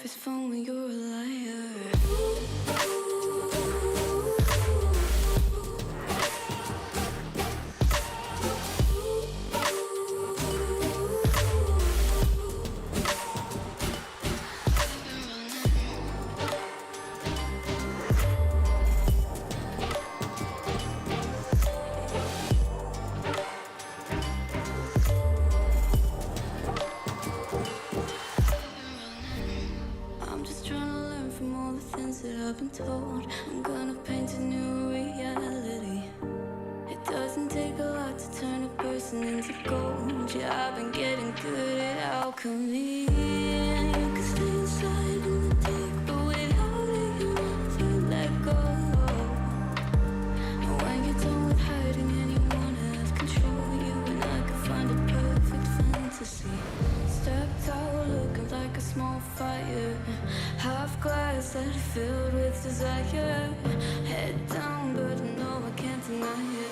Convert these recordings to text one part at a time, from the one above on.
Life is fun when you're a liar. I've been told I'm gonna paint a new reality. It doesn't take a lot to turn a person into gold. Yeah, I've been getting good at alchemy. And you can stay inside in the deep, but without it you never let go. And when you're done with hiding and you wanna have control, you and I can find a perfect fantasy. Stepped out looking like a small fire, half glass that filled with desire. Head down, but no, I can't deny it.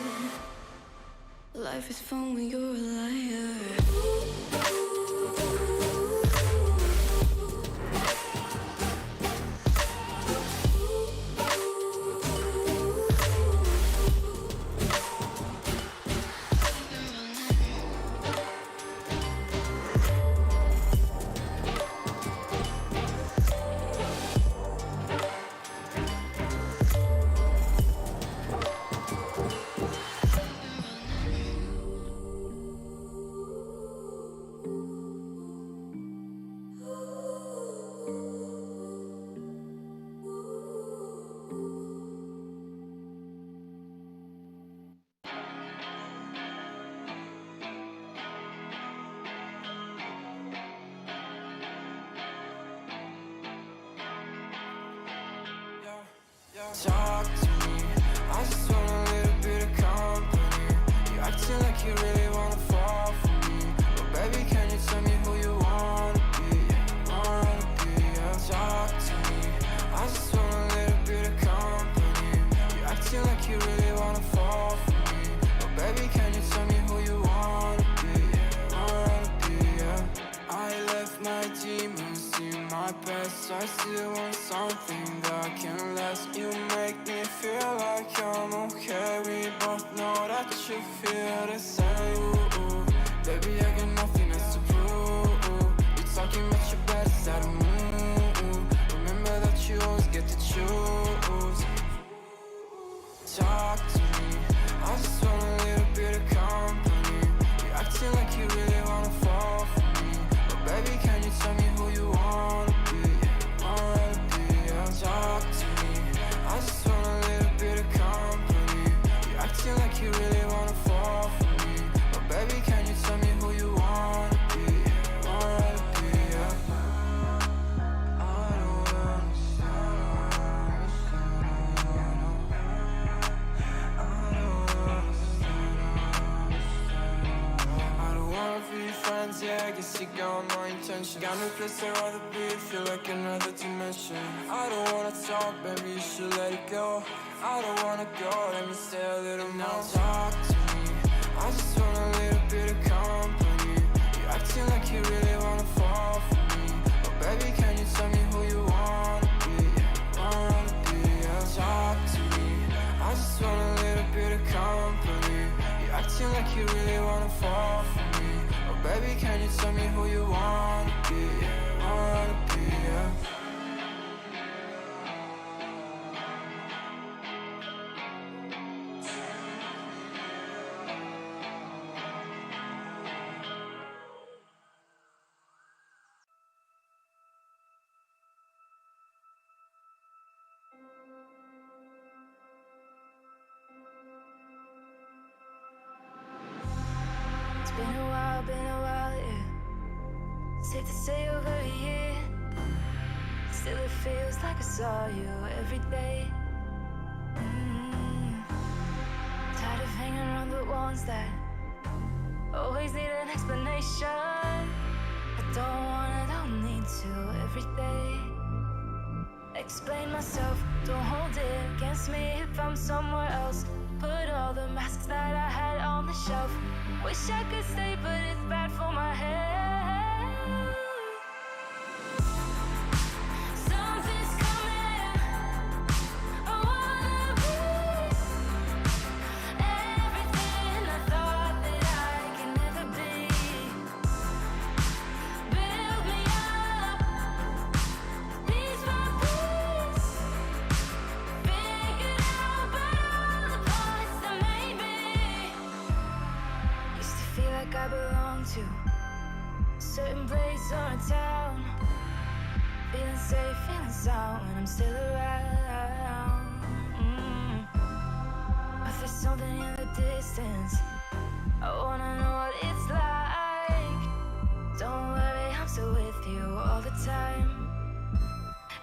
Life is fun when you're a liar. Talk to me, I just want a little bit of company. You acting like you really wanna fall for me, but baby, can you tell me who you wanna be? Yeah. Talk to me, I just want a little bit of company. You acting like you really wanna fall for me, but baby, can you tell me who you wanna be? Yeah. I left my demons in my past. I still want something that can last. You make me feel like I'm okay. We both know that you feel the same. Ooh, baby, I got nothing else to prove. You talking about your bad side of me. Remember that you always get to choose. Talk to me, I just want a little bit of company. You acting like you really wanna fall for me, but baby, can you tell me who you wanna be? Yeah. Talk to me, I just want a little bit of company. You acting like you really wanna fall for me, but baby, can you tell me who you wanna be? Yeah. I don't understand. I don't wanna be friends, yeah, I guess you got my intention. Got no place I'd rather be, feel like another dimension. I don't wanna talk, baby, you should let it go. I don't wanna go, let me stay a little more. Now talk to me, I just want a little bit of company. You acting like you really wanna fall for me, but baby, can you tell me who you wanna be? Yeah. Talk to me, I just want a little bit of company. You acting like you really wanna fall for me, but baby, can you tell me who you wanna be? Yeah. It's been a while, yeah. Safe to say over a year. Still it feels like I saw you every day. Tired of hanging around the ones that always need an explanation. I don't need to every day. Explain myself, don't hold it against me if I'm somewhere else. Put all the masks that I had on the shelf. Wish I could stay, but it's bad for my head. certain place or a town. Feeling safe, feeling sound when I'm still around. But there's something in the distance. I wanna know what it's like. Don't worry, I'm still with you all the time.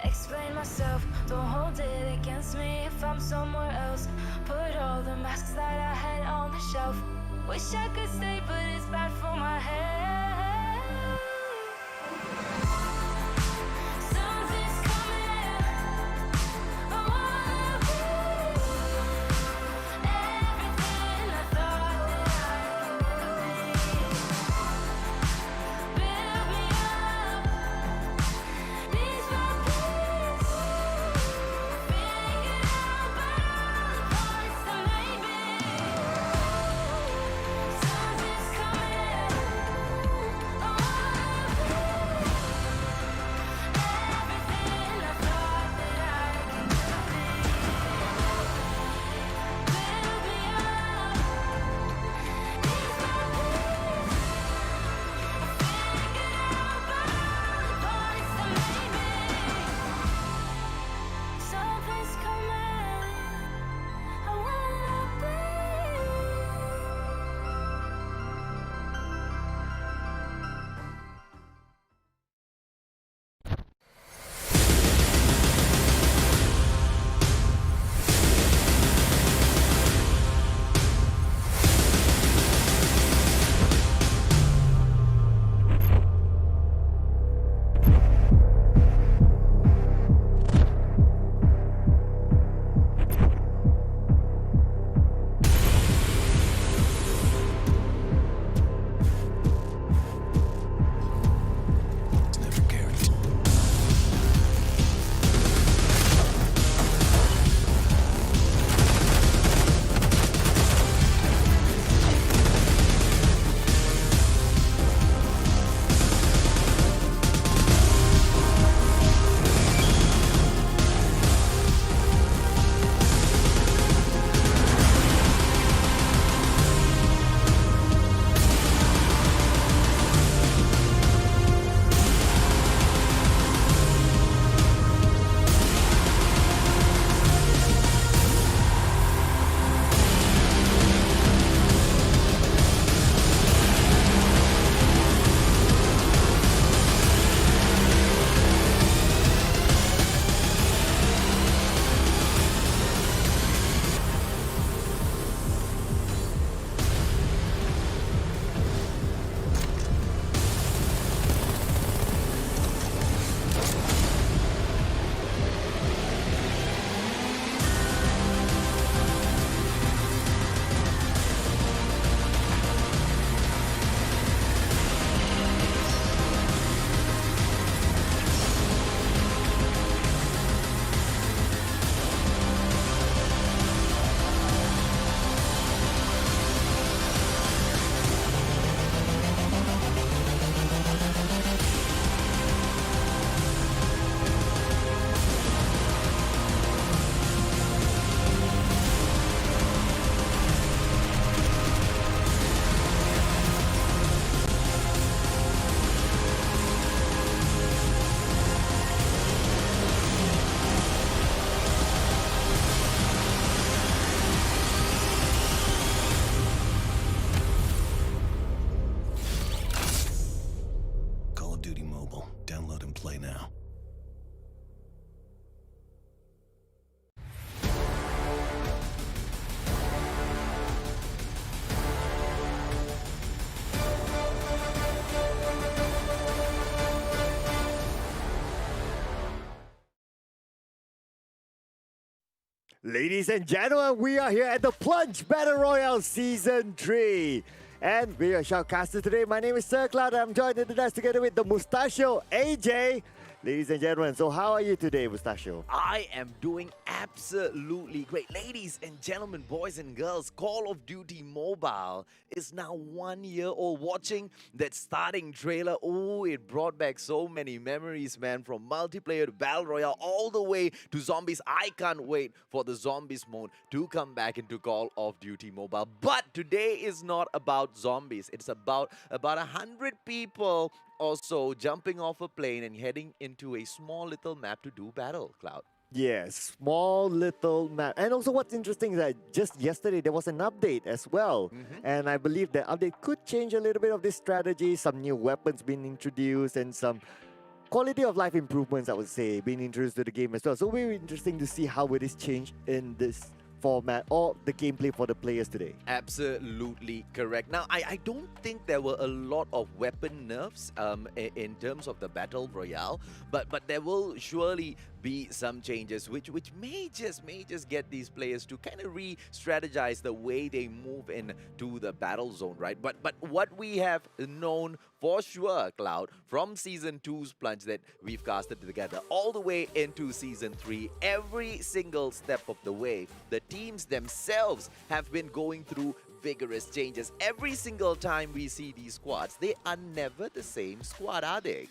Explain myself, don't hold it against me if I'm somewhere else. Put all the masks that I had on the shelf. Wish I could stay, but it's bad for my head. Something's coming. I wanna be everything I thought that I could be. Build me up, piece by piece. Figure out about all the parts that made me. Something's coming. I wanna be everything I thought that I could be. Build me up, piece by piece. Figure out about all the parts that made me. Something's coming. I wanna be. It's never guaranteed. Call of Duty Mobile. Download and play now. Ladies and gentlemen, we are here at the Plunge Battle Royale Season 3. And we are shoutcasters today. My name is Sir Cloud. I'm joined in the desk together with the Mustachio, AJ. Ladies and gentlemen, so how are you today, Mustachio? I am doing absolutely great. Ladies and gentlemen, boys and girls, Call of Duty Mobile is now 1 year old. Watching that starting trailer, oh, it brought back so many memories, man. From multiplayer to Battle Royale, all the way to zombies. I can't wait for the zombies mode to come back into Call of Duty Mobile. But today is not about zombies. It's about 100 people or so jumping off a plane and heading into a small little map to do battle, Cloud. Yes, small little map. And also what's interesting is that just yesterday there was an update as well. And I believe the update could change a little bit of this strategy, some new weapons being introduced and some quality of life improvements, I would say, being introduced to the game as well. So very interesting to see how it is changed in this format or the gameplay for the players today. Absolutely correct. Now, I don't think there were a lot of weapon nerfs in terms of the Battle Royale, but there will surely be some changes which may just get these players to kind of re-strategize the way they move into the battle zone, right? But what we have known for sure, Cloud, from Season 2's Plunge that we've casted together all the way into Season 3, every single step of the way, the teams themselves have been going through vigorous changes. Every single time we see these squads, they are never the same squad, are they?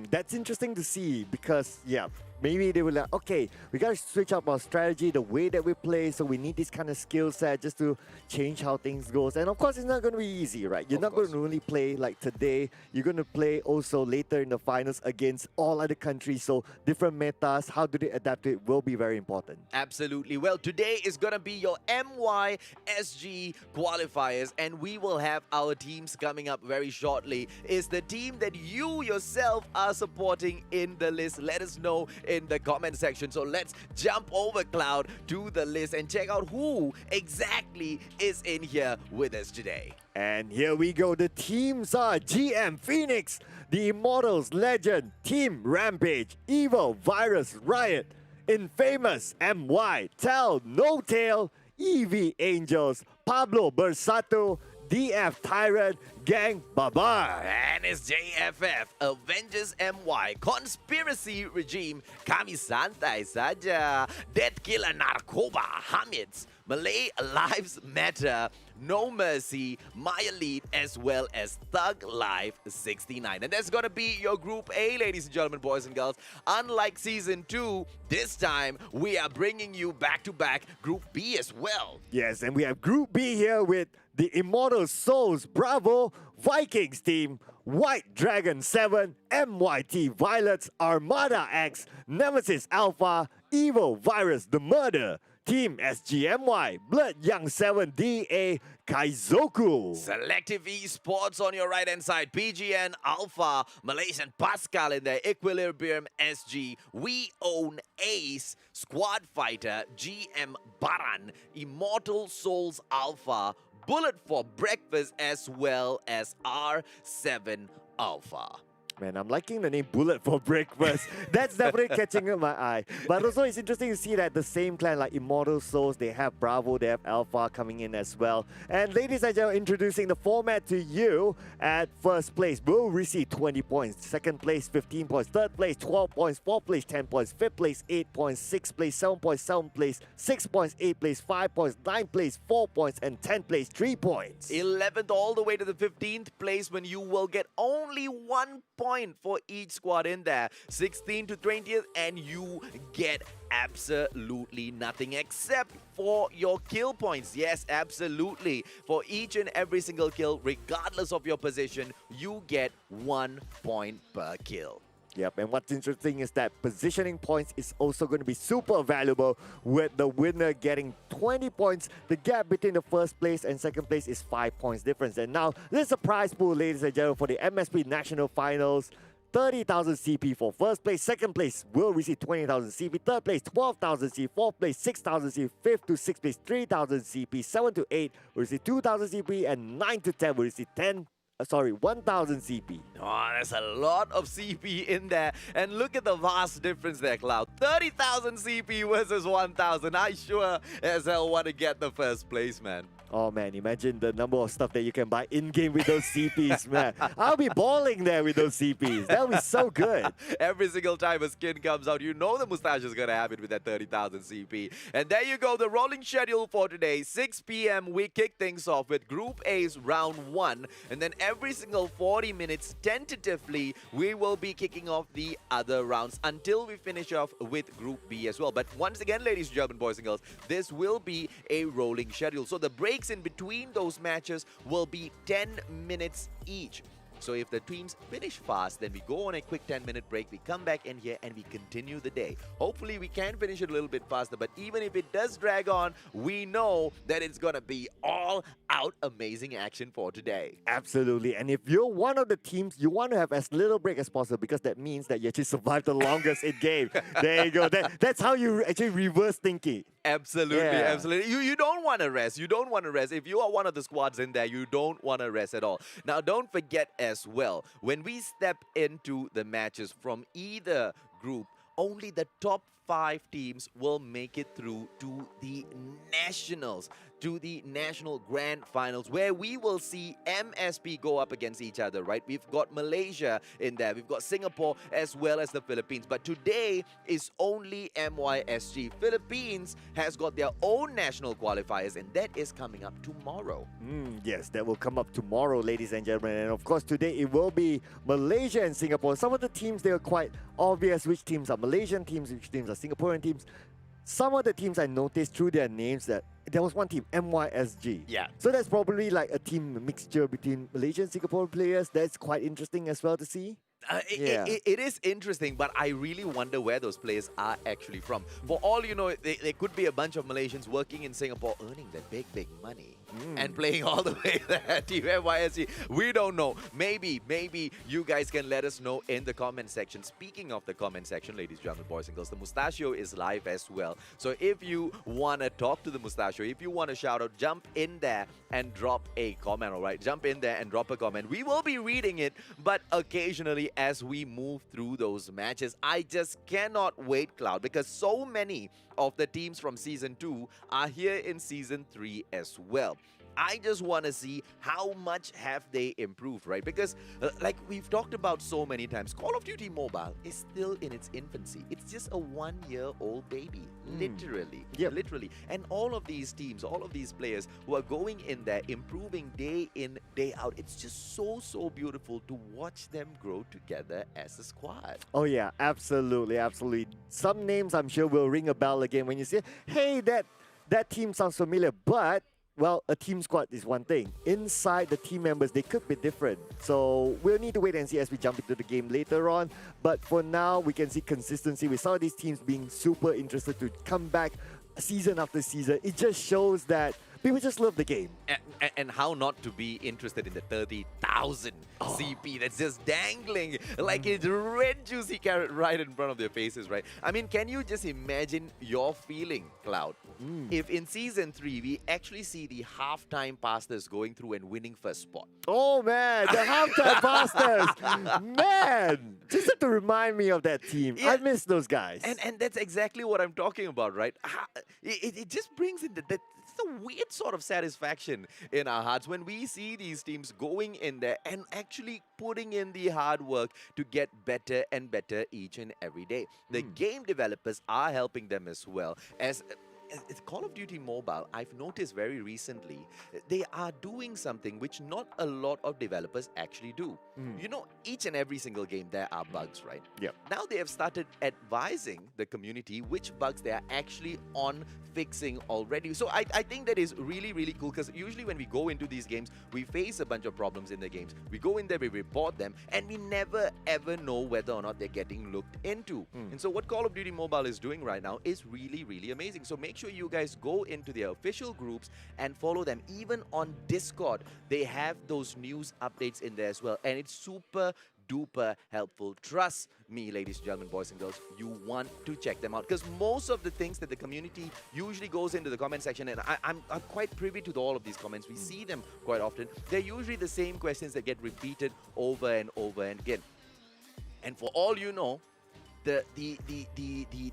That's interesting to see because, yeah, maybe they were like, okay, we got to switch up our strategy, the way that we play, so we need this kind of skill set just to change how things goes. And of course, it's not going to be easy, right? You're not going to only play like today. You're going to play also later in the finals against all other countries. So different metas, how do they adapt to it will be very important. Absolutely. Well, today is going to be your MYSG qualifiers, and we will have our teams coming up very shortly. Is the team that you yourself are supporting in the list? Let us know in the comment section. So let's jump over, Cloud, to the list and check out who exactly is in here with us today. And here we go. The teams are GM Phoenix, the Immortals Legend, Team Rampage, Evil, Virus, Riot, Infamous, MY, Tal, No Tail, EV Angels, Pablo Bersato, DF Tyrant, Gang Babar. And it's JFF, Avengers MY, Conspiracy Regime, Kami Santai Saja, Death Killer Narkoba, Hamids, Malay Lives Matter, No Mercy, My Elite, as well as Thug Life 69. And that's going to be your Group A, ladies and gentlemen, boys and girls. Unlike Season 2, this time we are bringing you back-to-back Group B as well. Yes, and we have Group B here with the Immortal Souls, Bravo, Vikings team, White Dragon 7, MYT Violets, Armada X, Nemesis Alpha, Evil Virus The Murder, Team SGMY, Blood Young 7, DA, Kaizoku. Selective Esports on your right-hand side, PGN, Alpha, Malaysian Pascal in the Equilibrium SG, We Own Ace, Squad Fighter, GM Baran, Immortal Souls Alpha, Bullet for Breakfast, as well as R7 Alpha. Man, I'm liking the name Bullet for Breakfast. That's definitely catching my eye. But also, it's interesting to see that the same clan, like Immortal Souls, they have Bravo, they have Alpha coming in as well. And ladies and gentlemen, introducing the format to you. At first place, will receive 20 points. Second place, 15 points. Third place, 12 points. Fourth place, 10 points. Fifth place, 8 points. Sixth place, 7 points. Seventh place, 6 points. Eighth place, 5 points. Ninth place, 4 points. And 10th place, 3 points. 11th all the way to the 15th place, when you will get only 1 point for each squad in there. 16th to 20th, and you get absolutely nothing except for your kill points. Yes, absolutely. For each and every single kill, regardless of your position, you get 1 point per kill. Yep, and what's interesting is that positioning points is also going to be super valuable, with the winner getting 20 points. The gap between the first place and second place is 5 points difference. And now, this is a prize pool, ladies and gentlemen, for the MSP National Finals. 30,000 CP for first place. Second place will receive 20,000 CP. Third place, 12,000 CP. Fourth place, 6,000 CP. Fifth to sixth place, 3,000 CP. 7 to 8 will receive 2,000 CP. And 9 to 10 will receive 1,000 CP. Oh, there's a lot of CP in there. And look at the vast difference there, Cloud. 30,000 CP versus 1,000. I sure as hell want to get the first place, man. Oh man, imagine the number of stuff that you can buy in-game with those CPs, man. I'll be balling there with those CPs. That'll be so good. Every single time a skin comes out, you know the Mustachio is going to have it with that 30,000 CP. And there you go, the rolling schedule for today. 6 p.m. we kick things off with Group A's round 1. And then every single 40 minutes, tentatively, we will be kicking off the other rounds until we finish off with Group B as well. But once again, ladies and gentlemen, boys and girls, this will be a rolling schedule. So the breaks in between those matches will be 10 minutes each. So if the teams finish fast, then we go on a quick 10-minute break, we come back in here and we continue the day. Hopefully we can finish it a little bit faster, but even if it does drag on, we know that it's gonna be all out amazing action for today. Absolutely. And if you're one of the teams, you want to have as little break as possible because that means that you actually survive the longest in game. There you go. That's how you actually reverse thinking. Absolutely, Yeah. absolutely. You don't want to rest. You don't want to rest. If you are one of the squads in there, you don't want to rest at all. Now, don't forget as well, when we step into the matches from either group, only the top 5 teams will make it through to the nationals, to the national grand finals, where we will see MSP go up against each other, right? We've got Malaysia in there, we've got Singapore as well as the Philippines. But today is only MYSG. Philippines has got their own national qualifiers, and that is coming up tomorrow. Yes, that will come up tomorrow, ladies and gentlemen. And of course, today it will be Malaysia and Singapore. Some of the teams, they are quite obvious which teams are Malaysian teams, which teams are Singaporean teams. Some of the teams I noticed through their names that there was one team, MYSG. Yeah. So that's probably like a team mixture between Malaysian and Singapore players. That's quite interesting as well to see. Yeah. It is interesting, but I really wonder where those players are actually from. For all you know, they could be a bunch of Malaysians working in Singapore, earning their big money, and playing all the way there. Team MYSG, we don't know. Maybe you guys can let us know in the comment section. Speaking of the comment section, ladies, gentlemen, boys and girls, the Mustachio is live as well. So if you want to talk to the Mustachio, if you want to shout out, jump in there and drop a comment, all right? Jump in there and drop a comment. We will be reading it, but occasionally as we move through those matches. I just cannot wait, Cloud, because so many of the teams from Season 2 are here in Season 3 as well. I just want to see how much have they improved, right? Because like we've talked about so many times, Call of Duty Mobile is still in its infancy. It's just a 1-year-old baby, literally. Yep. Literally. And all of these teams, all of these players who are going in there, improving day in, day out, it's just so beautiful to watch them grow together as a squad. Oh yeah, absolutely. Some names I'm sure will ring a bell again when you say, hey, that team sounds familiar, but well, a team squad is one thing. Inside the team members, they could be different. So we'll need to wait and see as we jump into the game later on. But for now, we can see consistency with some of these teams being super interested to come back season after season. It just shows that people just love the game. And how not to be interested in the 30,000 CP that's just dangling like a red juicy carrot right in front of their faces, right? I mean, can you just imagine your feeling, Cloud, if in Season 3 we actually see the halftime pastors going through and winning first spot? Oh man, the halftime pasters! Man! Just have to remind me of that team. Yeah. I miss those guys. And that's exactly what I'm talking about, right? It just brings in that it's a weird sort of satisfaction in our hearts when we see these teams going in there and actually putting in the hard work to get better and better each and every day. The game developers are helping them as well. As Call of Duty Mobile, I've noticed very recently, they are doing something which not a lot of developers actually do. You know, each and every single game, there are bugs, right? Yep. Now they have started advising the community which bugs they are actually on fixing already. So I think that is really cool, because usually when we go into these games, we face a bunch of problems in the games. We go in there, we report them, and we never ever know whether or not they're getting looked into. And so what Call of Duty Mobile is doing right now is really amazing. So make sure you guys go into their official groups and follow them. Even on Discord, they have those news updates in there as well, and it's super duper helpful. Trust me, ladies and gentlemen, boys and girls, you want to check them out, because most of the things that the community usually goes into the comment section, and I'm quite privy to all of these comments. We see them quite often. They're usually the same questions that get repeated over and over and again. And for all you know, the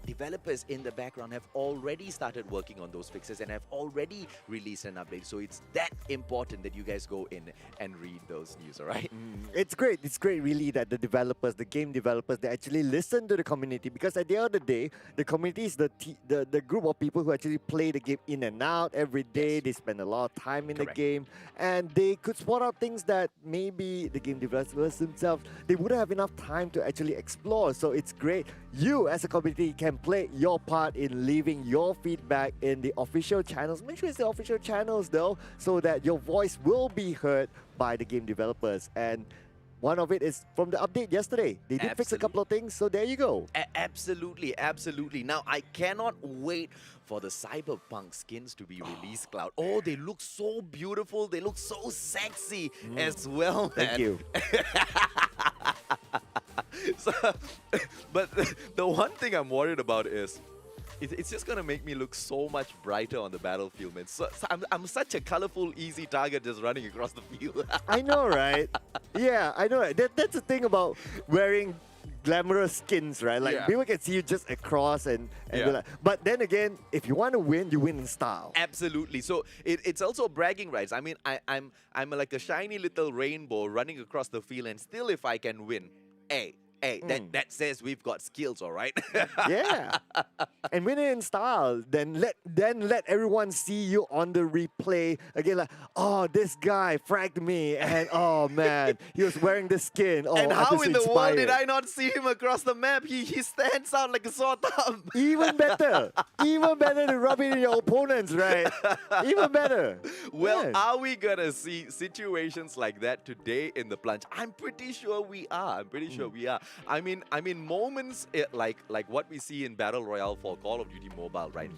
developers in the background have already started working on those fixes and have already released an update. So it's that important that you guys go in and read those news, all right? It's great really that the developers, the game developers, they actually listen to the community, because at the end of the day, the community is the group of people who actually play the game in and out every day. Yes. They spend a lot of time in Correct. the game, and they could spot out things that maybe the game developers themselves, they wouldn't have enough time to actually explore. So it's great. You as a community can play your part in leaving your feedback in the official channels. Make sure it's the official channels though, so that your voice will be heard by the game developers. And one of it is from the update yesterday. They did fix a couple of things, so there you go. Absolutely, absolutely. Now, I cannot wait for the Cyberpunk skins to be released, Cloud. Oh, they look so beautiful. They look so sexy as well, man. Thank you. So, but the one thing I'm worried about is it's just gonna make me look so much brighter on the battlefield, man. So I'm such a colorful, easy target just running across the field. I know, right? Yeah, I know. Right? That's the thing about wearing glamorous skins, right? Like, Yeah. people can see you just across and be Yeah. like, but then again, if you want to win, you win in style. Absolutely. So it's also bragging rights. I mean, I'm like a shiny little rainbow running across the field, and still, if I can win, hey, that says we've got skills, all right? Yeah. And win it in style. Then let everyone see you on the replay again. Like, oh, this guy fragged me, and oh man, he was wearing the skin. Oh, And I'm how just in the world did inspired. I not see him across the map? He stands out like a sore thumb. Even better. Even better to rub it in your opponents, right? Even better. Well, Yeah. are we gonna see situations like that today in the plunge? I'm pretty sure we are. I'm pretty sure we are. I mean, moments like what we see in Battle Royale for Call of Duty Mobile, right?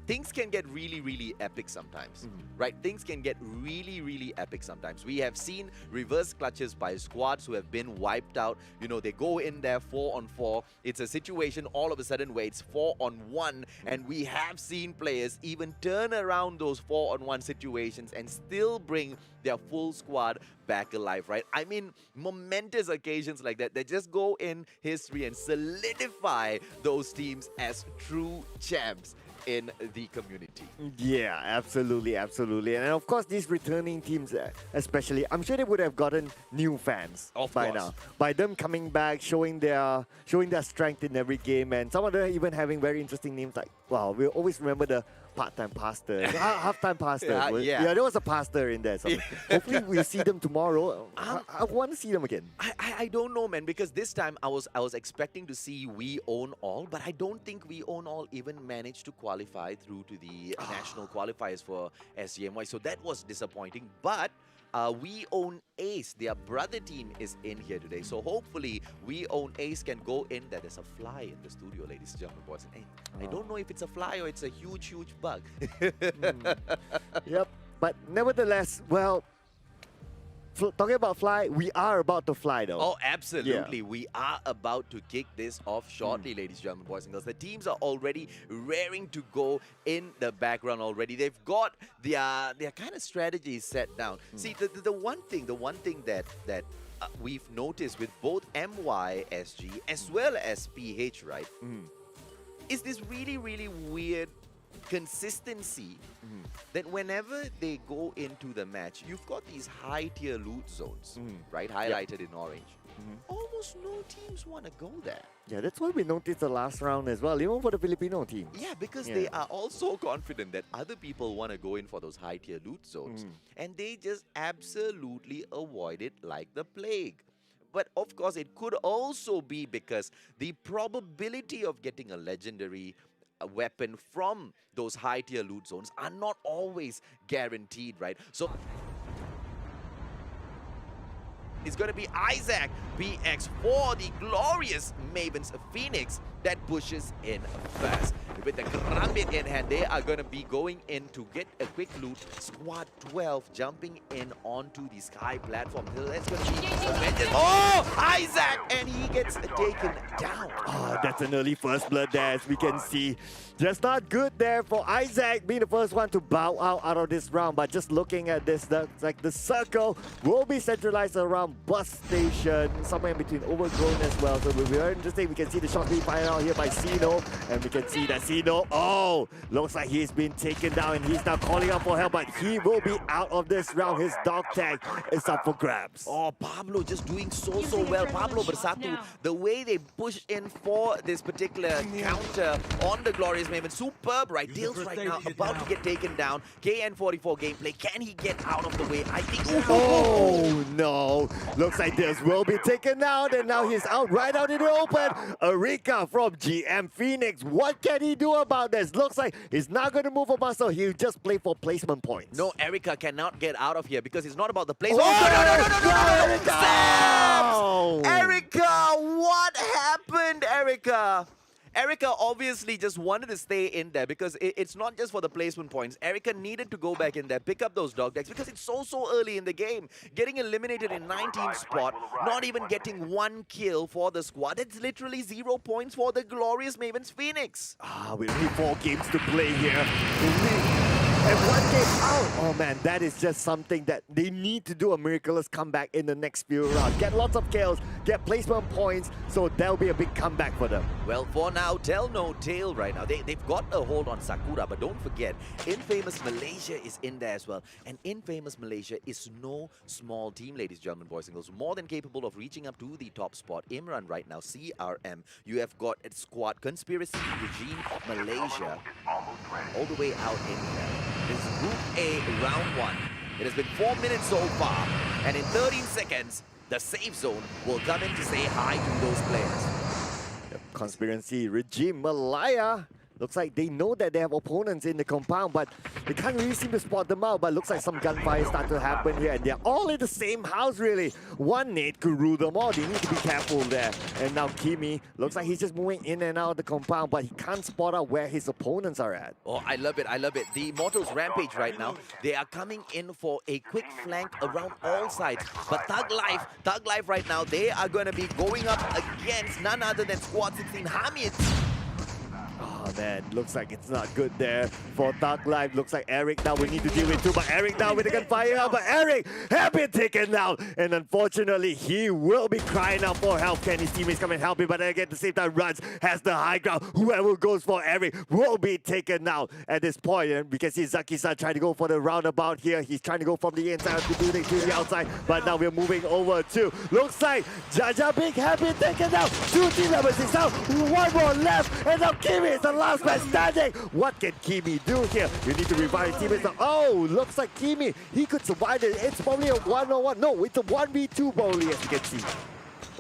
Things can get really, really epic sometimes, right? Things can get really, really epic sometimes. We have seen reverse clutches by squads who have been wiped out. You know, they go in there 4-on-4. It's a situation all of a sudden where it's 4-on-1, and we have seen players even turn around those 4-on-1 situations and still bring their full squad back alive, right? I mean, momentous occasions like that just go in history and solidify those teams as true champs in the community. Yeah, absolutely, absolutely. And of course, these returning teams, especially, I'm sure they would have gotten new fans Of by course. now. By them coming back, showing their strength in every game, and some of them even having very interesting names like, wow, we'll always remember the part-time pastor, half-time pastor. Yeah. There was a pastor in there. So hopefully we'll see them tomorrow. I want to see them again. I don't know, man, because this time I was expecting to see We Own All, but I don't think We Own All even managed to qualify through to the national qualifiers for SGMY, so that was disappointing. But We Own Ace, their brother team, is in here today, so hopefully We Own Ace can go in there. There's a fly in the studio, ladies and gentlemen, boys. Hey, I don't know if it's a fly or it's a huge, huge bug. Yep. But nevertheless, well, talking about fly, we are about to fly though. Oh, absolutely. We are about to kick this off shortly, ladies and gentlemen, boys and girls. The teams are already raring to go in the background already. They've got their kind of strategies set down. See, the one thing that we've noticed with both MYSG as well as PH, right, is this really, really weird consistency that whenever they go into the match, you've got these high tier loot zones, right, highlighted in orange. Almost no teams want to go there. Yeah, that's what we noticed the last round as well, even for the Filipino team. Yeah, because they are also confident that other people want to go in for those high tier loot zones, and they just absolutely avoid it like the plague. But of course, it could also be because the probability of getting a legendary weapon from those high tier loot zones are not always guaranteed, right? So it's going to be Isaac BX for the glorious Mavens Phoenix that pushes in first. With the Karambit in hand, they are going to be going in to get a quick loot. Squad 12 jumping in onto the sky platform. That's going to be tremendous. Oh, Isaac! And he gets taken down. Oh, that's an early first blood there, as we can see. Just not good there for Isaac being the first one to bow out of this round. But just looking at this, like the circle will be centralized around bus station, somewhere in between Overgrown as well. So we'll be very interesting. We can see the shot being fired out here by Sino, and we can see that Sino, oh, looks like he's been taken down and he's now calling out for help, but he will be out of this round. His dog tag is up for grabs. Oh, Pablo just doing so well. Pablo Bersatu, the way they push in for this particular counter on the Glorious Maven, superb, right? Tails right now about to get taken down. KN44 gameplay, can he get out of the way? I think, Oh no, looks like this will be taken out, and now he's out right out in the open. Arika from GM Phoenix, what can he do about this? Looks like he's not going to move a muscle. He'll just play for placement points. No, Erica cannot get out of here because it's not about the place. Oh, no, Erica, what happened, Erica? Erica obviously just wanted to stay in there because it's not just for the placement points. Erica needed to go back in there, pick up those dog decks because it's so early in the game. Getting eliminated in 19th spot, not even getting one kill for the squad. It's literally 0 points for the glorious Maven's Phoenix. We only 4 games to play here. And 1 game out. Oh man, that is just something that they need to do a miraculous comeback in the next few rounds. Get lots of kills, get placement points, so that'll be a big comeback for them. Well, for now, tell no tale right now. They've got a hold on Sakura, but don't forget, Infamous Malaysia is in there as well. And Infamous Malaysia is no small team, ladies, gentlemen, boys and girls. More than capable of reaching up to the top spot. Imran right now, CRM. You have got a squad, Conspiracy Regime Malaysia, all the way out in there. This is Group A, round 1. It has been 4 minutes so far, and in 13 seconds, the safe zone will come in to say hi to those players. Conspiracy Regime Malaya. Looks like they know that they have opponents in the compound, but they can't really seem to spot them out. But looks like some gunfire start to happen here, and they're all in the same house, really. One nade could rule them all. They need to be careful there. And now Kimi looks like he's just moving in and out of the compound, but he can't spot out where his opponents are at. Oh, I love it. I love it. The Immortals rampage right now. They are coming in for a quick flank around all sides. But Thug Life right now, they are going to be going up against none other than Squad 16 Hamid. Oh man, looks like it's not good there for Thug Life. Looks like Eric now we need to deal with too, but Eric now with the gunfire out, but Eric has been taken out, and unfortunately he will be crying out for help. Can his teammates come and help him? But again, at the same time, Runs has the high ground. Whoever goes for Eric will be taken out at this point, and we can see Zaki-san trying to go for the roundabout here. He's trying to go from the inside of the building to the outside, but now we're moving over to, looks like Jaja Big has been taken out. 2 team members is out, 1 more left, and now Kimi is the last man standing. What can Kimi do here? We need to revive his teammates. Oh, looks like Kimi, he could survive it. It's probably a 1-on-1. No, it's a 1v2 probably, as you can see.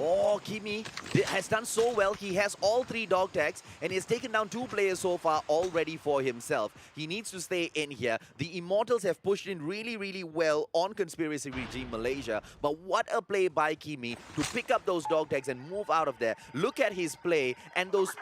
Oh, Kimi has done so well. He has all 3 dog tags and he has taken down 2 players so far already for himself. He needs to stay in here. The Immortals have pushed in really well on Conspiracy Regime Malaysia. But what a play by Kimi to pick up those dog tags and move out of there. Look at his play, and those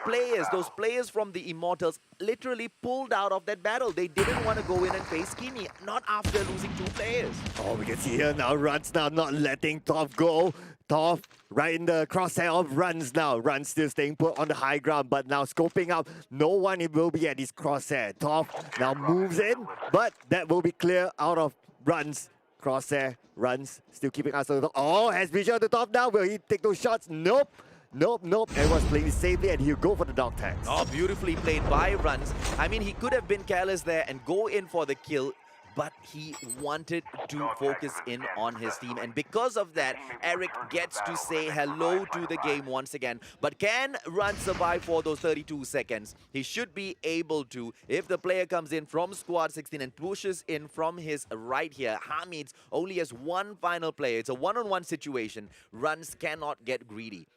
players from the Immortals literally pulled out of that battle. They didn't want to go in and face Kimi, not after losing 2 players. Oh, we can see here now, Runs now not letting Toph go. Toph right in the crosshair of Runs now. Runs still staying put on the high ground, but now scoping out. No one will be at his crosshair. Toph now moves in, but that will be clear out of Runs. Crosshair, Runs, still keeping us on the top. Oh, has vision on the top now. Will he take those shots? Nope. Everyone's playing it safely, and he'll go for the dog tags. Oh, beautifully played by Runs. I mean, he could have been careless there and go in for the kill, but he wanted to focus in on his team. And because of that, Eric gets to say hello to the game once again. But can Run survive for those 32 seconds? He should be able to. If the player comes in from Squad 16 and pushes in from his right here, Hamid only has 1 final player. It's a 1-on-1 situation. Runs cannot get greedy.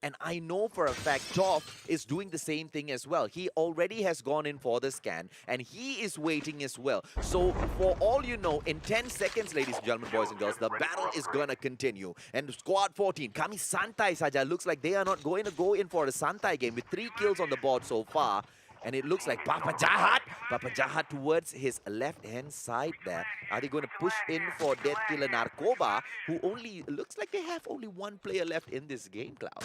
And I know for a fact Toph is doing the same thing as well. He already has gone in for the scan, and he is waiting as well. So for all you know, in 10 seconds, ladies and gentlemen, boys and girls, the battle is going to continue. And Squad 14, Kami Santai saja, looks like they are not going to go in for a Santai game with 3 kills on the board so far. And it looks like Papa Jahat towards his left-hand side there. Are they going to push in for Death Killer Narkoba, who only looks like they have only 1 player left in this game, Cloud?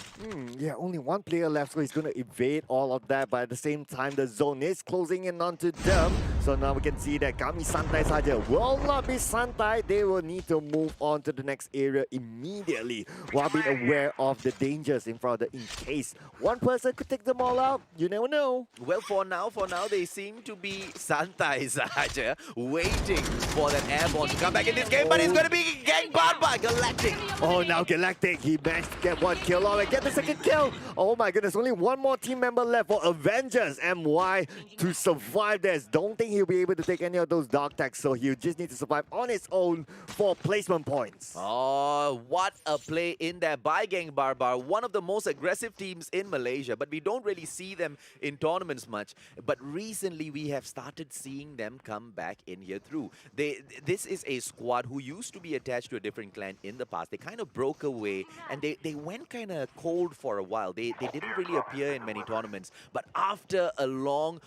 Yeah, only 1 player left, so he's going to evade all of that. But at the same time, the zone is closing in onto them. So now we can see that Kami Santai saja will not be Santai. They will need to move on to the next area immediately while being aware of the dangers in front of them in case one person could take them all out. You never know. Well, for now, they seem to be Santai saja, waiting for that airborne to come back in this game, but it's going to be gang bound by Galactic. Oh, now Galactic, he managed to get 1 kill on and get the 2nd kill. Oh my goodness, only 1 more team member left for Avengers MY to survive this. Don't they think he'll be able to take any of those dog tags, so he'll just need to survive on his own for placement points. Oh, what a play in there by Gang Barbar, one of the most aggressive teams in Malaysia, but we don't really see them in tournaments much. But recently, we have started seeing them come back in here through. This is a squad who used to be attached to a different clan in the past. They kind of broke away, and they went kind of cold for a while. They didn't really appear in many tournaments. But after a long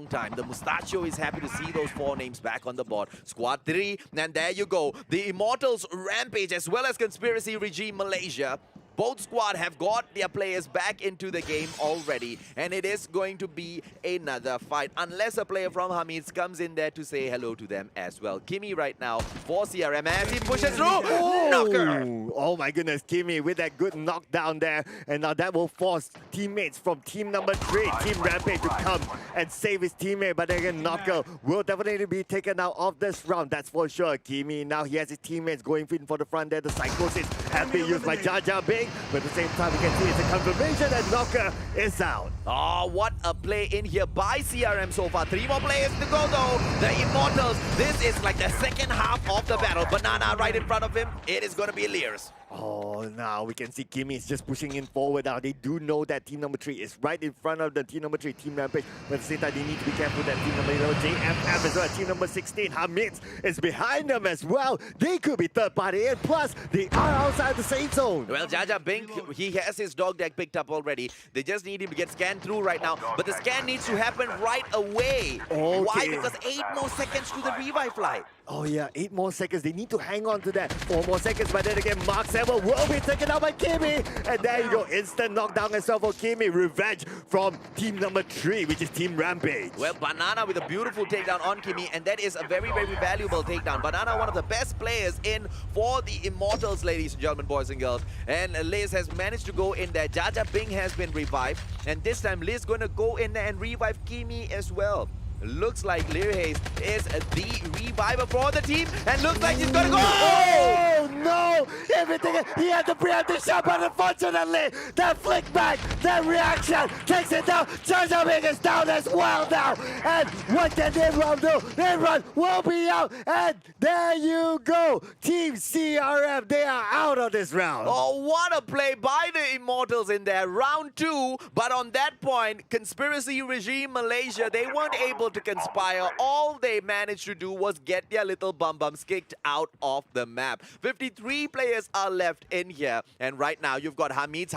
time, the Mustachio is happy to see those 4 names back on the board. Squad 3, and there you go. The Immortals Rampage as well as Conspiracy Regime Malaysia. Both squad have got their players back into the game already, and it is going to be another fight unless a player from Hamid's comes in there to say hello to them as well. Kimi right now for CRM as he pushes through. Knocker! Oh my goodness, Kimi with that good knockdown there, and now that will force teammates from team number 3, Team Rampage, to come and save his teammate. But again, Knocker will definitely be taken out of this round, that's for sure. Kimi now he has his teammates going in for the front there. The Psychosis have been used by Jaja Bing. But at the same time, we can see it's a confirmation that Knocker is out. Oh, what a play in here by CRM so far. 3 more players to go though. The Immortals, this is like the second half of the battle. Banana right in front of him. It is going to be Lears. Oh, now we can see Kimi is just pushing in forward now. They do know that team number 3 is right in front of the team number 3, Team Rampage. But at the same time, they need to be careful that team number 11, JFF as well. Team number 16, Hamid, is behind them as well. They could be third party, and plus, they are outside the safe zone. Well, Jaja Bink, he has his dog deck picked up already. They just need him to get scanned through right now. But the scan needs to happen right away. Okay. Why? Because 8 more seconds to the revive flight. Oh yeah, 8 more seconds. They need to hang on to that. 4 more seconds, but then again, Mark 7 will be taken out by Kimi. And there you go, instant knockdown as well for Kimi. Revenge from team number 3, which is Team Rampage. Well, Banana with a beautiful takedown on Kimi, and that is a very valuable takedown. Banana, one of the best players in for the Immortals, ladies and gentlemen, boys and girls. And Liz has managed to go in there. Jaja Bing has been revived, and this time Liz going to go in there and revive Kimi as well. Looks like Learhaze is the reviver for the team, and looks like he's gonna go. Oh no! Everything, he had the preemptive shot, but unfortunately, that flick back, that reaction takes it down. Jaja Bing is down as well now. And what can Nimrod do? Nimrod will be out, and there you go. Team CRM, they are out of this round. Oh, what a play by the Immortals in there. Round 2, but on that point, Conspiracy Regime Malaysia, they weren't able to conspire. All they managed to do was get their little bum-bums kicked out of the map. 53 players are left in here, and right now you've got Hamid,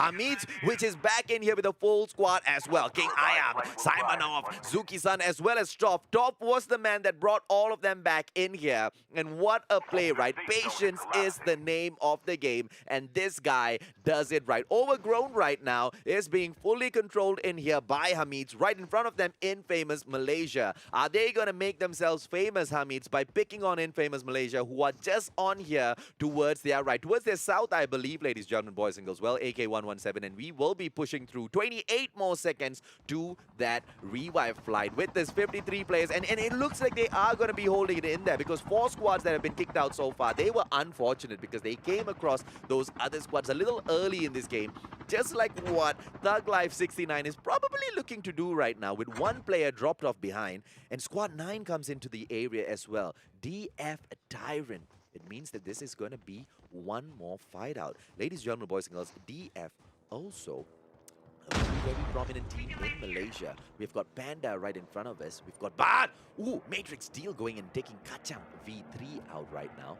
which is back in here with a full squad as well. King Ayam, Simonov, Zuki-san, as well as Top. Top was the man that brought all of them back in here, and what a play, right? Patience is the name of the game, and this guy does it right. Overgrown right now is being fully controlled in here by Hamid, right in front of them, Infamous Malaysia. Are they going to make themselves famous, Hamids, by picking on Infamous Malaysia, who are just on here towards their right, towards their south, I believe, ladies, gentlemen, boys and girls. Well, AK117, and we will be pushing through 28 more seconds to that revive flight with this 53 players. And it looks like they are going to be holding it in there, because 4 squads that have been kicked out so far, they were unfortunate because they came across those other squads a little early in this game, just like what Thug Life 69 is probably looking to do right now, with 1 player dropped off behind. And Squad 9 comes into the area as well. DF Tyrant. It means that this is going to be 1 more fight out. Ladies and gentlemen, boys and girls, DF also a very prominent team in Malaysia. We've got Panda right in front of us. We've got Bad. Ooh, Matrix Steel going and taking Kacham V3 out right now.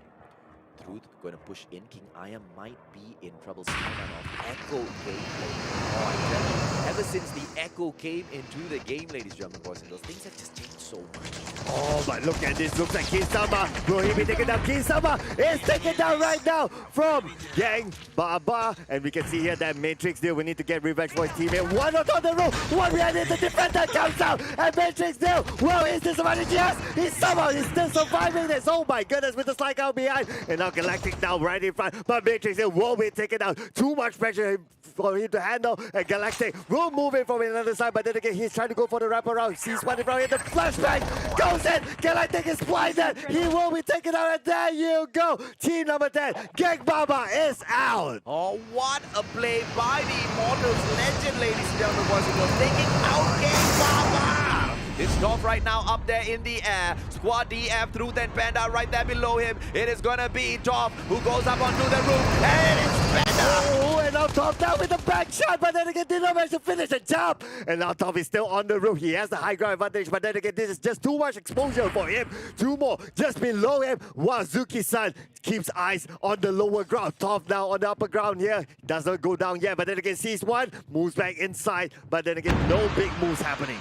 Truth going to push in. King Ayam might be in trouble. Echo gameplay. Oh, I tell you, ever since the Echo came into the game, ladies and gentlemen, boys and girls, things have just changed so much. Oh, but look at this. Looks like Kisama. Will he be taken down? Kisama is taken down right now from Gang Baba. And we can see here that Matrix Deal will need to get revenge for his teammate. 1 out on the road. 1 behind it. The defender comes out. And Matrix Deal, well, is this surviving? Yes, he's still surviving this. Oh my goodness, with the slide out behind. And now Galactic now right in front. But Matrix Deal will be taken down. Too much pressure for him to handle. And Galactic will move in from another side. But then again, he's trying to go for the wraparound. Sees one in front of him. The flashbang goes in. Galactic is blinded. He will be taken out. And there you go. Team number 10, Gang Baba is out. Oh, what a play by the Immortals legend, ladies and gentlemen, boys and girls, taking out Gang Baba. It's Toph right now up there in the air. Squad DF through then Panda right there below him. It is gonna be Toph who goes up onto the roof. And it's Panda. Oh, and now Toph down with the back shot, but then again did not manage to finish the jump. And now Toph is still on the roof. He has the high ground advantage, but then again this is just too much exposure for him. Two more just below him, while Zuki-san keeps eyes on the lower ground. Toph now on the upper ground here. Does not go down yet, but then again sees one, moves back inside, but then again no big moves happening.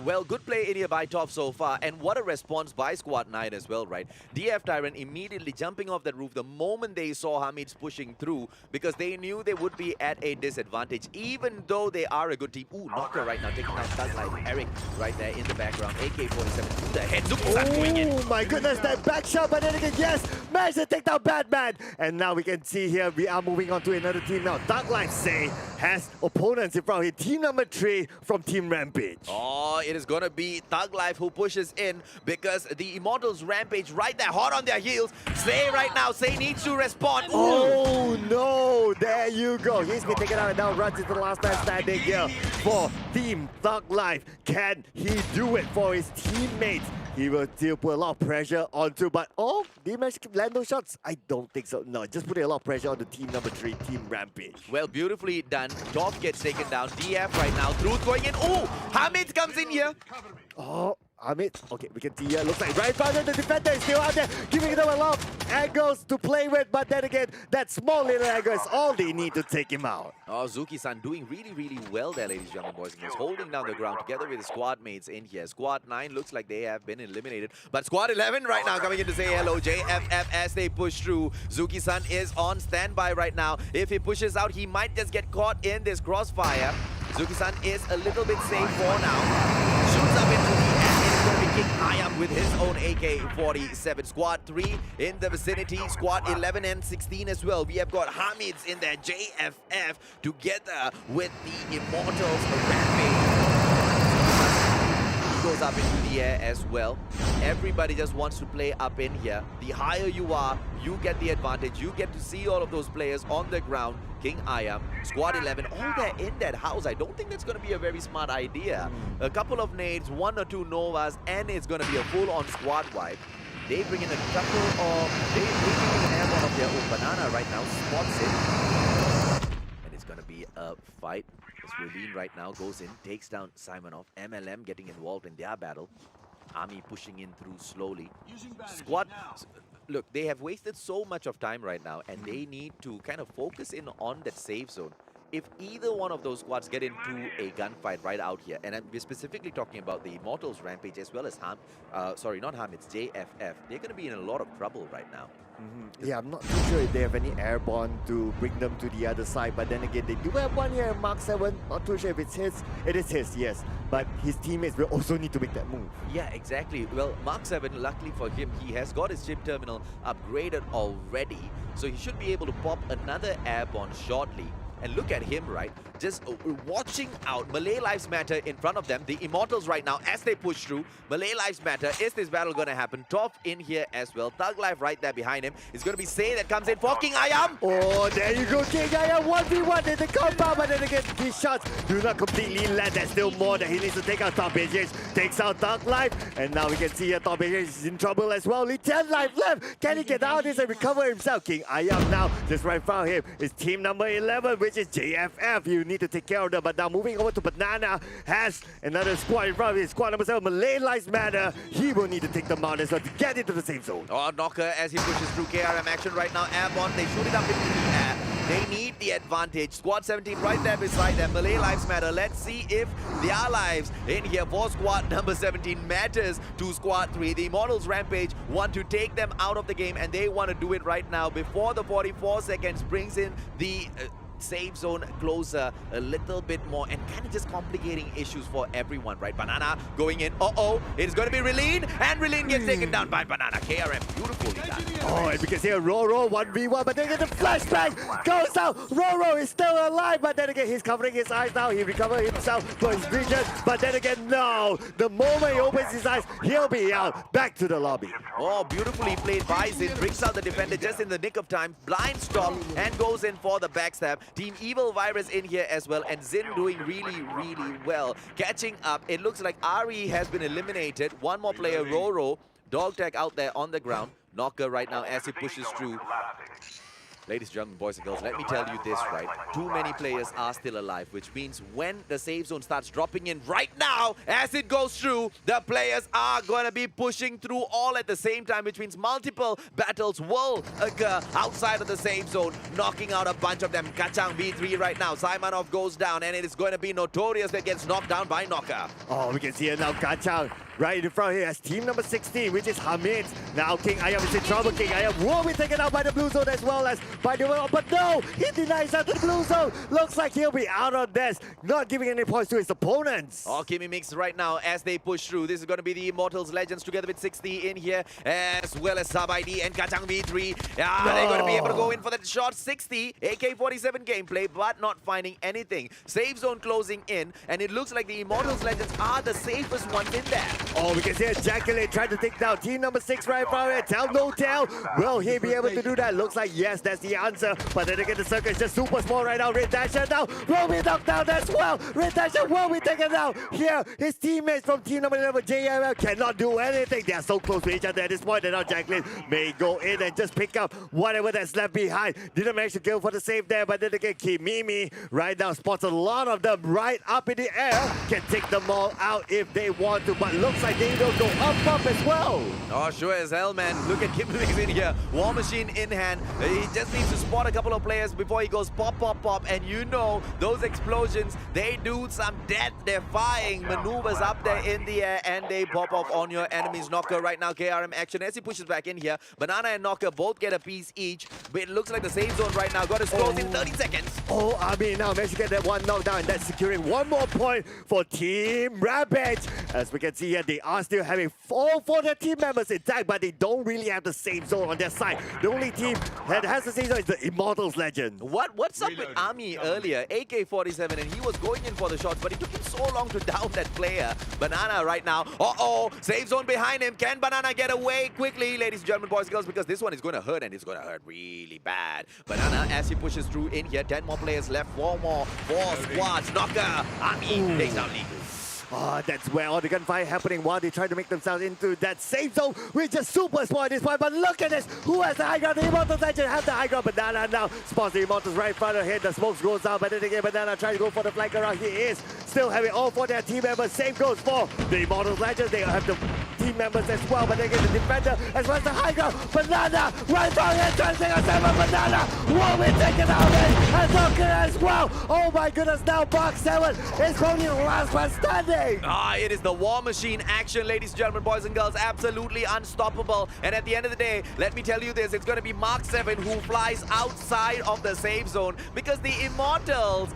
Well, good play in here by Toph so far, and what a response by Squad 9 as well, right? DF Tyrant immediately jumping off that roof the moment they saw Hamid's pushing through, because they knew they would be at a disadvantage, even though they are a good team. Ooh, Knocker right now taking that Thug Life. Eric right there in the background. AK-47 to the head. Zuki-san going in. Oh my goodness, that back shot, but then again, yes, managed to take down Batman. And now we can see here, we are moving on to another team now. Thug Life Say has opponents in front of him. Team number 3 from Team Rampage. It is gonna be Thug Life who pushes in, because the Immortals Rampage right there, hot on their heels. Say right now, Say needs to respond. Oh no, there you go. He's been taken out and now runs into the last man standing here for Team Thug Life. Can he do it for his teammates? He will still put a lot of pressure onto, but did he manage to land those shots? I don't think so. No, just putting a lot of pressure on the team number 3, Team Rampage. Well, beautifully done. Toph gets taken down. DF right now. Truth going in. Oh, Hamid comes in here. Oh, Hamid. Okay, we can see here. Looks like right in front of the defender is still out there, giving them a lot of angles to play with. But then again, that small little angle is all they need to take him out. Zuki-san doing really, really well there, ladies and gentlemen, boys and girls. Holding down the ground together with his squad mates in here. Squad 9 looks like they have been eliminated. But Squad 11 right now coming in to say hello. JFF as they push through. Zuki-san is on standby right now. If he pushes out, he might just get caught in this crossfire. Zuki-san is a little bit safe for now. Shoots up into the air. It's going to be King Ayam with his own AK-47. Squad 3 in the vicinity. Squad 11 and 16 as well. We have got Hamids in there. JFF together with the Immortals Rampage. Goes up into the air as well. Everybody just wants to play up in here. The higher you are, you get the advantage. You get to see all of those players on the ground. King Ayam, Squad 11, all there in that house. I don't think that's going to be a very smart idea. A couple of nades, 1 or 2 Novas, and it's going to be a full-on squad wipe. They bring in a couple of... They bring in an airborne of their own. Banana right now spots it. And it's going to be a fight. Relene right now goes in, takes down Simonov. MLM getting involved in their battle. Army pushing in through slowly. Squad, look, they have wasted so much of time right now, and they need to kind of focus in on that safe zone. If either one of those squads get into a gunfight right out here, and we're specifically talking about the Immortals Rampage as well as sorry, not Ham, it's JFF, they're going to be in a lot of trouble right now. Yeah, I'm not too sure if they have any airborne to bring them to the other side, but then again, they do have one here, Mark 7. Not too sure if it's his. It is his, yes. But his teammates will also need to make that move. Yeah, exactly. Well, Mark 7, luckily for him, he has got his chip terminal upgraded already, so he should be able to pop another airborne shortly. And look at him, right? Just watching out. Malay Lives Matter in front of them. The Immortals right now as they push through. Malay Lives Matter. Is this battle going to happen? Toph in here as well. Thug Life right there behind him. It's going to be Say that comes in for King Ayam. Oh, there you go, King Ayam. 1v1 in the compound. But then again, these shots do not completely land. There's still more that he needs to take out. Top HH takes out Thug Life. And now we can see here Top HH is in trouble as well. Only 10 life left. Can he get out of this and recover himself? King Ayam now just right in front of him is team number 11, which is JFF. You need to take care of them. But now moving over to Banana, has another squad in front of his squad number 7. Malay Lives Matter. He will need to take them out as well to get into the safe zone. Knocker as he pushes through KRM action right now. Airborne, they shoot it up into the air. They need the advantage. Squad 17 right there beside them. Malay Lives Matter. Let's see if their lives in here for squad number 17 matters to squad 3. The Immortals Rampage want to take them out of the game, and they want to do it right now before the 44 seconds brings in the safe zone closer a little bit more, and kind of just complicating issues for everyone, right? Banana going in. It's going to be Relene, and Relene gets taken down by Banana. KRM, beautifully done. Oh, and we can see a Roro 1v1, but then again the flashbang goes out. Roro is still alive, but then again he's covering his eyes now. He recovered himself for his vision, but then again, no. The moment he opens his eyes, he'll be out. Back to the lobby. Oh, beautifully played by Zin. Brings out the defender just in the nick of time. Blind stop and goes in for the backstab. Team Evil Virus in here as well, and Zin doing really, really well. Catching up, it looks like Ari has been eliminated. One more player, Roro. Dog tag out there on the ground. Knocker right now as he pushes through. Ladies and gentlemen, boys and girls, let me tell you this, right? Too many players are still alive, which means when the save zone starts dropping in right now, as it goes through, the players are going to be pushing through all at the same time, which means multiple battles will occur outside of the save zone, knocking out a bunch of them. Kachang V3 right now. Simonov goes down, and it is going to be Notorious that gets knocked down by Knocker. Oh, we can see it now. Kachang right in front here as team number 16, which is Hamid. Now King Ayam is in trouble. King Ayam will be taken out by the blue zone as well as by the world. But no, he denies out the blue zone. Looks like he'll be out on this, not giving any points to his opponents. Oh, Kimmy Mix right now as they push through. This is going to be the Immortals Legends together with 60 in here, as well as Sub ID and Kachang V3. They're going to be able to go in for that shot. 60, AK-47 gameplay, but not finding anything. Save zone closing in, and it looks like the Immortals Legends are the safest ones in there. Oh, we can see Jacqueline trying to take down team number 6 right from here. Tell no tell. Will he be able to do that? Looks like yes, that's the answer. But then again, the circle is just super small right now. Red Dasher now will be knocked down as well. Red Dasher will be taken down. Here, his teammates from team number 11, JML, cannot do anything. They are so close to each other at this point. And now Jacqueline may go in and just pick up whatever that's left behind. Didn't manage to go for the save there, but then again, Kimimi right now spots a lot of them right up in the air. Can take them all out if they want to, but looks like they will go up as well. Oh, sure as hell, man. Look at Kimberly's in here. War Machine in hand. He just needs to spot a couple of players before he goes pop, pop, pop. And you know, those explosions, they do some death-defying maneuvers up there in the air, and they pop off on your enemies. Knocker right now, KRM action as he pushes back in here. Banana and Knocker both get a piece each. But it looks like the save zone right now got his close in 30 seconds. Oh, Ami now managed to get that one knockdown, and that's securing one more point for Team Rampage. As we can see here, they are still having all 4 of their team members intact, but they don't really have the same zone on their side. The only team that has the same zone is the Immortals Legend. What's up with Ami earlier? AK-47, and he was going in for the shots, but it took him so long to down that player. Banana right now. Uh-oh, save zone behind him. Can Banana get away quickly, ladies and gentlemen, boys and girls, because this one is going to hurt, and it's going to hurt really bad. Banana, as he pushes through in here, 10 more players left, 4 more, 4 squads. Knocker, Ami takes down Legal. Oh, that's where all the gunfire happening while they try to make themselves into that safe zone, which is super small at this point. But look at this. Who has the high ground? The Immortals Legend have the high ground. Banana now spots the Immortals right in front of him. The smoke goes out, but then again, Banana trying to go for the flank around. He is still having all 4 of their team members. Same goes for the Immortals Legend. They have the team members as well, but they get the defender as well as the high ground. Banana right from here, trying to take a 7. Banana will be taken out and Knocker as well. Oh my goodness, now Box 7 is probably the last one standing. It is the War Machine action, ladies and gentlemen, boys and girls. Absolutely unstoppable. And at the end of the day, let me tell you this, it's going to be Mark 7 who flies outside of the safe zone, because the Immortals,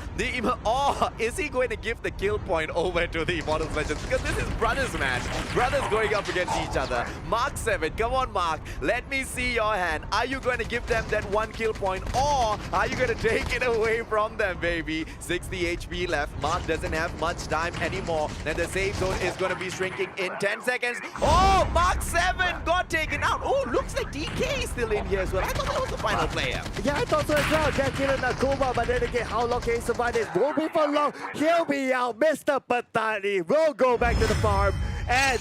is he going to give the kill point over to the Immortals Legends? Because this is brothers, man. Brothers going up against each other. Mark 7, come on, Mark. Let me see your hand. Are you going to give them that 1 kill point, or are you going to take it away from them, baby? 60 HP left. Mark doesn't have much time anymore. And the safe zone is going to be shrinking in 10 seconds. Oh, Mark 7 got taken out. Oh, looks like DK is still in here as well. I thought that was the final player. Yeah, I thought so as well. Jack killing Nakuma, but then again, how long can he survive this? Won't be for long. He'll be out. Mr. Patani will go back to the farm, and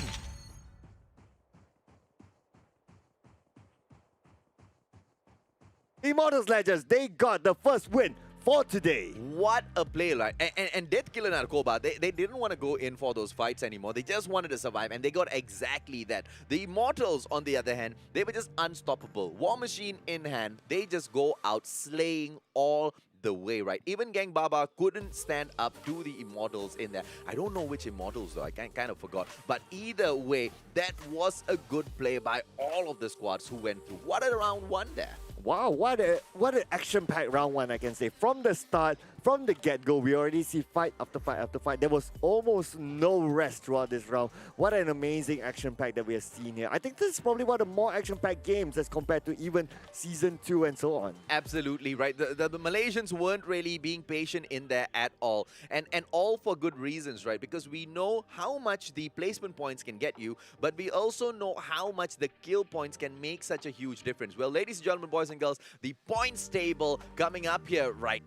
Immortals Legends, they got the first win for today. What a play, right? And Death Killer Narcoba, they didn't want to go in for those fights anymore. They just wanted to survive, and they got exactly that. The Immortals, on the other hand, they were just unstoppable. War Machine in hand, they just go out slaying all the way, right? Even Gang Baba couldn't stand up to the Immortals in there. I don't know which Immortals though, I kind of forgot. But either way, that was a good play by all of the squads who went through. What a round 1 there. Wow, what an action-packed round 1, I can say. From the start, from the get-go, we already see fight after fight after fight. There was almost no rest throughout this round. What an amazing action pack that we have seen here. I think this is probably one of the more action-packed games as compared to even Season 2 and so on. Absolutely, right. The Malaysians weren't really being patient in there at all. And all for good reasons, right? Because we know how much the placement points can get you, but we also know how much the kill points can make such a huge difference. Well, ladies and gentlemen, boys and girls, the points table coming up here right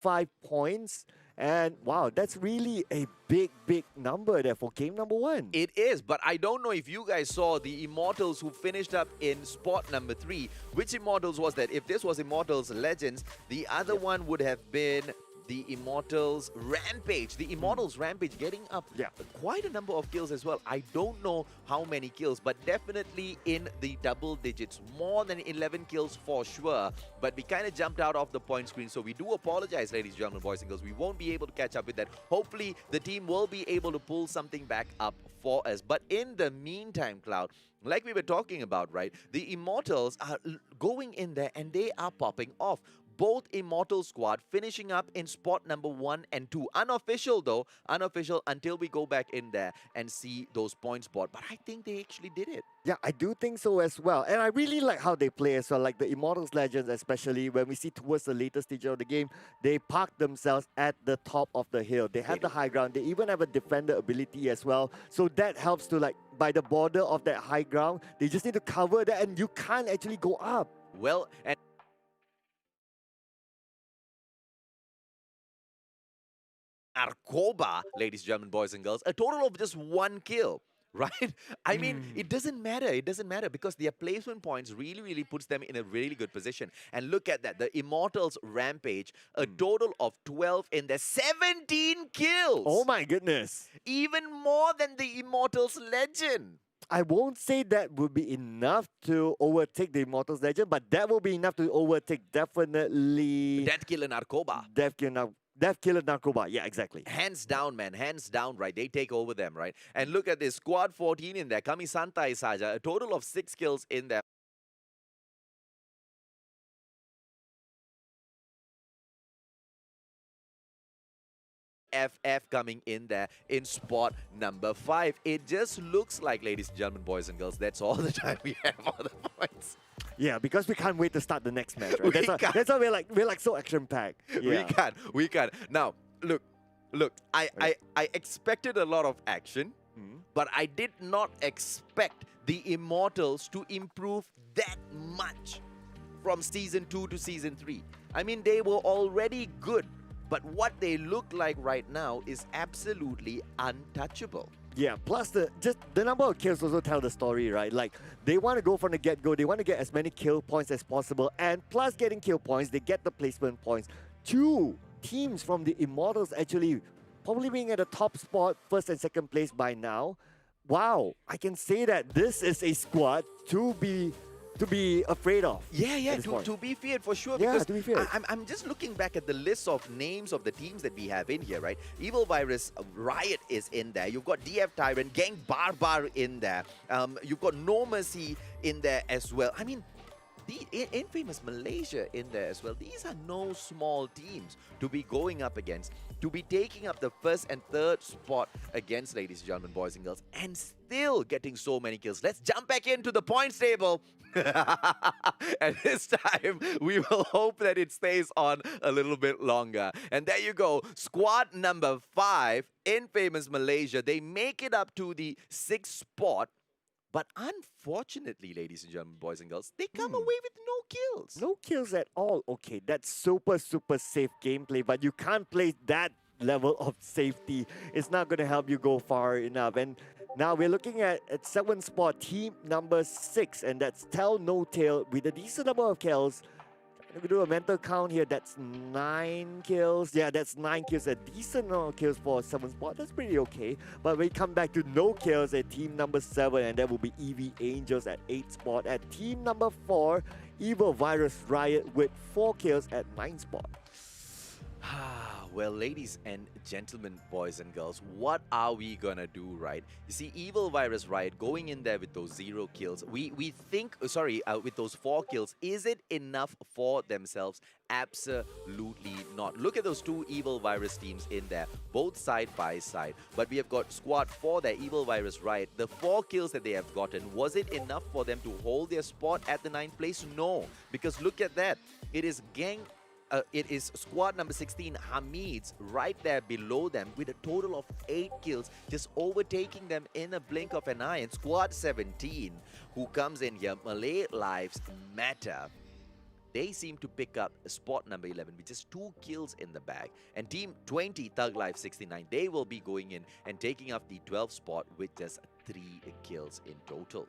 25 points. And wow, that's really a big, big number there for game number 1. It is, but I don't know if you guys saw the Immortals who finished up in spot number 3. Which Immortals was that? If this was Immortals Legends, the other one would have been the Immortals Rampage. The Immortals Rampage getting up quite a number of kills as well. I don't know how many kills, but definitely in the double digits. More than 11 kills for sure. But we kind of jumped out of the point screen, so we do apologize, ladies and gentlemen, boys and girls. We won't be able to catch up with that. Hopefully, the team will be able to pull something back up for us. But in the meantime, Cloud, like we were talking about, right? The Immortals are going in there and they are popping off. Both Immortal squad finishing up in spot number 1 and 2. Unofficial though, unofficial until we go back in there and see those points board. But I think they actually did it. Yeah, I do think so as well. And I really like how they play as well. Like the Immortals Legends, especially when we see towards the later stage of the game, they park themselves at the top of the hill. They have the high ground. They even have a defender ability as well. So that helps to, like, by the border of that high ground, they just need to cover that and you can't actually go up. Well, and Arcoba, ladies and gentlemen, boys and girls, a total of just 1 kill. Right? I mean, it doesn't matter. It doesn't matter because their placement points really puts them in a really good position. And look at that. The Immortals Rampage, a total of 12 in their 17 kills. Oh my goodness. Even more than the Immortals Legend. I won't say that would be enough to overtake the Immortals Legend, but that will be enough to overtake definitely Death Kill and Arcoba. Death Killer Narcoba, yeah, exactly. Hands down, man. Hands down, right? They take over them, right? And look at this. Squad 14 in there. Kami Santai Saja. A total of 6 kills in there. FF coming in there in spot number 5. It just looks like, ladies and gentlemen, boys and girls, that's all the time we have for the points. Yeah, because we can't wait to start the next match, right? That's why we're like so action-packed. Yeah. We can't. Now, look, I expected a lot of action, but I did not expect the Immortals to improve that much from Season 2 to Season 3. I mean, they were already good, but what they look like right now is absolutely untouchable. Yeah, plus the number of kills also tell the story, right? Like, they want to go from the get-go, they want to get as many kill points as possible, and plus getting kill points, they get the placement points. 2 teams from the Immortals actually probably being at the top spot, first and second place by now. Wow, I can say that this is a squad to be afraid of. Yeah, to be feared for sure. Yeah, because to be feared. I'm just looking back at the list of names of the teams that we have in here, right? Evil Virus, Riot is in there. You've got DF Tyrant, Gang Barbar in there. You've got No Mercy in there as well. I mean, the infamous Malaysia in there as well. These are no small teams to be going up against, to be taking up the first and third spot against, ladies and gentlemen, boys and girls, and still getting so many kills. Let's jump back into the points table. And this time, we will hope that it stays on a little bit longer. And there you go. Squad number 5, Infamous Malaysia. They make it up to the 6th spot. But unfortunately, ladies and gentlemen, boys and girls, they come away with no kills. No kills at all. Okay, that's super safe gameplay, but you can't play that level of safety. It's not going to help you go far enough. And now we're looking at 7th spot, team number 6, and that's Tell No Tail with a decent number of kills. If we do a mental count here, that's 9 kills. Yeah, that's 9 kills, a decent amount of kills for 7th spot. That's pretty okay. But we come back to no kills at team number 7, and that will be EV Angels at 8th spot. At team number 4, Evil Virus Riot with 4 kills at 9th spot. Well, ladies and gentlemen, boys and girls, what are we gonna do, right? You see, Evil Virus Riot going in there with those 0 kills. We think, with those 4 kills, is it enough for themselves? Absolutely not. Look at those 2 Evil Virus teams in there, both side by side. But we have got Squad 4 there, Evil Virus Riot. The 4 kills that they have gotten, was it enough for them to hold their spot at the 9th place? No, because look at that. It is squad number 16, Hamid's, right there below them with a total of 8 kills, just overtaking them in a blink of an eye. And squad 17, who comes in here, Malay Lives Matter, they seem to pick up spot number 11 with just 2 kills in the bag. And Team 20, Thug Life 69, they will be going in and taking up the 12th spot with just 3 kills in total.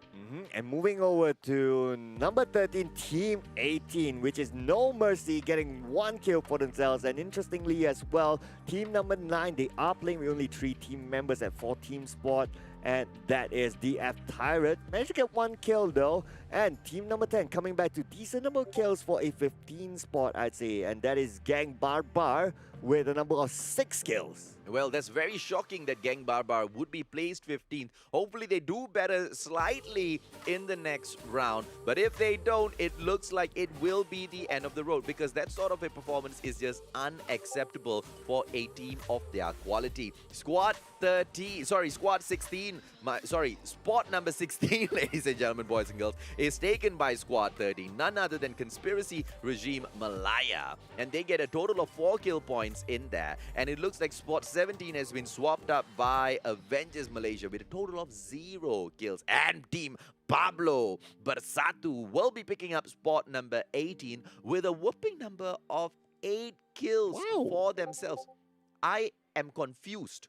And moving over to number 13, Team 18, which is No Mercy, getting 1 kill for themselves. And interestingly as well, Team number 9, they are playing with only 3 team members at 4 team spot. And that is DF Tyrant. Managed to get 1 kill though. And team number 10 coming back to decent number of kills for a 15 spot, I'd say. And that is Gang Barbar with a number of 6 kills. Well, that's very shocking that Gang Barbar would be placed 15th. Hopefully they do better slightly in the next round. But if they don't, it looks like it will be the end of the road, because that sort of a performance is just unacceptable for a team of their quality. Spot number 16, ladies and gentlemen, boys and girls, is taken by Squad 13, none other than Conspiracy Regime Malaya. And they get a total of 4 kill points in there. And it looks like Spot 17 has been swapped up by Avengers Malaysia with a total of 0 kills. And Team Pablo Bersatu will be picking up spot number 18 with a whooping number of 8 kills for themselves. I am confused.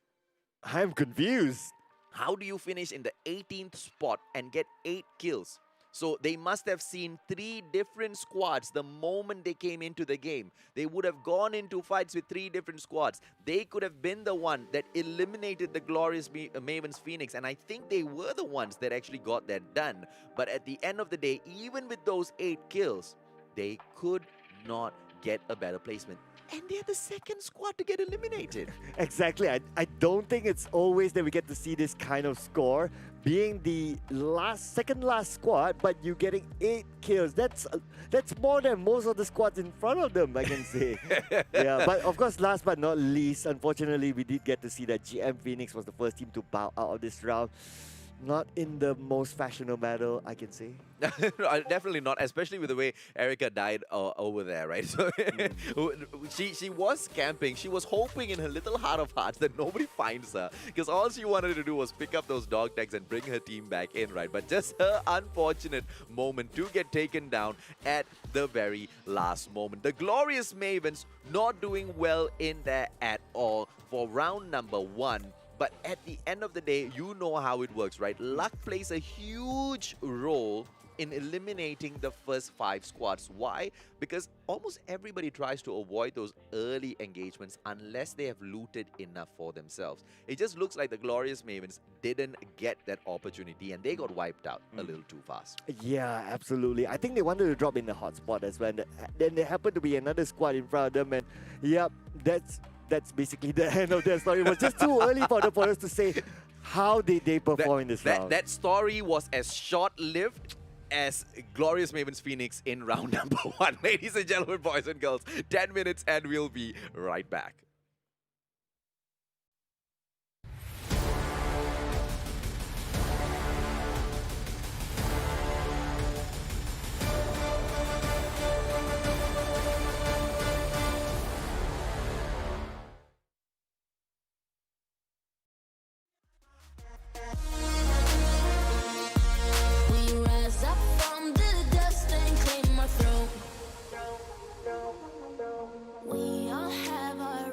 I'm confused. How do you finish in the 18th spot and get 8 kills? So they must have seen 3 different squads the moment they came into the game. They would have gone into fights with 3 different squads. They could have been the one that eliminated the Glorious Mavens Phoenix, and I think they were the ones that actually got that done. But at the end of the day, even with those 8 kills, they could not get a better placement. And they're the second squad to get eliminated. Exactly. I don't think it's always that we get to see this kind of score. Being the second last squad, but you getting 8 kills. That's more than most of the squads in front of them, I can say. Yeah, but of course, last but not least, unfortunately, we did get to see that GM Phoenix was the first team to bow out of this round. Not in the most fashionable manner, I can say. Definitely not, especially with the way Erica died over there, right? So she was camping. She was hoping in her little heart of hearts that nobody finds her, because all she wanted to do was pick up those dog tags and bring her team back in, right? But just her unfortunate moment to get taken down at the very last moment. The Glorious Mavens not doing well in there at all for round number 1. But at the end of the day, you know how it works, right? Luck plays a huge role in eliminating the first 5 squads. Why? Because almost everybody tries to avoid those early engagements unless they have looted enough for themselves. It just looks like the Glorious Mavens didn't get that opportunity and they got wiped out a little too fast. Yeah, absolutely. I think they wanted to drop in the hotspot as well. Then there happened to be another squad in front of them, and yep, that's basically the end of their story. It was just too early for us to say how did they perform in this round. That story was as short-lived as Glorious Mavens Phoenix in round number 1. Ladies and gentlemen, boys and girls, 10 minutes and we'll be right back. We all have our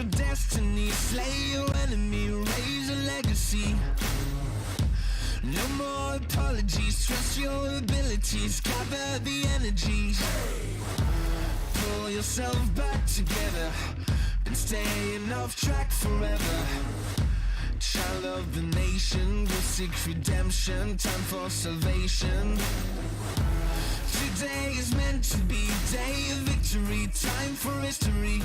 your destiny, slay your enemy, raise a legacy. No more apologies, trust your abilities, gather the energies. Pull yourself back together, been staying off track forever. Child of the nation, go seek redemption, time for salvation. Today is meant to be day of victory, time for history.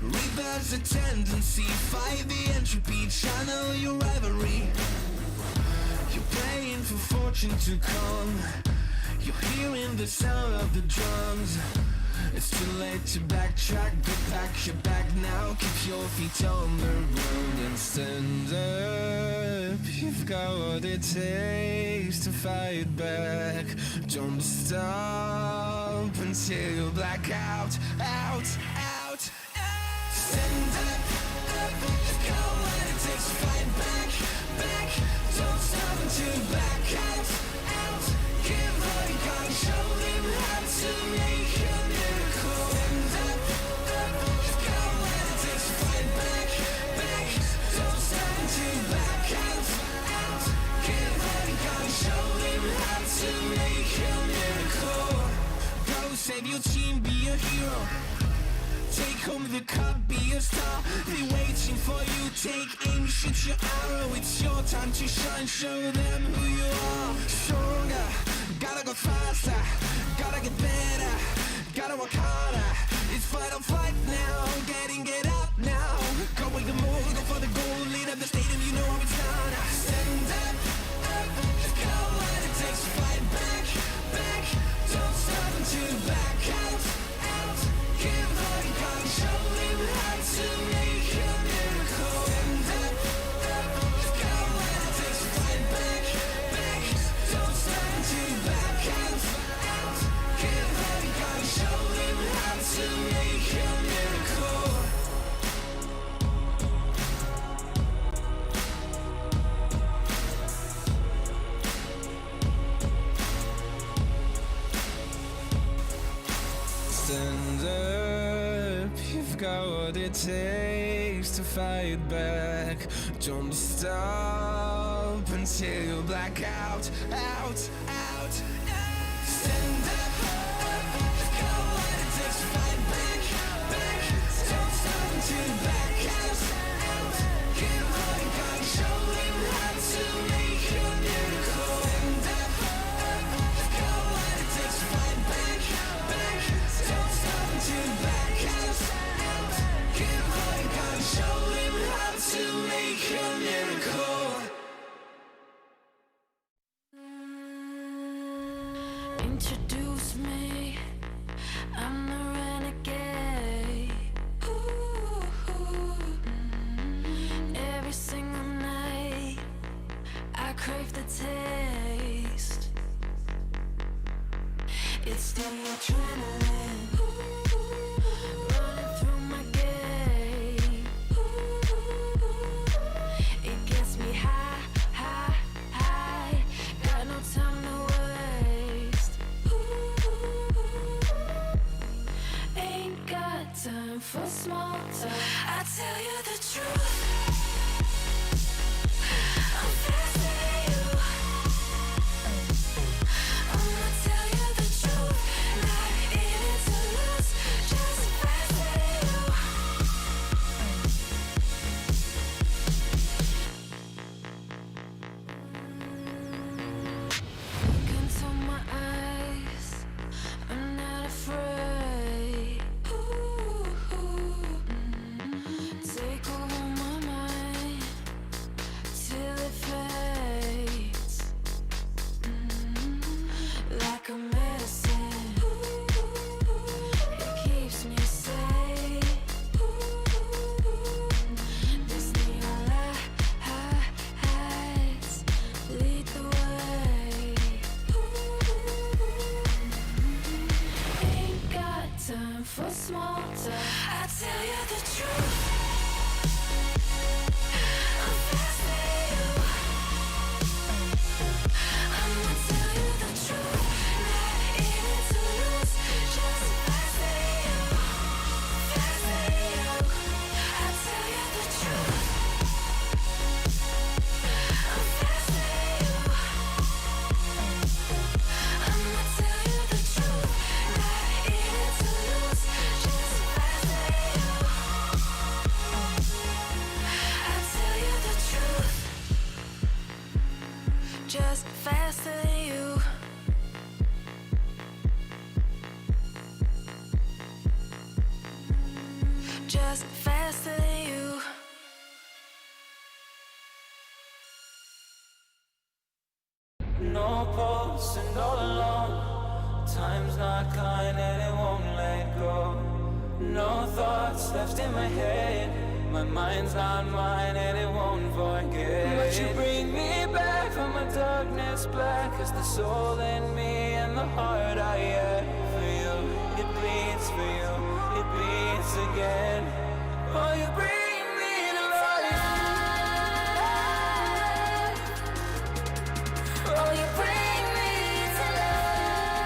Reverse the tendency, fight the entropy, channel your rivalry. You're praying for fortune to come, you're hearing the sound of the drums. It's too late to backtrack, get back your back now. Keep your feet on the road and stand up. You've got what it takes to fight back. Don't stop until you black out, out, out. Stand up, up. You've got what it takes to fight back, back. Don't stop until you black out, out. Give all you got and show them how to make a miracle. Stand up, up. You've got what it takes to fight back, back. Don't stop until you black out, out. Give all you got and show them how to make a miracle. Go save your team, be a hero. Take home the cup, be a star. They're waiting for you, take aim, shoot your arrow. It's your time to shine, show them who you are. Stronger, gotta go faster, gotta get better, gotta work harder. It's fight or flight now, get up now. Go wake the move, go for the goal, lead up the stadium, you know how it's done. Stand up, up, you've got what it takes to fight back, back. Don't stop until you back out, out. Give all you got and show them how to make a miracle. Stand up, up, you've got what it takes to fight back, back. Don't stop until you back out, out. Give all you got and show them how to make a miracle. Stand up, you've got what it takes to fight back. Don't stop until you black out, out, out. Stand up, up, you've got what it takes to fight back, back. Don't stop until you black out, out. Give all you got and show them how to make a miracle. Stand up, up, you've got what it takes to fight back, back. Don't stop until you back out, out. Give all you got and show them how to make a miracle. Introduce me, I'm the renegade. Ooh, every single night, I crave the taste. It's the adrenaline running through my gait. It gets me high, high, high. Got no time to waste. Ain't got time for small talk. I tell you the truth. I'm fascinated you. I'ma tell you the truth. Not in it to lose, just fascinated you. Look into my eyes, I'm not afraid. Take over my mind till it fades. Like a medicine, it keeps me safe. This neon lights lead the way. Ain't got time for small talk. I tell you the truth. I'm fascinated you. I'ma tell you the truth. Not in it to lose, just fascinated you. Fascinated you. just faster than you. Just faster than you. No pulse and all alone. Time's not kind and it won't let go. No thoughts left in my head. My mind's not mine and it won't forget. But you bring me back from my darkness black. Cause the soul in me and the heart I have for you. It bleeds for you, it beats again. Oh, you bring me to life. Oh, you bring me to life.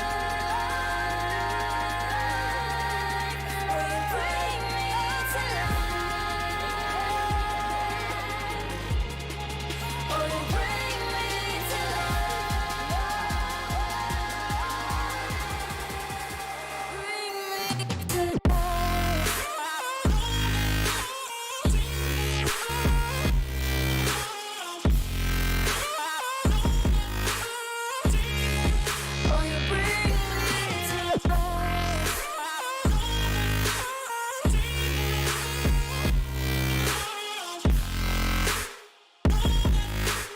Oh, you bring me to life. Oh, you bring me to life. Bring me to life. Oh, you bring me to life.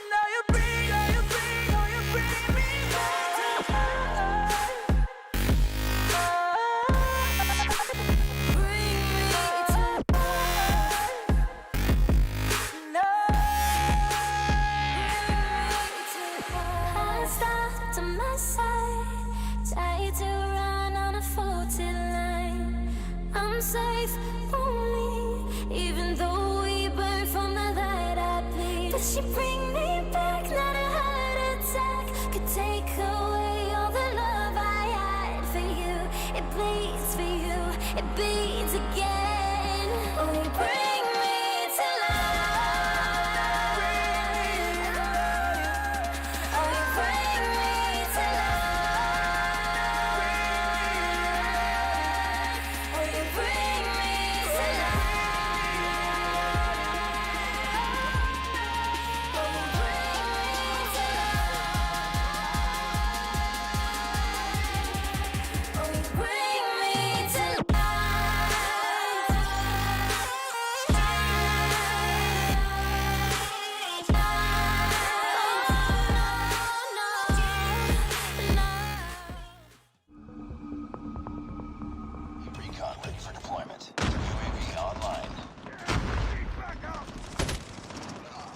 Now you bring me back to life. Bring me to life. No. I stopped on my side, tied to run on a faulty line. I'm safe only, even though we burn from the light I bleed. But she bring me back, not a heart attack could take away all the love I had for you. It bleeds for you, it beats again. Oh, you bring me to life. Oh, you bring me to life. Oh, you bring me to life. Oh, you bring me to life. Oh, you bring me to Recon ready for deployment. UAV online.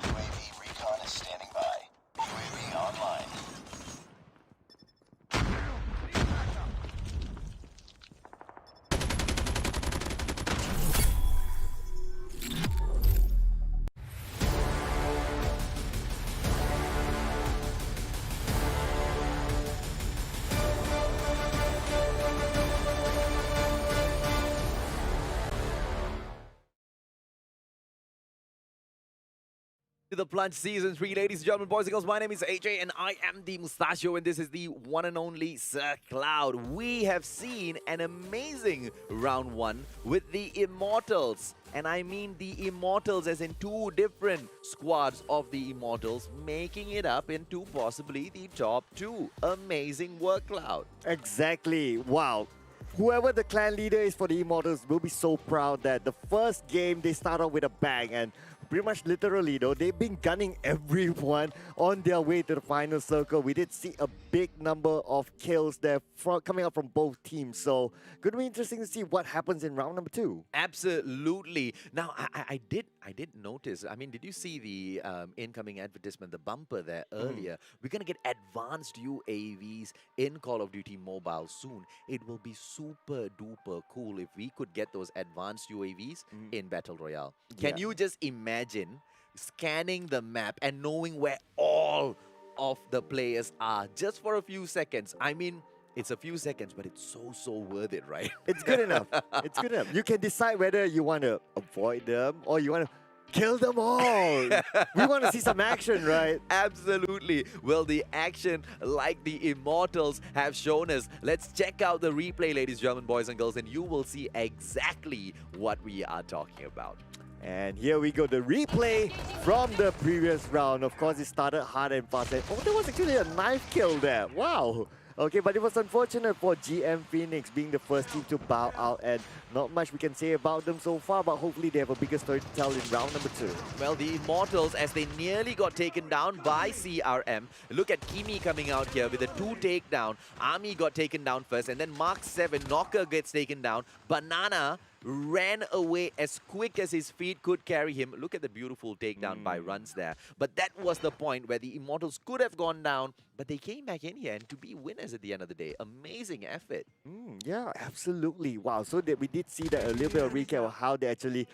UAV recon is standing by. UAV online. To the Plunge Season 3, ladies and gentlemen, boys and girls. My name is AJ and I am the Mustachio, and this is the one and only Sir Cloud. We have seen an amazing round one with the Immortals. And I mean the Immortals as in two different squads of the Immortals, making it up into possibly the top two. Amazing work, Cloud. Exactly. Wow. Whoever the clan leader is for the Immortals will be so proud that the first game they start off with a bang, and pretty much literally though, they've been gunning everyone on their way to the final circle. We did see a big number of kills there coming up from both teams, so going to be interesting to see what happens in round number 2. Absolutely. Now, I did notice. I mean, did you see the incoming advertisement, the bumper there earlier? We're gonna get advanced UAVs in Call of Duty Mobile soon. It will be super duper cool if we could get those advanced UAVs in Battle Royale. Can you just imagine scanning the map and knowing where all of the players are just for a few seconds? I mean, it's a few seconds, but it's so worth it, right? It's good enough. It's good enough. You can decide whether you want to avoid them or you want to kill them all. We want to see some action, right? Absolutely. Well, the action, like the Immortals have shown us. Let's check out the replay, ladies and gentlemen, boys and girls, and you will see exactly what we are talking about. And here we go, the replay from the previous round. Of course, it started hard and fast. And, oh, there was actually a knife kill there. Wow. Okay, but it was unfortunate for GM Phoenix being the first team to bow out, and not much we can say about them so far, but hopefully they have a bigger story to tell in round number 2. Well, the Immortals, as they nearly got taken down by CRM. Look at Kimi coming out here with a 2 takedown. Army got taken down first, and then Mark 7, Knocker gets taken down. Banana ran away as quick as his feet could carry him. Look at the beautiful takedown by Runs there. But that was the point where the Immortals could have gone down, but they came back in here and to be winners at the end of the day. Amazing effort. Yeah, absolutely. Wow, so we did see that a little bit of recap of how they actually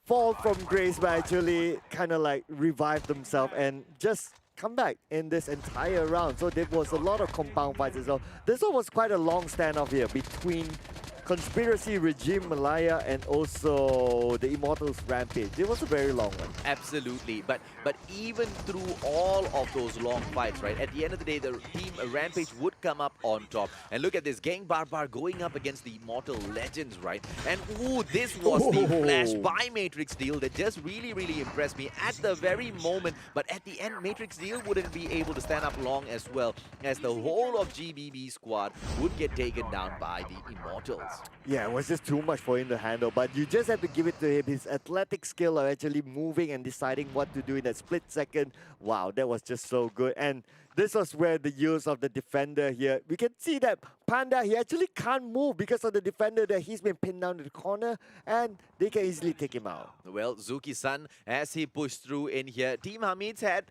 fall from grace, but actually kind of like revive themselves and just come back in this entire round. So there was a lot of compound fights as well. This one was quite a long standoff here between Conspiracy Regime Malaya and also the Immortals Rampage. It was a very long one. Absolutely, but even through all of those long fights, right, at the end of the day, the team Rampage would come up on top. And look at this, Gang Barbar going up against the Immortal Legends, right? And ooh, this was the flash by Matrix Deal that just really impressed me at the very moment. But at the end, Matrix Deal wouldn't be able to stand up long as well, as the whole of GBB squad would get taken down by the Immortals. Yeah, it was just too much for him to handle, but you just have to give it to him. His athletic skill of actually moving and deciding what to do in that split second. Wow, that was just so good. And this was where the use of the defender here. We can see that Panda, he actually can't move because of the defender that he's been pinned down to the corner, and they can easily take him out. Well, Zuki-san, as he pushed through in here, Team Hamid's had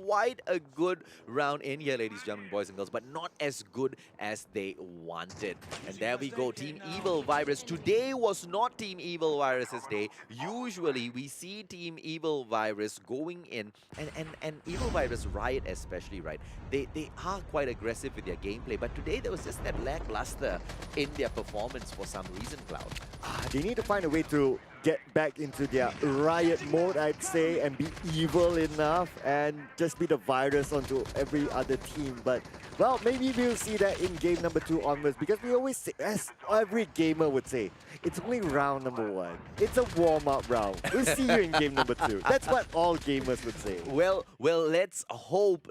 quite a good round in here, ladies and gentlemen, boys and girls, but not as good as they wanted. And there we go, Team Evil Virus. Today was not Team Evil Virus's day. Usually, we see Team Evil Virus going in, and Evil Virus Riot especially, right? They are quite aggressive with their gameplay, but today there was just that lackluster in their performance for some reason, Cloud. They need to find a way to get back into their riot mode, I'd say, and be evil enough and just be the virus onto every other team. But, well, maybe we'll see that in game number 2 onwards, because we always say, as every gamer would say, it's only round number 1. It's a warm-up round. We'll see you in game number 2. That's what all gamers would say. Well, let's hope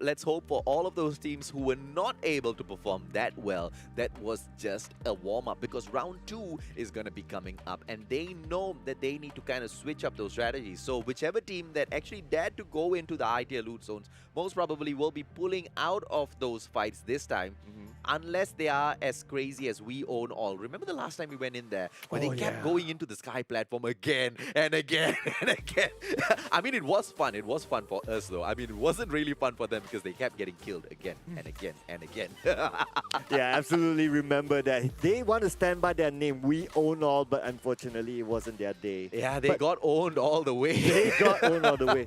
for all of those teams who were not able to perform that well. That was just a warm-up, because round 2 is going to be coming up, and they know that they need to kind of switch up those strategies. So whichever team that actually dared to go into the high tier loot zones most probably will be pulling out of those fights this time, unless they are as crazy as we own all. Remember the last time we went in there when they kept going into the sky platform again and again and again. I mean, it was fun. It was fun for us though. I mean, it wasn't really fun for them because they kept getting killed again and again and again. Yeah, absolutely remember that. They want to stand by their name. We own all, but unfortunately it wasn't their day. Yeah, they got owned all the way. They got owned all the way.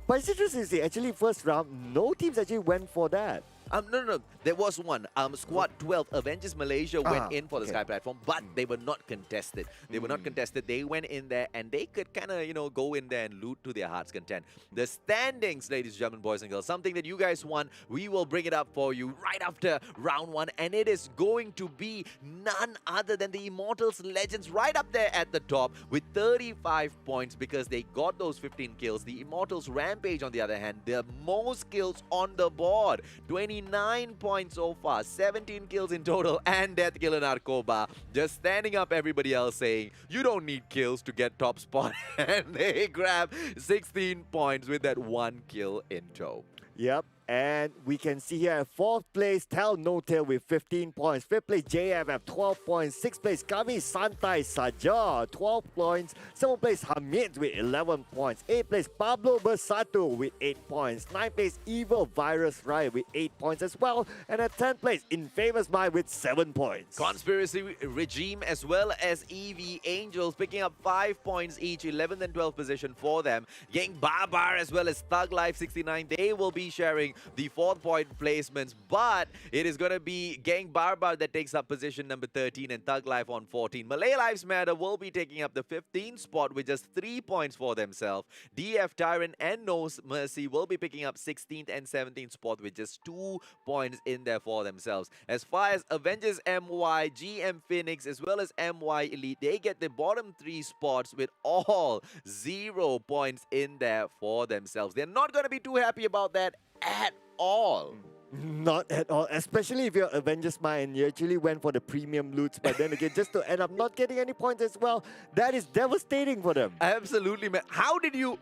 But it's interesting to see, actually first round, no teams actually went for that. No. There was one. Squad 12, Avengers Malaysia went in for the Sky platform, but they were not contested. They were not contested. They went in there and they could kind of, go in there and loot to their heart's content. The standings, ladies and gentlemen, boys and girls, something that you guys want, we will bring it up for you right after round 1. And it is going to be none other than the Immortals Legends right up there at the top with 35 points because they got those 15 kills. The Immortals Rampage, on the other hand, the most kills on the board. 29 points so far, 17 kills in total, and Death Killer Narcoba just standing up everybody else saying, you don't need kills to get top spot. And they grab 16 points with that 1 kill in tow. Yep. And we can see here at 4th place, Tell No Tail with 15 points. 5th place, JFF, 12 points. 6th place, Kami Santai Saja, 12 points. 7th place, Hamid with 11 points. 8th place, Pablo Bersatu with 8 points. 9th place, Evil Virus Riot with 8 points as well. And at 10th place, Infamous Mind with 7 points. Conspiracy Regime as well as EV Angels picking up 5 points each, 11th and 12th position for them. Gang Barbar as well as Thug Life 69, they will be sharing securing the 4th point placements, but it is going to be Gang Barbar that takes up position number 13 and Thug Life on 14. Malay Lives Matter will be taking up the 15th spot with just 3 points for themselves. DF Tyrant and No Mercy will be picking up 16th and 17th spot with just 2 points in there for themselves. As far as Avengers MY, GM Phoenix, as well as MY Elite, they get the bottom 3 spots with all 0 points in there for themselves. They're not going to be too happy about that at all. Not at all, especially if you're Avengers Mind and you actually went for the premium loots, but then again, just to end up not getting any points as well, that is devastating for them. Absolutely, man. How did you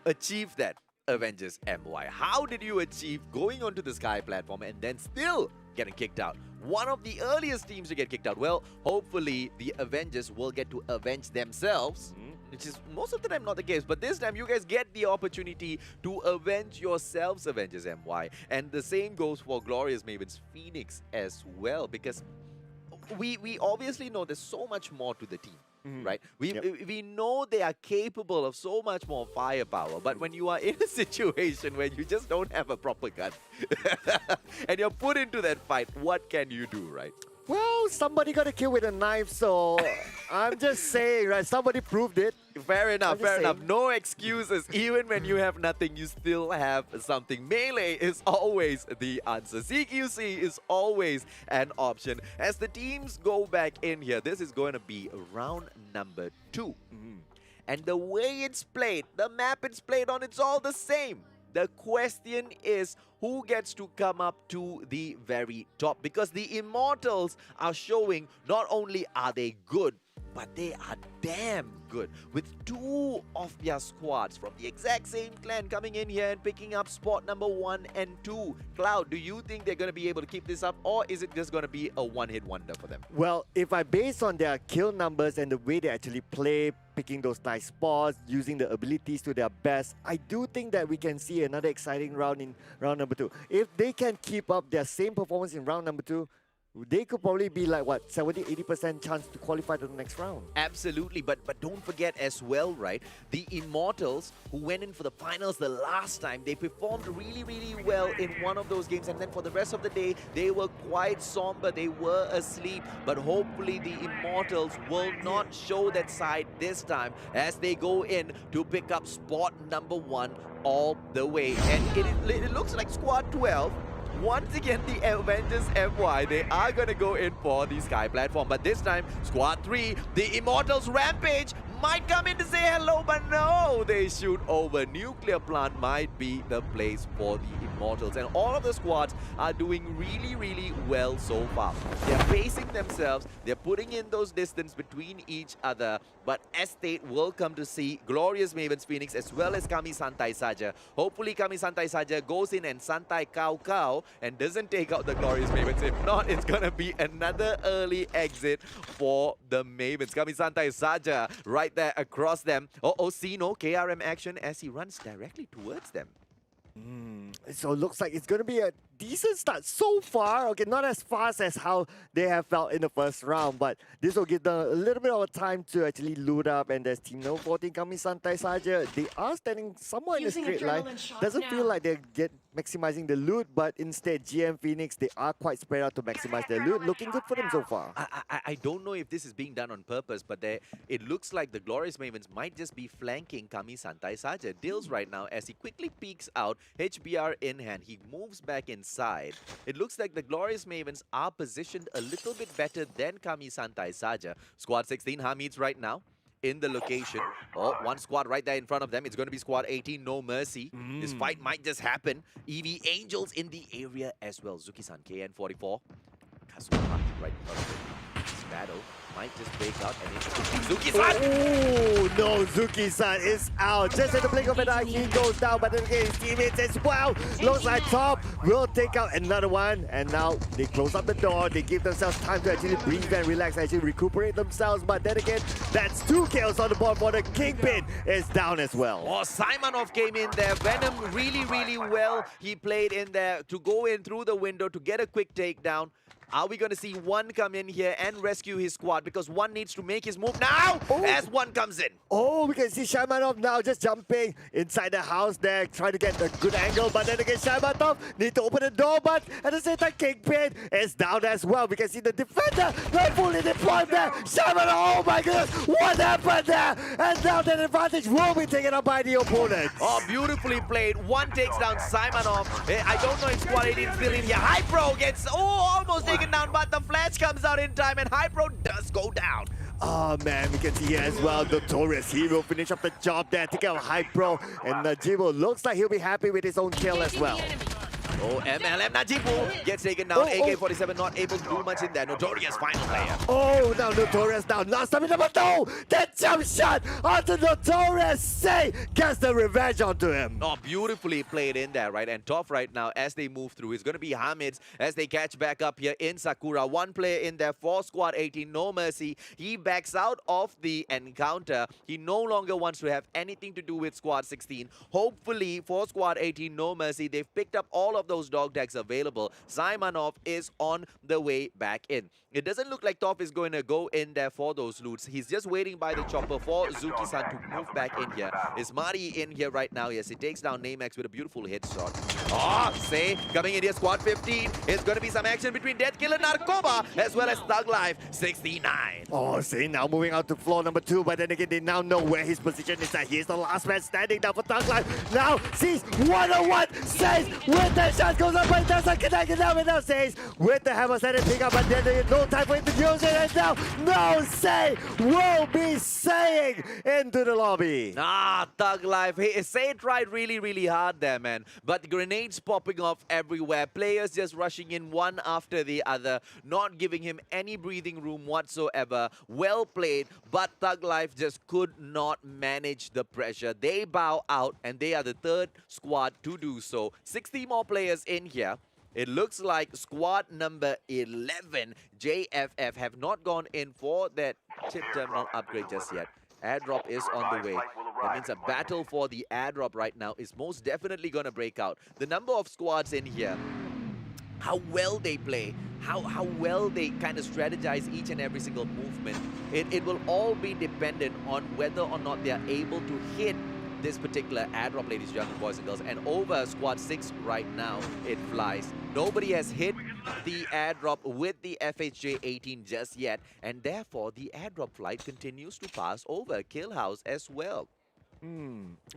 achieve that, Avengers MY? How did you achieve going onto the Sky platform and then still getting kicked out? One of the earliest teams to get kicked out. Well, hopefully the Avengers will get to avenge themselves, which is most of the time not the case. But this time, you guys get the opportunity to avenge yourselves, Avengers MY. And the same goes for Glorious Mavens Phoenix as well, because we obviously know there's so much more to the team. Right? We know they are capable of so much more firepower, but when you are in a situation where you just don't have a proper gun and you're put into that fight, what can you do, right? Well, somebody got a kill with a knife, so I'm just saying, right? Somebody proved it. Fair enough, fair enough. saying. No excuses. Even when you have nothing, you still have something. Melee is always the answer. CQC is always an option. As the teams go back in here, this is going to be round number 2. And the way it's played, the map it's played on, it's all the same. The question is who gets to come up to the very top, because the Immortals are showing not only are they good, but they are damn good, with 2 of their squads from the exact same clan coming in here and picking up spot number 1 and 2. Cloud, do you think they're going to be able to keep this up, or is it just going to be a one-hit wonder for them? Well, if I base on their kill numbers and the way they actually play, picking those nice spots, using the abilities to their best, I do think that we can see another exciting round in round number 2. If they can keep up their same performance in round number 2, they could probably be like, what, 70-80% chance to qualify to the next round. Absolutely, but don't forget as well, right? The Immortals who went in for the finals the last time, they performed really, really well in one of those games, and then for the rest of the day, they were quite somber, they were asleep, but hopefully the Immortals will not show that side this time as they go in to pick up spot number 1 all the way. And it looks like squad 12. Once again, the Avengers MY, they are going to go in for the Sky platform. But this time, Squad 3, the Immortals Rampage, might come in to say hello, but no, they shoot over. Nuclear Plant might be the place for the Immortals. And all of the squads are doing really, really well so far. They're pacing themselves, they're putting in those distance between each other. But Estate will come to see Glorious Mavens Phoenix as well as Kami Santai Saja. Hopefully Kami Santai Saja goes in and Santai Kau Kau and doesn't take out the Glorious Mavens. If not, it's gonna be another early exit for the Mavens. Kami Santai Saja right there across them. Sino, KRM action as he runs directly towards them. So it looks like it's going to be a decent start so far. Okay, not as fast as how they have felt in the first round, but this will give them a little bit of time to actually loot up. And there's Team No 14 coming, Santai Saja. They are standing somewhat in a straight line. Doesn't feel like they're maximizing the loot, but instead GM Phoenix, they are quite spread out to maximize their loot. Looking good for them so far. I don't know if this is being done on purpose, but it looks like the Glorious Mavens might just be flanking Kami Santai Saja. Deals right now as he quickly peeks out, HBR in hand. He moves back inside. It looks like the Glorious Mavens are positioned a little bit better than Kami Santai Saja. Squad 16, Hamid's right now in the location. One squad right there in front of them. It's going to be squad 18, No Mercy. This fight might just happen. EV Angels in the area as well. Zuki-san, KN44. Kazuma right in front of him. This battle might just break out and it's Zuki-san! Oh no, Zuki-san is out. Just at the blink of an eye, he goes down, but then again his teammates as well. Looks like Top will take out another one, and now they close up the door. They give themselves time to actually breathe and relax, actually recuperate themselves. But then again, that's 2 kills on the board for the Kingpin. Is down as well. Simonov came in there. Venom really, really well. He played in there to go in through the window to get a quick takedown. Are we going to see one come in here and rescue his squad? Because one needs to make his move now as one comes in. Oh, we can see Shaimanov now just jumping inside the house there, trying to get a good angle. But then again, Shaimanov need to open the door, but at the same time, Kingpin is down as well. We can see the defender not fully deployed there. Shaimanov, oh my goodness, what happened there? And now that advantage will be taken up by the opponent. Oh, beautifully played. One takes down Simonov. I don't know if Squad 18 is still in here. Hypro gets almost taken down, but the flash comes out in time, and Hypro does go down. Oh man, we can see here as well, Notorious. He will finish up the job there, take out Hypro, and Najibo looks like he'll be happy with his own kill as well. Oh, MLM Najibu gets taken down. AK-47 not able to do much in there. Notorious final player. Oh, now Notorious down. Last time in number 2. That jump shot onto Notorious. Say gets the revenge onto him. Oh, beautifully played in there, right? And top right now, as they move through, is going to be Hamid's as they catch back up here in Sakura. One player in there for Squad 18, no mercy. He backs out of the encounter. He no longer wants to have anything to do with Squad 16. Hopefully, for Squad 18, no mercy, they've picked up all of those dog tags available. Simonov is on the way back in. It doesn't look like Top is going to go in there for those loots. He's just waiting by the chopper for Zuki-san to move back in here. Is Mari in here right now? Yes, he takes down Namex with a beautiful headshot. Oh, Say coming in here, Squad 15. It's going to be some action between Death Killer Narcoba as well as Thug Life 69. Oh, Say now moving out to floor number 2, but then again, they now know where his position is at. He's the last man standing down for Thug Life. Now sees 101. Says with the shot goes up, but it doesn't connect it now. And now Says with the hammer set it pick up, but then no time for him to use it. And now no Say will be saying into the lobby. Thug Life. Hey, Say tried really, really hard there, man. But grenades popping off everywhere. Players just rushing in one after the other, not giving him any breathing room whatsoever. Well played, but Thug Life just could not manage the pressure. They bow out, and they are the third squad to do so. 60 more players in here. It looks like squad number 11, JFF, have not gone in for that chip terminal upgrade just yet. Airdrop is on the way. That means a battle for the airdrop right now is most definitely going to break out. The number of squads in here, how well they play, how well they kind of strategize each and every single movement, it will all be dependent on whether or not they are able to hit this particular airdrop, ladies and gentlemen, boys and girls. And over Squad 6 right now, it flies. Nobody has hit the airdrop with the FHJ-18 just yet, and therefore the airdrop flight continues to pass over Kill House as well.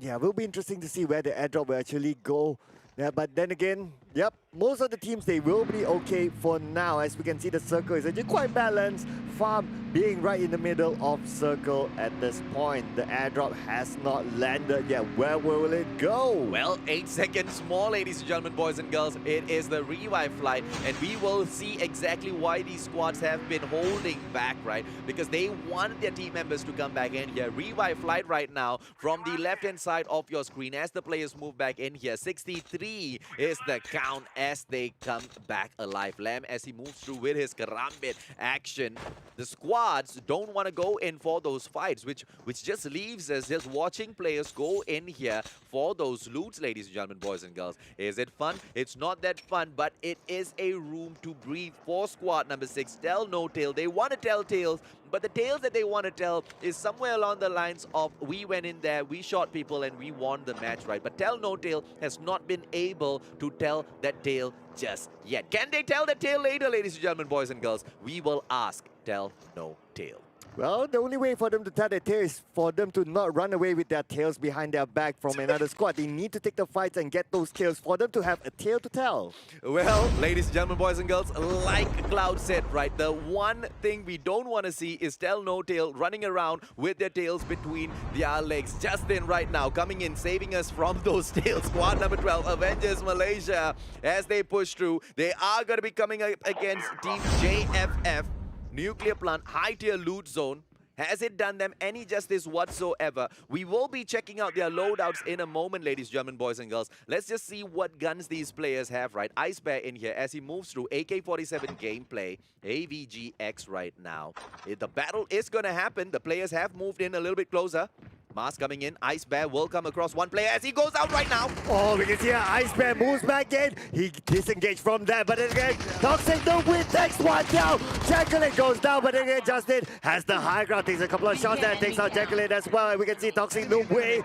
Yeah, it will be interesting to see where the airdrop will actually go. Yeah, but then again, yep, most of the teams, they will be okay for now. As we can see, the circle is actually quite balanced. Farm being right in the middle of circle at this point. The airdrop has not landed yet. Where will it go? Well, 8 seconds more, ladies and gentlemen, boys and girls. It is the revive flight, and we will see exactly why these squads have been holding back, right? Because they want their team members to come back in here. Revive flight right now from the left-hand side of your screen as the players move back in here. 63 is the count as they come back alive. Lamb, as he moves through with his karambit action. The squads don't want to go in for those fights, which just leaves us just watching players go in here for those loots, ladies and gentlemen, boys and girls. Is it fun? It's not that fun, but it is a room to breathe for squad number 6. Tell no tale. They want to tell tales, but the tales that they want to tell is somewhere along the lines of we went in there, we shot people, and we won the match, right? But Tell No Tale has not been able to tell that tale just yet. Can they tell the tale later, ladies and gentlemen, boys and girls? We will ask Tell No Tale. Well, the only way for them to tell their tale is for them to not run away with their tails behind their back from another squad. They need to take the fights and get those kills for them to have a tale to tell. Well, ladies and gentlemen, boys and girls, like Cloud said, right, the one thing we don't want to see is Tell No Tale running around with their tails between their legs. Justin right now coming in, saving us from those tails. Squad number 12, Avengers Malaysia, as they push through. They are going to be coming up against Team JFF. Nuclear plant, high tier loot zone. Has it done them any justice whatsoever? We will be checking out their loadouts in a moment, ladies and gentlemen, boys and girls. Let's just see what guns these players have, right? Ice Bear in here as he moves through. AK-47 gameplay. AVGX right now. The battle is going to happen. The players have moved in a little bit closer. Mars coming in. Ice Bear will come across one player as he goes out right now. Oh, we can see how Ice Bear moves back in. He disengaged from that, but then again, Toxic no win takes one down. Jacqueline goes down, but then again, Justin has the high ground, takes a couple of shots there, takes out Jacqueline as well. And we can see Toxic no way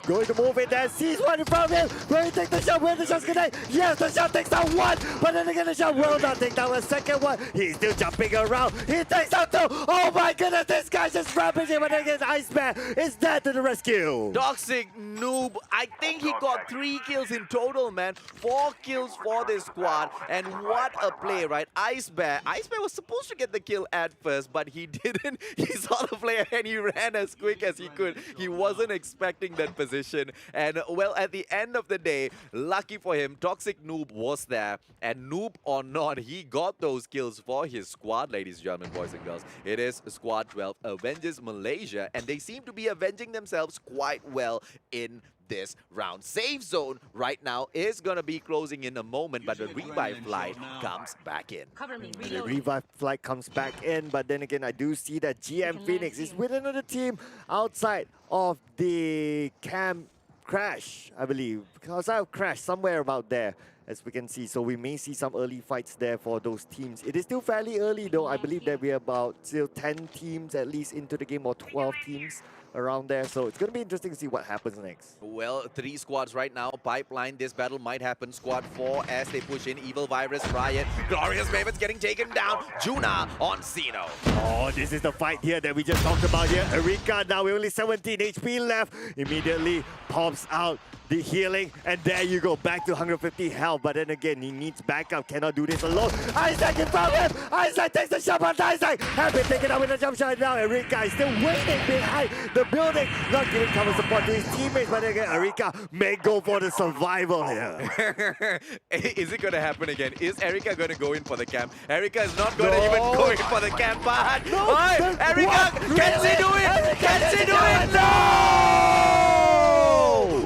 going to move in there, sees one in front of him. Will he take the shot? Will the shots connect? Yes, the shot takes out one, but then again, the shot will not take down a second one. He's still jumping around. He takes out two. Oh my goodness, this guy's just rampaging, but then again, Ice Bear is dead to the rescue. Toxic noob. I think he got 3 kills in total, man. 4 kills for this squad. And what a play, right? Ice Bear was supposed to get the kill at first, but he didn't. He saw the player and he ran as quick as he could. He wasn't expecting that position. And well, at the end of the day, lucky for him, Toxic noob was there. And noob or not, he got those kills for his squad, ladies and gentlemen, boys and girls. It is Squad 12 Avengers Malaysia, and they seem to be avenging themselves quite well in this round. Safe zone right now is going to be closing in a moment, but the revive flight comes back in. Cover me, The reload. revive flight comes back in, but then again, I do see that GM Phoenix is with another team outside of the camp crash, I believe. Outside of crash, somewhere about there, as we can see. So we may see some early fights there for those teams. It is still fairly early though. I believe that we're about still 10 teams at least into the game, or 12 teams around there. So it's going to be interesting to see what happens next. Well, 3 squads right now. Pipeline, this battle might happen. Squad 4 as they push in. Evil Virus, Riot, Glorious Mavens getting taken down. Juna on Xeno. Oh, this is the fight here that we just talked about here. Erika now with only 17 HP left. Immediately pops out the healing, and there you go, back to 150 health. But then again, he needs backup, cannot do this alone. Isaac in front of him! Isaac takes the shot, but Isaac has been taken out with a jump shot now. Erika is still waiting behind the building, not giving cover support to his teammates. But then again, Erika may go for the survival here. Is it going to happen again? Is Erika going to go in for the camp? Erika is not going to even go in for the camp, but Erika, can she do it? Can she do it? No!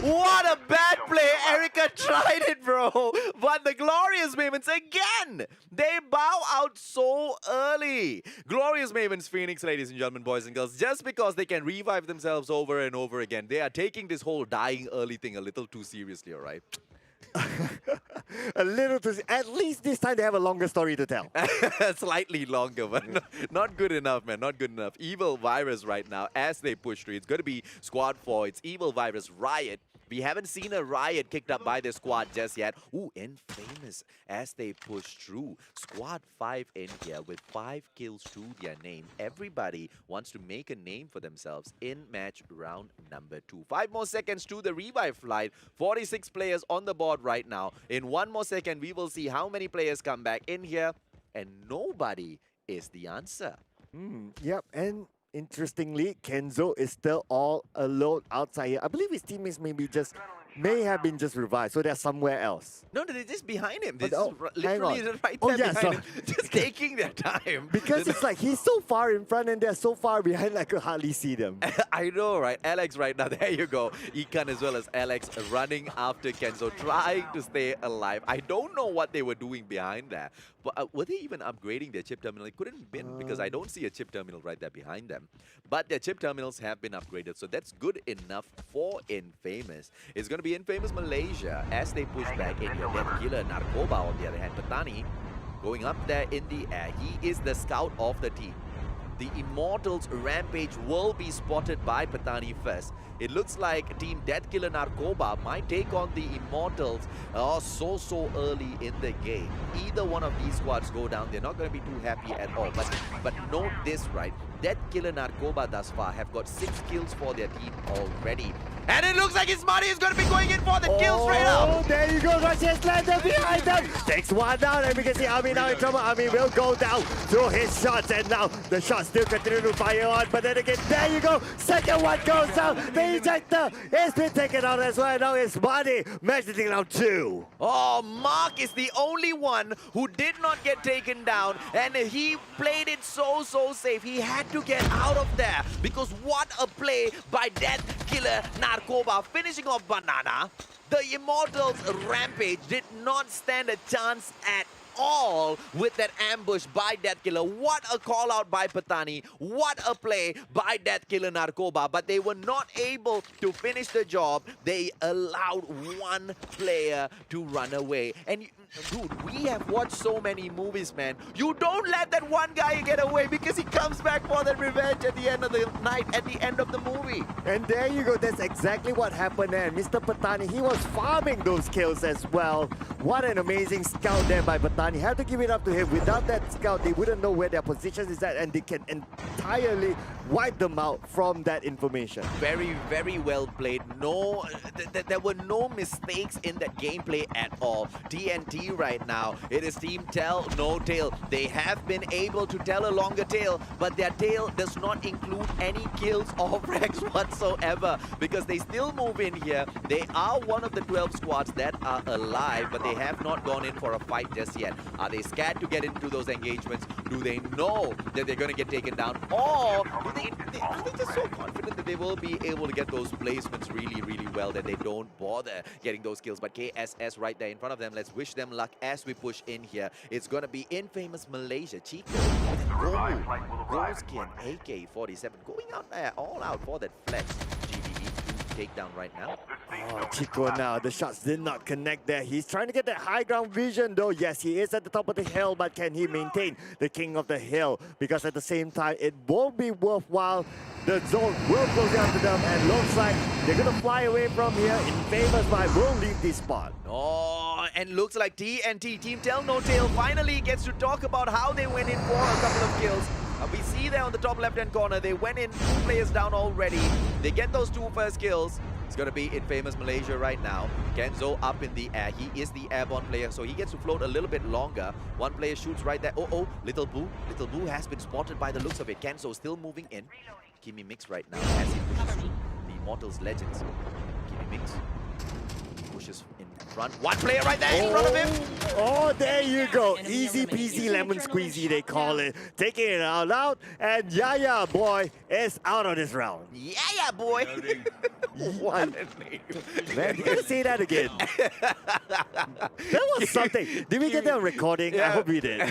What a bad play. Erika tried it, bro. But the Glorious Mavens again, they bow out so early. Glorious Mavens Phoenix, ladies and gentlemen, boys and girls, just because they can revive themselves over and over again, they are taking this whole dying early thing a little too seriously, all right? A little too. At least this time they have a longer story to tell. Slightly longer, but not good enough, man. Not good enough. Evil Virus right now as they push through. It's going to be Squad 4. It's Evil Virus Riot. We haven't seen a Riot kicked up by the squad just yet. Ooh, Infamous as they push through. Squad 5 in here with 5 kills to their name. Everybody wants to make a name for themselves in match round number 2. 5 more seconds to the revive flight. 46 players on the board right now. In 1 more second, we will see how many players come back in here. And nobody is the answer. Yep, and interestingly, Kenzo is still all alone outside here. I believe his teammates may have been just revived, so they're somewhere else. No, they're just behind him. They're But, just hang literally on. right Oh, there yeah, behind sorry. him. Just taking their time. Because it's like he's so far in front and they're so far behind, I could hardly see them. I know, right? Alex right now, there you go. Ikan as well as Alex running after Kenzo, trying to stay alive. I don't know what they were doing behind there. But were they even upgrading their chip terminal? It couldn't have been because I don't see a chip terminal right there behind them. But their chip terminals have been upgraded, so that's good enough for Infamous. It's going to be Infamous Malaysia as they push back in here. Death Killer Narkoba on the other hand. Patani going up there in the air. He is the scout of the team. The Immortals Rampage will be spotted by Patani first. It looks like Team Death Killer Narkoba might take on the Immortals so early in the game. Either one of these squads go down, they're not going to be too happy at all. But note this, right? Death Killer Narkoba thus far have got 6 kills for their team already. And it looks like Ismari is going to be going in for the kill straight up. Oh, there you go. Russia's landed behind them. Takes one down, and we can see Ami now in trouble. Ami will go down through his shots, and now the shots still continue to fire on. But then again, there you go. Second one goes down. The ejector has been taken out as well. Now it's Buddy measuring round 2. Oh, Mark is the only one who did not get taken down, and he played it so safe. He had to get out of there because what a play by Death Killer Narkoba, finishing off Banana. The Immortals Rampage did not stand a chance at all with that ambush by Death Killer. What a call out by Patani. What a play by Death Killer Narkoba. But they were not able to finish the job. They allowed one player to run away. And dude, we have watched so many movies, man. You don't let that one guy get away because he comes back for that revenge at the end of the night, at the end of the movie. And there you go, that's exactly what happened there. Mr. Patani, he was farming those kills as well. What an amazing scout there by Patani. Have to give it up to him. Without that scout, they wouldn't know where their positions is at, and they can entirely wipe them out from that information. Very, very well played. No, there were no mistakes in that gameplay at all. TNT right now, it is team tell, no tail. They have been able to tell a longer tail, but their tail does not include any kills or wrecks whatsoever because they still move in here. They are one of the 12 squads that are alive, but they have not gone in for a fight just yet. Are they scared to get into those engagements? Do they know that they're going to get taken down? Or are they just so confident that they will be able to get those placements really, really well that they don't bother getting those kills? But KSS right there in front of them. Let's wish them luck as we push in here. It's going to be infamous Malaysia. Chico, Golsky and AK-47 going out there all out for that flex. GBB takedown right now. Oh, Chico now, the shots did not connect there. He's trying to get that high ground vision though. Yes, he is at the top of the hill, but can he maintain the king of the hill? Because at the same time, it won't be worthwhile. The zone will close down to them, and looks like they're going to fly away from here. Infamous Vibe will leave this spot. Oh, and looks like TNT, Team Tell No Tail, finally gets to talk about how they went in for a couple of kills. We see there on the top left-hand corner, they went in 2 players down already. They get those 2 first kills. It's going to be infamous Malaysia right now. Kenzo up in the air. He is the airborne player, so he gets to float a little bit longer. One player shoots right there. Oh, Little Boo. Little Boo has been spotted by the looks of it. Kenzo still moving in. Kimmy Mix right now as he pushes through the Immortals Legends. Kimmy Mix pushes in front. One player right there in front of him. Oh, there you go. Easy peasy lemon squeezy, they call it. Taking it all out, and Yaya boy is out of this round. Yeah, boy. What a name. Man, you gotta say that again. That was something. Did we get that on recording? I hope we did.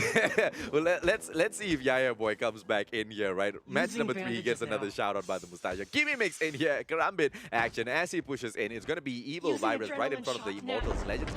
Well, let's see if Yaya boy comes back in here, right? Match number 3, he gets another shout out by the Mustachio. Kimmy Mix in here. Karambit action as he pushes in. It's gonna be Evil Virus right in front of the Immortals Legends.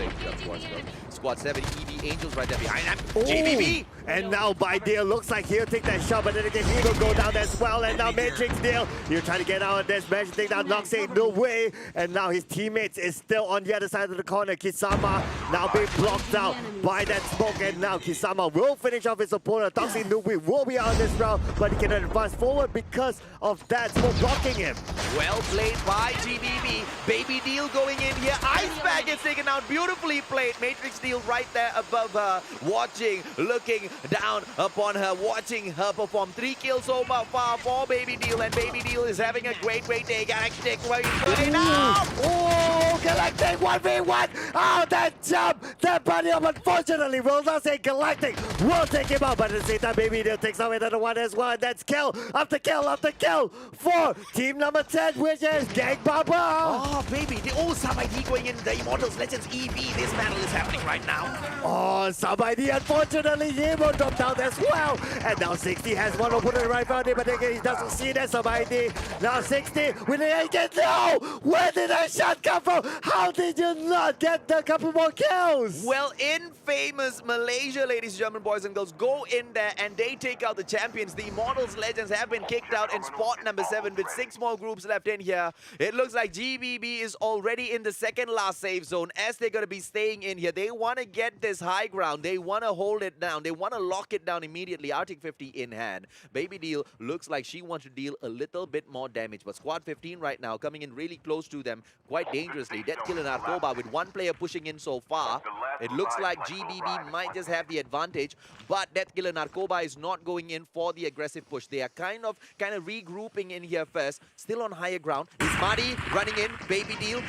Squad 7, EV Angels right there behind them. GBB! And now by Deal looks like he'll take that shot, but then again he will go down as well. And now Matrix Deal, he'll try to get out of this. Magic take down Nox, saying no way. And now his teammates is still on the other side of the corner. Kisama now being blocked out by that smoke, and now Kisama will finish off his opponent. Toxic Nubwi will be out this round, but he cannot advance forward because of that smoke blocking him. Well played by GBB. Baby Deal going in here. Ice Bag gets taken out. Beautifully played. Matrix Deal right there above her. Watching, looking down upon her, watching her perform. 3 kills so far for Baby Deal, and Baby Deal is having a great day. Galactic right now. Oh, Galactic 1v1. Oh, that jump. That bunny up, unfortunately, will not say Galactic will take him out, but at the same time, Baby Deal takes out another one as well. And that's kill after kill after kill for team number 10, which is Gang Baba. Oh, Baby Deal. Oh, Sabaidi going in the Immortals Legends EV. This battle is happening right now. Oh, Sabaidi, unfortunately, he will drop down as well. And now 60 has one opponent right around him, but again, he doesn't see that Sabaidi. Now 60 with the agent. No! Where did that shot come from? How did you not get a couple more kills? Well, infamous Malaysia, ladies and gentlemen, boys and girls, go in there and they take out the champions. The Immortals Legends have been kicked out in spot number 7 with 6 more groups left in here. It looks like GBB is already in the second last safe zone as they're going to be staying in here. They want to get this high ground. They want to hold it down. They want to lock it down immediately. Arctic 50 in hand. Baby Deal looks like she wants to deal a little bit more damage, but Squad 15 right now coming in really close to them quite dangerously. Death Killer Narkoba with 1 player pushing in so far. It looks like GBB might just have the advantage, but Death Killer Narkoba is not going in for the aggressive push. They are kind of regrouping in here first. Still on higher ground. Is Marty running in? Baby Deal.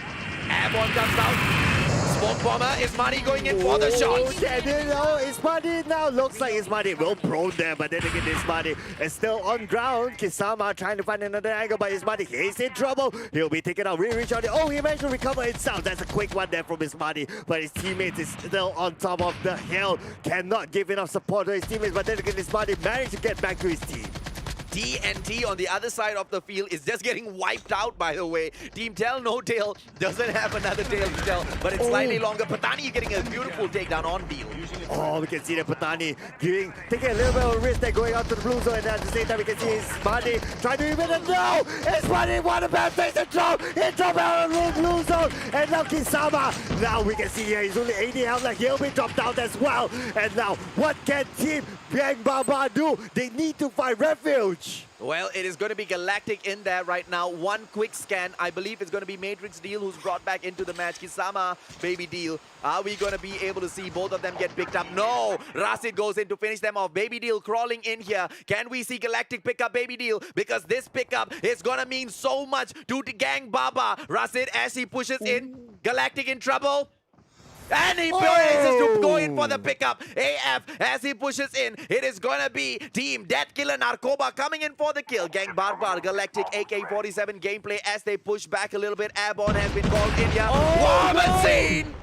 Airborne comes out. Smoke bomber. Ismani going in for the shots. And you know, Ismani now looks like Ismani will prone there, but then again, Ismani is still on ground. Kisama trying to find another angle, but Ismani is in trouble. He'll be taken out, reach on it. Oh, he managed to recover himself. That's a quick one there from Ismani, but his teammates is still on top of the hill. Cannot give enough support to his teammates, but then again, Ismani managed to get back to his team. TNT on the other side of the field is just getting wiped out, by the way. Team Tell No Tail doesn't have another tail to tell, but it's slightly longer. Patani getting a beautiful takedown on Deal. Oh, we can see that Patani taking a little bit of a risk there going out to the blue zone, and at the same time we can see Ismani trying to even it. No! Ismani won a bad face and drop! He dropped out of the blue zone, and now Kisama. Now we can see here he's only 80 health, like he'll be dropped out as well. And now what can Team Gang Baba do? They need to find refuge. Well, it is going to be Galactic in there right now. One quick scan. I believe it's going to be Matrix Deal who's brought back into the match. Kisama, Baby Deal. Are we going to be able to see both of them get picked up? No! Rasid goes in to finish them off. Baby Deal crawling in here. Can we see Galactic pick up Baby Deal? Because this pickup is going to mean so much to the Gang Baba. Rasid as he pushes in. Galactic in trouble. And he manages to go in for the pickup. AF as he pushes in. It is gonna be Team Death Killer Narcoba coming in for the kill. Gang Barbar, Galactic AK-47 gameplay as they push back a little bit. Airborne has been called in here. War Machine!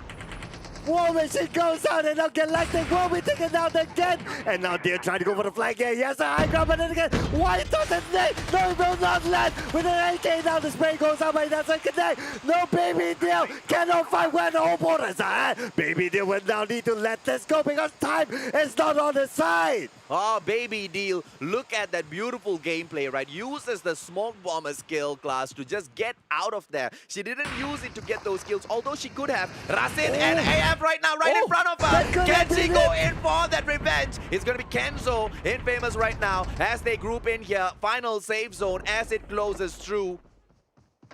War Machine goes out, and now Galactic will be taken down again. And now they're trying to go for the flag here. Yes, a high ground, but then again, why doesn't they? No, will not land. With an AK now, the spray goes out, but it doesn't connect. No, Baby Deal cannot find where the whole borders are. Baby Deal will now need to let this go because time is not on his side. Oh, Baby Deal, look at that beautiful gameplay, right? Uses the Smoke Bomber skill class to just get out of there. She didn't use it to get those kills, although she could have. Rasid and AF right now, right in front of her. Can she go in for that revenge? It's going to be Kenzo, Infamous right now, as they group in here. Final safe zone as it closes through.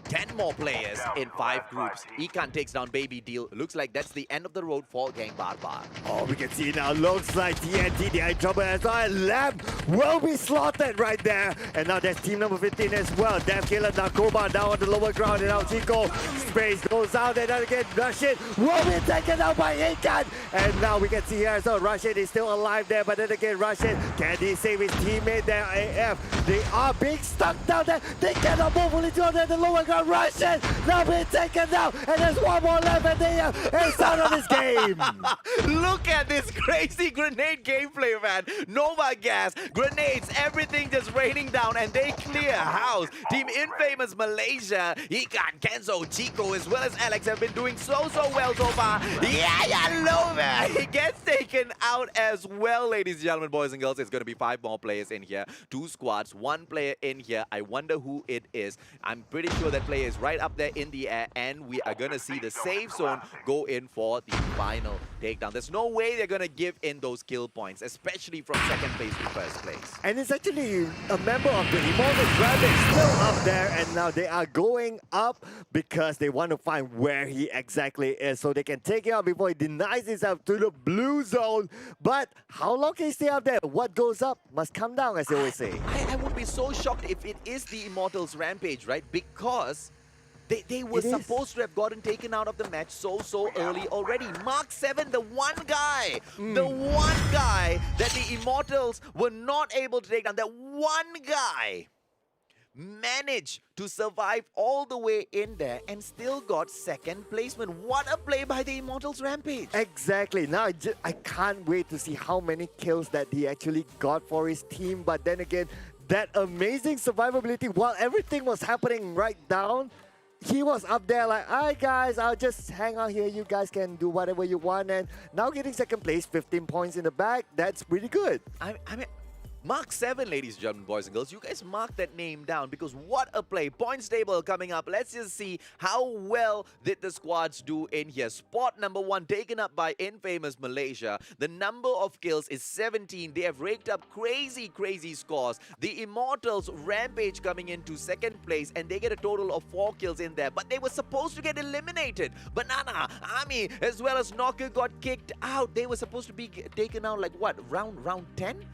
10 more players in 5 groups. Ikan takes down Baby Deal. Looks like that's the end of the road for Gang Barbar. Oh, we can see now, looks like TNT, they are in trouble as well. And Lamb will be slaughtered right there. And now there's team number 15 as well. Death Killer Narcoba down on the lower ground. And now Chico Space goes out. And then again, Rashid will be taken out by Ikan. And now we can see here as well, Rashid is still alive there. But then again, Rashid, can he save his teammate there? AF, they are being stuck down there. They cannot move fully down there, the lower ground. Russian now being taken down, and there's one more left, and they is out of this game. Look at this crazy grenade gameplay, man. Nova gas, grenades, everything just raining down, and they clear house. Team Infamous Malaysia, Ikan, Kenzo, Chico, as well as Alex have been doing so well so far. Yeah, Lova, he gets taken out as well, ladies and gentlemen, boys and girls. It's going to be 5 more players in here, 2 squads, 1 player in here. I wonder who it is. I'm pretty sure that player is right up there in the air, and we are going to see the safe zone go in for the final takedown. There's no way they're going to give in those kill points, especially from 2nd place to 1st place. And it's actually a member of the Immortals Rabbit still up there, and now they are going up because they want to find where he exactly is so they can take him out before he denies himself to the blue zone. But how long can he stay up there? What goes up must come down, as they always say. I would be so shocked if it is the Immortals Rampage, right? Because they were supposed to have gotten taken out of the match so early already. Mark 7, the one guy that the Immortals were not able to take down, that one guy managed to survive all the way in there and still got 2nd placement. What a play by the Immortals Rampage. Exactly. Now I can't wait to see how many kills that he actually got for his team. But then again, that amazing survivability while everything was happening right down. He was up there like, alright guys, I'll just hang out here. You guys can do whatever you want. And now getting 2nd place, 15 points in the bag, that's pretty good. I mean, Mark 7, ladies and gentlemen, boys and girls. You guys mark that name down because what a play. Points table coming up. Let's just see how well did the squads do in here. Spot number 1 taken up by Infamous Malaysia. The number of kills is 17. They have raked up crazy scores. The Immortals Rampage coming into 2nd place and they get a total of 4 kills in there. But they were supposed to get eliminated. Banana, Ami, as well as Knocker got kicked out. They were supposed to be taken out like what? Round 10?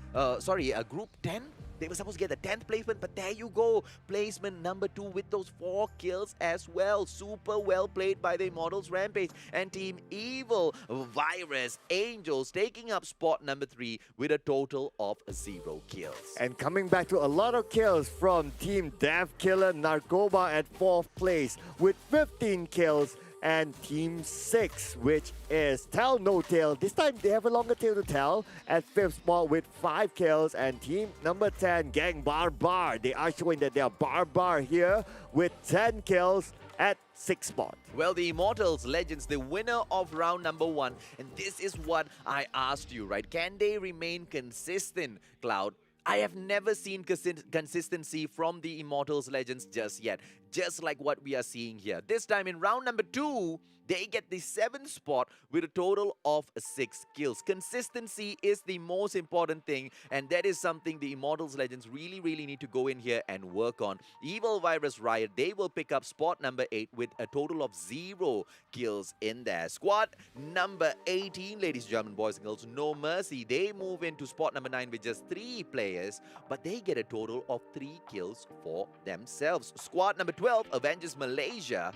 Group 10? They were supposed to get the 10th placement, but there you go. Placement number 2 with those 4 kills as well. Super well played by the Immortals Rampage. And Team Evil, Virus, Angels taking up spot number 3 with a total of 0 kills. And coming back to a lot of kills from Team Death Killer Narcoba at 4th place with 15 kills. And Team 6, which is Tell No Tail. This time they have a longer tail to tell at 5th spot with 5 kills. And Team number 10, Gang Barbar. They are showing that they are Barbar here with 10 kills at 6th spot. Well, the Immortals Legends, the winner of round number 1. And this is what I asked you, right? Can they remain consistent, Cloud? I have never seen consistency from the Immortals Legends just yet. Just like what we are seeing here. This time in round number 2, they get the 7th spot with a total of 6 kills. Consistency is the most important thing, and that is something the Immortals Legends really need to go in here and work on. Evil Virus Riot, they will pick up spot number 8 with a total of 0 kills in there. Squad number 18, ladies and gentlemen, boys and girls, No Mercy, they move into spot number 9 with just 3 players, but they get a total of 3 kills for themselves. Squad number 12, Avengers Malaysia.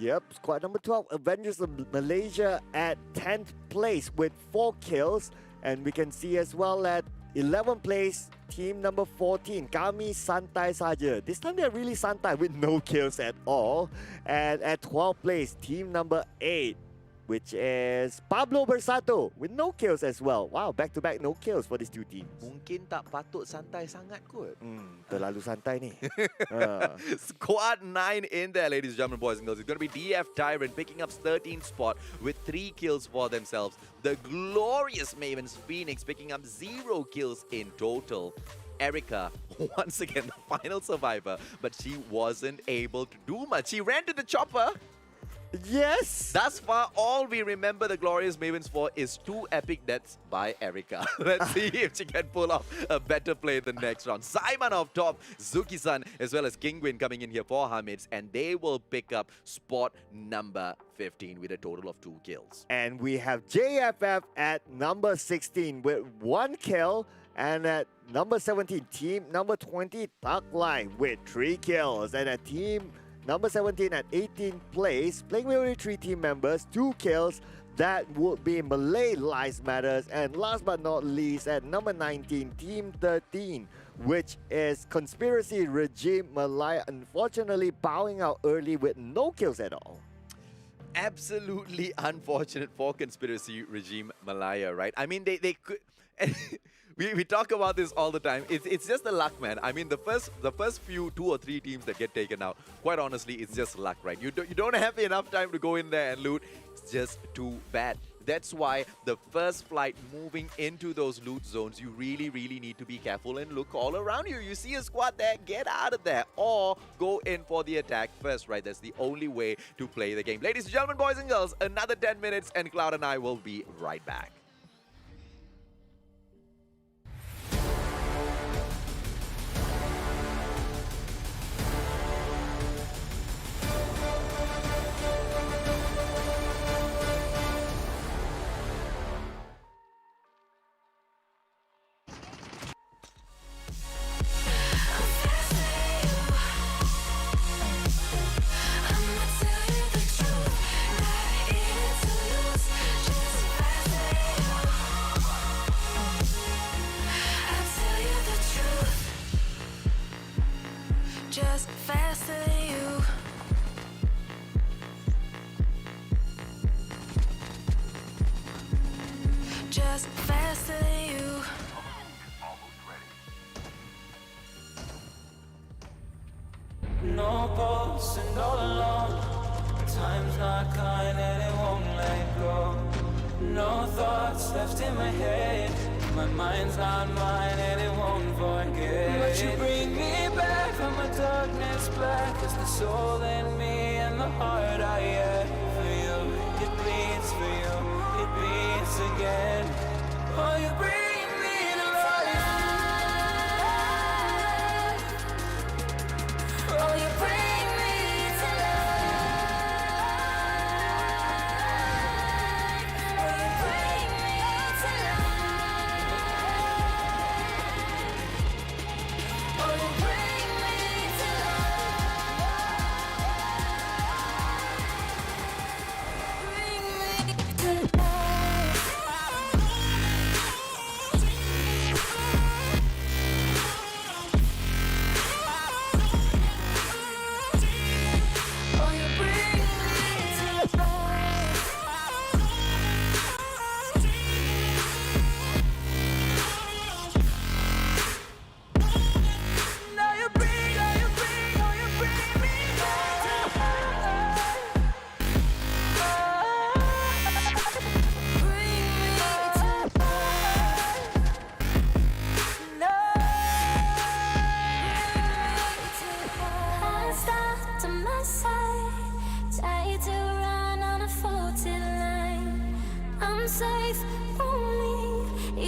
Yep, squad number 12, Avengers of Malaysia at 10th place with 4 kills. And we can see as well at 11th place, team number 14, Kami Santai Saja. This time they're really Santai with no kills at all. And at 12th place, team number 8, which is Pablo Bersato with no kills as well. Wow, back-to-back no kills for these two teams. Mungkin tak patut santai sangat kot. Terlalu santai ni. Squad 9 in there, ladies and gentlemen, boys and girls. It's going to be DF Tyrant picking up 13th spot with 3 kills for themselves. The glorious Mavens Phoenix picking up 0 kills in total. Erica, once again, the final survivor, but she wasn't able to do much. She ran to the chopper. Yes! Thus far, all we remember the Glorious Mavens for is 2 epic deaths by Erica. Let's see if she can pull off a better play the next round. Simon off top, Zuki-san, as well as Kingwin coming in here for Hamids, and they will pick up spot number 15 with a total of 2 kills. And we have JFF at number 16 with 1 kill. And at number 17, team number 20, Tuck Line with 3 kills. And at team number 17 at 18th place, playing with only 3 team members, 2 kills. That would be Malay Lives Matters. And last but not least, at number 19, Team 13, which is Conspiracy Regime Malaya, unfortunately bowing out early with no kills at all. Absolutely unfortunate for Conspiracy Regime Malaya, right? I mean, they could... We talk about this all the time. It's just the luck, man. I mean, the first few 2 or 3 teams that get taken out, quite honestly, it's just luck, right? You don't have enough time to go in there and loot. It's just too bad. That's why the first flight moving into those loot zones, you really need to be careful and look all around you. You see a squad there, get out of there or go in for the attack first, right? That's the only way to play the game. Ladies and gentlemen, boys and girls, another 10 minutes and Cloud and I will be right back. Just faster than you. Just faster than you. No pulse and all alone. Time's not kind and it won't let go. No thoughts left in my head. My mind's not mine and it won't forget. But you bring me back from my darkness black. It's the soul in me and the heart I had for you. It bleeds for you, it beats again. Oh, you bring me to life. Oh, you bring me to life. Oh, you bring me to life. life only.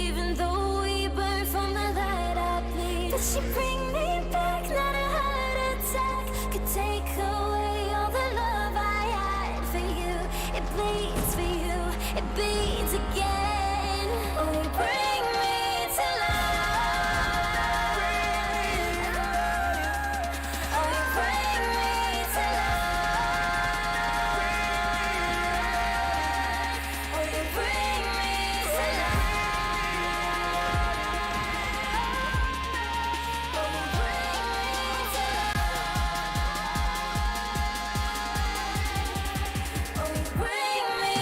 Even though we burn from the light I bleed. Did she bring me back? Not a heart attack could take away all the love I had for you. It bleeds for you, it beats again. Oh, you bring me to life. Oh, you bring me to life. Oh, you bring me to life. Oh, you bring me to life.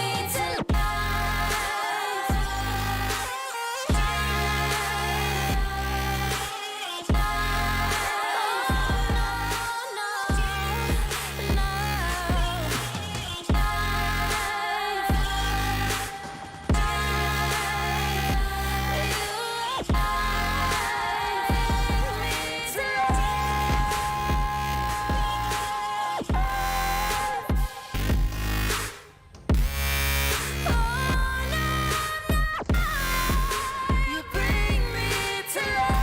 Oh, you bring me to life. You bring me to life.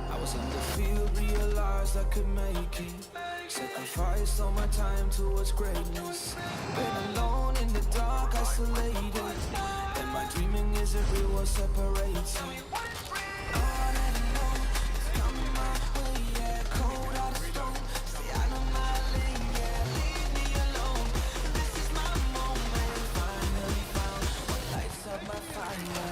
I was in the field, realized I could make it. Sacrificed all my time towards greatness. Been alone in the dark, isolated. And my dreaming isn't real, we're separated. All I know is coming my way, yeah. Cold out of stone, stay out of my lane, yeah. Leave me alone. This is my moment, finally found what lights up my fire.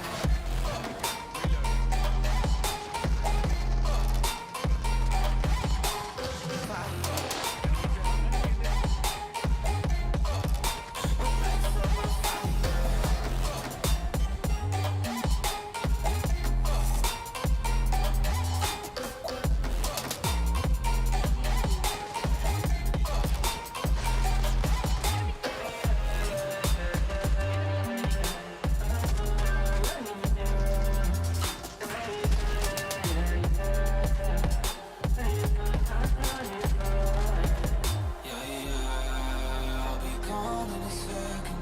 I'll be gone in a second.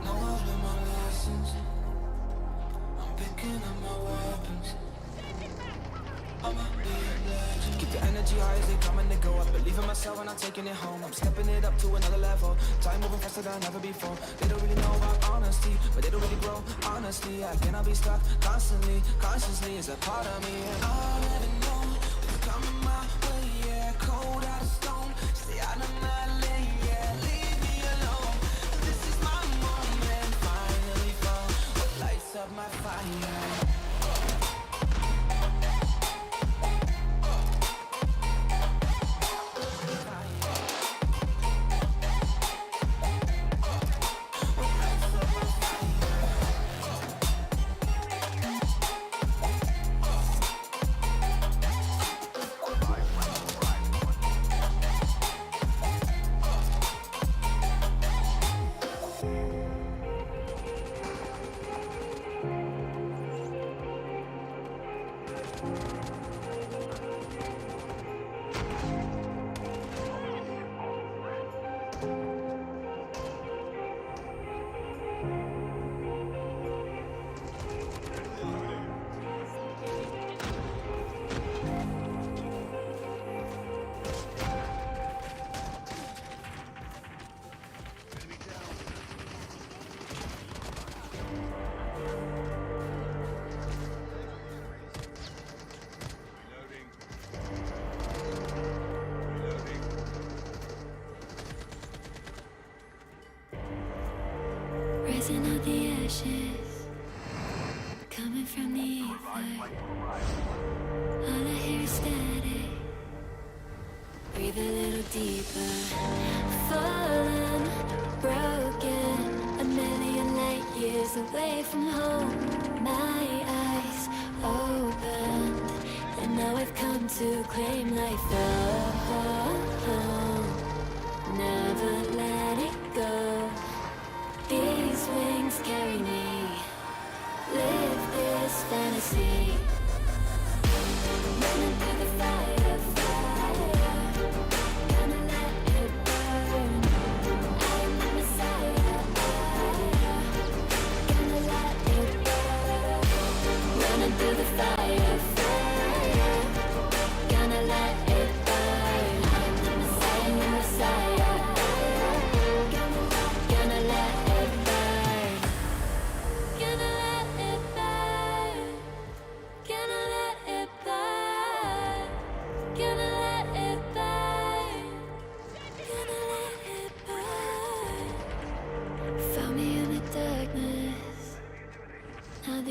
No, I've learned my lessons. I'm picking up my weapons. I'm a big legend. Keep the energy high as they come and they go up. Believe in myself and I'm taking it home. I'm stepping it up to another level. Time moving faster than ever before. They don't really know about honesty, but they don't really grow. Honestly, I cannot be stuck constantly. Consciously is a part of me. And all that I know is coming my way, yeah. Cold out of stone, stay out of my lane, yeah. Leave me alone. This is my moment, finally found what lights up my fire. Rising out the ashes, coming from the ether. All I hear is static. Breathe a little deeper. Fallen, broken, a million light years away from home. My eyes opened, and now I've come to claim life.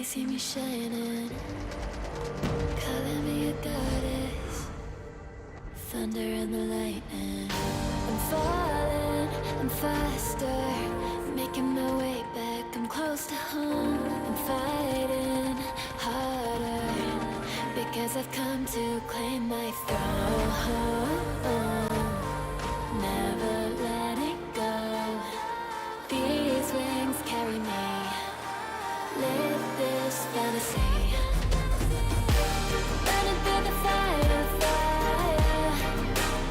see me shining, calling me a goddess. Thunder and the lightning. I'm falling, I'm faster, making my way back. I'm close to home. I'm fighting harder because I've come to claim my throne. Never letting go. These wings carry me. Live this fantasy. Running through the fire, fire.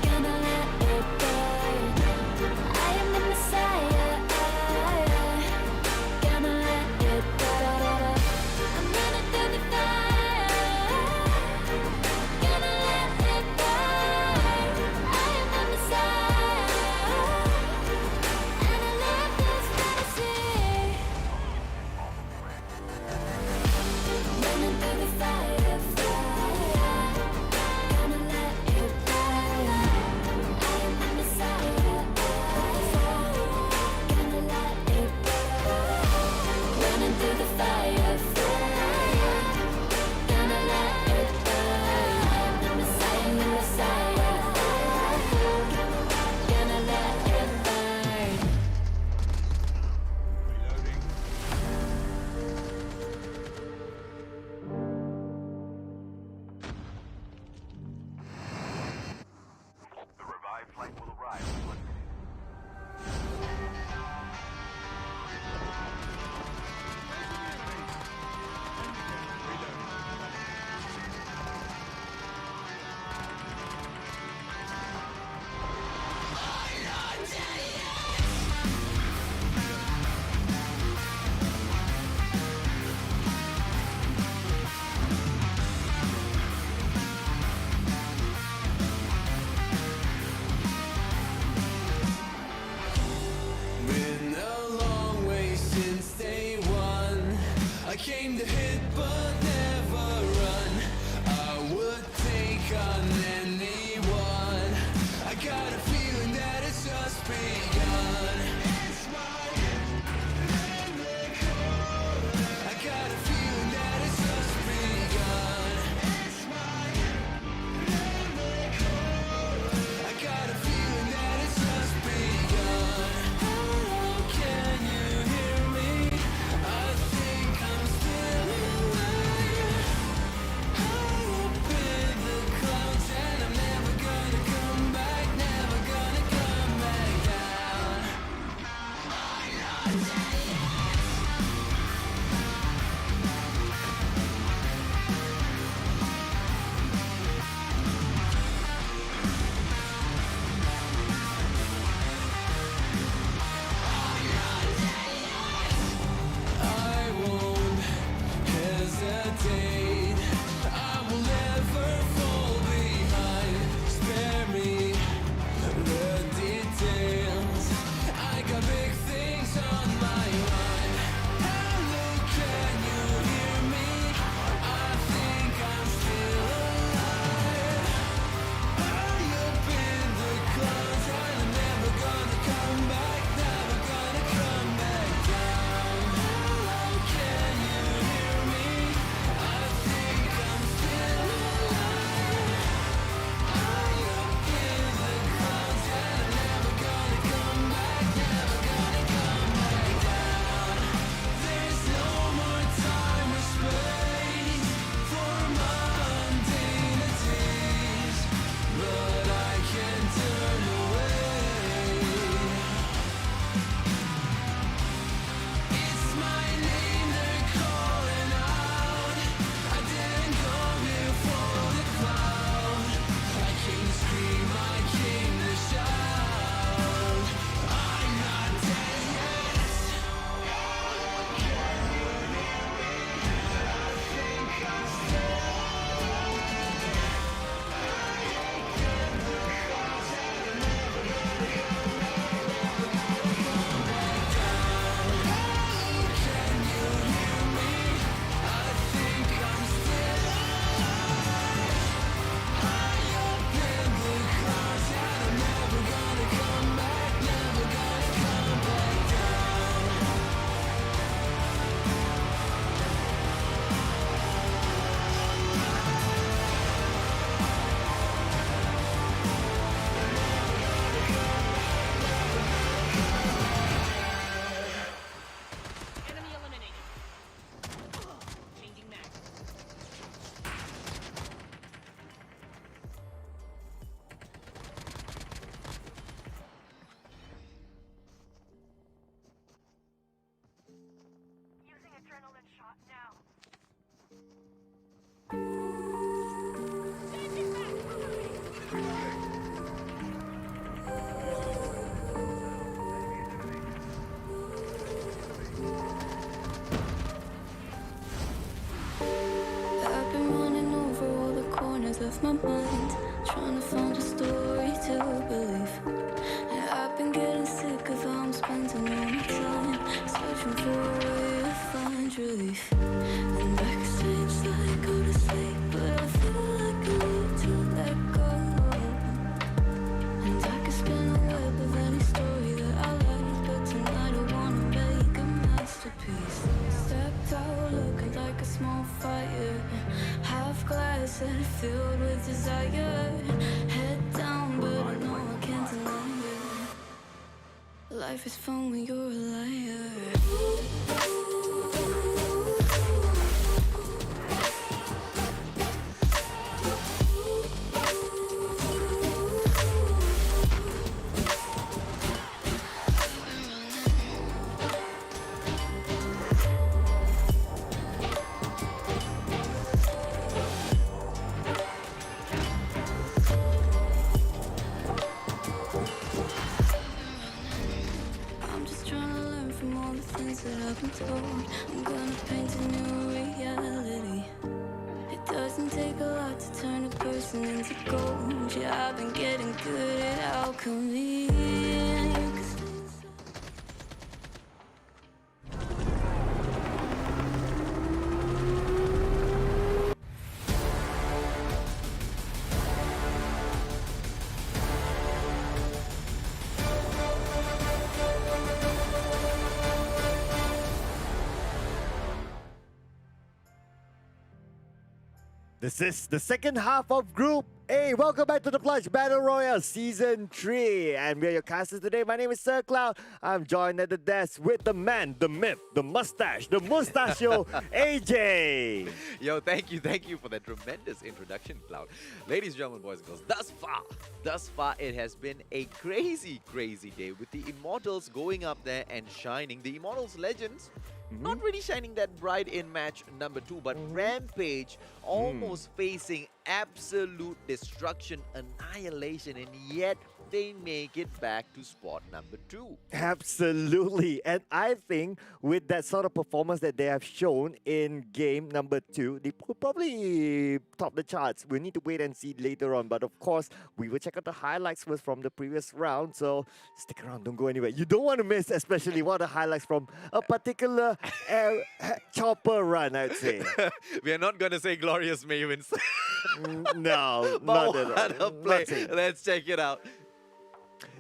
Gonna let it burn. I am the Messiah. Gonna let it burn. I'm running through the fire. Gonna let it burn. I am the Life is fun when you're a liar. I'm just trying to learn from all the things that I've been told. I'm gonna paint a new reality. It doesn't take a lot to turn a person into gold. Yeah, I've been getting good at alchemy. And you can stay inside. This is the second half of Group A. Welcome back to the Plunge Battle Royale Season 3. And we're your casters today. My name is Sir Cloud. I'm joined at the desk with the man, the myth, the mustache, the Mustachio, AJ. Yo, thank you for that tremendous introduction, Cloud. Ladies and gentlemen, boys and girls, thus far, it has been a crazy day with the Immortals going up there and shining. The Immortals legends not really shining that bright in match number 2, but Rampage almost facing absolute destruction, annihilation, and yet they make it back to spot number 2. Absolutely. And I think with that sort of performance that they have shown in game number 2, they could probably top the charts. We need to wait and see later on. But of course, we will check out the highlights first from the previous round. So stick around, don't go anywhere. You don't want to miss, especially one of the highlights from a particular chopper run, I'd say. We are not going to say Glorious Mavens. No, But not at what all. a play. Not saying. Let's check it out.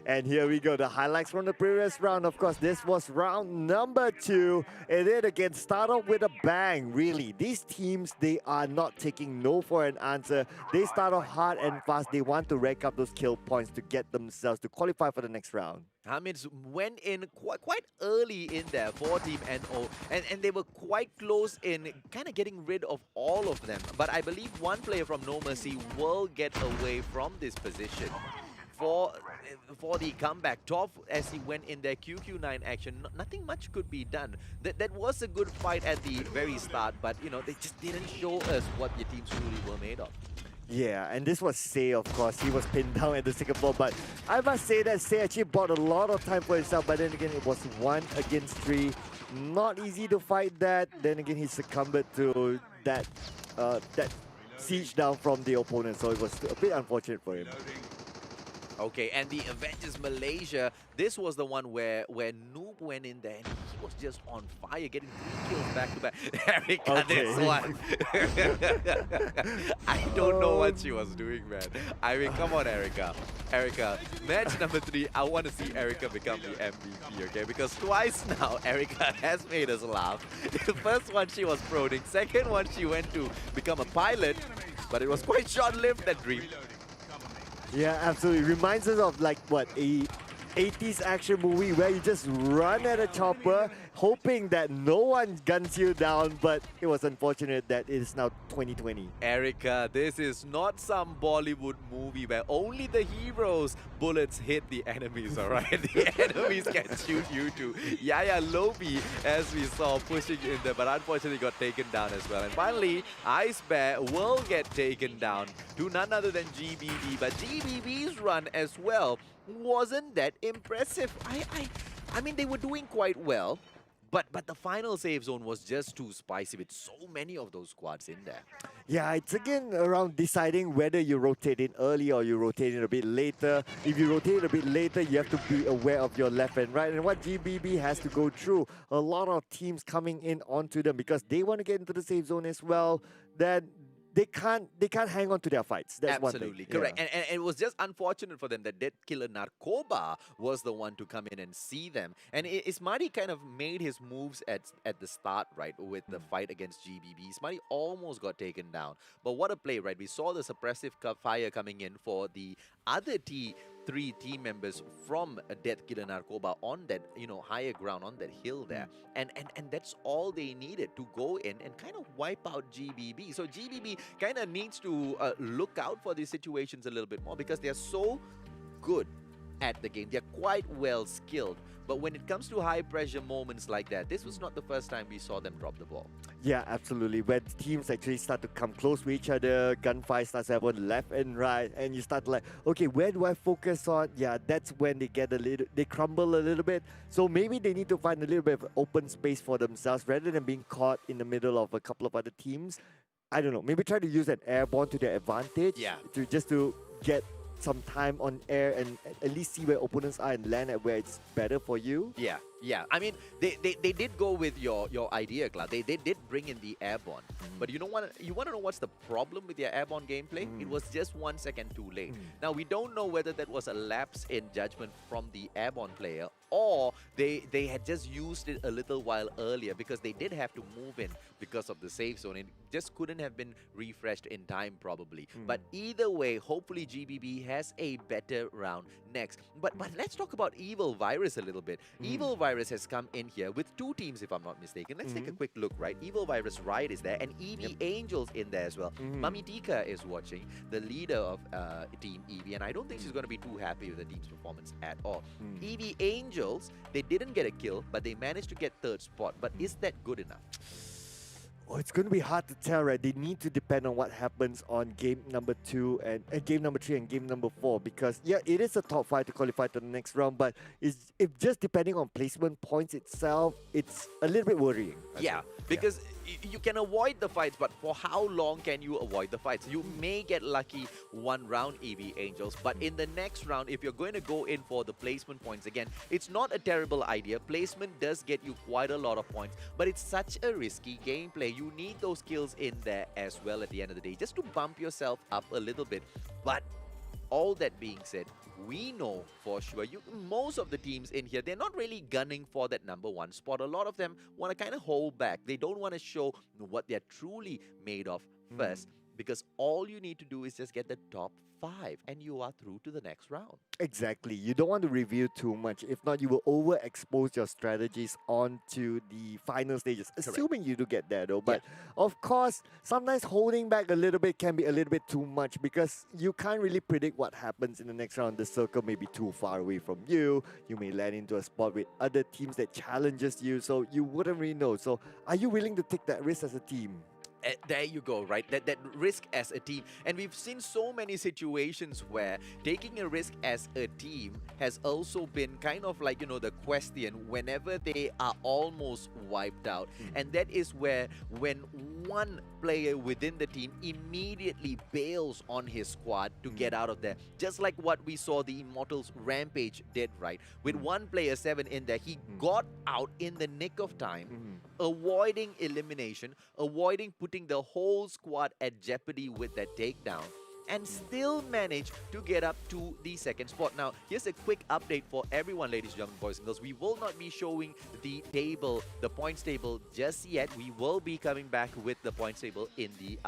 And here we go, the highlights from the previous round. Of course, this was round number 2. It did again start off with a bang, really. These teams, they are not taking no for an answer. They start off hard and fast. They want to rack up those kill points to get themselves to qualify for the next round. Hamid went in quite early in there for Team NO, and they were quite close in kind of getting rid of all of them. But I believe one player from No Mercy will get away from this position for the comeback. Top, as he went in their QQ9 action, nothing much could be done. That was a good fight at the very start, but you know, they just didn't show us what the teams truly were made of. Yeah, and this was Say, of course. He was pinned down at the second floor, but I must say that Say actually bought a lot of time for himself, but then again, it was 1 against 3. Not easy to fight that. Then again, he succumbed to that siege down from the opponent, so it was a bit unfortunate for him. Okay, and the Avengers Malaysia, this was the one where Noob went in there and he was just on fire, getting 3 kills back to back. Erica, this one. I don't know what she was doing, man. I mean, come on, Erica. Erica, match number 3, I want to see Erica become the MVP, okay? Because twice now, Erica has made us laugh. The first one, she was proning. Second one, she went to become a pilot, but it was quite short-lived, that dream. Yeah, absolutely. Reminds us of like what, a 80s action movie where you just run at a chopper hoping that no one guns you down, but it was unfortunate that it is now 2020. Erica, this is not some Bollywood movie where only the heroes' bullets hit the enemies, alright? The enemies can shoot you too. Yaya Lobi, as we saw, pushing in there, but unfortunately got taken down as well. And finally, Ice Bear will get taken down to none other than GBB, but GBB's run as well wasn't that impressive. I mean, they were doing quite well, but the final save zone was just too spicy with so many of those squads in there. Yeah, it's again around deciding whether you rotate in early or you rotate in a bit later. If you rotate a bit later, you have to be aware of your left and right. And what GBB has to go through, a lot of teams coming in onto them because they want to get into the safe zone as well. Then they can't hang on to their fights. That's Absolutely one thing. correct. Yeah. And it was just unfortunate for them that Dead Killer Narkoba was the one to come in and see them. And Ismari kind of made his moves at the start, right, with the fight against GBB. Ismari almost got taken down. But what a play, right? We saw the suppressive fire coming in for the other three team members from Death Garena Call on that, higher ground, on that hill there. And that's all they needed to go in and kind of wipe out GBB. So GBB kind of needs to look out for these situations a little bit more because they're so good at the game. They're quite well skilled. But when it comes to high pressure moments like that, this was not the first time we saw them drop the ball. Yeah, absolutely. When teams actually start to come close with each other, gunfire starts happening left and right, and you start like, okay, where do I focus on? Yeah, that's when they get they crumble a little bit. So maybe they need to find a little bit of open space for themselves rather than being caught in the middle of a couple of other teams. I don't know. Maybe try to use an airborne to their advantage. Yeah. To get some time on air and at least see where opponents are and land at where it's better for you. Yeah. I mean, they did go with your idea, Cloud. They did bring in the airborne. But you want to know what's the problem with their airborne gameplay? It was just 1 second too late. Now, we don't know whether that was a lapse in judgment from the airborne player or they had just used it a little while earlier because they did have to move in because of the safe zone. It just couldn't have been refreshed in time probably. But either way, hopefully GBB has a better round next. But let's talk about Evil Virus a little bit. Evil Virus has come in here with two teams, if I'm not mistaken. Let's take a quick look, right? Evil Virus Riot is there and EV Angels in there as well. Mami Tika is watching, the leader of Team EV, and I don't think she's going to be too happy with the team's performance at all. EV Angels, they didn't get a kill, but they managed to get third spot. But is that good enough? Oh, it's going to be hard to tell, right? They need to depend on what happens on game number 2 and game number 3 and game number 4 because, yeah, it is a top 5 to qualify to the next round, but if just depending on placement points itself, it's a little bit worrying. Yeah, because you can avoid the fights, but for how long can you avoid the fights? You may get lucky one round, EV Angels, but in the next round, if you're going to go in for the placement points again, it's not a terrible idea. Placement does get you quite a lot of points, but it's such a risky gameplay. You need those kills in there as well at the end of the day, just to bump yourself up a little bit. But all that being said, we know for sure, most of the teams in here, they're not really gunning for that number 1 spot. A lot of them want to kind of hold back. They don't want to show what they're truly made of first, because all you need to do is just get the top 5 and you are through to the next round. Exactly. You don't want to reveal too much. If not, you will overexpose your strategies onto the final stages, assuming you do get there though. But of course, sometimes holding back a little bit can be a little bit too much because you can't really predict what happens in the next round. The circle may be too far away from you. You may land into a spot with other teams that challenges you, so you wouldn't really know. So are you willing to take that risk as a team? There you go, right? That risk as a team. And we've seen so many situations where taking a risk as a team has also been kind of like, the question whenever they are almost wiped out. And that is where when one player within the team immediately bails on his squad to get out of there. Just like what we saw the Immortals Rampage did, right? With one player 7 in there, he got out in the nick of time, avoiding elimination, avoiding putting the whole squad at jeopardy with that takedown, and still manage to get up to the second spot. Now, here's a quick update for everyone, ladies and gentlemen, boys and girls. We will not be showing the table, the points table just yet. We will be coming back with the points table in the,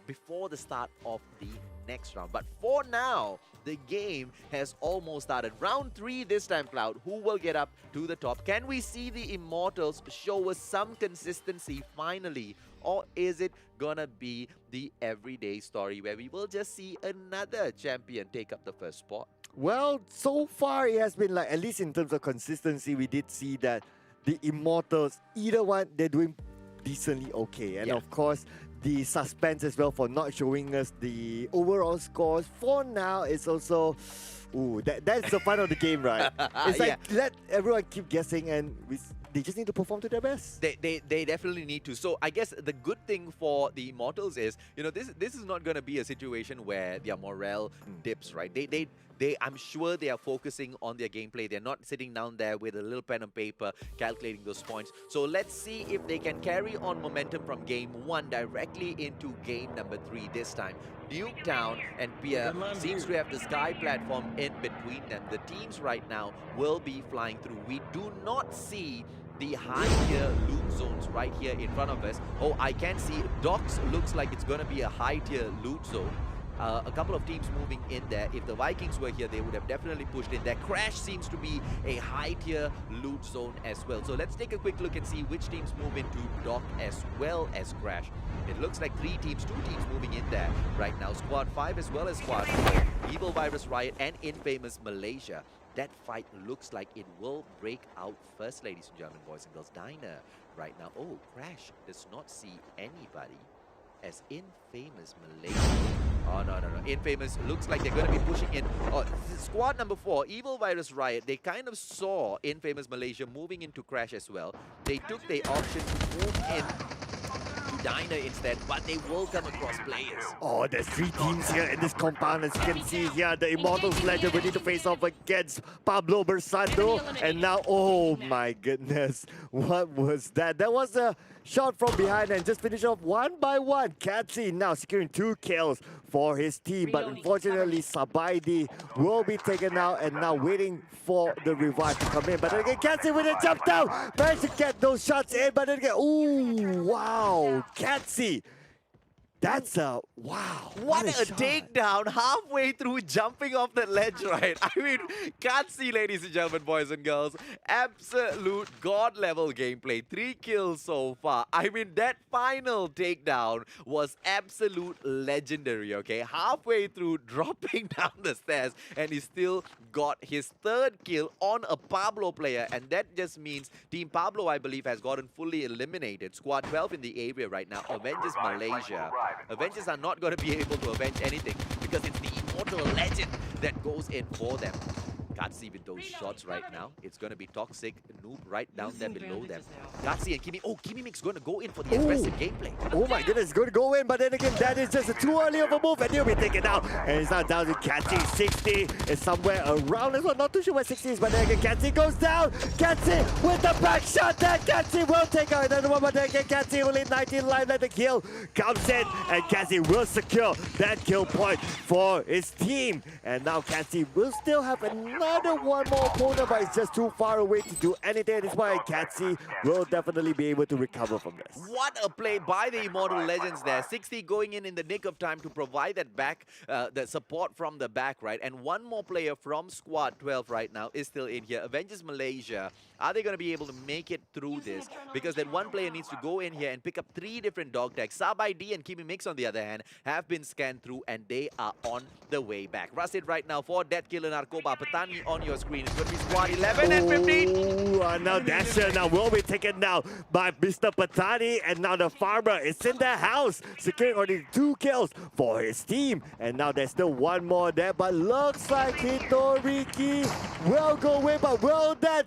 before the start of the next round. But for now, the game has almost started. Round 3 this time, Cloud. Who will get up to the top? Can we see the Immortals show us some consistency finally? Or is it gonna be the everyday story where we will just see another champion take up the first spot? Well, so far it has been like, at least in terms of consistency, we did see that the Immortals, either one, they're doing decently okay. And of course, the suspense as well for not showing us the overall scores. For now, it's also, that's the fun of the game, right? It's like, let everyone keep guessing and they just need to perform to their best. They definitely need to. So I guess the good thing for the Immortals is, this is not going to be a situation where their morale dips, right? I'm sure they are focusing on their gameplay. They're not sitting down there with a little pen and paper calculating those points. So let's see if they can carry on momentum from game 1 directly into game number 3 this time. Nuketown and Pierre seems to have the sky platform in between them. The teams right now will be flying through. We do not see the high-tier loot zones right here in front of us. Oh, I can see Docks looks like it's going to be a high-tier loot zone. a couple of teams moving in there. If the Vikings were here, they would have definitely pushed in there. Crash seems to be a high-tier loot zone as well. So let's take a quick look and see which teams move into Dock as well as Crash. It looks like 3 teams, 2 teams moving in there right now. Squad 5 as well as Squad 4. Evil Virus Riot and Infamous Malaysia. That fight looks like it will break out first, ladies and gentlemen, boys and girls. Diner right now. Oh, Crash does not see anybody as Infamous Malaysia. Oh, no. Infamous looks like they're going to be pushing in. Oh, squad number 4, Evil Virus Riot, they kind of saw Infamous Malaysia moving into Crash as well. They took the option to move in to Diner instead, but they will come across players. Oh, there's 3 teams here in this compound. As you can see here, the Immortals Legend ready to face off against Pablo Bersando. And now, oh my goodness, what was that? That was a shot from behind and just finish off one by one. Katsi now securing 2 kills for his team, but unfortunately Sabaidi will be taken out and now waiting for the revive to come in. But then again, Katsi with a jump down, managed to get those shots in, but then again, ooh, wow, Katsi. That's a, wow. What a shot. takedown halfway through jumping off the ledge, right? I mean, can't see, ladies and gentlemen, boys and girls. Absolute god level gameplay. 3 kills so far. I mean, that final takedown was absolute legendary, okay? Halfway through dropping down the stairs, and he still got his 3rd kill on a Pablo player. And that just means Team Pablo, I believe, has gotten fully eliminated. Squad 12 in the area right now. Avengers Malaysia. Avengers are not going to be able to avenge anything because it's the Immortal Legend that goes in for them. Katsi with those shots right now. It's going to be Toxic, Noob right down there below them. Katsi and Kimi. Oh, Kimi Mix going to go in for the aggressive gameplay. Oh my goodness, going to go in, but then again, that is just too early of a move, and he'll be taken out. And it's now down to Katsi. 60 is somewhere around as well. Not too sure where 60 is, but then again, Katsi goes down. Katsi with the back shot there. Katsi will take out another one, but then again, Katsi will in 19 live. Let the kill comes in, and Katsi will secure that kill point for his team. And now Katsi will still have another one more opponent, but it's just too far away to do anything. That's why Katsi will definitely be able to recover from this. What a play by the Immortal Legends there. 60 going in the nick of time to provide that back, the support from the back, right? And one more player from Squad 12 right now is still in here. Avengers Malaysia, are they going to be able to make it through this? Because that one player needs to go in here and pick up 3 different dog tags. Sabai D and Kimi Mix, on the other hand, have been scanned through and they are on the way back. Rasid right now for Death Killer Narcoba. Patani on your screen. It's going to be Squad 11 and 15. Oh, now Dasher now will be taken now by Mr. Patani, and now the farmer is in the house, securing only 2 kills for his team. And now there's still one more there, but looks like Hitoriki will go away, but will that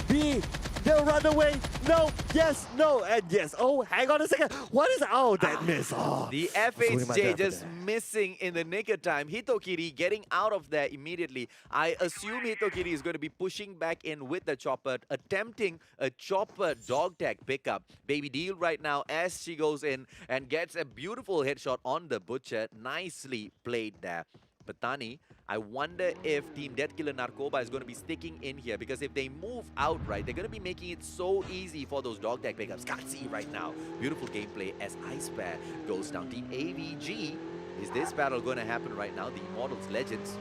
be the runaway? No, yes, no, and yes. Oh, hang on a second. What is, oh, that miss. Oh, the FHJ just missing in the nick of time. Hitokiri getting out of there immediately. I assume Hitokiri is going to be pushing back in with the chopper, attempting a chopper dog tag pickup. Baby Deal right now as she goes in and gets a beautiful headshot on the butcher. Nicely played there. Patani, I wonder if Team Death Killer Narcoba is going to be sticking in here, because if they move out, right, they're going to be making it so easy for those dog tag pickups. Can't see right now. Beautiful gameplay as Ice Bear goes down. Team AVG, is this battle going to happen right now? The Immortals Legends,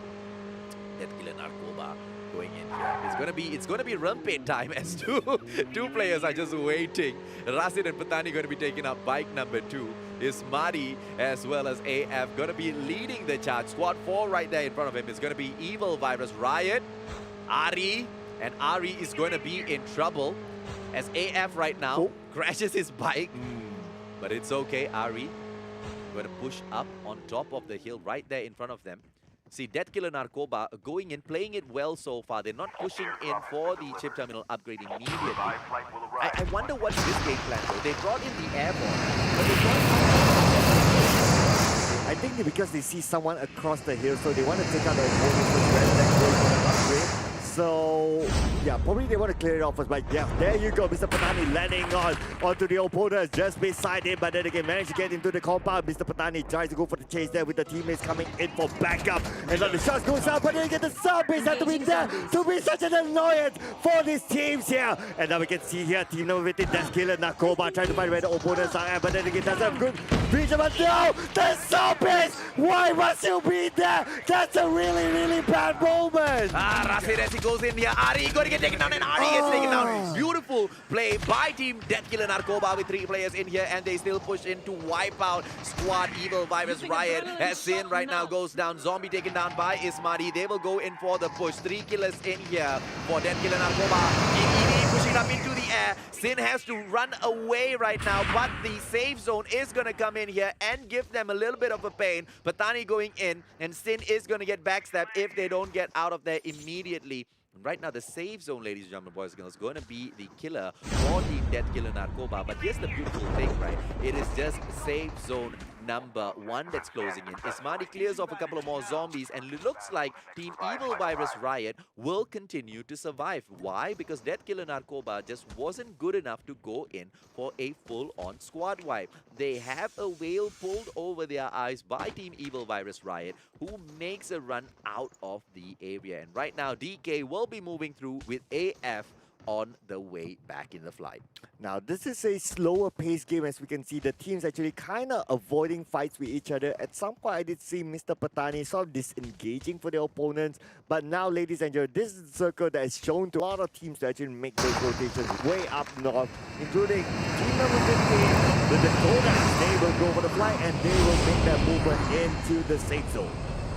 Death Killer Narcoba going in here. It's gonna be rampage time as two players are just waiting. Rasid and Patani going to be taking up bike number 2. Is Madi as well as AF going to be leading the charge. Squad 4 right there in front of him is going to be Evil Virus Riot, Ari, and Ari is going to be in trouble as AF right now crashes his bike. But it's okay, Ari going to push up on top of the hill right there in front of them. See, Death Killer Narcoba going in, playing it well so far. They're not pushing in for the chip terminal upgrade immediately. I wonder what's this game plan though. They brought in the airborne, but they brought I think because they see someone across the hill, so they want to take out the opponent rather than going for the upgrade. So Yeah, probably they want to clear it off first, but yeah, there you go. Mr. Patani landing onto the opponent just beside him, but then again managed to get into the compound. Mr. Patani tries to go for the chase there with the teammates coming in for backup. And now the shots goes out, but then again the sub base had to be there to be such an annoyance for these teams here. And now we can see here team number 15, that's Killer Nakoba trying to find where the opponents are at, but then again doesn't have good reach, but no! The sub base! Why must you be there? That's a really, really bad moment! Rasid as he goes in here. Ari going to get taken down, and Ari gets taken down. Beautiful play by Team Death Killer Narcoba with 3 players in here, and they still push in to wipe out Squad Evil Virus Riot. As Sin right now goes down, Zombie taken down by Ismadi. They will go in for the push. 3 killers in here for Death Killer Narcoba. ED pushing up into the air. Sin has to run away right now, but the safe zone is going to come in here and give them a little bit of a pain. Patani going in, and Sin is going to get backstabbed if they don't get out of there immediately. Right now, the safe zone, ladies and gentlemen, boys and girls, is going to be the killer for Team Death Killer Narcoba. But here's the beautiful thing, right? It is just safe zone number 1 that's closing in. Ismadi clears off a couple of more zombies, and it looks like Team Evil Virus Riot will continue to survive. Why? Because Death Killer Narcoba just wasn't good enough to go in for a full-on squad wipe. They have a veil pulled over their eyes by Team Evil Virus Riot, who makes a run out of the area. And right now, DK will be moving through with AF on the way back in the flight. Now, this is a slower paced game. As we can see, the teams actually kind of avoiding fights with each other. At some point, I did see Mr. Patani sort of disengaging for their opponents. But now, ladies and gentlemen, this is a circle that is shown to a lot of teams to actually make those rotations way up north, including team number 15, the Dakotas. They will go for the flight and they will make that movement into the safe zone.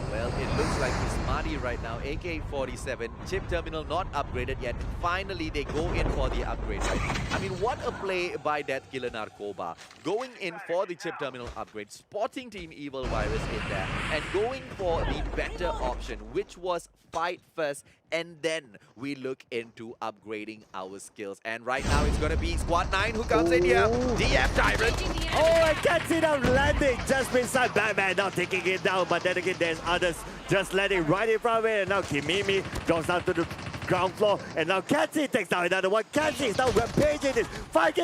Well, it looks like Ismadi right now, AK-47, chip terminal not upgraded yet. Finally, they go in for the upgrade, right? I mean, what a play by Death Killer Narcoba. Going in for the chip terminal upgrade, spotting Team Evil Virus in there, and going for the better option, which was fight first, and then we look into upgrading our skills. And right now, it's going to be Squad 9 who comes in here. DF Tyrant. Oh, I can't see them landing just beside Batman, now taking it down. But then again, there's others just landing right in front of it. And now Kimimi goes down to the ground floor. And now Katsi takes down another one. Katsi is now rampaging it.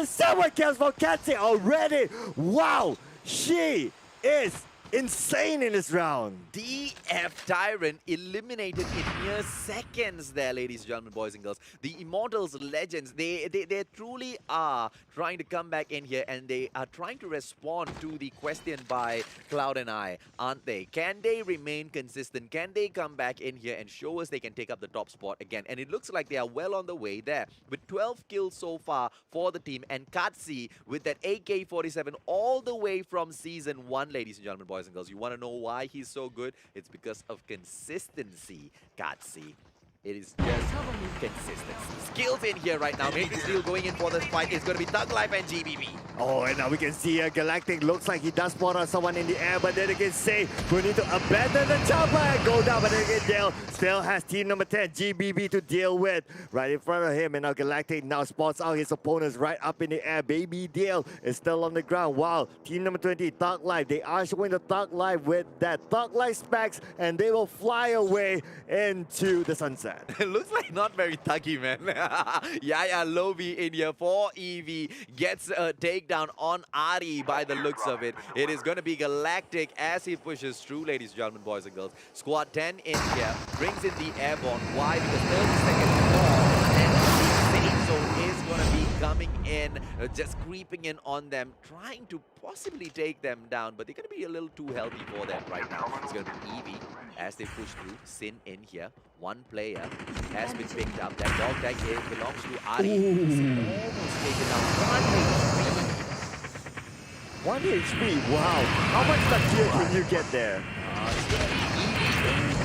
7 kills for Katsi already. Wow, she is insane in this round. DF Tyrant eliminated in mere seconds there, ladies and gentlemen, boys and girls. The Immortals legends, they truly are trying to come back in here, and they are trying to respond to the question by Cloud and I, aren't they? Can they remain consistent? Can they come back in here and show us they can take up the top spot again? And it looks like they are well on the way there, with 12 kills so far for the team, and Katsi with that AK-47 all the way from Season 1, ladies and gentlemen, boys and girls. You want to know why he's so good? It's because of consistency, Katsi. It is just consistency. Skills in here right now. Matrix Steel going in for this fight. It's going to be Thug Life and GBB. Oh, and now we can see Galactic looks like he does spot on someone in the air, but then again, Say we need to abandon the chopper and go down. But then again, Dale still has team number 10, GBB, to deal with right in front of him. And now Galactic now spots out his opponents right up in the air. Baby Dale is still on the ground, while team number 20, Thug Life, they are showing the Thug Life with that Thug Life specs, and they will fly away into the sunset. It looks like not very thuggy, man. Yaya Lobi in here for EV gets a takedown on Ari by the looks of it. It is going to be Galactic as he pushes through, ladies and gentlemen, boys and girls. Squad 10 in here, brings in the airborne. Why? Because 30 seconds more, and the safe zone is going to be coming in, just creeping in on them, trying to possibly take them down, but they're going to be a little too healthy for them right now. It's going to be Evie as they push through. Sin in here. One player has been picked up. That dog tag belongs to Ari. He's almost taken down. 1 HP, wow. How much Mustachio can you get there? It's going to be Evie.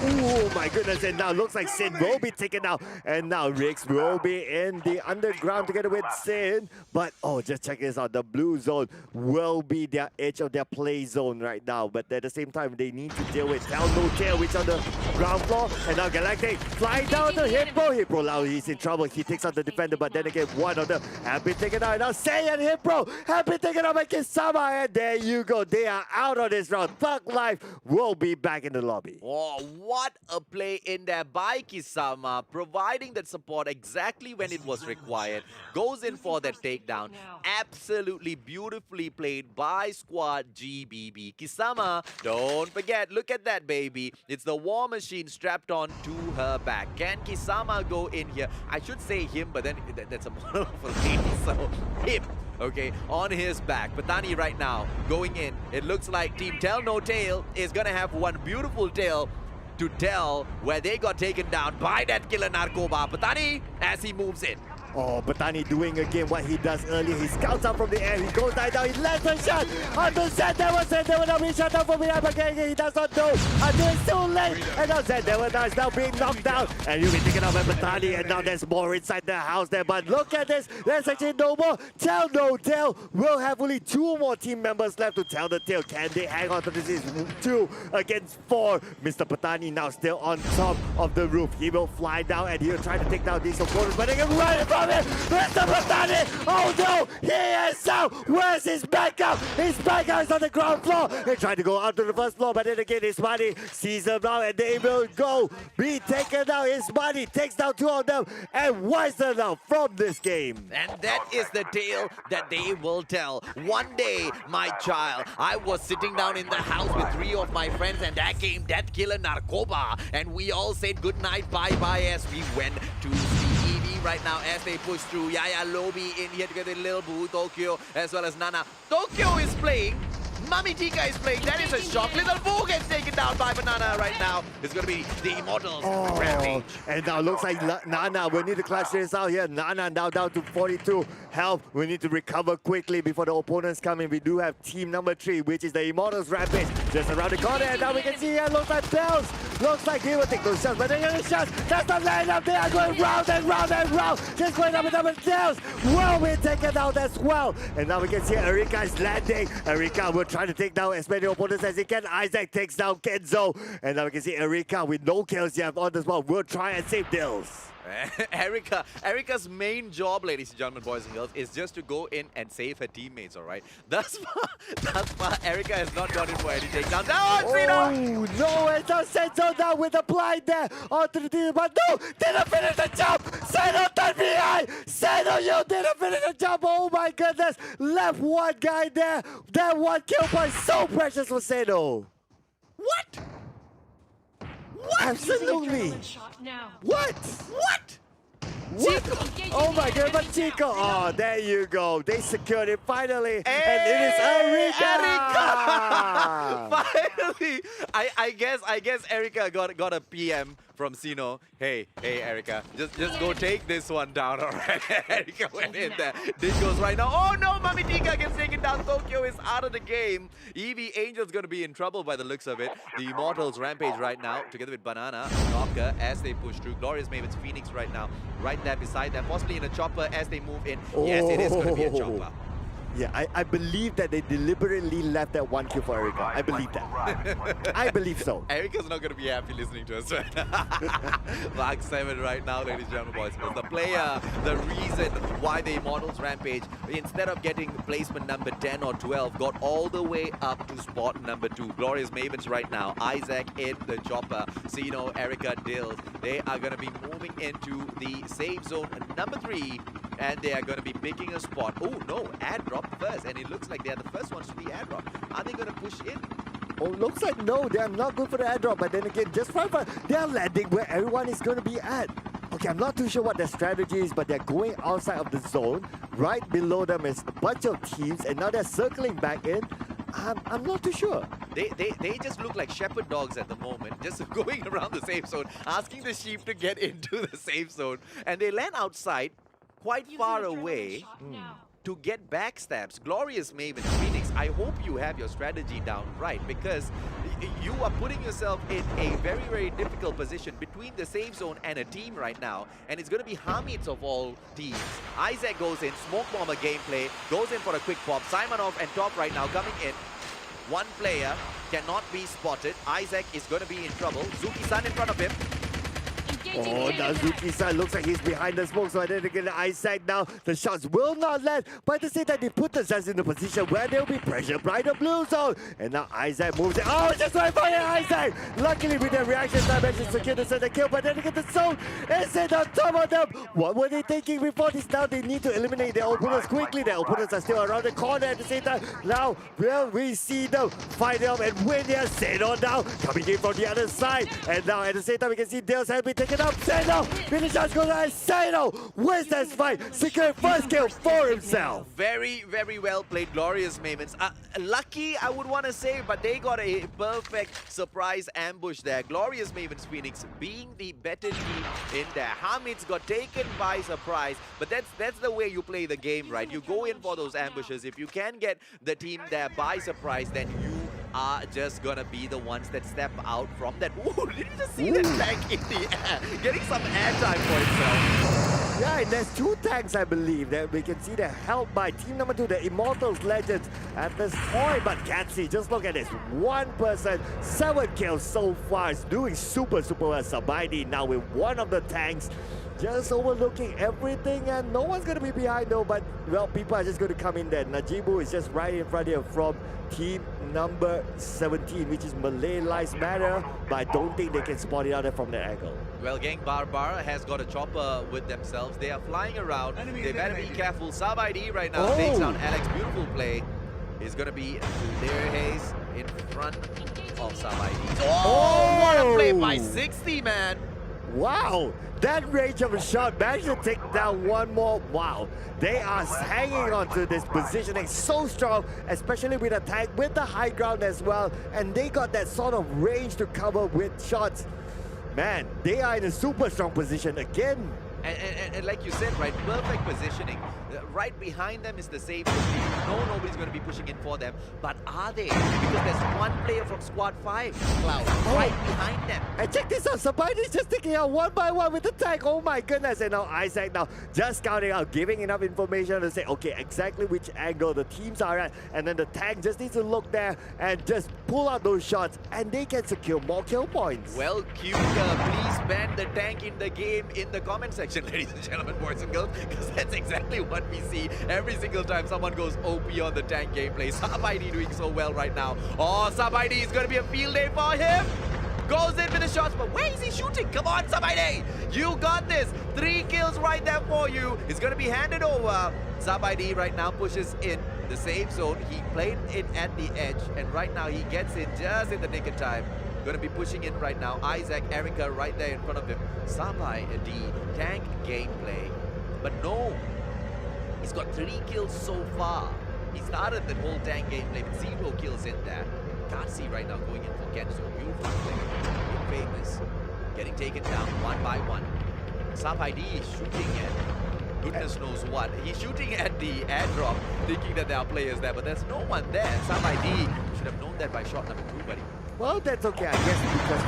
Oh my goodness, and now looks like Sin will be taken out, and now Riggs will be in the underground together with Sin. But oh, just check this out, the blue zone will be their edge of their play zone right now, but at the same time they need to deal with Hell No Tail, which on the ground floor. And now Galactic flying down to Hippo. Hippo now he's in trouble, he takes out the defender, but then again one of them have been taken out. Now Say and Hippo have been taken out by Kisama, and there you go, they are out of this round. Thug Life will be back in the lobby. Oh, What a play in there by Kisama, providing that support exactly when it was required. Goes in for that takedown. Absolutely beautifully played by squad GBB. Kisama, don't forget, look at that, baby. It's the war machine strapped on to her back. Can Kisama go in here? I should say him, but then that's a model for lady, so him. Okay, on his back. Patani right now going in. It looks like Team Tell No Tail is gonna have one beautiful tail to tell where they got taken down by that killer Narkoba. Patani as he moves in. Oh, Patani doing again what he does earlier. He scouts out from the air. He goes down. He lands a shot on the Zendewa. Now being shot down from behind. But he does not know until it's too late. And now Zendewa is now being knocked down. And you'll be taken out by Patani. And now there's more inside the house there. But look at this. There's actually no more. Tell No Tale will have only 2 more team members left to tell the tale. Can they hang on to this? Is 2 against 4. Mr. Patani now still on top of the roof. He will fly down and he'll try to take down these opponents. But they can run in front of him. Mr. Patani! Oh no! He is out! Where's his backup? His backup is on the ground floor! They try to go out to the first floor, but then again, his money sees them now and they will go be taken down. His money takes down 2 of them and wipes them out from this game. And that is the tale that they will tell. One day, my child, I was sitting down in the house with 3 of my friends and that came that killer Narkoba. And we all said goodnight, bye-bye as we went to see EV right now as they push through. Yaya Lobi in here together with Lil Boo, Tokyo, as well as Nana. Tokyo is playing. Mami Tika is playing. That is a shock. Little Boo gets taken down by Banana right now. It's going to be the Immortals. Rampage. And now looks like Nana will need to clutch this out here. Nana now down to 42 health. We need to recover quickly before the opponents come in. We do have team number 3, which is the Immortals Rampage, just around the corner. And now we can see here, looks like Bells. Looks like he will take those shots, but they're going to shots. That's not line up. They are going round and round and round. Just going up and up and down. Will be taken out as well. And now we can see Erika is landing. Erika will try to take down as many opponents as he can. Isaac takes down Kenzo. And now we can see Erika with no kills yet on the spot will try and save Dills. Erica's main job, ladies and gentlemen, boys and girls, is just to go in and save her teammates, alright? Thus far, Erica has not gone in for any takedown. Oh, no, it's a Senzo down with the blind there onto the team, but no, didn't finish the jump. Seno turned behind. Seno, you didn't finish the jump. Oh my goodness, left one guy there. That one kill point so precious for Seno. What? Absolutely. What? What? Chico. Oh my god, but Chico. Oh, there you go. They secured it finally. And it is Erika. Finally. I guess Erika got a PM from Sino. Hey, Erika, just go take this one down, alright? Erika went in there. This goes right now. Oh no, Mami Tika gets taken down. Tokyo is out of the game. Eevee Angel's gonna be in trouble by the looks of it. The Immortals Rampage right now, together with Banana, Knocker, as they push through. Glorious Maven's Phoenix right now, right there beside them, possibly in a chopper as they move in. Yes, it is gonna be a chopper. Yeah, I believe that they deliberately left that 1 kill for Erika. I believe that. I believe so. Erika's not going to be happy listening to us right now. Mark 7 right now, ladies and gentlemen, boys. The player, the reason why the Immortals Rampage, instead of getting placement number 10 or 12, got all the way up to spot number 2. Glorious Mavens right now. Isaac in the chopper. Sino, Erika, Dills. They are going to be moving into the safe zone number 3. And they are going to be picking a spot. Oh no, ad drop first. And it looks like they are the first ones to be ad drop. Are they going to push in? Oh, looks like no, they are not good for the airdrop. But then again, just fine. They are landing where everyone is going to be at. Okay, I'm not too sure what their strategy is, but they're going outside of the zone. Right below them is a bunch of teams, and now they're circling back in. I'm not too sure. They just look like shepherd dogs at the moment, just going around the safe zone, asking the sheep to get into the safe zone. And they land outside, quite far away, to get backstabs. Glorious Maven Phoenix, I hope you have your strategy down right, because you are putting yourself in a very, very difficult position between the safe zone and a team right now, and it's going to be Hamids of all teams. Isaac goes in, Smoke Bomber gameplay, goes in for a quick pop. Simonov and Top right now coming in. One player cannot be spotted. Isaac is going to be in trouble. Zuki-san in front of him. Oh, Nazuki-san looks like he's behind the smoke, so then again the Isaac now. The shots will not land, but at the same time they put themselves in a position where they'll be pressured by the blue zone. And now Isaac moves it. Oh, just right by Isaac! Luckily with their reaction time, managed to secure the center kill, but then again the zone is in on top of them. What were they thinking before this? Now they need to eliminate their opponents quickly. Their opponents are still around the corner at the same time. Now will we see them fight it off and win their Zeno now coming in from the other side. And now at the same time we can see Dales has been taken up. Zeno finish shots goes out. Zeno wins that fight, securing first kill for himself. Very, very well played, Glorious Mavens. Lucky, I would want to say, but they got a perfect surprise ambush there. Glorious Mavens Phoenix being the better team in there. Hamid's got taken by surprise, but that's the way you play the game, right? You go in for those ambushes. If you can get the team there by surprise, then you are just gonna be the ones that step out from that. Ooh, did you just see that tank in the air? Getting some airtime for himself. Yeah, and there's two tanks, I believe, that we can see they're held by team number 2, the Immortals Legends, at this point. But Gatsy, just look at this. One person, 7 kills so far. It's doing super well. Sabaidi now with one of the tanks, just overlooking everything, and no one's going to be behind though, but, well, people are just going to come in there. Najibu is just right in front here from team number 17, which is Malay Lives Matter, but I don't think they can spot it out there from that angle. Well, gang, Barbar has got a chopper with themselves. They are flying around. They better be careful. Sabaidi right now takes down Alex. Beautiful play. Is going to be Lear Hayes in front of Sabaidi. Oh, what a play by 60, man. Wow, that range of a shot managed to take down one more. Wow, they are hanging on to this positioning so strong, especially with a tank with the high ground as well, and they got that sort of range to cover with shots. Man, they are in a super strong position again. And like you said, right, perfect positioning. Right behind them is the safe zone. You know nobody's going to be pushing in for them. But are they? Because there's one player from Squad 5, Cloud, right behind them. And check this out, Sabaidi just taking out one by one with the tank. Oh my goodness. And now Isaac now just counting out, giving enough information to say, okay, exactly which angle the teams are at. And then the tank just needs to look there and just pull out those shots, and they can secure more kill points. Well, Cuba, please ban the tank in the game in the comment section, ladies and gentlemen, boys and girls, because that's exactly what we see every single time someone goes OP on the tank gameplay. Sabaidi doing so well right now. Oh, Sabaidi is going to be a field day for him. Goes in with the shots, but where is he shooting? Come on, Sabaidi! You got this! 3 kills right there for you. It's going to be handed over. Sabaidi right now pushes in the safe zone. He played it at the edge, and right now he gets in just in the nick of time. Going to be pushing in right now. Isaac, Erica right there in front of him. Sabaidi, tank gameplay. But no, he's got 3 kills so far. He started the whole tank gameplay with 0 kills in there. Can't see right now going in for Kenzo. Beautiful play. Famous. Getting taken down one by one. Sabaidi is shooting at goodness knows what. He's shooting at the airdrop, thinking that there are players there, but there's no one there. Sabaidi should have known that by shot number 2, buddy. Well, that's okay, I guess, because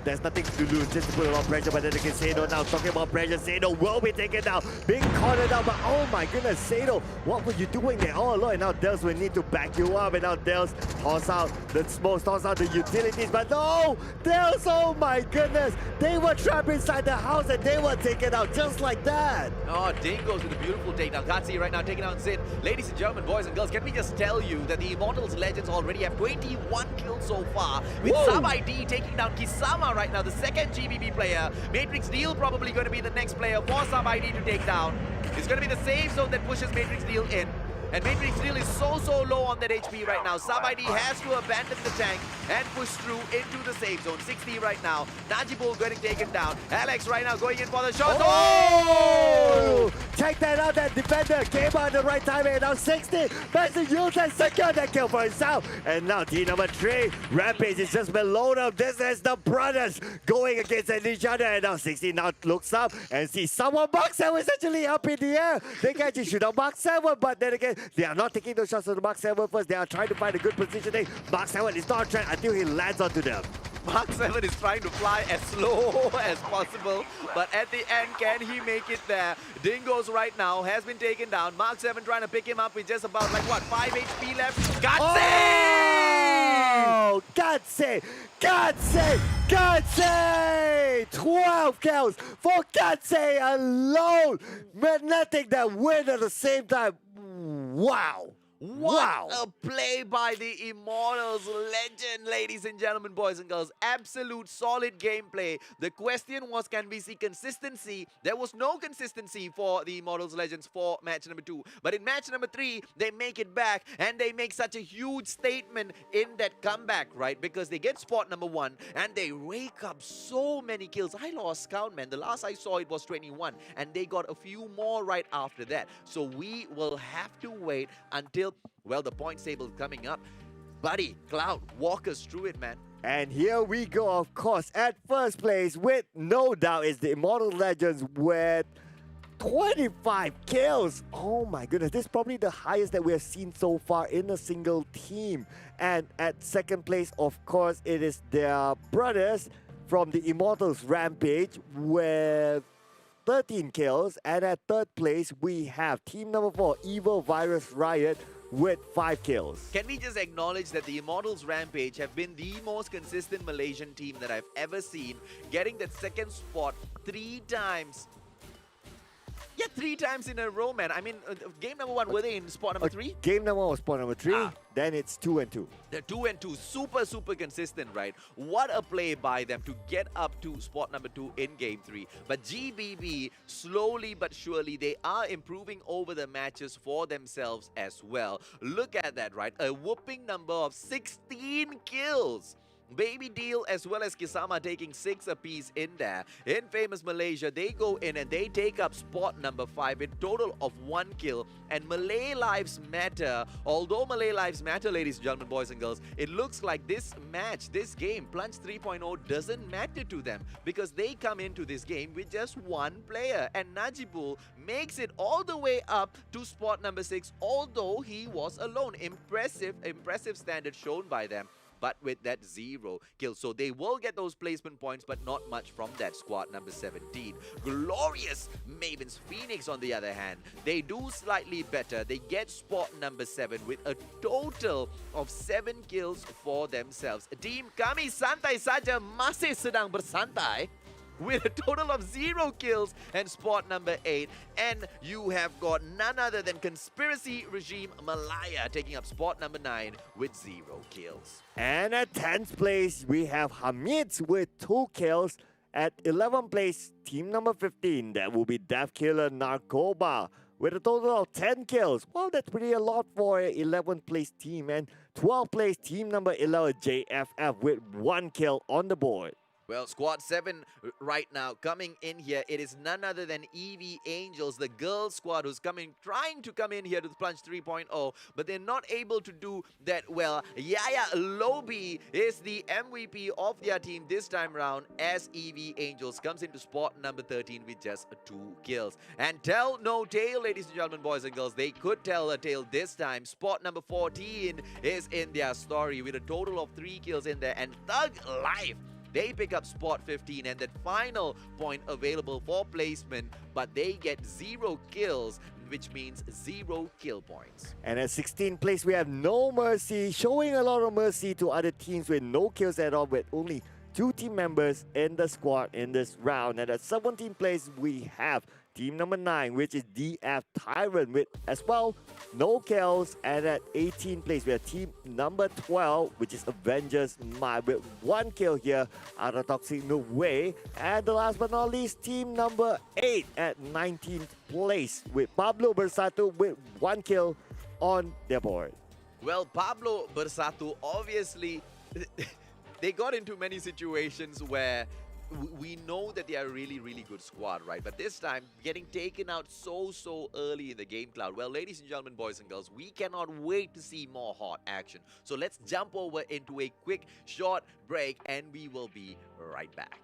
there's nothing to lose, just to put a lot of pressure. But then again, Sado now talking about pressure. Sado will be taken down, being cornered down. But oh my goodness, Sado, what were you doing there all alone? And now Dels will need to back you up. And now Dels toss out the smokes, toss out the utilities. But no, Dels, oh my goodness, they were trapped inside the house and they were taken out just like that. Oh, Dingoes with a beautiful takedown. Can't see right now taking down Zin. Ladies and gentlemen, boys and girls, can we just tell you that the Immortals Legends already have 21 kills so far, with Sabaidi taking down Kisama right now, the second GBB player. Matrix Deal probably going to be the next player for Sabaidi to take down. It's going to be the safe zone that pushes Matrix Deal in. And Matrix Deal is so low on that HP right now. Sabaidi has to abandon the tank and push through into the safe zone. 60 right now. Najibul getting taken down. Alex right now going in for the shot. Oh! Check that out, that defender came out at the right time, and now 60 managed to use and secure that kill for himself. And now team number 3, Rampage is just below them. This is the brothers going against each other, and now 60 now looks up and sees someone. Mark 7 is actually up in the air. They can actually shoot out Mark 7, but then again, they are not taking those shots to the Mark 7 first. They are trying to find a good positioning. Mark 7 is not on track until he lands onto them. Mark 7 is trying to fly as slow as possible, but at the end, can he make it there? Dingoes right now has been taken down. Mark 7 trying to pick him up with just about, like, what, 5 HP left? Got it! Oh, Gutsy! Gutsy! Gutsy! 12 kills for Gutsy alone! Magnetic that win at the same time. Wow! What Wow! a play by the Immortals legend, ladies and gentlemen, boys and girls. Absolute solid gameplay. The question was, can we see consistency? There was no consistency for the Immortals legends for match number 2. But in match number 3, they make it back and they make such a huge statement in that comeback, right? Because they get spot number 1 and they rake up so many kills. I lost count, man. The last I saw it was 21 and they got a few more right after that. So we will have to wait until, well, the points table coming up. Buddy, Cloud, walk us through it, man. And here we go, of course, at first place with no doubt is the Immortal Legends with 25 kills. Oh my goodness, this is probably the highest that we have seen so far in a single team. And at second place, of course, it is their brothers from the Immortals Rampage with 13 kills. And at third place, we have team number 4, Evil Virus Riot, with 5 kills. Can we just acknowledge that the Immortals Rampage have been the most consistent Malaysian team that I've ever seen, getting that second spot 3 times. Yeah, 3 times in a row, man. I mean, game number 1, were they in spot number 3? Game number 1 was spot number 3, then it's 2 and 2. They're 2 and 2, super consistent, right? What a play by them to get up to spot number 2 in game 3. But GBB, slowly but surely, they are improving over the matches for themselves as well. Look at that, right? A whooping number of 16 kills. Baby Deal as well as Kisama taking 6 apiece in there. In famous Malaysia, they go in and they take up spot number 5 with total of 1 kill. And Malay Lives Matter, although Malay Lives Matter, ladies and gentlemen, boys and girls, it looks like this match, this game, Plunge 3.0 doesn't matter to them because they come into this game with just 1 player. And Najibul makes it all the way up to spot number 6, although he was alone. Impressive standard shown by them, but with that 0 kill. So they will get those placement points, but not much from that squad number 17. Glorious Maven's Phoenix, on the other hand, they do slightly better. They get spot number 7 with a total of 7 kills for themselves. Team kami santai saja, masih sedang bersantai, with a total of 0 kills and spot number 8. And you have got none other than Conspiracy Regime Malaya taking up spot number 9 with 0 kills. And at 10th place, we have Hamids with 2 kills. At 11th place, team number 15, that will be Death Killer Narcoba with a total of 10 kills. Well, that's pretty a lot for an 11th place team. And 12th place, team number 11, JFF, with 1 kill on the board. Well, Squad 7 right now coming in here. It is none other than EV Angels, the girls squad who's trying to come in here to the Plunge 3.0, but they're not able to do that well. Yaya Lobi is the MVP of their team this time round as EV Angels comes into spot number 13 with just 2 kills. And tell no tale, ladies and gentlemen, boys and girls. They could tell a tale this time. Spot number 14 is in their story with a total of 3 kills in there. And Thug Life, they pick up spot 15 and that final point available for placement, but they get 0 kills, which means 0 kill points. And at 16th place, we have No Mercy, showing a lot of mercy to other teams with no kills at all, with only 2 team members in the squad in this round. And at 17th place, we have team number 9, which is DF Tyrant, with as well no kills. And at 18th place, we have team number 12, which is Avengers Mind, with 1 kill here out of Toxic No Way. And the last but not least, team number 8 at 19th place with Pablo Bersatu with 1 kill on their board. Well, Pablo Bersatu, obviously, they got into many situations where we know that they are a really good squad, right? But this time, getting taken out so early in the game, Cloud. Well, ladies and gentlemen, boys and girls, we cannot wait to see more hot action. So let's jump over into a quick, short break, and we will be right back.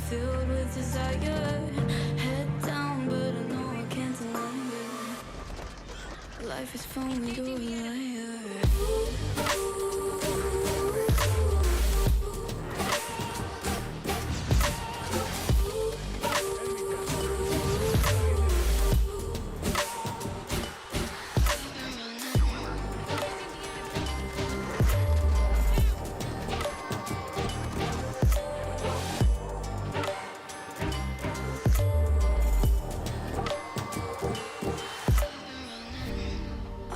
filled with desire. Head down, but I know I can't deny it. Life is fun when you're a liar.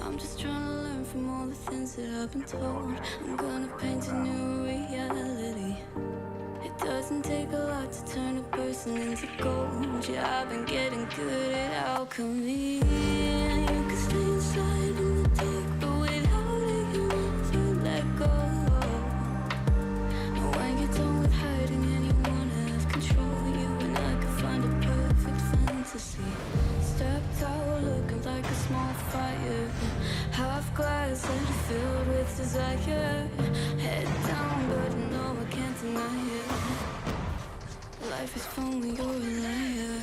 I'm just trying to learn from all the things that I've been told. I'm gonna paint a new reality. It doesn't take a lot to turn a person into gold. Yeah, I've been getting good at alchemy. You can stay inside in the dark, but without it, you never let go. And when you're done with hiding and you wanna have control, you and I can find a perfect fantasy. Stepped out looking like a small fire, half glass and filled with desire. Head down, but no, I can't deny it. Life is fun when you're a liar.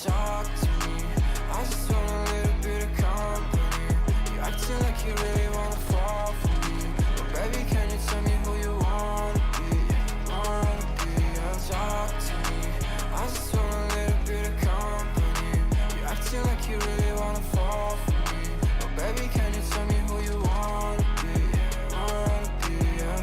Talk to me, I just want a little bit of company. You acting like you really wanna fall for me, but baby, can you tell me who you wanna be? Yeah. Talk to me, I just want a little bit of company. You acting like you really wanna fall for me, but baby, can you tell me who you wanna be? Yeah.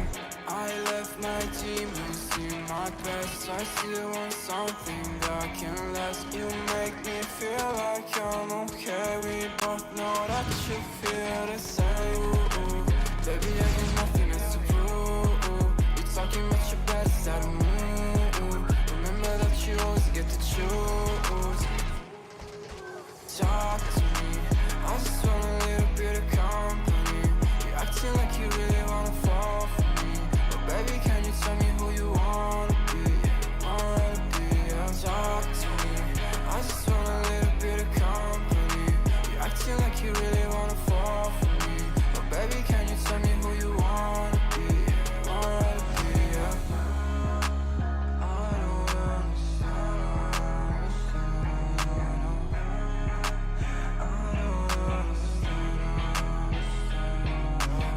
I left my demons in my past. I still want something that can last. You make me feel like I'm okay. We both know that you feel the same. Ooh. Baby, I got nothing else to prove. You're talking about your best out of mood. Remember that you always get to choose. Talk to me, I just want a little bit of company. You're acting like you really wanna fall for me, but baby, can you tell me who you wanna be? Yeah. Talk to me, I just want a little bit of company. You're acting like you really wanna fall for me, but baby, can you tell me who you wanna be? Yeah. I don't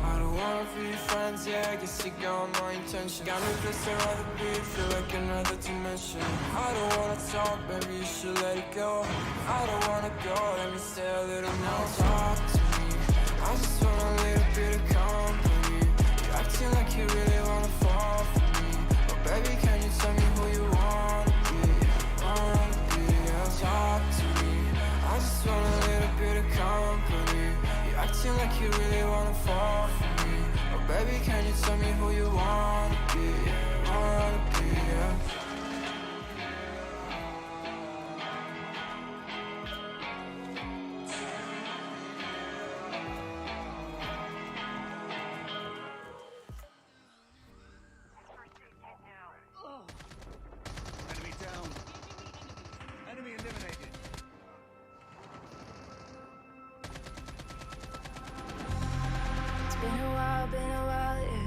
I don't wanna be friends, yeah, I guess you got my intention. Got no place I'd rather be, feel like another dimension. I don't wanna talk, baby, you should let it go. I don't wanna go, let me say a little more. Talk to me, I just want a little bit of company. You're acting like you really wanna fall for me, but baby, can you tell me who you wanna be? Yeah. Talk to me, I just want a little bit of company. You're acting like you really wanna fall for me, but baby, can you tell me who you wanna be? Yeah. Enemy down. Enemy eliminated. It's been a while, yeah.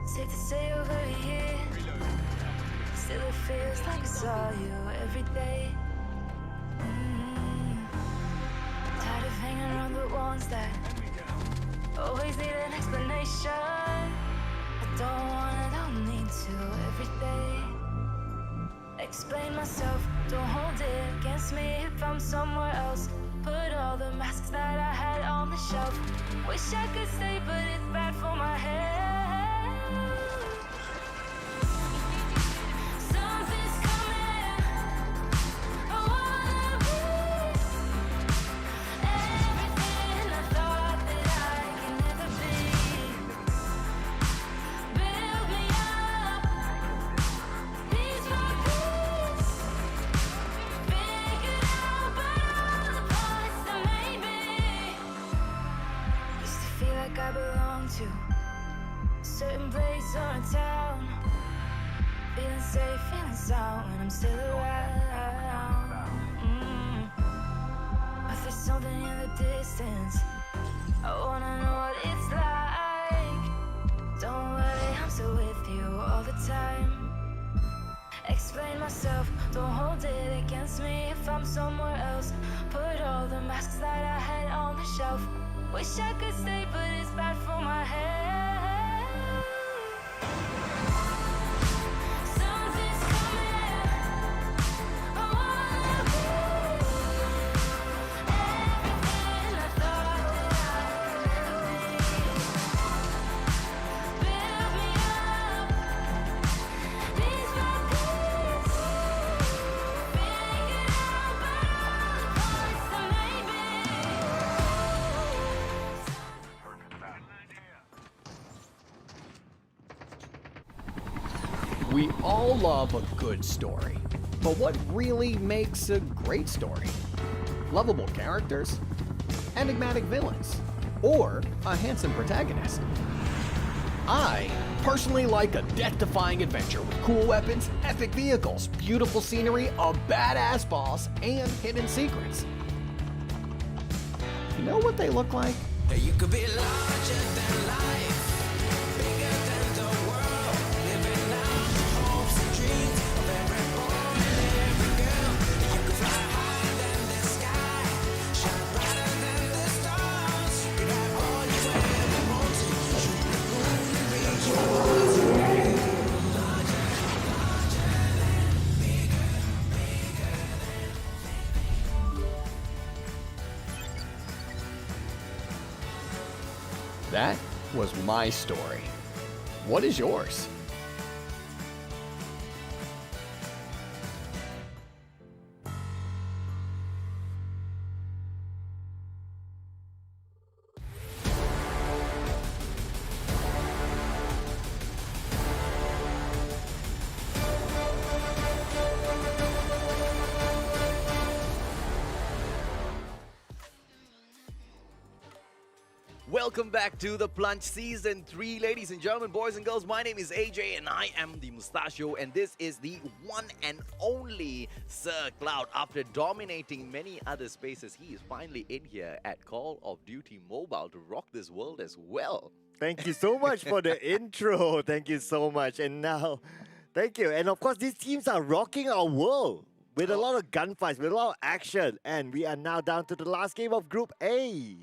Safe to say over a year. Still it feels like I saw you every day. Tired of hanging around the ones that always need an explanation. I don't need to every day. Explain myself, don't hold it against me if I'm somewhere else. Put all the masks that I had on the shelf. Wish I could stay, but it's bad for my health. Something's coming. I wanna be everything I thought that I could never be. Build me up, piece by piece. Figured out by all the parts that made me. Used to feel like I belonged to a certain place or a town. Feeling safe, feeling sound when I'm still around. But there's something in the distance. I wanna know what it's like. Don't worry, I'm still with you all the time. Explain myself, don't hold it against me if I'm somewhere else. Put all the masks that I had on the shelf. Wish I could stay, but it's bad for my health. Something's coming. I wanna be everything I thought that I could be. Build me up, piece by piece. Figured out by all the parts that made me. We all love a good story, but what really makes a great story? Lovable characters? Enigmatic villains? Or a handsome protagonist? I personally like a death-defying adventure with cool weapons, epic vehicles, beautiful scenery, a badass boss, and hidden secrets. You know what they look like? You could be larger than life, bigger than the world, living out the hopes and dreams of every boy and every girl. You could fly higher than the sky, shine brighter than the stars. You could have all you ever wanted, shoot the moon and reach your heart's dream. Larger, larger than, bigger, bigger than. That was my story. What is yours? Welcome back to the Plunge Season 3, ladies and gentlemen, boys and girls. My name is AJ and I am the Mustachio, and this is the one and only Sir Cloud. After dominating many other spaces, he is finally in here at Call of Duty Mobile to rock this world as well. Thank you so much for the intro. Thank you so much. And now, thank you. And of course, these teams are rocking our world with a lot of gunfights, with a lot of action. And we are now down to the last game of Group A.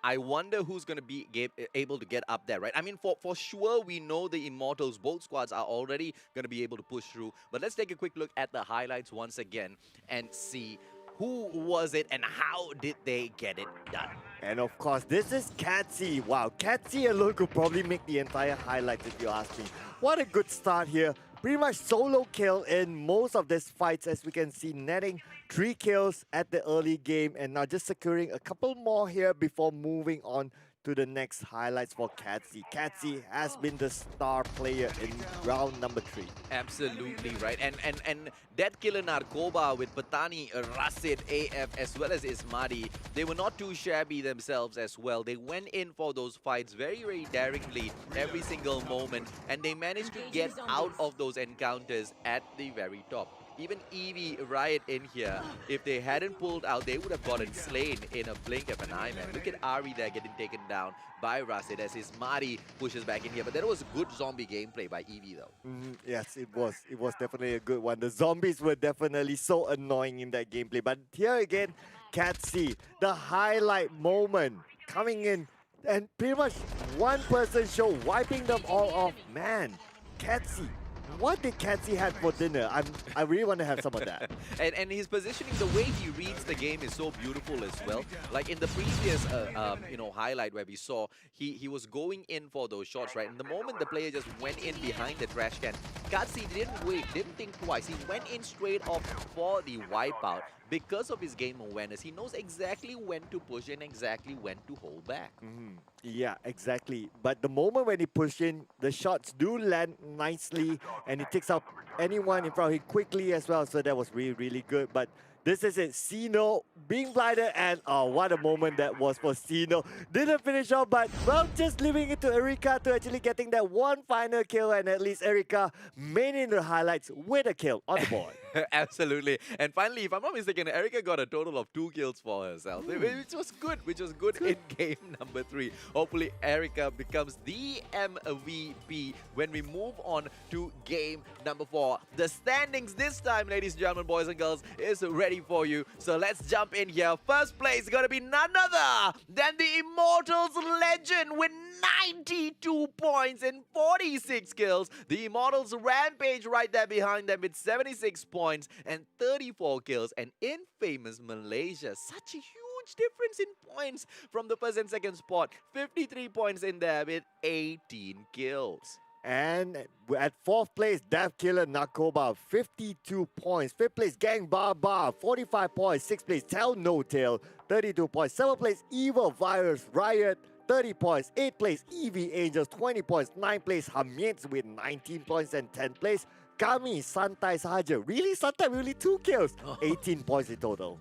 I wonder who's going to be able to get up there, right? I mean, for sure, we know the Immortals, both squads are already going to be able to push through. But let's take a quick look at the highlights once again and see who was it and how did they get it done. And of course, this is Catzy. Wow, Catzy alone could probably make the entire highlights if you ask me. What a good start here. Pretty much solo kill in most of these fights, as we can see, netting 3 kills at the early game and now just securing a couple more here before moving on to the next highlights for Catzy. Catzy has been the star player in round number 3. Absolutely right. And that killer Narkoba with Patani, Rasid, AF, as well as Ismadi, they were not too shabby themselves as well. They went in for those fights very, very daringly every single moment, and they managed to get out of those encounters at the very top. Even Eevee, Riot in here, if they hadn't pulled out, they would have gotten slain in a blink of an eye, man. Look at Ari there getting taken down by Rasid as his Mari pushes back in here. But that was good zombie gameplay by Eevee, though. Yes, it was. It was definitely a good one. The zombies were definitely so annoying in that gameplay. But here again, Catzy, the highlight moment coming in and pretty much one person show, wiping them all off. Man, Catzy, what did Kenzie have for dinner? I really want to have some of that. And his positioning, the way he reads the game is so beautiful as well. Like in the previous highlight where we saw he was going in for those shots, right? And the moment the player just went in behind the trash can, Katsi didn't wait, didn't think twice. He went in straight off for the wipeout. Because of his game awareness, he knows exactly when to push and exactly when to hold back. Yeah, exactly. But the moment when he pushed in, the shots do land nicely and he takes out anyone in front of him quickly as well. So that was really, really good. But this is it. Sino being blinded, and oh, what a moment that was for Sino. Didn't finish off, but well, just leaving it to Erika to actually getting that one final kill, and at least Erika made it into the highlights with a kill on the board. Absolutely. And finally, if I'm not mistaken, Erika got a total of 2 kills for herself, which was good in game number 3. Hopefully, Erika becomes the MVP when we move on to game number 4. The standings this time, ladies and gentlemen, boys and girls, is ready for you. So let's jump in here. First place is going to be none other than the Immortals legend with 92 points and 46 kills. The Immortals Rampage right there behind them with 76 points and 34 kills. And infamous Malaysia, such a huge difference in points from the first and second spot. 53 points in there with 18 kills. And at 4th place, Death Killer Nakoba, 52 points. 5th place, Gang Barbar, 45 points. 6th place, Tell No Tail, 32 points. 7th place, Evil Virus Riot, 30 points. 8th place, EV Angels, 20 points. 9th place, Hamiets with 19 points. And 10th place, Kami Santai Sahaja. Really, Santai with only 2 kills. 18 points in total.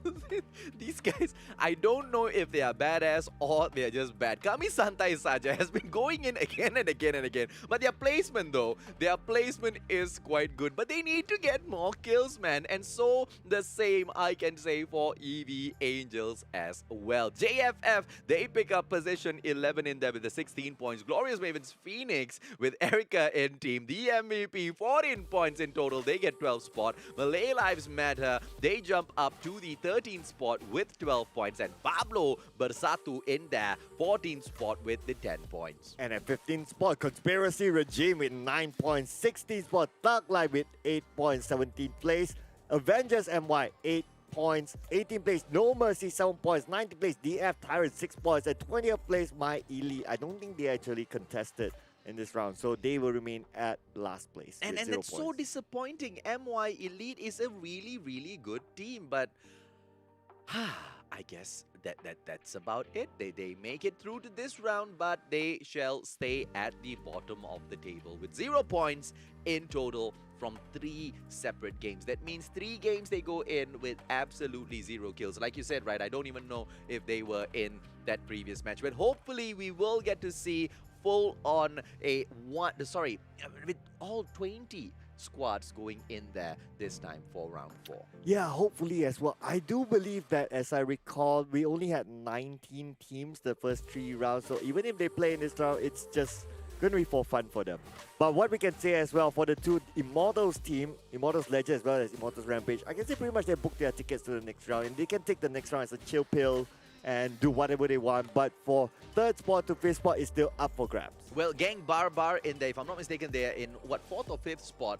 These guys, I don't know if they are badass or they are just bad. Kami Santai Sahaja has been going in again and again and again. But their placement though, their placement is quite good. But they need to get more kills, man. And so the same I can say for EV Angels as well. JFF, they pick up position 11 in there with the 16 points. Glorious Mavens Phoenix with Erika in team. The MVP, 14 points in total. They get 12 spot. Malay Lives Matter, they jump up to the 13th spot with 12 points. And Pablo Bersatu in there, 14th spot with the 10 points. And at 15th spot, Conspiracy Regime with 9 points. 16th spot, Thug Life with 8 points. 17th place, Avengers MY, 8 points. 18th place, No Mercy, 7 points. 19th place, DF Tyrant, 6 points. At 20th place, My Elite. I don't think they actually contested in this round, so they will remain at last place. And with that's 0 so points. disappointing. MY Elite is a really, really good team, but I guess that's about it. They make it through to this round, but they shall stay at the bottom of the table with 0 points in total from 3 separate games. That means 3 games they go in with absolutely 0 kills. Like you said, right, I don't even know if they were in that previous match, but hopefully we will get to see full on with all 20 squads going in there this time for round 4. Yeah, hopefully as well. I do believe that, as I recall, we only had 19 teams the first 3 rounds. So even if they play in this round, it's just going to be for fun for them. But what we can say as well for the 2 Immortals team, Immortals Legend as well as Immortals Rampage, I can say pretty much they booked their tickets to the next round. And they can take the next round as a chill pill and do whatever they want. But for 3rd spot to 5th spot is still up for grabs. Well, Gang Barbar in there, if I'm not mistaken, they're in, 4th or 5th spot.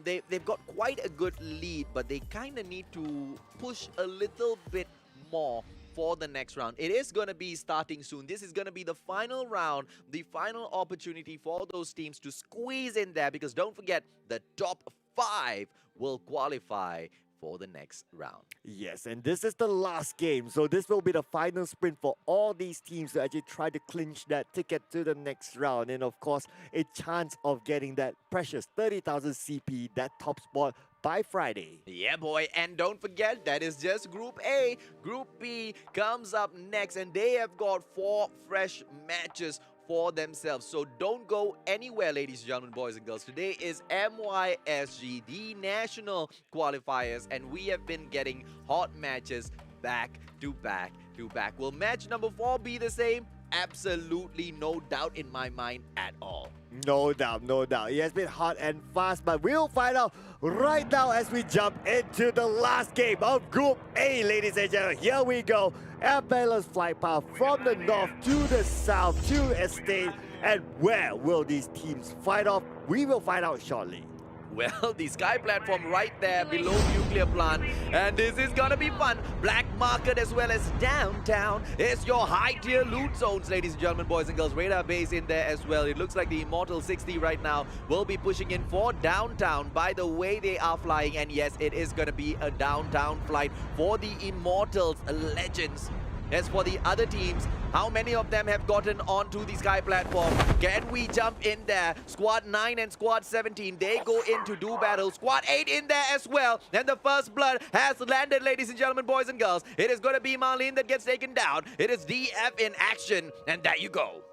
They've got quite a good lead, but they kind of need to push a little bit more for the next round. It is going to be starting soon. This is going to be the final round, the final opportunity for those teams to squeeze in there, because don't forget, the top 5 will qualify for the next round. Yes, and this is the last game. So this will be the final sprint for all these teams to actually try to clinch that ticket to the next round. And of course, a chance of getting that precious 30,000 CP, that top spot, by Friday. Yeah, boy. And don't forget, that is just Group A. Group B comes up next, and they have got 4 fresh matches for themselves. So don't go anywhere, ladies and gentlemen, boys and girls. Today is MYSG, the national qualifiers, and we have been getting hot matches back to back to back. Will match number 4 be the same? Absolutely no doubt in my mind at all. No doubt, no doubt. It has been hot and fast, but we'll find out right now as we jump into the last game of Group A, ladies and gentlemen. Here we go. Air Balance flight path from the north to the south to Estate. And where will these teams fight off? We will find out shortly. Well, the sky platform right there below nuclear plant. And this is gonna be fun. Black market as well as downtown. It's your high tier loot zones, ladies and gentlemen, boys and girls. Radar base in there as well. It looks like the Immortal 60 right now will be pushing in for downtown by the way they are flying. And yes, it is gonna be a downtown flight for the Immortals, legends. As for the other teams, how many of them have gotten onto the sky platform? Can we jump in there? Squad 9 and Squad 17, they go in to do battle. Squad 8 in there as well. And the first blood has landed, ladies and gentlemen, boys and girls. It is going to be Marlene that gets taken down. It is DF in action. And there you go.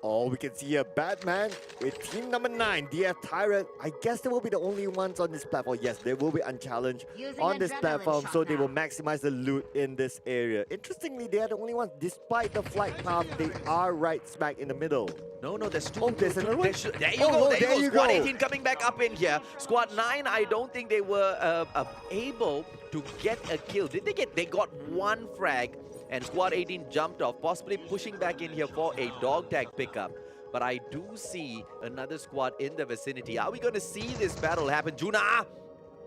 Oh, we can see a Batman with team number 9, DF Tyrant. I guess they will be the only ones on this platform. Yes, they will be unchallenged on this platform, so they will maximize the loot in this area. Interestingly, they are the only ones, despite the flight path, they are right smack in the middle. No, there's two. Oh, there's another one? There you go, there you go. Squad 18 coming back up in here. Squad 9, I don't think they were able to get a kill. Did they get? They got one frag. And Squad 18 jumped off, possibly pushing back in here for a dog tag pickup. But I do see another squad in the vicinity. Are we going to see this battle happen? Juna!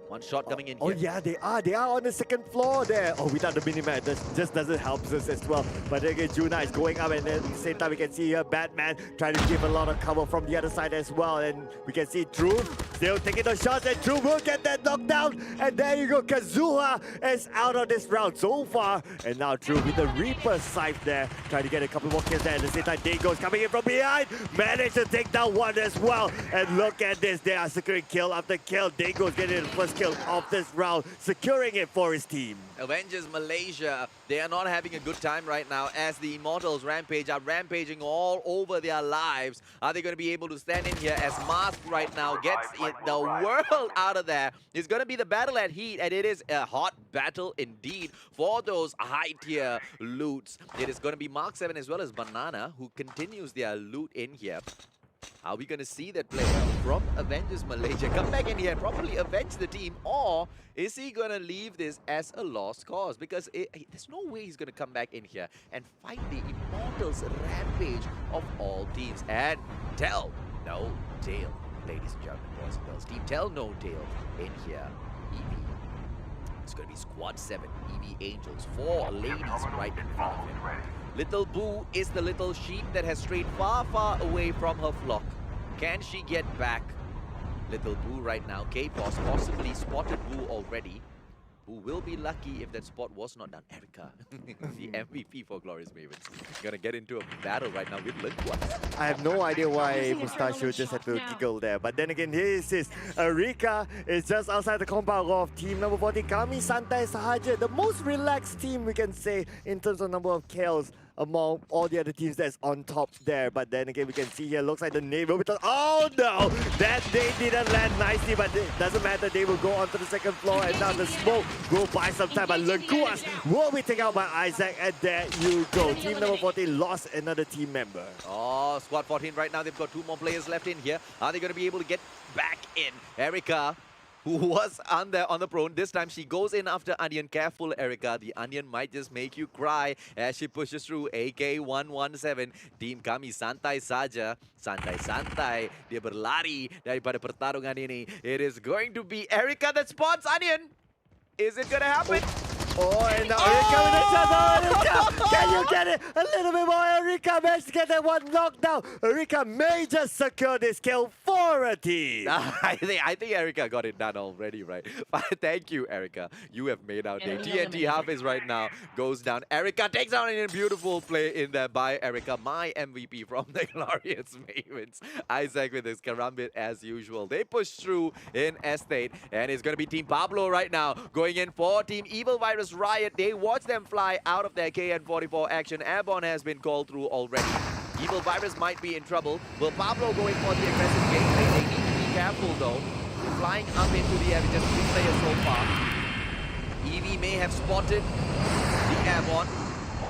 One shot coming in here. Oh yeah, they are. They are on the second floor there. Oh, without the mini-map, that just doesn't help us as well. But then again, Juna is going up, and then at the same time, we can see here Batman trying to give a lot of cover from the other side as well. And we can see Drew still taking those shots, and Drew will get that knockdown. And there you go, Kazuha is out of this round so far. And now Drew with the Reaper scythe there, trying to get a couple more kills there. At the same time, Dago's coming in from behind, managed to take down one as well. And look at this, they are securing kill after kill. Dago's getting the first kill of this round, securing it for his team. Avengers Malaysia, they are not having a good time right now as the Immortals Rampage are rampaging all over their lives. Are they going to be able to stand in here as Mask right now gets the world out of there? It's going to be the battle at Heat, and it is a hot battle indeed for those high tier loots. It is going to be Mark 7 as well as Banana who continues their loot in here. Are we going to see that player from Avengers Malaysia come back in here and probably avenge the team? Or is he going to leave this as a lost cause? Because there's no way he's going to come back in here and fight the Immortals Rampage of all teams. And tell no tale, ladies and gentlemen, boys and girls. Team tell no tale in here. Evie. It's going to be Squad 7, Evie Angels. 4 ladies right in front of him. Little Boo is the little sheep that has strayed far, far away from her flock. Can she get back? Little Boo right now. K-Boss possibly spotted Boo already. Boo will be lucky if that spot was not done. Erica, the MVP for Glorious Mavens. Gonna get into a battle right now with Linquas. I have no idea why Mustachio just had to giggle there. But then again, here is Erika is just outside the compound of team number 40. Kami Santai Sahaja, the most relaxed team we can say in terms of number of kills among all the other teams that's on top there. But then again, we can see here, looks like the Navy will be oh no! That they didn't land nicely, but it doesn't matter. They will go onto the second floor, and now the smoke will buy some time. But Lenkuas will be taken out by Isaac, and there you go. Team number 14 lost another team member. Oh, Squad 14 right now. They've got 2 more players left in here. Are they going to be able to get back in? Erica, who was on the prone. This time she goes in after Onion. Careful, Erica. The Onion might just make you cry as she pushes through. AK-117. Team kami santai saja. Santai-santai. Dia berlari daripada pertarungan ini. It is going to be Erica that spots Onion. Is it going to happen? Oh, and now Erika with a shot. Oh, Erika! Can you get it? A little bit more. Erika managed to get that one knockdown. Erika may just secure this kill for a team. I think Erica got it done already, right? Thank you, Erica. You have made our day. TNT Hafiz right now goes down. Erica takes down in a beautiful play in there by Erica, my MVP from the Glorious Mavens. Isaac with his karambit as usual. They push through in Estate, and it's going to be Team Pablo right now going in for Team Evil Virus Riot. They watch them fly out of their KN-44 action. Airborne has been called through already. Evil Virus might be in trouble. Will Pablo go in for the aggressive gameplay? They need to be careful though. Flying up into the air with just 3 players so far. Evie may have spotted the Airborne,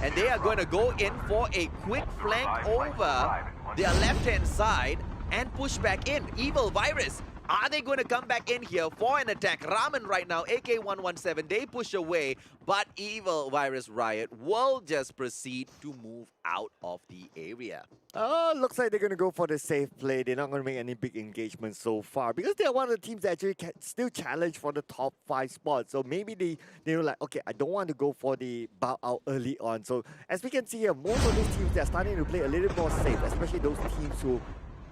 and they are going to go in for a quick flank over their left-hand side and push back in. Evil Virus Are they going to come back in here for an attack? Ramen right now, AK-117, they push away, but Evil Virus Riot will just proceed to move out of the area. Oh, looks like they're going to go for the safe play. They're not going to make any big engagements so far because they're one of the teams that actually can still challenge for the top 5 spots. So maybe they were like, okay, I don't want to go for the bow out early on. So as we can see here, most of these teams, they're starting to play a little more safe, especially those teams who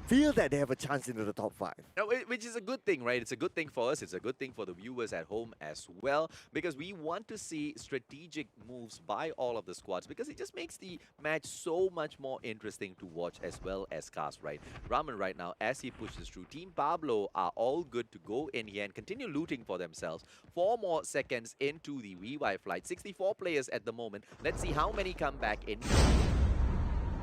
feel that they have a chance into the top 5. Now, which is a good thing, right? It's a good thing for us. It's a good thing for the viewers at home as well, because we want to see strategic moves by all of the squads, because it just makes the match so much more interesting to watch as well as cast, right? Ramen right now, as he pushes through, Team Pablo are all good to go in here and continue looting for themselves. 4 more seconds into the revive flight. 64 players at the moment. Let's see how many come back in.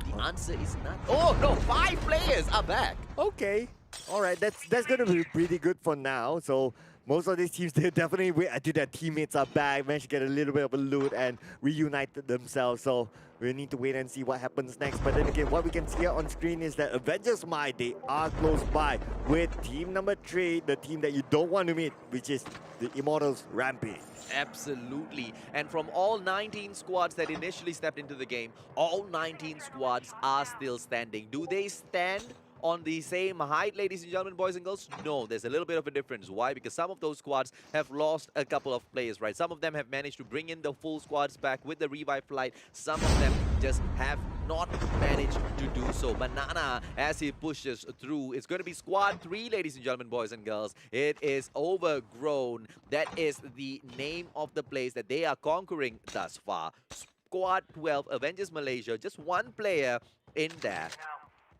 The answer is not. Oh no, 5 players are back. Okay. All right, that's going to be pretty good for now. So most of these teams, they definitely wait until their teammates are back, managed to get a little bit of a loot and reunited themselves. So we need to wait and see what happens next. But then again, what we can see here on screen is that Avengers Might, they are close by with team number 3, the team that you don't want to meet, which is the Immortals Rampage. Absolutely. And from all 19 squads that initially stepped into the game, all 19 squads are still standing. Do they stand on the same height, ladies and gentlemen, boys and girls? No, there's a little bit of a difference. Why? Because some of those squads have lost a couple of players, right? Some of them have managed to bring in the full squads back with the revive flight. Some of them just have not managed to do so. Banana, as he pushes through, it's going to be squad 3, ladies and gentlemen, boys and girls. It is Overgrown. That is the name of the place that they are conquering thus far. Squad 12, Avengers Malaysia, just 1 player in there.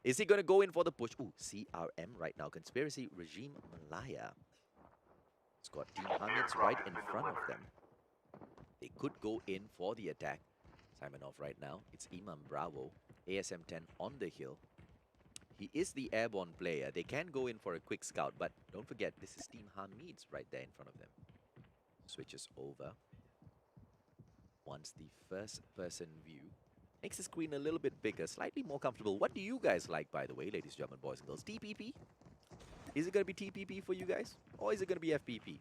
Is he going to go in for the push? Ooh, CRM right now. Conspiracy Regime Malaya. It's got Team Hamids right in front of them. They could go in for the attack. Simonov right now. It's Imam Bravo. ASM-10 on the hill. He is the airborne player. They can go in for a quick scout, but don't forget, this is Team Hamids right there in front of them. Switches over. Wants the first person view. Makes the screen a little bit bigger, slightly more comfortable. What do you guys like, by the way, ladies and gentlemen, boys and girls? TPP? Is it going to be TPP for you guys? Or is it going to be FPP?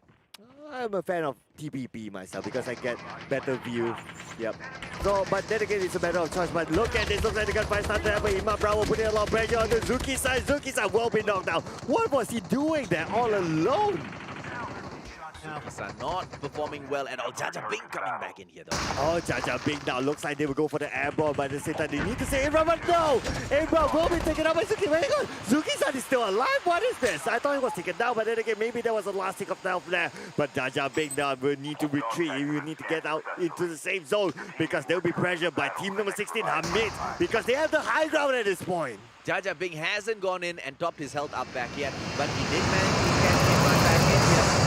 I'm a fan of TPP myself because I get better view. Yep. So, but then again, it's a matter of choice. But look at this. Looks like the gunfight started there, but Imam Bravo putting a lot of pressure on the Zuki side. Zuki side will be knocked down. What was he doing there all alone? Are not performing well at all. Jaja Bing coming back in here though. Oh, Jaja Bing now looks like they will go for the airball, but at the same time they need to say Imran, but no! Imran will be taken out by Zuki. Very good. Zuki-san is still alive. What is this? I thought he was taken down, but then again, maybe there was a last tick of health there. But Jaja Bing now will need to retreat. He will need to get out into the safe zone because they'll be pressured by team number 16, Hamid, because they have the high ground at this point. Jaja Bing hasn't gone in and topped his health up back yet, but he did manage to get Imran back in here.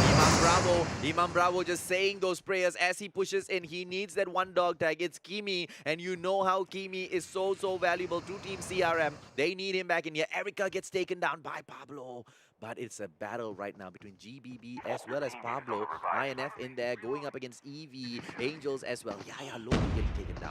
Imam Bravo just saying those prayers as he pushes in. He needs that 1 dog tag. It's Kimi, and you know how Kimi is so valuable to Team CRM. They need him back in here. Erica gets taken down by Pablo. But it's a battle right now between GBB as well as Pablo. INF in there going up against EV, Angels as well. Yaya Loki getting taken down.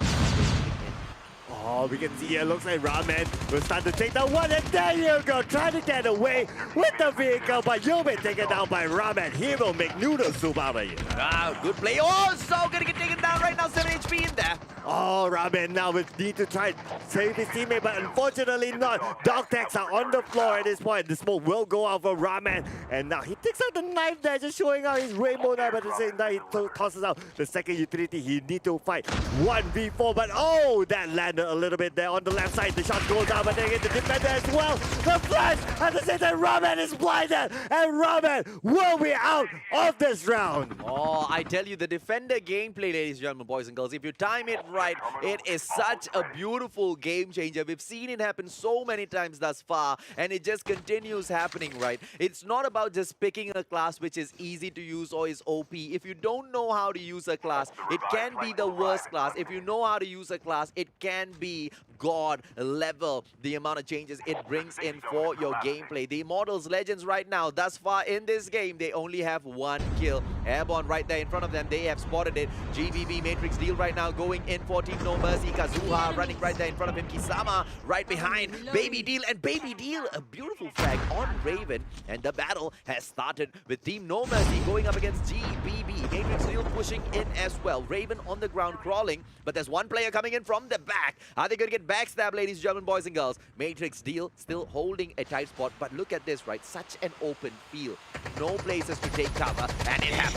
Oh, we can see here, looks like Ramen will start to take that one, and there you go, trying to get away with the vehicle, but you'll be taken down by Ramen. He will make noodle soup out of you. Ah, good play. Oh, so gonna get taken down right now, 7 HP in there. Oh, Ramen now will need to try save his teammate, but unfortunately not. Dog tags are on the floor at this point. The smoke will go out for Ramen, and now he takes out the knife there, just showing out his rainbow knife, but at the same time he tosses out the second utility. He need to fight 1v4, but oh, that landed a little bit there on the left side. The shot goes out, but they get the defender as well. The flash at the same time, Ramen is blinded, and Ramen will be out of this round. Oh, I tell you, the defender gameplay, ladies and gentlemen, boys and girls, if you time it right, it is such a beautiful game changer. We've seen it happen so many times thus far, and it just continues happening, right? It's not about just picking a class which is easy to use or is OP. If you don't know how to use a class, it can be the worst class. If you know how to use a class, it can be god level, the amount of changes it brings in for your gameplay. The Immortals Legends right now, thus far in this game, they only have 1 kill. Airborne right there in front of them, they have spotted it. GBB Matrix Deal right now going in for Team No Mercy. Kazuha running right there in front of him. Kisama right behind. Baby Deal, and Baby Deal, a beautiful frag on Raven. And the battle has started with Team No Mercy going up against GBB. Matrix Deal pushing in as well. Raven on the ground crawling, but there's one player coming in from the back. Are they going to get backstabbed, ladies and gentlemen, boys and girls? Matrix Deal still holding a tight spot, but look at this, right? Such an open field. No places to take cover, and it happens.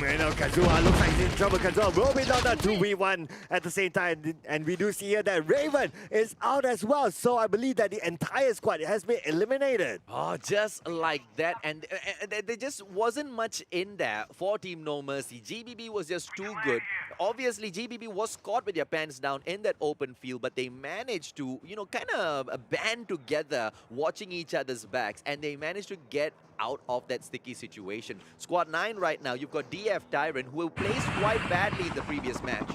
You know, Kazuha looks like he's in trouble. Kazuha will be down to 2v1 at the same time. And we do see here that Raven is out as well. So I believe that the entire squad has been eliminated. Oh, just like that. And there just wasn't much in there for Team No Mercy. GBB was just too good. Obviously, GBB was caught with their pants down in that open field, but they managed to, you know, kind of band together, watching each other's backs, and they managed to get out of that sticky situation. Squad 9 right now, you've got DF Tyrant, who plays quite badly in the previous match.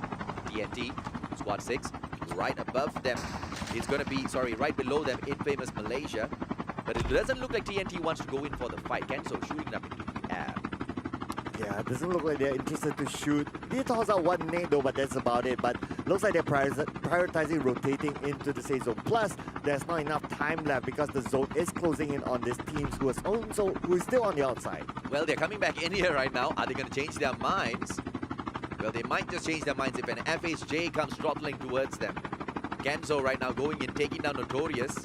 TNT, Squad 6, right above them. It's going to be, sorry, right below them, Infamous Malaysia. But it doesn't look like TNT wants to go in for the fight. Kenzo shooting up into the air. Yeah, it doesn't look like they're interested to shoot. They toss out one nade though, but that's about it. But looks like they're prioritizing rotating into the safe zone. Plus, there's not enough time left because the zone is closing in on these teams who is still on the outside. Well, they're coming back in here right now. Are they going to change their minds? Well, they might just change their minds if an FHJ comes throttling towards them. Kenzo right now going in, taking down Notorious.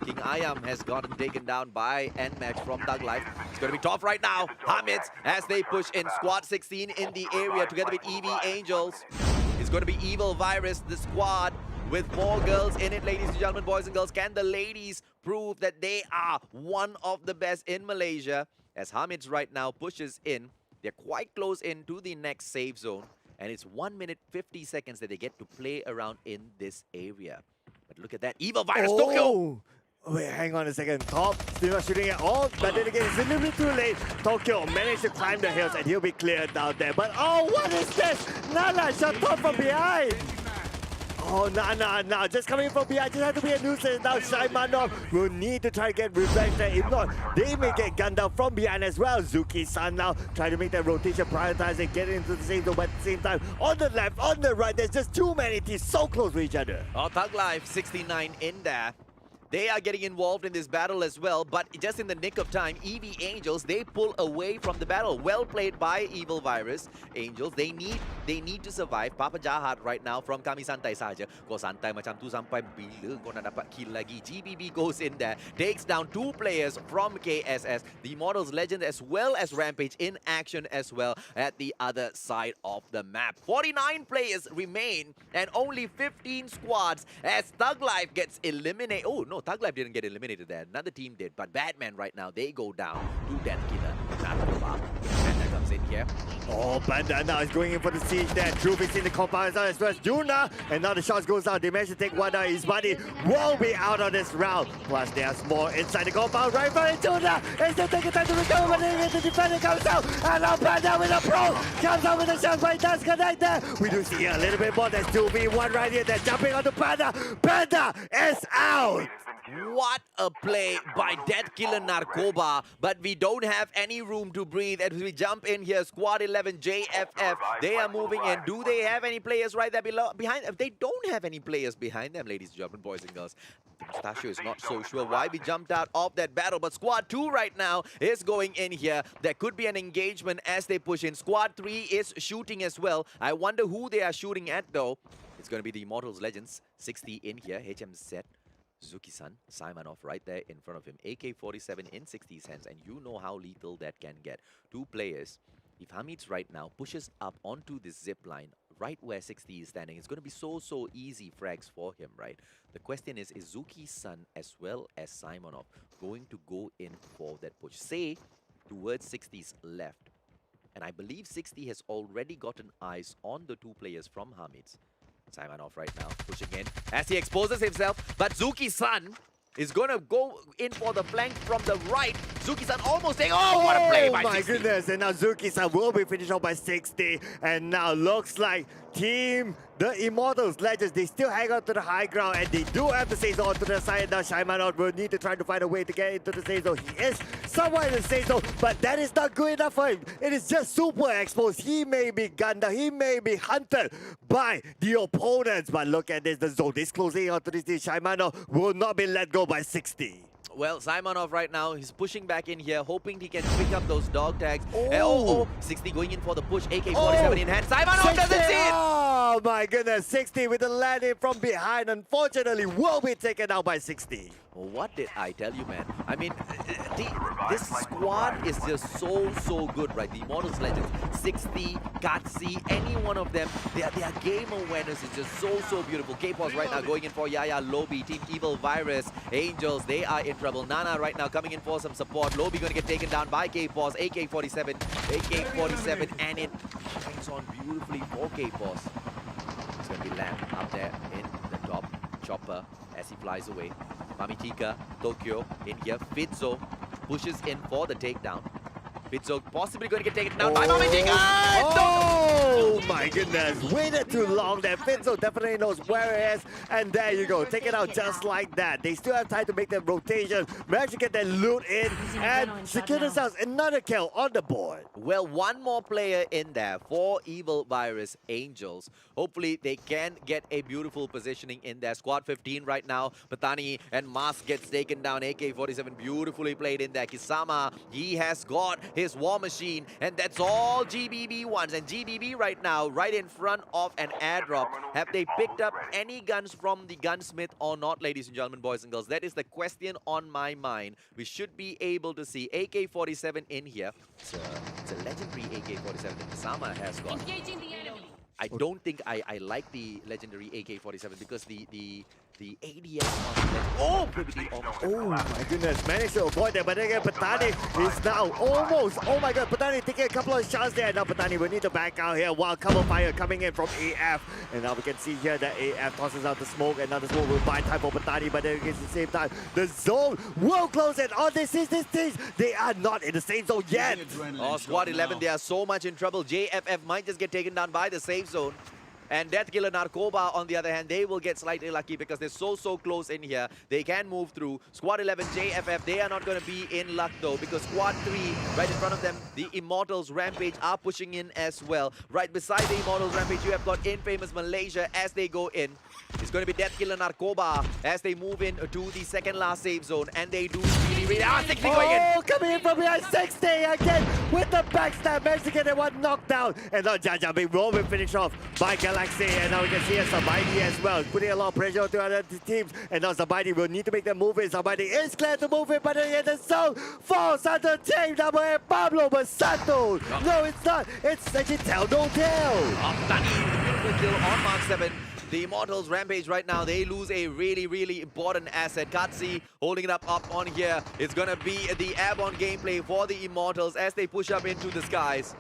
King Ayam has gotten taken down by NMAX from Thug Life. It's going to be tough right now. Hamids as they push in. Squad 16 in the area together with EV Angels. It's going to be Evil Virus, the squad with 4 girls in it, ladies and gentlemen, boys and girls. Can the ladies prove that they are one of the best in Malaysia? As Hamids right now pushes in. They're quite close in to the next safe zone. And it's 1 minute 50 seconds that they get to play around in this area. But look at that. Evil Virus, Tokyo! Wait, hang on a second. Top still not shooting at all, but then again, it's a little bit too late. Tokyo managed to climb the hills and he'll be cleared down there. But oh, what is this? Nana shot top from behind. Oh, nah. Just coming from behind. Just have to be a nuisance. Now Shaimanov will need to try to get revenge there. If not, they may get gunned down from behind as well. Zuki-san now trying to make that rotation, prioritizing, getting into the same zone, but at the same time, on the left, on the right, there's just too many teams so close to each other. Oh, Thug Life 69 in there. They are getting involved in this battle as well, but just in the nick of time, EV Angels, they pull away from the battle. Well played by Evil Virus. Angels, they need to survive. Papa Jahat right now from Kami Santai saja. Kau santai macam tu sampai bila kau nak dapat kill lagi. GBB goes in there, takes down 2 players from KSS. The Immortals Legend as well as Rampage in action as well at the other side of the map. 49 players remain and only 15 squads as Thug Life gets eliminated. Oh no, Thug Life didn't get eliminated there. Another team did. But Batman right now, they go down to Death Killer. Panda comes in here. Oh, Panda now is going in for the siege there. Truth is in the compound as well as Juna. And now the shots goes out. They managed to take one out. His buddy will be out of this round. Plus, there's more inside the compound. Right for Juna. Is still taking time to recover. But then the defender comes out. And now Panda with a pro. Comes out with a shot, but he does connect there. We do see a little bit more. There's 2v1 right here. They're jumping onto Panda. Panda is out. What a play by Death Killer Narkoba, but we don't have any room to breathe as we jump in here. Squad 11 JFF, they are moving in. Do they have any players right there behind them? They don't have any players behind them, ladies and gentlemen, boys and girls. Mustachio is not so sure why we jumped out of that battle, but Squad 2 right now is going in here. There could be an engagement as they push in. Squad 3 is shooting as well. I wonder who they are shooting at though. It's going to be the Immortals Legends, 60 in here, HMZ. Zuki-san, Simonov right there in front of him. AK-47 in 60's hands, and you know how lethal that can get. 2 players. If Hamid's right now pushes up onto this zip line, right where 60 is standing, it's going to be so easy frags for him, right? The question is Zuki-san as well as Simonov going to go in for that push? Say, towards 60's left. And I believe 60 has already gotten eyes on the 2 players from Hamid's. Simonov right now pushing in as he exposes himself, but Zuki-san is gonna go in for the flank from the right. Zuki-san almost taking. Oh, what a play by my 60. goodness. And now Zuki-san will be finished off by 60. And now looks like Team the Immortals Legends, they still hang on to the high ground and they do have the safe zone to the side. Now Shaimanov will need to try to find a way to get into the safe zone. He is somewhere in the safe zone, but that is not good enough for him. It is just super exposed. He may be gunned down, he may be hunted by the opponents. But look at this, the zone is closing onto this team. Shaimanov will not be let go by 60. Well, Simonov right now, he's pushing back in here, hoping he can pick up those dog tags. Oh, 60 going in for the push, AK-47 in hand. Simonov doesn't see it! Oh my goodness, 60 with the landing from behind. Unfortunately, will be taken out by 60. What did I tell you, man? I mean, this squad is just so good, right? The Immortals Legends, 60, Katsi, any one of them, their game awareness is just so beautiful. K-Pos right now going in for Yaya, Lobby, Team Evil Virus, Angels, they are in trouble. Nana right now coming in for some support. Lobby going to get taken down by K-Pos, AK-47, and it shines on beautifully for K-Pos. It's going to be Lamb up there in the top. Chopper as he flies away. Mamitika, Tokyo in here. Fitzo pushes in for the takedown. Fitzo possibly going to get taken down by Mamitika! Oh my goodness, waited too long there. Fitzo definitely knows where it is. And there you go, take it out just like that. They still have time to make their rotation, manage to get their loot in, and secure themselves another kill on the board. Well, one more player in there for Evil Virus Angels. Hopefully they can get a beautiful positioning in there. Squad 15 right now. Patani and Mask gets taken down. AK-47 beautifully played in there. Kisama, he has got his war machine, and that's all GBB wants. And GBB right now, right in front of an airdrop. Have they picked up any guns from the gunsmith or not, ladies and gentlemen, boys and girls? That is the question on my mind. We should be able to see AK-47 in here. It's a legendary AK-47 that Kisama has got. Engaging the enemy. I don't think I like the legendary AK-47 because the ADS on the oh my goodness, managed to avoid that, but again Patani is now almost, oh my god, Patani taking a couple of shots there. Now Patani will need to back out here while cover fire coming in from AF. And now we can see here that AF tosses out the smoke, and now the smoke will buy time for Patani, but then against the same time, the zone will close it. Oh, this is this team. They are not in the same zone yet. Oh, Squad 11, they are so much in trouble. JFF might just get taken down by the safe zone. And Death Killer Narkoba, on the other hand, they will get slightly lucky because they're so close in here. They can move through. Squad 11, JFF, they are not going to be in luck though, because Squad 3, right in front of them, the Immortals Rampage are pushing in as well. Right beside the Immortals Rampage, you have got Infamous Malaysia as they go in. It's going to be Death Killer Narkoba as they move in to the second last safe zone, and they do really 60 going in. Oh, coming in from behind 60 again with the backstab, managed to get that one knocked down. And now Jaja Big will be finished off by Galaxy, and now we can see Sabaidi as well, putting a lot of pressure onto other teams. And now Sabaidi will need to make them move in. Sabaidi is clear to move in, but then the zone falls under team number 8, Pablo Basato. No, it's not. It's actually Tell No Tell. Danny, the beautiful kill on Mark 7. The Immortals Rampage right now, they lose a really important asset. Katsi holding it up on here. It's gonna be the airborne gameplay for the Immortals as they push up into the skies.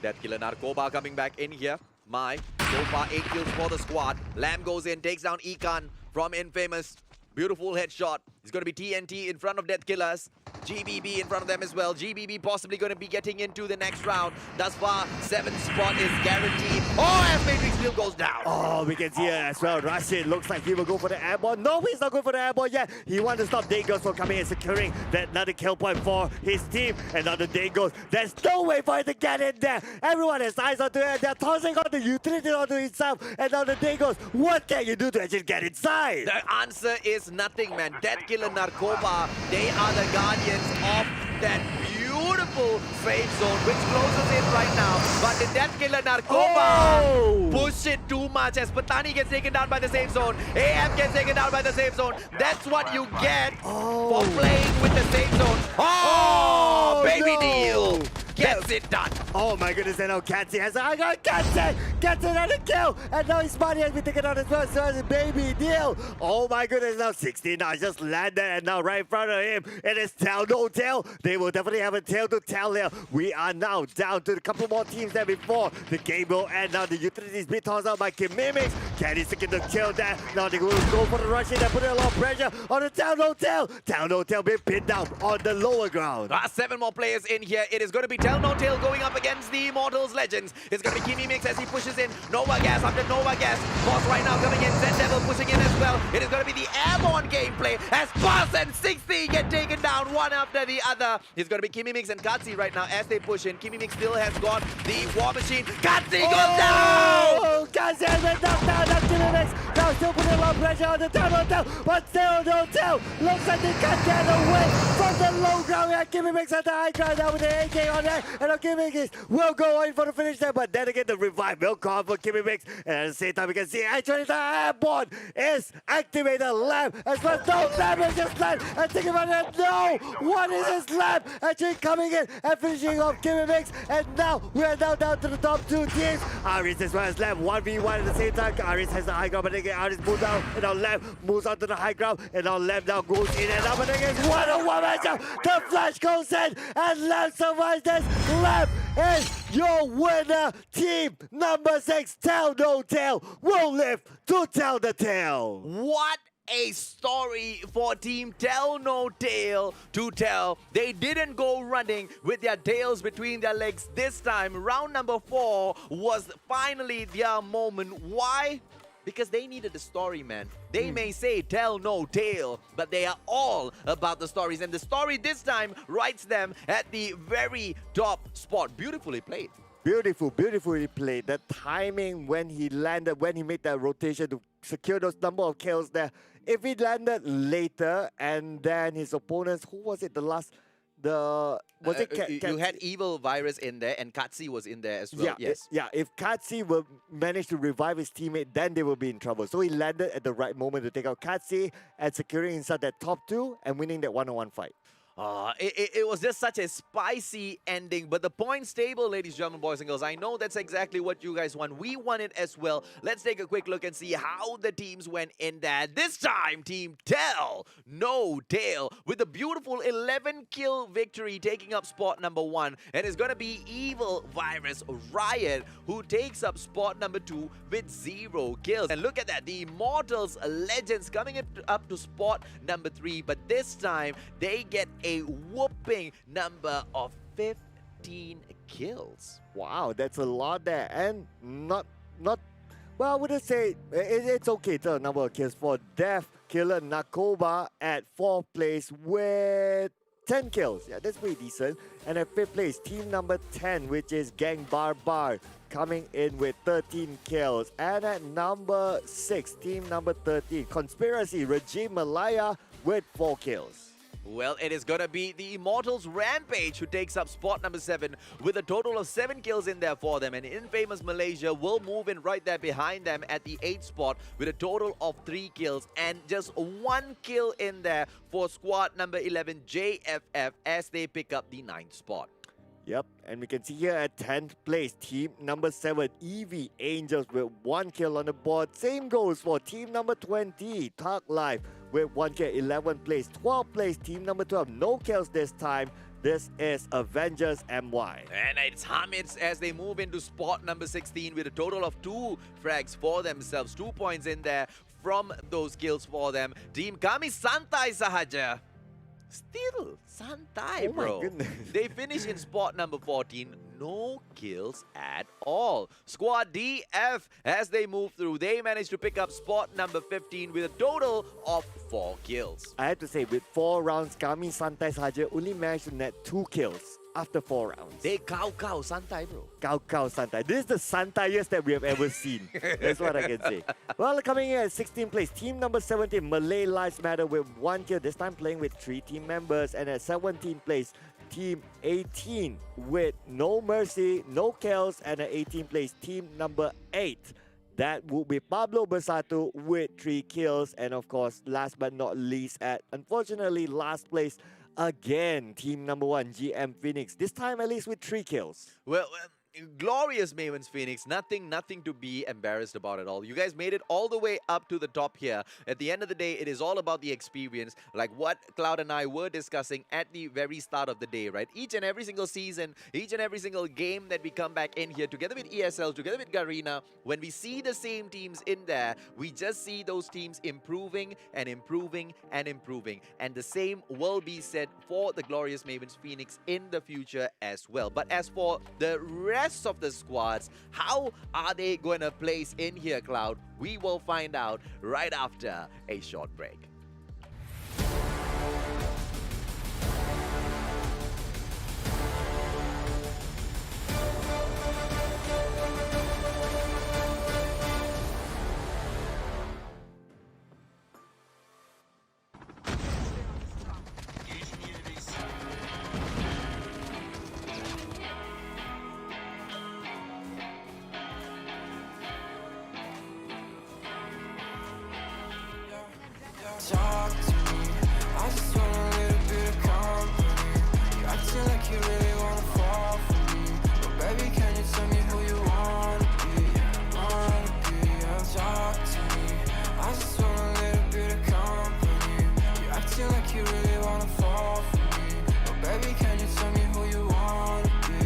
Death Killer Narkoba coming back in here. So far 8 kills for the squad. Lamb goes in, takes down Ekan from Infamous. Beautiful headshot. It's going to be TNT in front of Death Killers. GBB in front of them as well. GBB possibly going to be getting into the next round. Thus far, 7th spot is guaranteed. Oh, as Matrix still goes down. Oh, we can see it as well. Rashid looks like he will go for the airborne. No, he's not going for the airborne yet. He wants to stop Dagos from coming and securing that another kill point for his team. And now the Dagos, there's no way for him to get in there. Everyone has eyes onto it. They're tossing on the utility onto himself. And now the Dagos, what can you do to actually get inside? The answer is nothing, man. Death Killer Narkoba, they are the guardians of that beautiful safe zone, which closes in right now. But the Death Killer Narkoba push it too much as Patani gets taken down by the safe zone. AF gets taken down by the safe zone. That's what you get for playing with the safe zone. Oh, baby deal. gets it done. Oh my goodness, and now Katsi has a high ground. Katsi gets another kill. And now his body has been taken out as well. So it's a baby deal. Oh my goodness, now 16 now just landed. And now right in front of him, it is Tell No Tell. They will definitely have a tail to tell here. We are now down to a couple more teams than before. The game will end now. The utilities being tossed out by Kim Mimics. Kenny's taking the kill there. Now they will go for the rush in and put a lot of pressure on the Tell No Tell. Tell No Tell being pinned down on the lower ground. 7 more players in here. It is going to be Tell No Tale going up against the Immortals Legends. It's going to be Kimi Mix as he pushes in. Nova Gas after Nova Gas. Boss right now coming in. Zen Devil pushing in as well. It is going to be the airborne gameplay as Boss and 60 get taken down one after the other. It's going to be Kimi Mix and Katsi right now as they push in. Kimi Mix still has got the War Machine. Katsi goes down! Oh, Katsi has been knocked down. Now Kimi Mix now still putting a lot of pressure on the Tell No Tell. But still No Tell. Looks like they can't get away from the low ground. Yeah, Kimi Mix at the high ground now with the AK on there. And now Kimi Mix will go in for the finish there. But then again, the revive will come for Kimi Mix. And at the same time, we can see actually the airborne is activated. Lamb as well. No, Lamb is just Lamb. And thinking about it, no. What is this Lamb actually coming in and finishing off Kimi Mix? And now we are now down to the top 2 teams. Aris as well as Lamb 1v1 at the same time. Aris has the high ground, but again, Aris moves down. And now Lamb moves on to the high ground. And now Lamb now goes in and up. And again, 1-on-1 matchup. The flash goes in. And Lamb survives this. Lamb is your winner. Team number 6, Tell No Tale, will live to tell the tale. What a story for Team Tell No Tale to tell. They didn't go running with their tails between their legs this time. Round number 4 was finally their moment. Why? Because they needed the story, man. They may say Tell No Tale, but they are all about the stories. And the story this time writes them at the very top spot. Beautifully played. Beautifully played. The timing when he landed, when he made that rotation to secure those number of kills there. If he landed later and then his opponents, who was it? The last, was it you had Evil Virus in there and Katsi was in there as well. Yeah, yes. If Katsi will manage to revive his teammate, then they will be in trouble. So he landed at the right moment to take out Katsi and securing inside that top 2 and winning that 1-on-1 fight. It was just such a spicy ending, but the points table, ladies and gentlemen, boys and girls, I know that's exactly what you guys want. We want it as well. Let's take a quick look and see how the teams went in there. This time, Team Tell No Tale with a beautiful 11-kill victory taking up spot number 1. And it's going to be Evil Virus Riot who takes up spot number 2 with 0 kills. And look at that, the Immortals Legends coming up to spot number 3, but this time they get a whooping number of 15 kills. Wow, that's a lot there. And not well, I wouldn't say it's okay to number of kills for Death Killer Nakoba at 4th place with 10 kills. Yeah, that's pretty decent. And at 5th place, team number 10, which is Gang Barbar, coming in with 13 kills. And at number 6, team number 13, Conspiracy Regime Malaya with 4 kills. Well, it is going to be the Immortals Rampage who takes up spot number 7 with a total of 7 kills in there for them. And Infamous Malaysia will move in right there behind them at the 8th spot with a total of 3 kills and just 1 kill in there for squad number 11 JFF as they pick up the 9th spot. Yep, and we can see here at 10th place, team number 7, EV Angels with 1 kill on the board. Same goes for team number 20, Talk Life with 1 kill, 11th place. 12th place, team number 12, no kills this time. This is Avengers MY. And it's Hamids as they move into spot number 16 with a total of 2 frags for themselves. 2 points in there from those kills for them. Team Kami Santai Sahaja. Still, Santai, Oh my bro. goodness. They finish in spot number 14. No kills at all. Squad DF, as they move through, they managed to pick up spot number 15 with a total of 4 kills. I have to say, with 4 rounds, Kami Santai Sahaja only managed to net 2 kills after 4 rounds. They cow Santai, bro. Cow Santai. This is the Santaiest that we have ever seen. That's what I can say. Well, coming in at 16th place, team number 17, Malay Lives Matter with 1 kill, this time playing with 3 team members. And at 17th place, team 18 with no mercy, no kills. And at 18th place, team number 8. That would be Pablo Bersatu with 3 kills. And of course, last but not least, at unfortunately last place, again. Team number 1, GM Phoenix. This time at least with 3 kills. Well, glorious Mavens Phoenix. Nothing to be embarrassed about at all. You guys made it all the way up to the top here. At the end of the day, it is all about the experience, like what Cloud and I were discussing at the very start of the day, right? Each and every single season, each and every single game that we come back in here, together with ESL, together with Garena, when we see the same teams in there, we just see those teams improving and improving and improving. And the same will be said for the glorious Mavens Phoenix in the future as well. But as for the rest of the squads, how are they going to place in here, Cloud? We will find out right after a short break. Talk to me, I just want a little bit of company. You acting like you really wanna fall for me, but baby, can you tell me who you wanna be? Talk to me, I just want a little bit of company. You acting like you really wanna fall for me, but baby, can you tell me who you wanna be?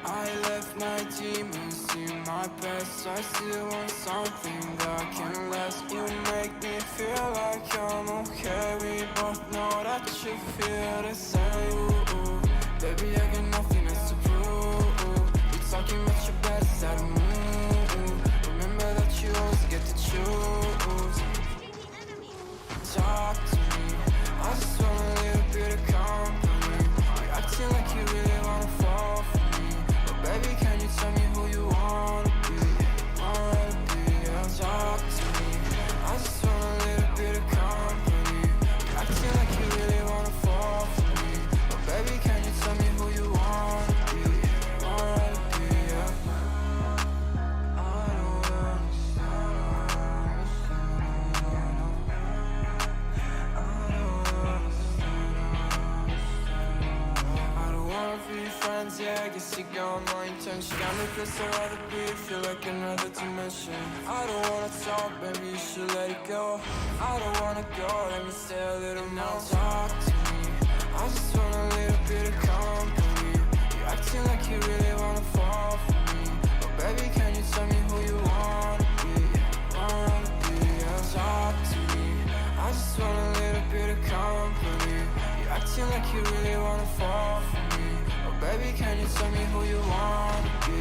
I left my demons in my past. I still want something that can last. You make me feel like I'm okay. We both know that you feel the same. Ooh, baby, I got nothing else to prove. You're talking about your best side of me. Remember that you always get to choose. Talk to me, I just want a little bit of company. You're acting like you really wanna fall for me, but baby, can you tell me who you wanna be? Talk to me, I just want a little bit of company. You're acting like you really wanna fall for me, but baby, can you tell me who you wanna be? I don't I don't wanna be friends, yeah, I guess you got my intention. Got me close, I'd rather be, feel like another dimension. I don't wanna talk, baby, you should let it go. I don't wanna go, let me stay a little more. Talk to me, I just want a little bit of company. You acting like you really wanna fall for me, but baby, can you tell me who you wanna be? Talk to me, I just want a little bit of company. You acting like you really wanna fall for me, but baby, can you tell me who you wanna be?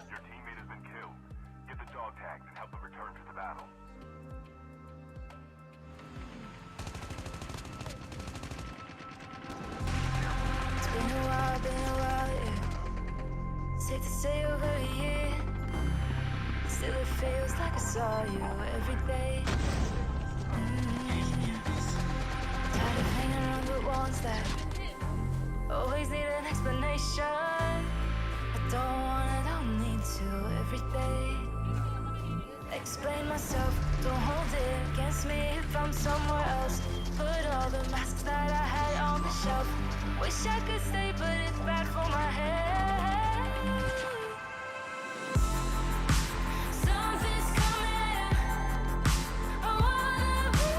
Your teammate has been killed. Get the dog tags and help them return to the battle. It's been a while, yeah. Safe to say over a year. Still it feels like I saw you every day. Tired of hanging around the walls that always need an explanation. I don't need to every day. Explain myself, don't hold it against me if I'm somewhere else. Put all the masks that I had on the shelf. Wish I could stay, but it's bad for my head. Something's coming. I wanna be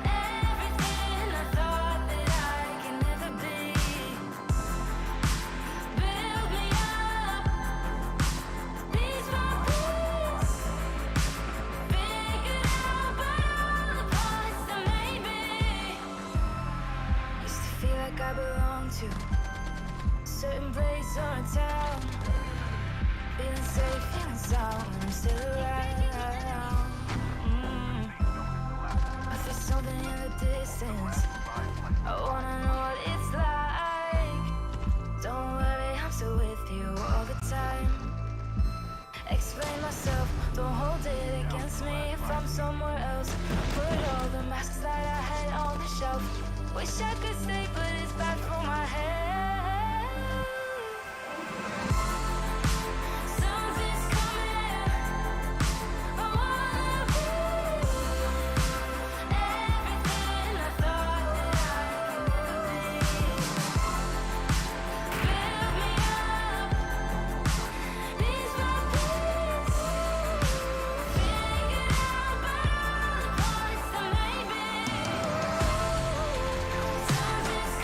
everything I thought that I can never be. Build me up, piece by piece. Figured out by all the parts that made me. Used to feel like I belonged to a certain place or a town. Feeling safe, feeling sound when I'm still around. I feel something in the distance. I wanna know what it's like. Don't worry, I'm still with you all the time. Explain myself, don't hold it against me if I'm somewhere else. Put all the masks that I shelf. Wish I could stay, but it's bad for my head. Something's coming. I wanna be everything I thought that I could be. Build me up, piece by piece. Figure out about all the parts that made me. Something's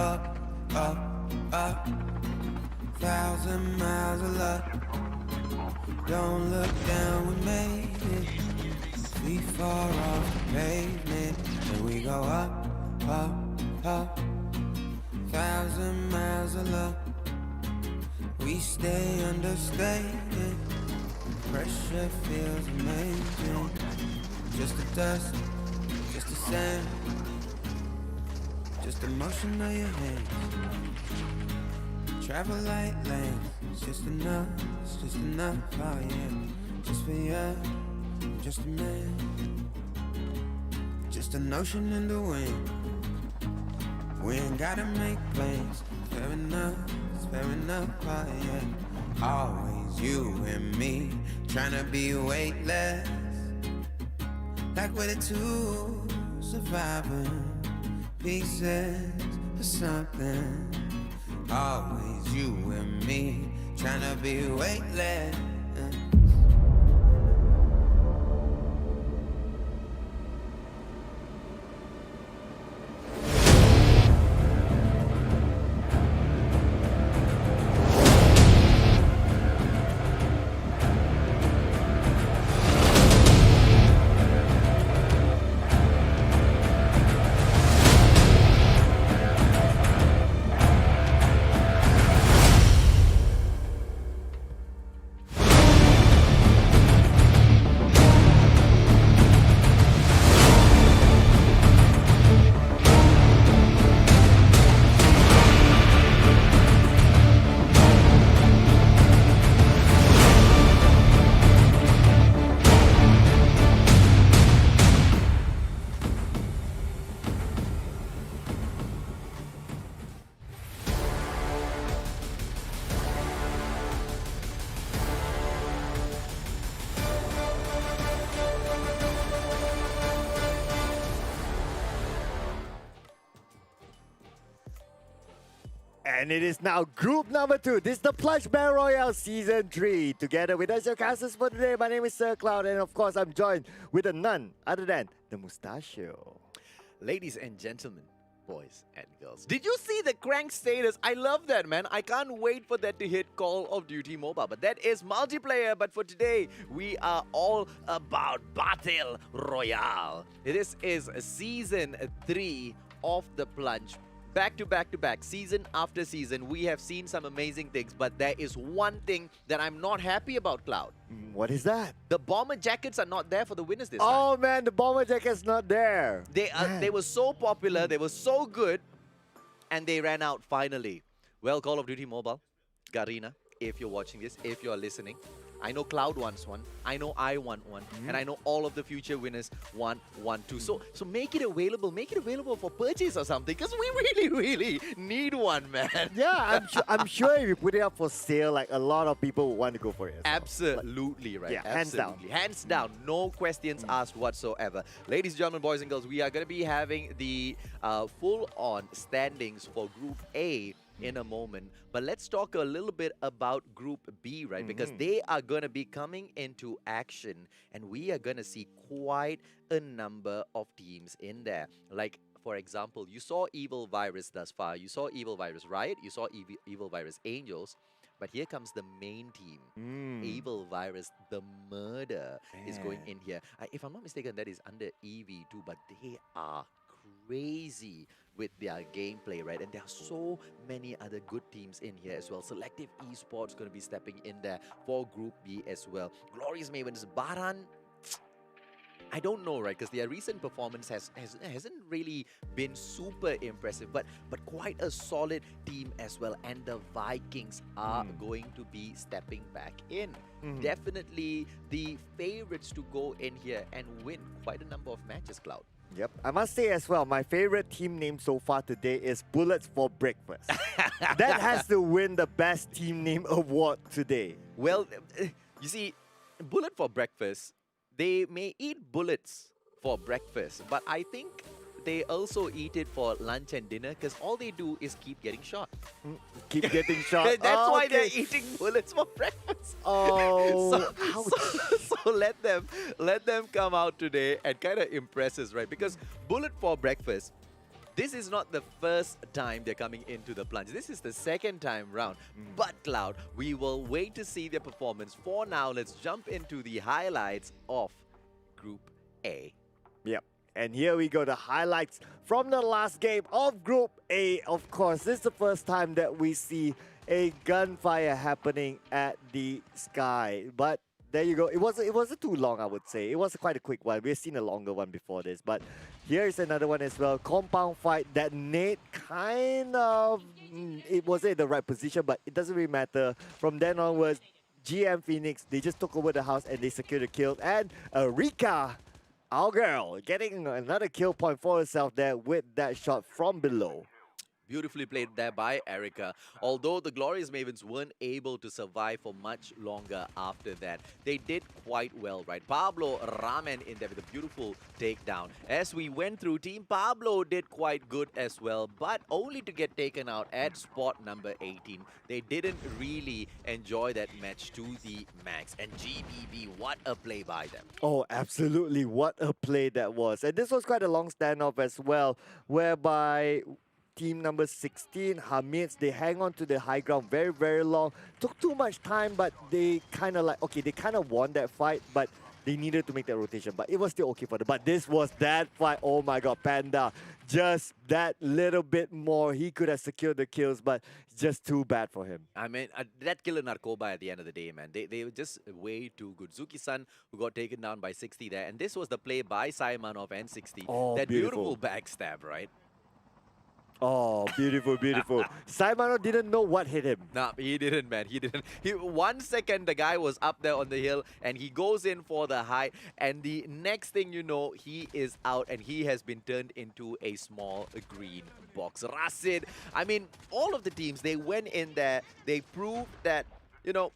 up, up, up. 1,000 miles of love. Don't look down, we made it. We fall off the pavement, and we go up, up, up. 1,000 miles of love. We stay understated. Pressure feels amazing. Just the dust, just the sand, just the motion of your hands. Travel like land, it's just enough, oh yeah. Just for you, just a man. Just an ocean in the wind. We ain't gotta make plans. Fair enough, it's fair enough, oh yeah. Always you and me, tryna be weightless. Like we're the two surviving pieces of something. Always you and me, tryna be weightless. And it is now group number 2. This is the Plunge Battle Royale Season 3. Together with us, your casters for today. My name is Sir Cloud, and of course, I'm joined with none other than the Mustachio. Ladies and gentlemen, boys and girls, did you see the crank status? I love that, man. I can't wait for that to hit Call of Duty Mobile. But that is multiplayer. But for today, we are all about Battle Royale. This is Season 3 of the Plunge. Back to back to back, season after season, we have seen some amazing things, but there is one thing that I'm not happy about, Cloud. What is that? The bomber jackets are not there for the winners this time. Oh man, the bomber jacket's not there. They were so popular, they were so good, and they ran out finally. Well, Call of Duty Mobile, Garena, if you're watching this, if you're listening, I know Cloud wants one, I know I want one, and I know all of the future winners want one too. So make it available for purchase or something, because we really need one, man. Yeah, I'm sure if you put it up for sale, like a lot of people would want to go for it. As well. Absolutely right. Yeah, Absolutely. Hands down. No questions asked whatsoever. Ladies and gentlemen, boys and girls, we are going to be having the full-on standings for Group A in a moment. But let's talk a little bit about Group B, right? Because they are going to be coming into action, and we are going to see quite a number of teams in there. Like, for example, you saw Evil Virus thus far. You saw Evil Virus Riot. You saw Evil Virus Angels. But here comes the main team. Evil Virus, the Murder, is going in here. If I'm not mistaken, that is under EV2, but they are crazy with their gameplay, right? And there are so many other good teams in here as well. Selective Esports going to be stepping in there for Group B as well. Glorious Mavens, Baran, I don't know, right? Because their recent performance hasn't really been super impressive, but quite a solid team as well. And the Vikings are going to be stepping back in. Definitely the favorites to go in here and win quite a number of matches, Cloud. Yep. I must say as well, my favorite team name so far today is Bullets for Breakfast. That has to win the best team name award today. Well, you see, Bullet for Breakfast, they may eat bullets for breakfast, but I think they also eat it for lunch and dinner, because all they do is keep getting shot. Keep getting shot. That's why they're eating bullets for breakfast. Oh, so let them come out today and kind of impress us, right? Because Bullet for Breakfast, this is not the first time they're coming into the Plunge. This is the second time round. But Cloud, we will wait to see their performance. For now, let's jump into the highlights of Group A. Yep. And here we go, the highlights from the last game of Group A. Of course, this is the first time that we see a gunfire happening at the sky. But there you go. It wasn't too long, I would say. It was quite a quick one. We've seen a longer one before this. But here's another one as well. Compound fight that Nate kind of... it wasn't in the right position, but it doesn't really matter. From then onwards, GM Phoenix, they just took over the house and they secured the kill. And Rika, our girl, getting another kill point for herself there with that shot from below. Beautifully played there by Erica. Although the Glorious Mavens weren't able to survive for much longer after that, they did quite well, right? Pablo Ramen in there with a beautiful takedown. As we went through, Team Pablo did quite good as well, but only to get taken out at spot number 18. They didn't really enjoy that match to the max. And GBB, what a play by them. Oh, absolutely. What a play that was. And this was quite a long standoff as well, whereby team number 16, Hamids, they hang on to the high ground very, very long. Took too much time, but they kind of like, okay, they kind of won that fight, but they needed to make that rotation. But it was still okay for them. But this was that fight. Oh my God, Panda. Just that little bit more. He could have secured the kills, but just too bad for him. I mean, that kill in Narkoba at the end of the day, man. They were just way too good. Zuki-san, who got taken down by 60 there. And this was the play by Saimanov and 60. Oh, that beautiful. beautiful backstab, right? Oh, beautiful, beautiful. Saimanov didn't know what hit him. Nah, he didn't, man. He didn't. 1 second, the guy was up there on the hill, and he goes in for the high. And the next thing you know, he is out, and he has been turned into a small green box. Rasid, I mean, all of the teams, they went in there. They proved that, you know,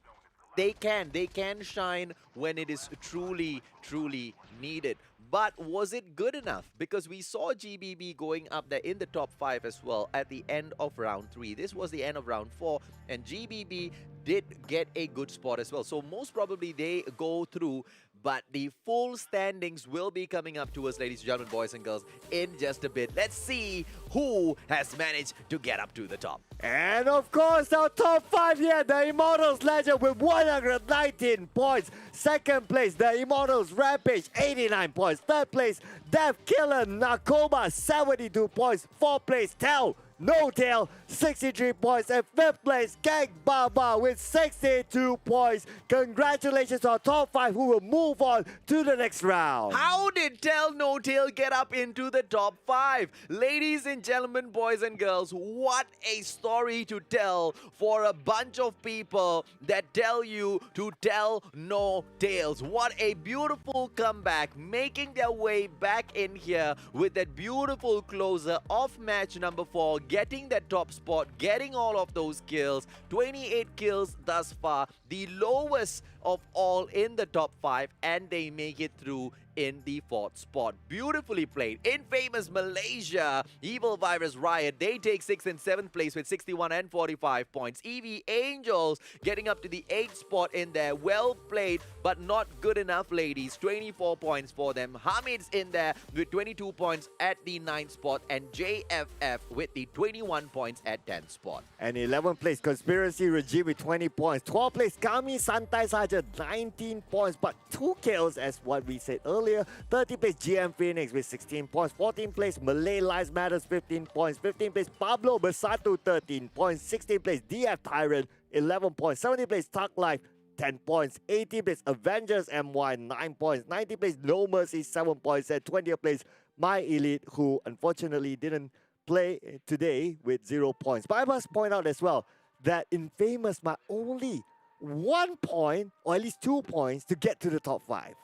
they can shine when it is truly, truly needed. But was it good enough? Because we saw GBB going up there in the top 5 as well at the end of round 3. This was the end of round 4, and GBB did get a good spot as well. So most probably they go through, but the full standings will be coming up to us, ladies and gentlemen, boys and girls, in just a bit. Let's see who has managed to get up to the top. And of course, our top 5 here, the Immortals Legend with 119 points. Second place, the Immortals Rampage, 89 points. Third place, Death Killer Narkoba, 72 points. Fourth place, Tell No Tail, 63 points. And fifth place, Gang Baba with 62 points. Congratulations to our top 5 who will move on to the next round. How did Tell No Tail get up into the top 5? Ladies and gentlemen, boys and girls, what a story to tell for a bunch of people that tell you to tell no tales. What a beautiful comeback, making their way back in here with that beautiful closer of match number 4, getting that top spot, getting all of those kills. 28 kills thus far, the lowest of all in the top 5, and they make it through in the 4th spot. Beautifully played. Infamous Malaysia, Evil Virus Riot, they take 6th and 7th place with 61 and 45 points. EV Angels getting up to the 8th spot in there. Well played, but not good enough, ladies. 24 points for them. Hamid's in there with 22 points at the 9th spot, and JFF with the 21 points at 10th spot. And 11th place, Conspiracy Regime with 20 points. 12th place, Kami Santai Saja, 19 points, but 2 kills as what we said earlier. 13th place, GM Phoenix with 16 points. 14th place, Malay Lives Matters, 15 points. 15th place, Pablo Bersatu, 13 points. 16th place, DF Tyrant, 11 points. 17th place, Tuck Life, 10 points. 18th place, Avengers MY, 9 points. 19th place, No Mercy, 7 points. And 20th place, My Elite, who unfortunately didn't play today with 0 points. But I must point out as well that Infamous might only 1 point or at least 2 points to get to the top 5.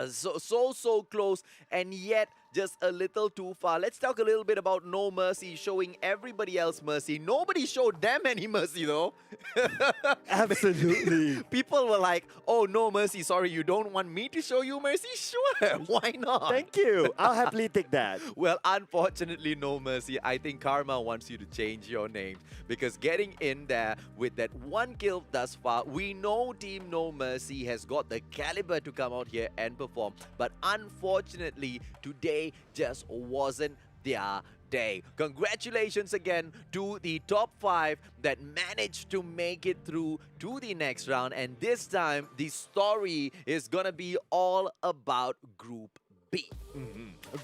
So close, and yet just a little too far. Let's talk a little bit about No Mercy showing everybody else mercy. Nobody showed them any mercy though. Absolutely. People were like, oh, No Mercy, sorry, you don't want me to show you mercy? Sure, why not? Thank you. I'll happily take that. Well, unfortunately, No Mercy, I think Karma wants you to change your name, because getting in there with that 1 kill thus far, we know Team No Mercy has got the caliber to come out here and perform, but unfortunately, today just wasn't their today. Congratulations again to the top 5 that managed to make it through to the next round. And this time, the story is gonna be all about Group B.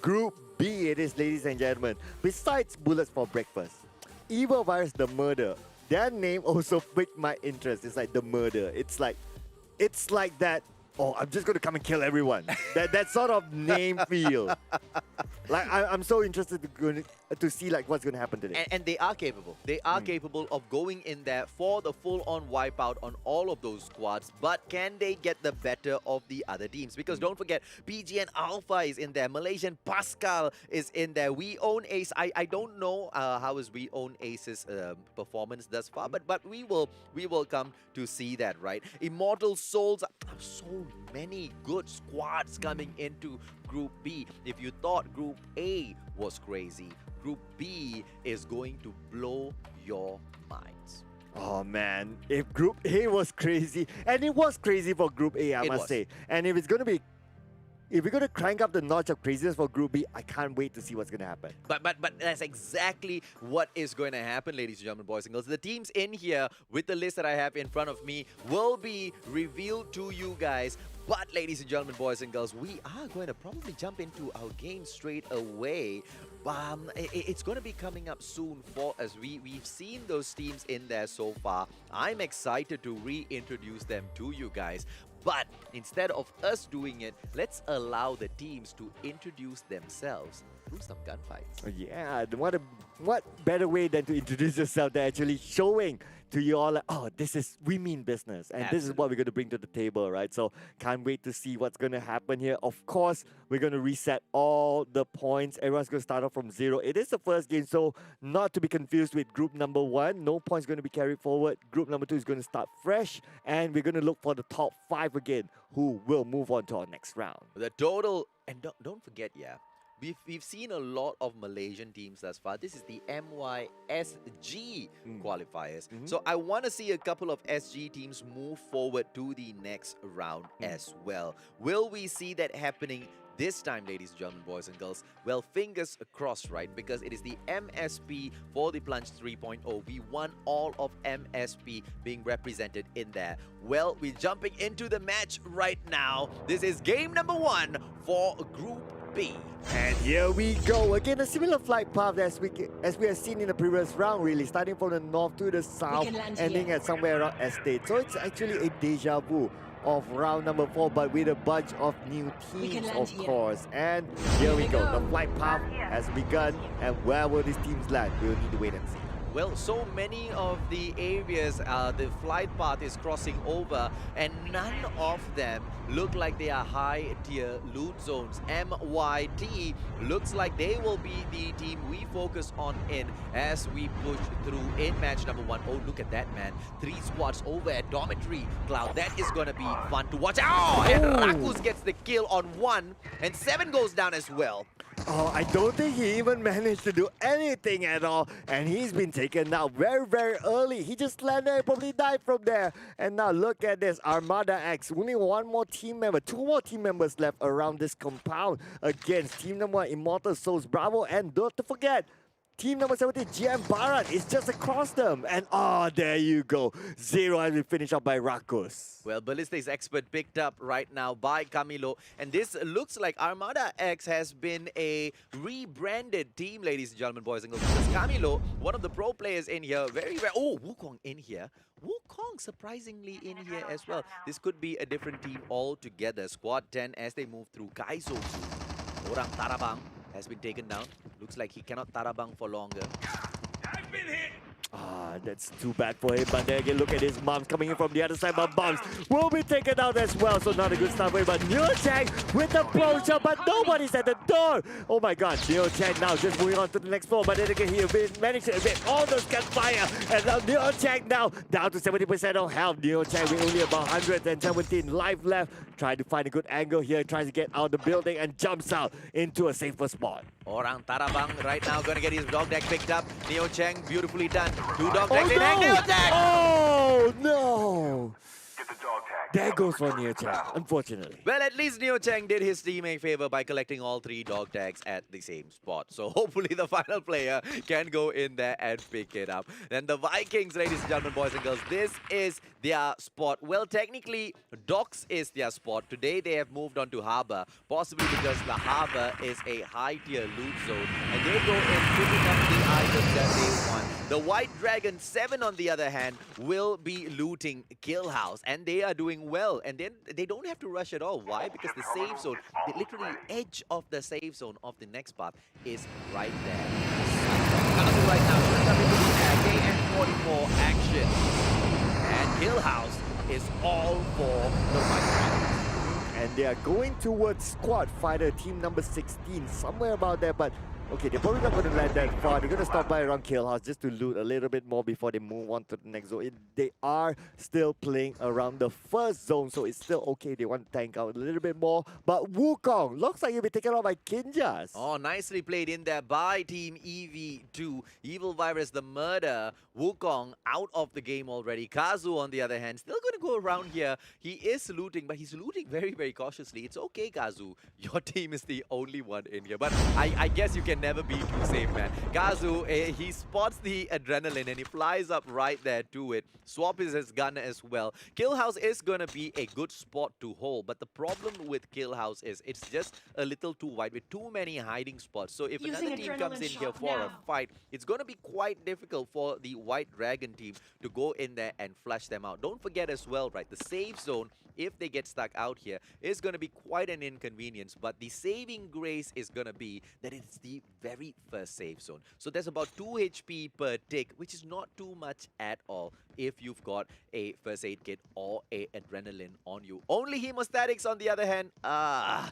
Group B it is, ladies and gentlemen. Besides Bullets for Breakfast, Evil Virus the Murder, their name also piqued my interest. It's like the murder. It's like that. Oh, I'm just gonna come and kill everyone. that sort of name feel. Like I'm so interested to see like what's gonna happen today. And they are capable. They are capable of going in there for the full-on wipeout on all of those squads. But can they get the better of the other teams? Because don't forget, PGN Alpha is in there. Malaysian Pascal is in there. We Own Ace. I don't know how is We Own Ace's performance thus far, but we will come to see that, right? Immortal Souls. So many good squads coming into Group B. If you thought Group A was crazy, Group B is going to blow your minds. Oh man, if Group A was crazy, and it was crazy for Group A, I must say. And if we're gonna crank up the notch of craziness for Group B, I can't wait to see what's gonna happen. But that's exactly what is going to happen, ladies and gentlemen, boys and girls. The teams in here with the list that I have in front of me will be revealed to you guys. But ladies and gentlemen, boys and girls, we are going to probably jump into our game straight away. It's going to be coming up soon for us. We've seen those teams in there so far. I'm excited to reintroduce them to you guys. But instead of us doing it, let's allow the teams to introduce themselves through some gunfights. Yeah, what better way than to introduce yourself than actually showing to you all like, oh, we mean business, and this is what we're going to bring to the table, right? So can't wait to see what's going to happen here. Of course, we're going to reset all the points. Everyone's going to start off from 0. It is the first game, so not to be confused with group number 1. No points going to be carried forward. Group number 2 is going to start fresh, and we're going to look for the top 5 again, who will move on to our next round. The total, and don't forget, we've seen a lot of Malaysian teams thus far. This is the MYSG qualifiers. So I want to see a couple of SG teams move forward to the next round as well. Will we see that happening this time, ladies and gentlemen, boys and girls? Well, fingers crossed, right? Because it is the MSP for the Plunge 3.0. We want all of MSP being represented in there. Well, we're jumping into the match right now. This is game number 1 for Group B. And here we go. Again, a similar flight path as we have seen in the previous round, really. Starting from the north to the south, ending at somewhere around Estate. So it's actually a deja vu of round number 4, but with a bunch of new teams, of course. And here we go. The flight path has begun. And where will these teams land? We'll need to wait and see. Well, so many of the areas the flight path is crossing over, and none of them look like they are high-tier loot zones. MYT looks like they will be the team we focus on in as we push through in match number 1. Oh, look at that, man. 3 squads over at Dormitory. Cloud, that is going to be fun to watch. Oh, and Rakus gets the kill on 1, and 7 goes down as well. Oh, I don't think he even managed to do anything at all. And he's been taken out very, very early. He just landed and probably died from there. And now look at this. Armada X. Only 1 more team member. 2 more team members left around this compound against team number 1, Immortal Souls Bravo. And don't forget, team number 17, GM Barat, is just across them. And there you go. 0 has been finished up by Rakus. Well, Ballistics Expert picked up right now by Camilo. And this looks like Armada X has been a rebranded team, ladies and gentlemen, boys and girls. Because Camilo, one of the pro players in here, very rare. Oh, Wukong in here. Wukong surprisingly in here as well. This could be a different team altogether. Squad 10 as they move through. Kaizo Orang Tarabang has been taken down. Looks like he cannot Tarabang for longer. I've been hit! That's too bad for him. But then again, look at his Mums coming in from the other side. But Mums will be taken out as well. So not a good start for him. But Neo Chang with the blow shot. But nobody's at the door. Oh my god. Neo Chang now just moving on to the next floor. But then again, he managed to evade all those gunfire. And now Neo Chang now down to 70% of health. Neo Chang with only about 117 life left. Trying to find a good angle here. Tries to get out of the building and jumps out into a safer spot. Orang Tarabang right now gonna get his dog deck picked up. Neo Chang, beautifully done. 2 dog decks in no! Neo Chang! Oh no! Get the dog tag There goes for Neo Chang, unfortunately. Well, at least Neo Chang did his team a favor by collecting all 3 dog tags at the same spot. So hopefully the final player can go in there and pick it up. Then the Vikings, ladies and gentlemen, boys and girls, this is their spot. Well, technically, Docks is their spot. Today they have moved on to Harbour, possibly because the Harbour is a high-tier loot zone. And they go in picking up the items that they want. The White Dragon 7, on the other hand, will be looting Kill House. And they are doing well. And then they don't have to rush at all. Why? Because the safe zone, the literally edge of the safe zone of the next path is right there. Kazu right now should come into the KN44 action. And Kill House is all for the White Dragons. And they are going towards Squad Fighter, team number 16, somewhere about there, but okay, they're probably not going to land that far. They're going to stop by around Kill House just to loot a little bit more before they move on to the next zone. They are still playing around the first zone, so it's still okay. They want to tank out a little bit more. But Wukong looks like he'll be taken out by Kinjas. Oh, nicely played in there by Team EV2. Evil Virus, the murder. Wukong out of the game already. Kazu, on the other hand, still going to go around here. He is looting, but he's looting very, very cautiously. It's okay, Kazu. Your team is the only one in here. But I guess you can never be too safe, man. Kazu, he spots the adrenaline and he flies up right there to it. Swap is his gun as well. Kill House is going to be a good spot to hold, but the problem with Kill House is it's just a little too wide with too many hiding spots. So if another team comes in here for a fight, it's going to be quite difficult for the White Dragon team to go in there and flush them out. Don't forget as well, right, the safe zone, if they get stuck out here, is going to be quite an inconvenience, but the saving grace is going to be that it's the very first safe zone. So there's about 2 HP per tick, which is not too much at all if you've got a first aid kit or a adrenaline on you. Only hemostatics, on the other hand, I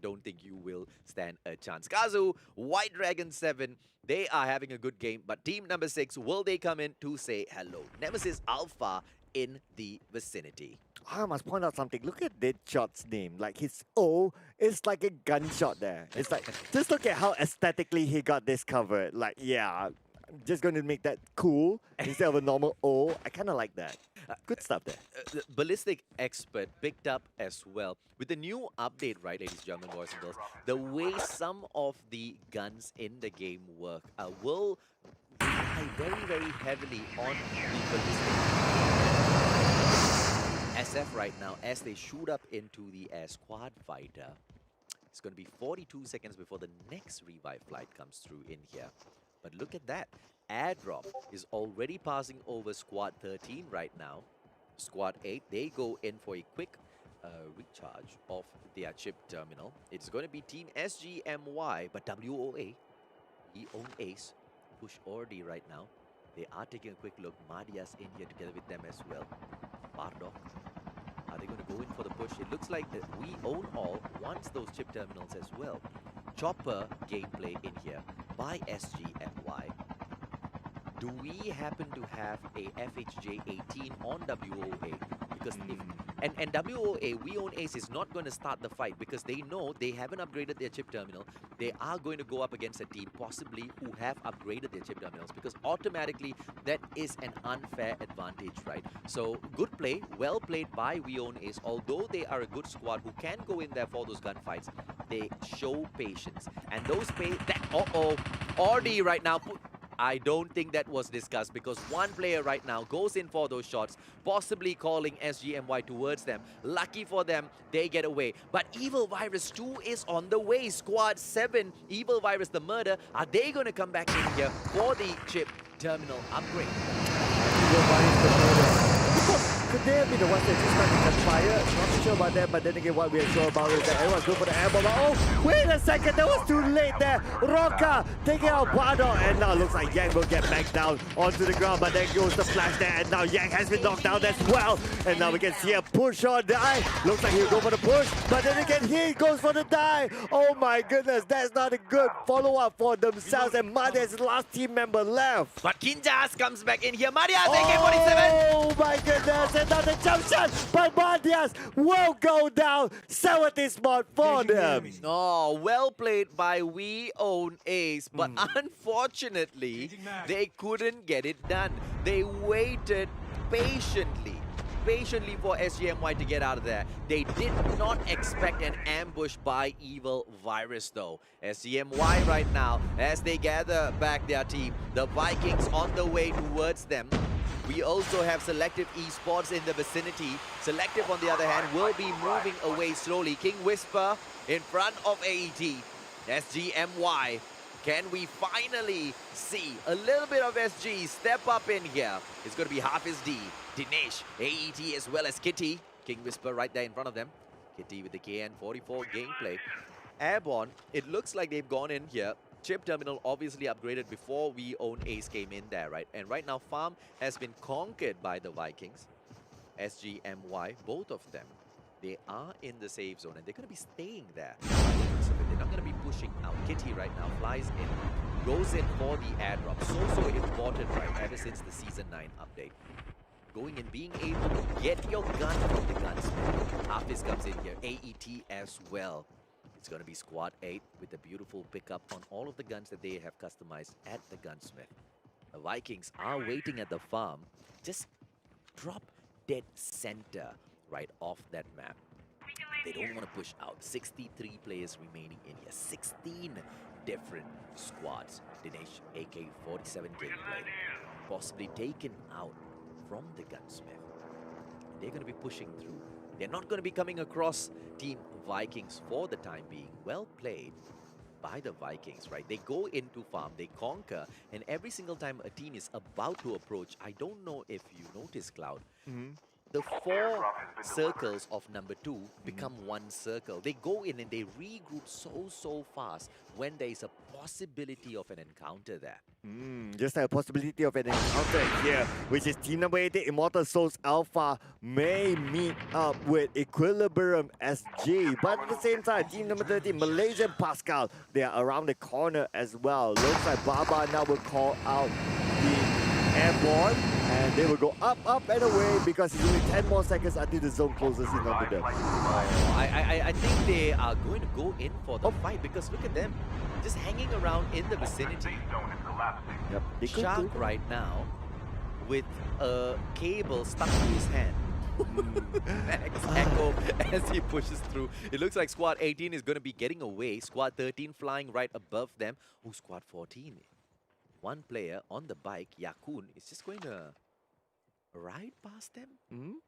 don't think you will stand a chance. Kazu, White Dragon 7, they are having a good game, but team number 6, will they come in to say hello? Nemesis Alpha in the vicinity. I must point out something. Look at Deadshot's name. Like, his O is like a gunshot there. It's like, just look at how aesthetically he got this covered. Like, yeah, I'm just going to make that cool instead of a normal O. I kind of like that. Good stuff there. The ballistic expert picked up as well. With the new update, right, ladies and gentlemen, boys and girls, the way some of the guns in the game work will rely very, very heavily on the ballistic SF right now as they shoot up into the air squad fighter. It's going to be 42 seconds before the next revive flight comes through in here. But look at that. Airdrop is already passing over squad 13 right now. Squad 8, they go in for a quick recharge of their chip terminal. It's going to be Team SGMY, but WOA, we own Ace, push Ordi right now. They are taking a quick look. Madia's in here together with them as well. Bardock, are they going to go in for the push? It looks like that we own all wants those chip terminals as well. Chopper gameplay in here by SGMY. Do we happen to have a FHJ-18 on WOA? Because if and WOA, we own Ace, is not going to start the fight because they know they haven't upgraded their chip terminal. They are going to go up against a team possibly who have upgraded their chip terminals because automatically that is an unfair advantage, right? So good play, well played by We Own Ace. Although they are a good squad who can go in there for those gunfights, they show patience. And those Ordi right now I don't think that was discussed because one player right now goes in for those shots, possibly calling SGMY towards them. Lucky for them, they get away. But Evil Virus 2 is on the way. Squad 7, Evil Virus the murder, are they going to come back in here for the chip terminal upgrade? Evil Virus the murder. Could they have been the ones that just started to fire? Not too sure about that, but then again, what we are sure about is that everyone's going for the airball. Oh, wait a second, that was too late there. Roka taking out Bardock, and now looks like Yang will get back down onto the ground, but then goes the flash there, and now Yang has been knocked down as well. And now we can see a push or die. Looks like he'll go for the push, but then again, he goes for the die. Oh my goodness, that's not a good follow-up for themselves, and Madia is the last team member left. But Kinjas comes back in here. Madias, AK-47! Oh my goodness, another jump shot, but Madias will go down. 70 spot for them. Oh, well played by We Own Ace, but unfortunately, they couldn't get it done. They waited patiently patiently for SGMY to get out of there. They did not expect an ambush by Evil Virus though. SGMY right now, as they gather back their team, the Vikings on the way towards them. We also have Selective Esports in the vicinity. Selective, on the other hand, will be moving away slowly. King Whisper in front of AET. SGMY, can we finally see a little bit of SG step up in here? It's going to be Hafiz D, Dinesh, AET, as well as Kitty. King Whisper right there in front of them. Kitty with the KN44 gameplay. Airborne, it looks like they've gone in here. Chip terminal obviously upgraded before we own Ace came in there, right? And right now, Farm has been conquered by the Vikings. SGMY, both of them, they are in the safe zone and they're going to be staying there. So they're not going to be pushing out. Kitty right now flies in, goes in for the airdrop. So important, right? Ever since the Season 9 update. Going and being able to get your gun from the gunsmith. Hafiz comes in here. AET as well. It's going to be Squad 8 with a beautiful pickup on all of the guns that they have customized at the gunsmith. The Vikings are waiting at the farm. Just drop dead center right off that map. They don't want to push out. 63 players remaining in here. 16 different squads. Dinesh, AK-47 gameplay. Possibly taken out from the gunsmith. They're going to be pushing through. They're not going to be coming across Team Vikings for the time being. Well played by the Vikings, right? They go into farm, they conquer, and every single time a team is about to approach, I don't know if you notice, Cloud, the 4 circles of number 2 become 1 circle. They go in and they regroup so fast when there is a possibility of an encounter there. Just like a possibility of an encounter here, which is team number 80, Immortal Souls Alpha, may meet up with Equilibrium SG. But at the same time, team number 30, Malaysian Pascal, they are around the corner as well. Looks like Baba now will call out the Airborne, and they will go up and away because it's only 10 more seconds until the zone closes in on them. I think they are going to go in for the fight because look at them, just hanging around in the vicinity. Yep. Shark right now with a cable stuck to his hand. Max Echo as he pushes through. It looks like Squad 18 is going to be getting away. Squad 13 flying right above them. Oh, Squad 14. One player on the bike, Yakun, is just going to ride past them.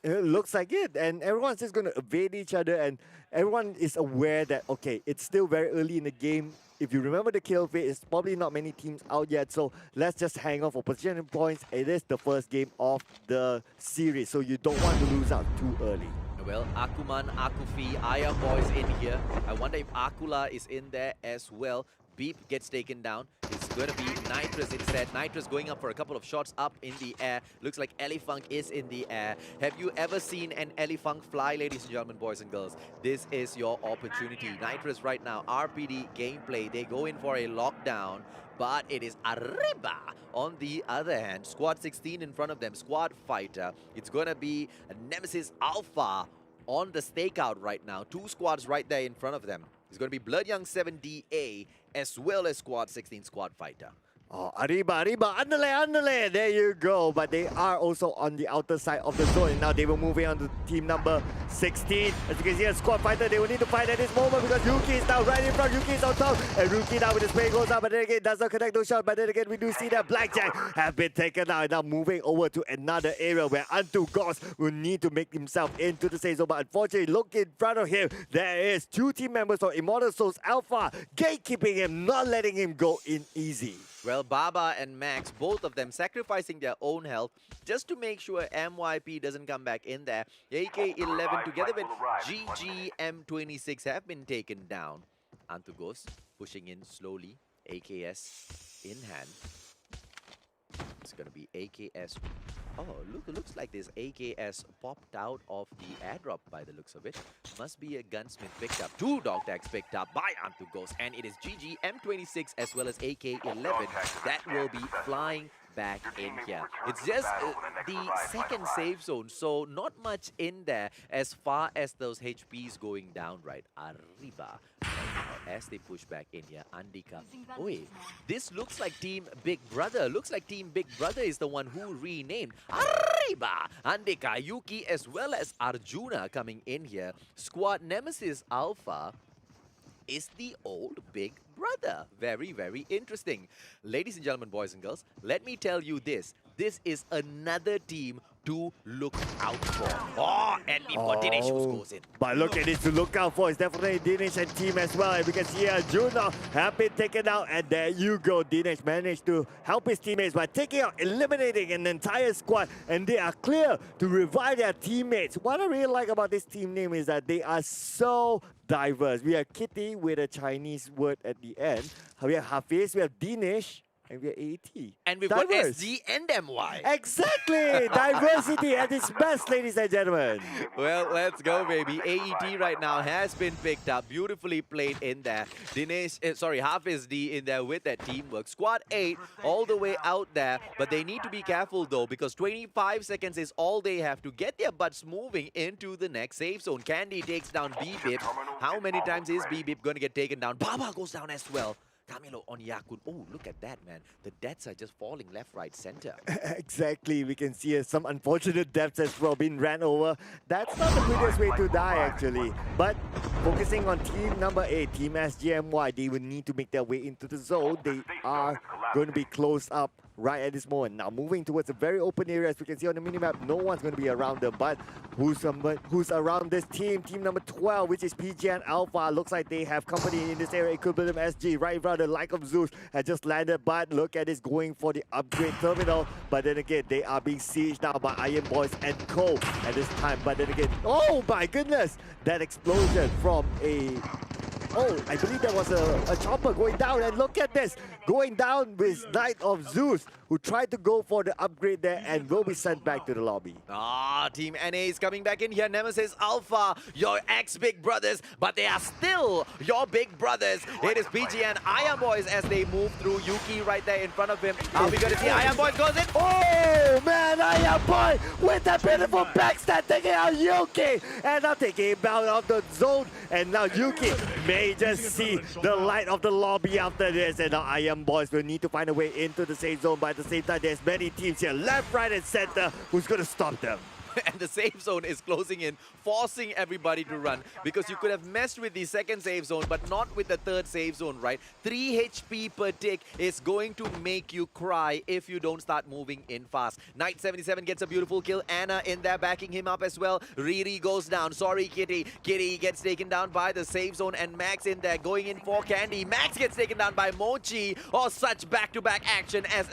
It looks like it, and everyone's just going to evade each other, and everyone is aware that, okay, it's still very early in the game. If you remember the kill feed, it's probably not many teams out yet, so let's just hang on for position points. It is the first game of the series, so you don't want to lose out too early. Well, Akuman, Akufi, Ayam Boys in here. I wonder if Akula is in there as well. Beep gets taken down. It's going to be Nitrous instead. Nitrous going up for a couple of shots up in the air. Looks like Elifunk is in the air. Have you ever seen an Elifunk fly, ladies and gentlemen, boys and girls? This is your opportunity. Nitrous right now, RPD gameplay. They go in for a lockdown, but it is Arriba on the other hand. Squad 16 in front of them. Squad Fighter. It's going to be Nemesis Alpha on the stakeout right now. 2 squads right there in front of them. It's going to be Blood Young 7DA as well as Squad 16 Squad Fighter. Oh, Arriba, andale, there you go. But they are also on the outer side of the zone. And now they will move in on to team number 16. As you can see, a Squad Fighter, they will need to fight at this moment because Yuki is now right in front. Yuki is on top. And Yuki now with his spray goes up. But then again, does not connect those shots. But then again, we do see that Blackjack have been taken out. And now moving over to another area where Antu Goss will need to make himself into the safe zone. But unfortunately, look in front of him. There is 2 team members of Immortal Souls Alpha gatekeeping him, not letting him go in easy. Well, Baba and Max, both of them sacrificing their own health just to make sure MYP doesn't come back in there. AK-11 together with GGM-26 have been taken down. Antugos pushing in slowly. AKS in hand. It's going to be AKS. Oh, look, it looks like this AKS popped out of the airdrop by the looks of it. Must be a gunsmith picked up. 2 dog tags picked up by Antugos. And it is GG-M26 as well as AK-11 that will be flying back in here. It's just the second safe zone, so not much in there as far as those HPs going down, right? Arriba. as they push back in here. Andika. Oi, this looks like Team Big Brother. Looks like Team Big Brother is the one who renamed. Arriba! Andika, Yuki, as well as Arjuna coming in here. Squad Nemesis Alpha is the old Big Brother. Very, very interesting. Ladies and gentlemen, boys and girls, let me tell you this. This is another team to look out for. Oh, and we've got Dinesh who scores in. But look at this to look out for. It's definitely Dinesh and team as well. And we can see Arjuna have been taken out. And there you go. Dinesh managed to help his teammates by taking out, eliminating an entire squad. And they are clear to revive their teammates. What I really like about this team name is that they are so diverse. We have Kitty with a Chinese word at the end. We have Hafiz, we have Dinesh, and we have AT. And we've Diverse. got SG and MY. Exactly! Diversity at its best, ladies and gentlemen. Well, let's go, baby. AET right now has been picked up. Beautifully played in there. Hafiz D in there with that teamwork. Squad 8 all the way out there. But they need to be careful, though, because 25 seconds is all they have to get their butts moving into the next safe zone. Candy takes down B-Bip. How many times is B-Bip going to get taken down? Baba goes down as well. Camilo on Yakun. Oh, look at that, man. The deaths are just falling left, right, center. Exactly. We can see some unfortunate deaths as well being ran over. That's not the prettiest way to die, actually. But focusing on team number 8, Team SGMY, they will need to make their way into the zone. They are going to be closed up right at this moment. Now moving towards a very open area, as we can see on the minimap, no one's going to be around them. But who's around this team? Team number 12, which is PG and Alpha. Looks like they have company in this area. Equilibrium SG right in front of the like of Zeus has just landed. But look at this, going for the upgrade terminal. But then again, they are being sieged now by Iron Boys and Co at this time. But then again, oh my goodness, that explosion from a... Oh, I believe there was a chopper going down, and look at this, going down with Knight of Zeus, who tried to go for the upgrade there and will be sent back to the lobby. Team NA is coming back in here. Nemesis Alpha, your ex-big brothers, but they are still your big brothers. It is PG and Iron Boys as they move through. Yuki right there in front of him. Are we going to see Iron Boys goes in? Oh man, Iron Boy with that beautiful backstab taking out Yuki, and now taking him out of the zone, and now Yuki may just see the light of the lobby after this, and now Iron Boys will need to find a way into the safe zone. But at the same time, there's many teams here, left, right, and center, who's going to stop them. And the safe zone is closing in, forcing everybody to run, because you could have messed with the second safe zone, but not with the third safe zone, right? 3 HP per tick is going to make you cry if you don't start moving in fast. Knight 77 gets a beautiful kill. Anna in there backing him up as well. Riri goes down. Sorry, Kitty. Kitty gets taken down by the safe zone, and Max in there going in for Candy. Max gets taken down by Mochi. Oh, such back-to-back action as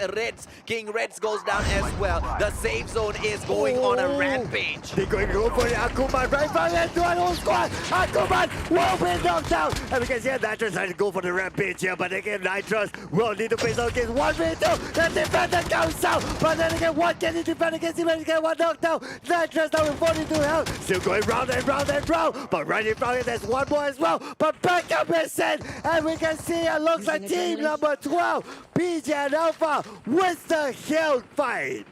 King Reds goes down as well. The safe zone is going on a rampage. They're going to go for the Akuman right front into an whole squad. Akuman will be knocked down. And we can see Nitrous trying to go for the rampage here, but again, Nitrous will need to face out against 1v2. The defender comes out, but then again, what can he defend against him? And get one knocked down. Nitrous now with 42 health. Still going round and round and round, but right in front of it, there's one more as well. But backup is sent, and we can see it looks like team number 12, PJ and Alpha, with the hill fight.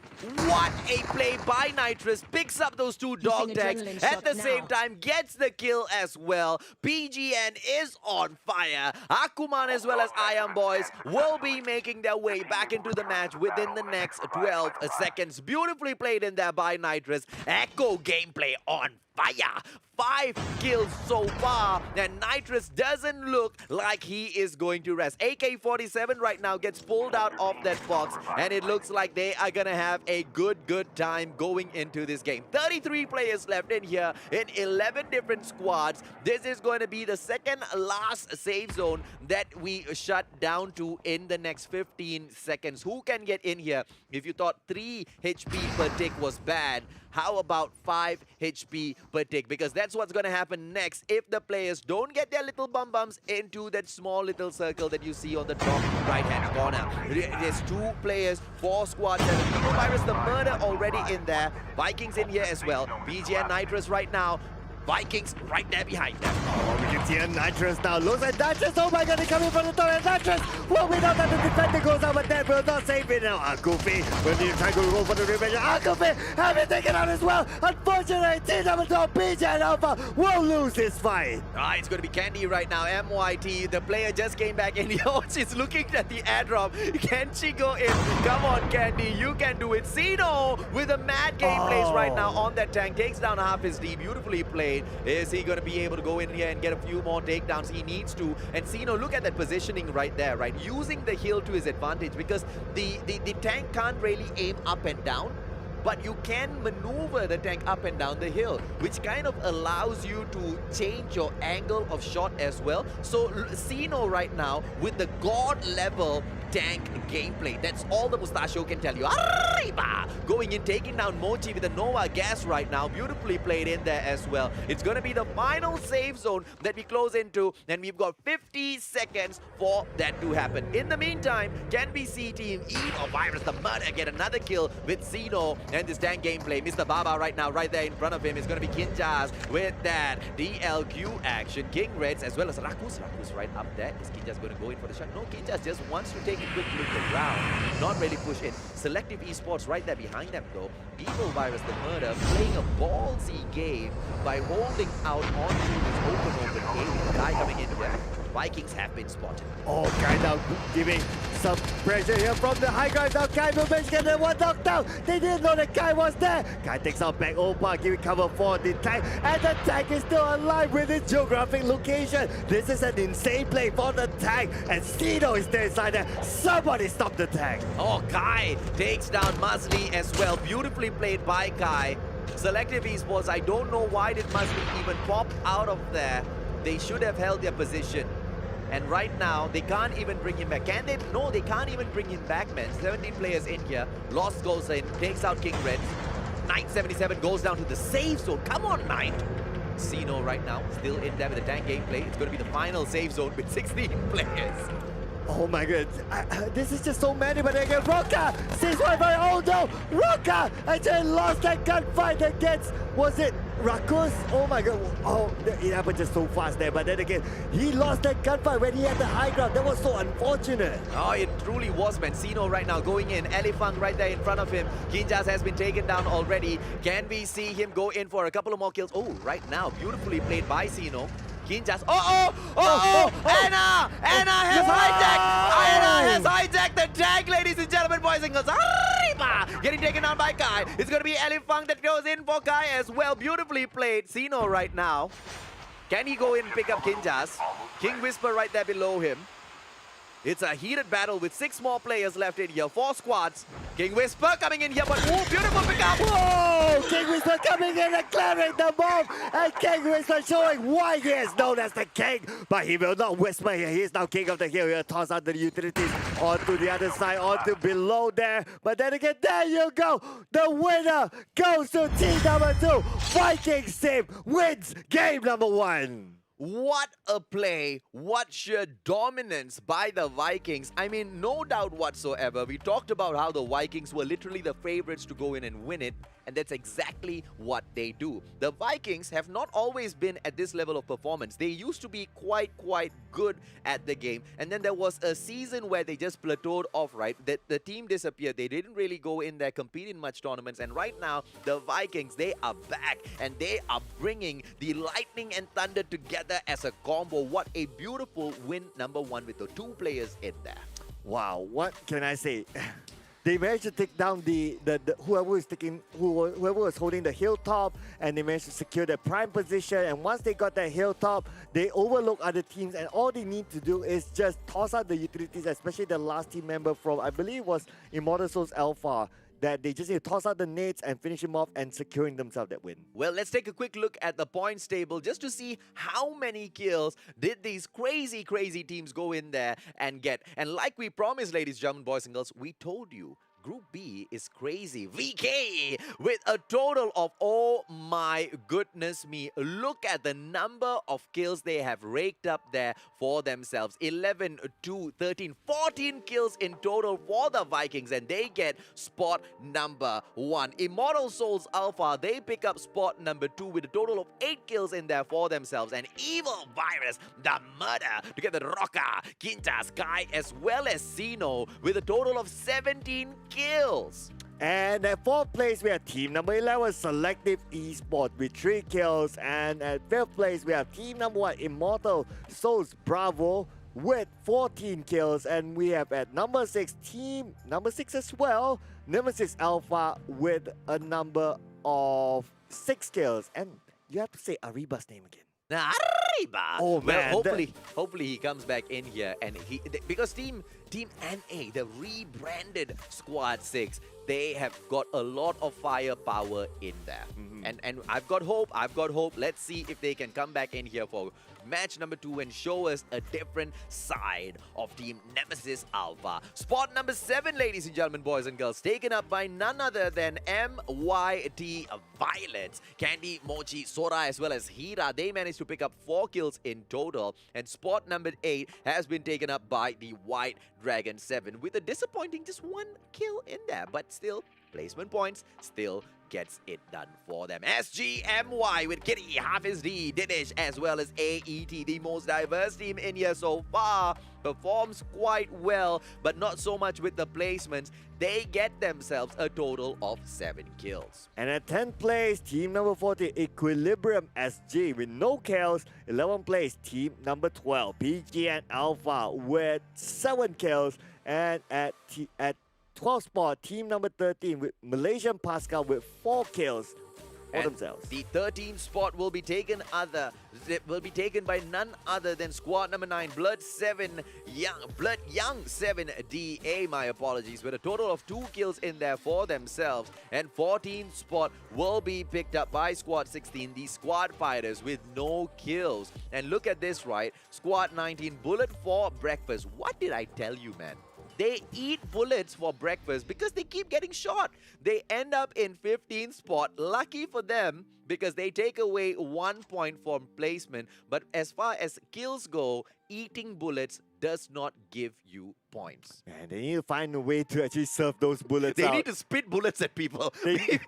What a play by Nitrous. Picks up those 2 dog tags. At the same time, gets the kill as well. PGN is on fire. Akuman as well as Iron Boys will be making their way back into the match within the next 12 seconds. Beautifully played in there by Nitrous. Echo gameplay on fire. 5 kills so far, and Nitrous doesn't look like he is going to rest. AK-47 right now gets pulled out of that box, and it looks like they are gonna have a good time going into this game. 33 players left in here in 11 different squads. This is going to be the second last safe zone that we shut down to in the next 15 seconds. Who can get in here? If you thought 3 HP per tick was bad, how about 5 HP per tick? Because that's what's going to happen next if the players don't get their little bums into that small little circle that you see on the top right-hand corner. There's 2 players, 4 squads. Virus the murder already in there. Vikings in here as well. BG and Nitrous right now Vikings right there behind them. Oh, we can see a Nitrous now. Looks like Nitrous. Oh my god, they're coming from the top. And Nitrous will win out that the defender goes out, but that will not save it now. Akufi will need to try to go for the revenge. Akufi have been taken out as well. Unfortunately, team number 12, PJ and Alpha will lose this fight. It's going to be Candy right now. MYT, the player just came back in. Yo, she's looking at the airdrop. Can she go in? Come on, Candy, you can do it. Sino with a mad gameplays right now on that tank. Takes down half his D. Beautifully played. Is he going to be able to go in here and get a few more takedowns? He needs to. And Sino, look at that positioning right there, right? Using the hill to his advantage because the tank can't really aim up and down. But you can maneuver the tank up and down the hill, which kind of allows you to change your angle of shot as well. So Sino right now with the god level tank gameplay. That's all the Mustachio can tell you. Arriba! Going in, taking down Mochi with the Nova gas right now. Beautifully played in there as well. It's going to be the final safe zone that we close into, and we've got 50 seconds for that to happen. In the meantime, can we see Team Eve or Virus the Murder get another kill with Sino and this tank gameplay? Mr. Baba right now, right there in front of him is going to be Kinjas with that DLQ action. King Reds as well as Rakus. Rakus right up there. Is Kinjas going to go in for the shot? No, Kinjas just wants to take a quick look around, not really push in. Selective Esports right there behind them though. Evil Virus the Murder playing a ballsy game by holding out onto this open area. Guy coming in here. Vikings have been spotted. Oh, Kai now giving some pressure here from the high ground. Now Kai will manage to get that one knocked down. They didn't know that Kai was there. Kai takes out back Opa, giving cover for the tank. And the tank is still alive with its geographic location. This is an insane play for the tank. And Sino is there inside there. Somebody stop the tank. Oh, Kai takes down Musli as well. Beautifully played by Kai. Selective Esports, I don't know why did Musli even pop out of there. They should have held their position. And right now, they can't even bring him back. Can they? No, they can't even bring him back, man. 17 players in here. Lost goes in, takes out King Red. Knight 77 goes down to the safe zone. Come on, Knight. Sino right now, still in there with the tank gameplay. It's going to be the final safe zone with 16 players. Oh my god, this is just so many, but again, Roka says one by oh no, Roka actually lost that gunfight against, was it Rakus? Oh my god, oh, it happened just so fast there, but then again, he lost that gunfight when he had the high ground. That was so unfortunate. Oh, it truly was, man. Sino right now going in, Elefang right there in front of him. Kinjas has been taken down already. Can we see him go in for a couple of more kills? Oh, right now, beautifully played by Sino. Kinjas. Anna has hijacked the tank, ladies and gentlemen, boys and girls. Arriba! Getting taken down by Kai. It's going to be Elefang that goes in for Kai as well. Beautifully played. Sino right now. Can he go in and pick up Kinjas? King Whisper right there below him. It's a heated battle with 6 more players left in here. 4 squads. King Whisper coming in here, but oh, beautiful pickup. Whoa! King Whisper coming in and clearing the bomb. And King Whisper showing why he is known as the king. But he will not whisper here. He is now king of the hill. He'll toss out the utilities onto the other side, onto below there. But then again, there you go. The winner goes to team number 2. Vikings team wins game number 1. What a play, what sheer dominance by the Vikings. I mean, no doubt whatsoever. We talked about how the Vikings were literally the favorites to go in and win it, and that's exactly what they do. The Vikings have not always been at this level of performance. They used to be quite good at the game, and then there was a season where they just plateaued off, right? The team disappeared. They didn't really go in there, compete in much tournaments, and right now, the Vikings, they are back, and they are bringing the Lightning and Thunder together as a combo. What a beautiful win, number 1, with the 2 players in there. Wow, what can I say? They managed to take down the whoever was holding the hilltop, and they managed to secure their prime position. And once they got that hilltop, they overlook other teams, and all they need to do is just toss out the utilities, especially the last team member from, I believe, was Immortal Souls Alpha. That they just need to toss out the nades and finish him off and securing themselves that win. Well, let's take a quick look at the points table just to see how many kills did these crazy teams go in there and get. And like we promised, ladies, gentlemen, boys and girls, we told you Group B is crazy. VK with a total of, oh my goodness me, look at the number of kills they have raked up there for themselves. 11, 2, 13, 14 kills in total for the Vikings, and they get spot number 1. Immortal Souls Alpha, they pick up spot number 2 with a total of 8 kills in there for themselves. And Evil Virus, the Murder, together Roca, Quinta, Sky, as well as Sino with a total of 17 kills. And at 4th place, we have team number 11, Selective Esports, with 3 kills. And at 5th place, we have team number 1, Immortal Souls Bravo, with 14 kills. And we have at number 6, team number 6 as well, Nemesis Alpha, with a number of 6 kills. And you have to say Ariba's name again. Arriba! Oh, man, Well, hopefully he comes back in here, and because Team NA, the rebranded Squad 6, they have got a lot of firepower in there. And I've got hope. Let's see if they can come back in here for match number 2 and show us a different side of Team Nemesis Alpha. Spot number 7, ladies and gentlemen, boys and girls, taken up by none other than MYT Violets. Candy, Mochi, Sora, as well as Hira, they managed to pick up 4 kills in total. And spot number 8 has been taken up by the White Dragon 7 with a disappointing just 1 kill in there. But still, placement points still gets it done for them. SGMY with Kitty, Hafiz D, Dinesh, as well as AET, the most diverse team in here so far, performs quite well, but not so much with the placements. They get themselves a total of 7 kills. And at 10th place, team number 40, Equilibrium SG, with no kills. 11th place, team number 12, PGN Alpha, with 7 kills. And at 12th spot, team number 13 with Malaysian Pascal with 4 kills for themselves. The 13th spot will be taken by none other than squad number 9, Blood Young 7 DA, my apologies, with a total of 2 kills in there for themselves. And 14th spot will be picked up by squad 16, the Squad Fighters, with no kills. And look at this, right? Squad 19, Bullet for breakfast. What did I tell you, man? They eat bullets for breakfast because they keep getting shot. They end up in 15th spot. Lucky for them, because they take away 1 point from placement. But as far as kills go, eating bullets does not give you points. And they need to find a way to actually serve those bullets They out. need to spit bullets at people. Maybe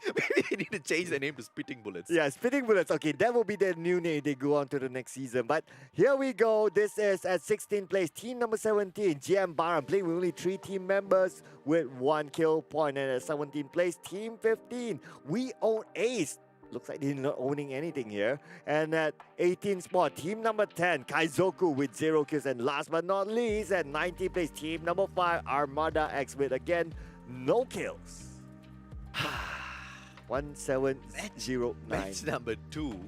they need to change their name to Spitting Bullets. Yeah, Spitting Bullets. Okay, that will be their new name. They go on to the next season. But here we go. This is at 16th place. Team number 17, GM Baran, playing with only 3 team members with 1 kill point. And at 17th place, Team 15, We Own Ace. Looks like they're not owning anything here. And at 18th spot, team number 10, Kaizoku with 0 kills. And last but not least, at 19th place, team number 5, Armada X with, again, no kills. 1709. Match number 2.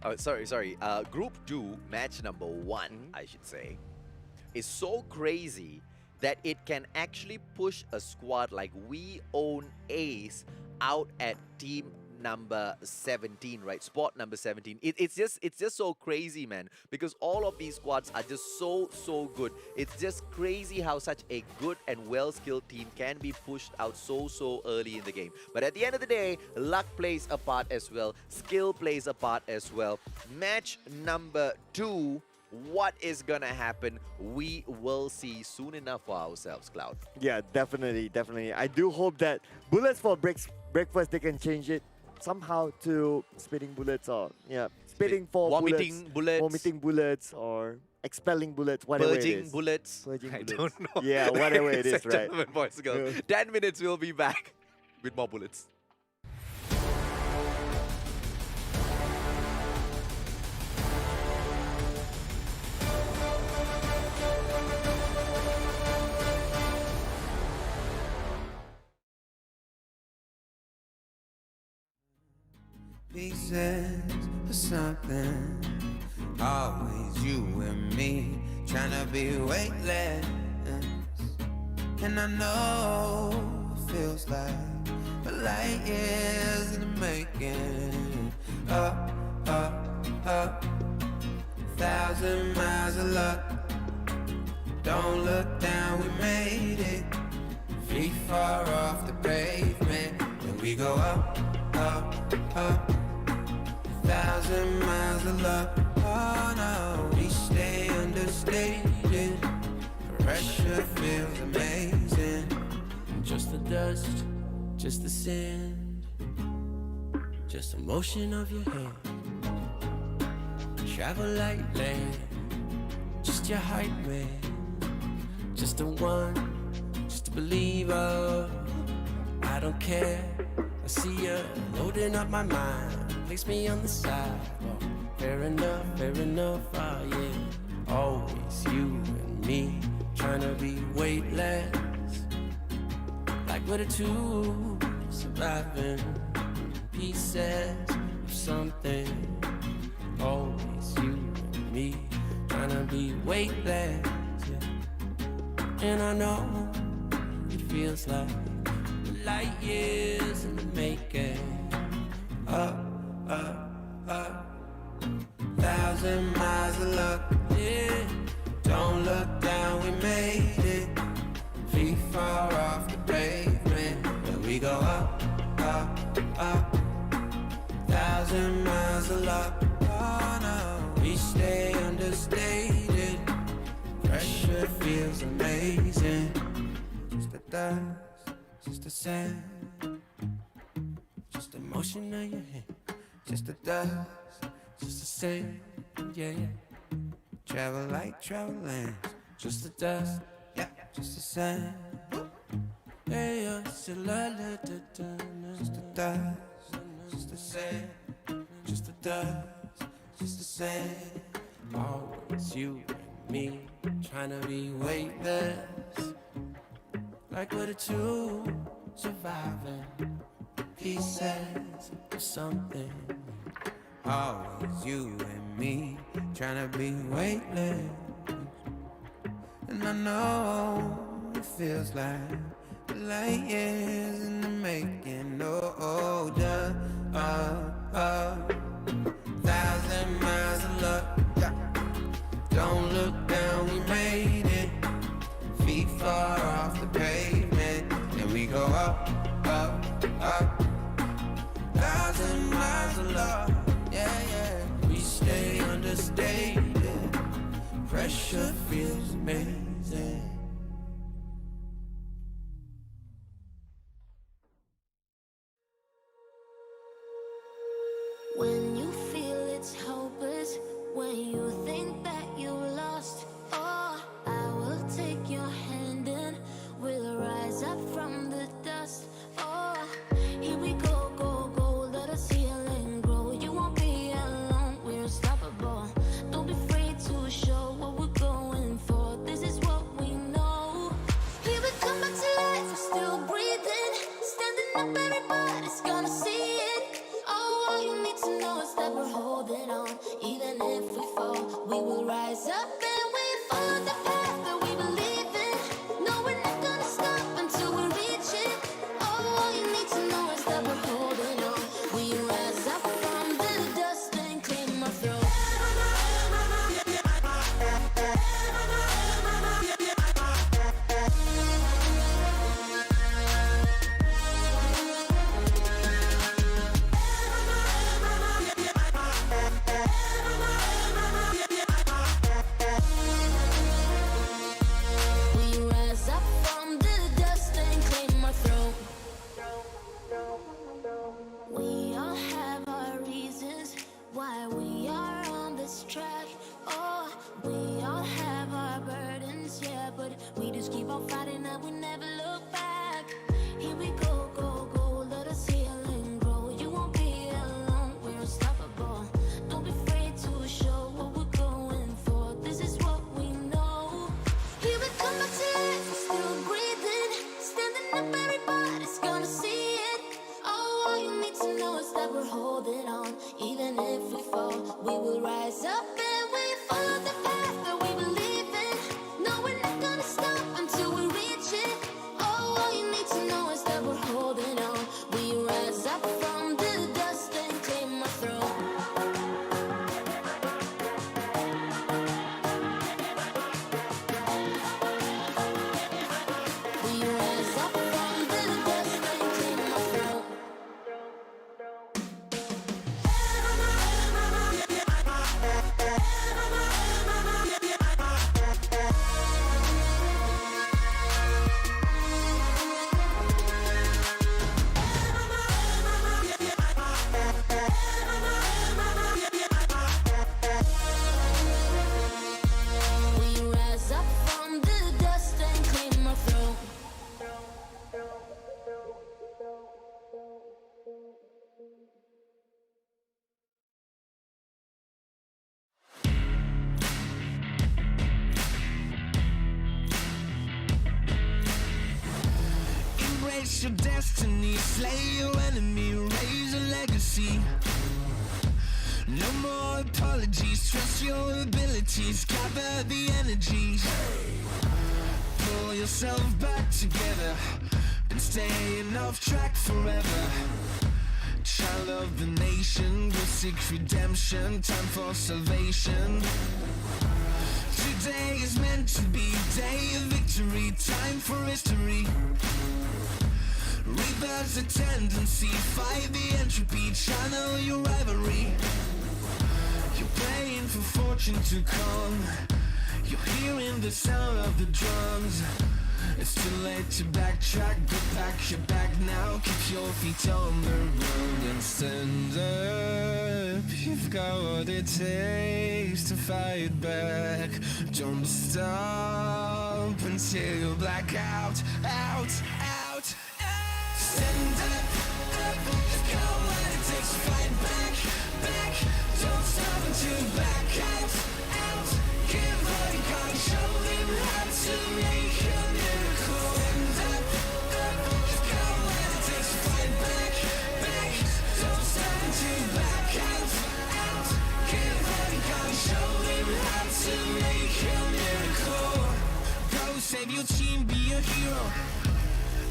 Oh, sorry. Group 2, match number 1, I should say, is so crazy that it can actually push a squad like We Own Ace out at team number 17, right? Spot number 17. It's just so crazy, man, because all of these squads are just so good. It's just crazy how such a good and well-skilled team can be pushed out so early in the game. But at the end of the day, luck plays a part as well. Skill plays a part as well. Match number 2. What is gonna happen? We will see soon enough for ourselves, Cloud. Yeah, definitely. I do hope that bullets for breakfast, they can change it somehow to spitting bullets, or spitting for vomiting bullets, vomiting bullets, or expelling bullets, whatever it is. Bullets. Purging I bullets. don't know. Yeah, whatever it Ladies is, and right? gentlemen, boys and girls, 10 minutes, we'll be back with more bullets. Pieces of something, always you and me, trying to be weightless. And I know it feels like a light years in the making. Up, 1,000 miles of luck. Don't look down, we made it. Free far off the pavement, and we go up, up, up. 1,000 miles of luck. Oh no, we stay understated. Pressure feels amazing. Just the dust, just the sand, just the motion of your hand. Travel like land, just your hype man. Just the one, just a believer. I don't care, I see you loading up my mind. Place me on the side, fair enough, oh yeah. Always you and me, trying to be weightless. Like we're the two, surviving pieces of something. Always you and me, trying to be weightless, yeah. And I know it feels like light years in the making. Up, up, up. 1,000 miles of luck, yeah. Don't look down, we made it. Feet far off the pavement, and we go up, up, up. 1,000 miles of luck, oh no. We stay understated. Pressure feels amazing. Just the dust, just the sand, just the motion of your hand. Just the dust, just the sand, yeah, yeah. Travel like traveling. Just the dust, yeah, just the sand. Hey, just the dust, just the sand. Just the dust, just the sand. Always you and me, trying to be weightless. Like we're the two, surviving pieces of something. Always you and me, trying to be weightless. And I know it feels like light years in the making. Oh, duh, 1,000 miles of luck, yeah. Don't look down, we made it. Feet far off the pavement, and we go up, up, up. 1,000 miles of luck, yeah, yeah. We stay understated. Pressure feels amazing. When you feel it's hopeless, when you think that you lost, oh, I will take your hand and we'll rise up from the dust. Oh, here we go, go, go, let us heal and grow. You won't be alone, we're unstoppable. Don't be afraid to show what we're going for. This is what we know. Here we come back to life, we're still breathing. Standing up, everybody's gonna see it. Oh, all you need to know is that your destiny, slay your enemy, raise a legacy. No more apologies, trust your abilities, gather the energies. Pull yourself back together, been staying off track forever. Child of the nation, go seek redemption, time for salvation. Today is meant to be day of victory, time for history. Reverse the tendency, fight the entropy, channel your rivalry. You're praying for fortune to come, you're hearing the sound of the drums. It's too late to backtrack, go pack your bag now, keep your feet on the road and stand up. You've got what it takes to fight back. Don't stop until you black out, out, out. Stand up, up, you've got what it takes to fight back, back. Don't stop until you black out, out. Give what you got, show them how to make a miracle. Stand up, up, you've got what it takes to fight back, back. Don't stop until you black out, out. Give what you got, show them how to make a miracle. Go save your team, be a hero.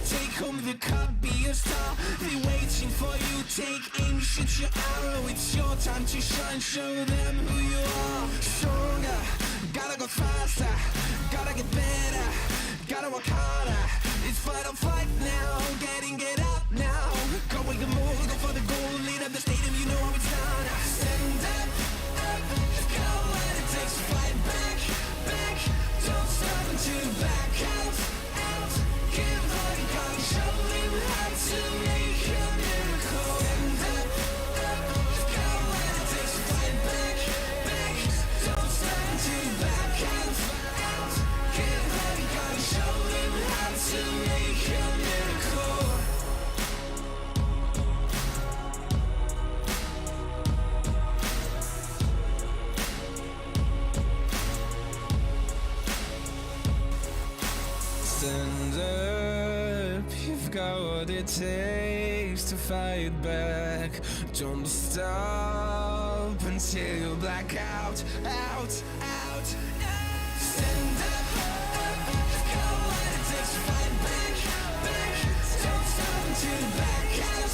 Take home the cup, be a star. They waiting for you, take aim, shoot your arrow. It's your time to shine, show them who you are. Stronger, gotta go faster, gotta get better, gotta work harder. It's fight or flight now, get up now. Go where you move, go for the goal, lead up the stadium, you know how it's done. Stand up, up, go what it takes to fight back, back. Don't stop until you back out, out. Give what you got, show them how to make a miracle. Stand up, up, go what it takes to fight back, back. Don't stop until you back out, out. Give what you got, show them how to make a miracle. Stand up, you've got what it takes to fight back. Don't stop until you black out, out, out. Stand up, you've got what it takes to fight back, back. Don't stop until you black out,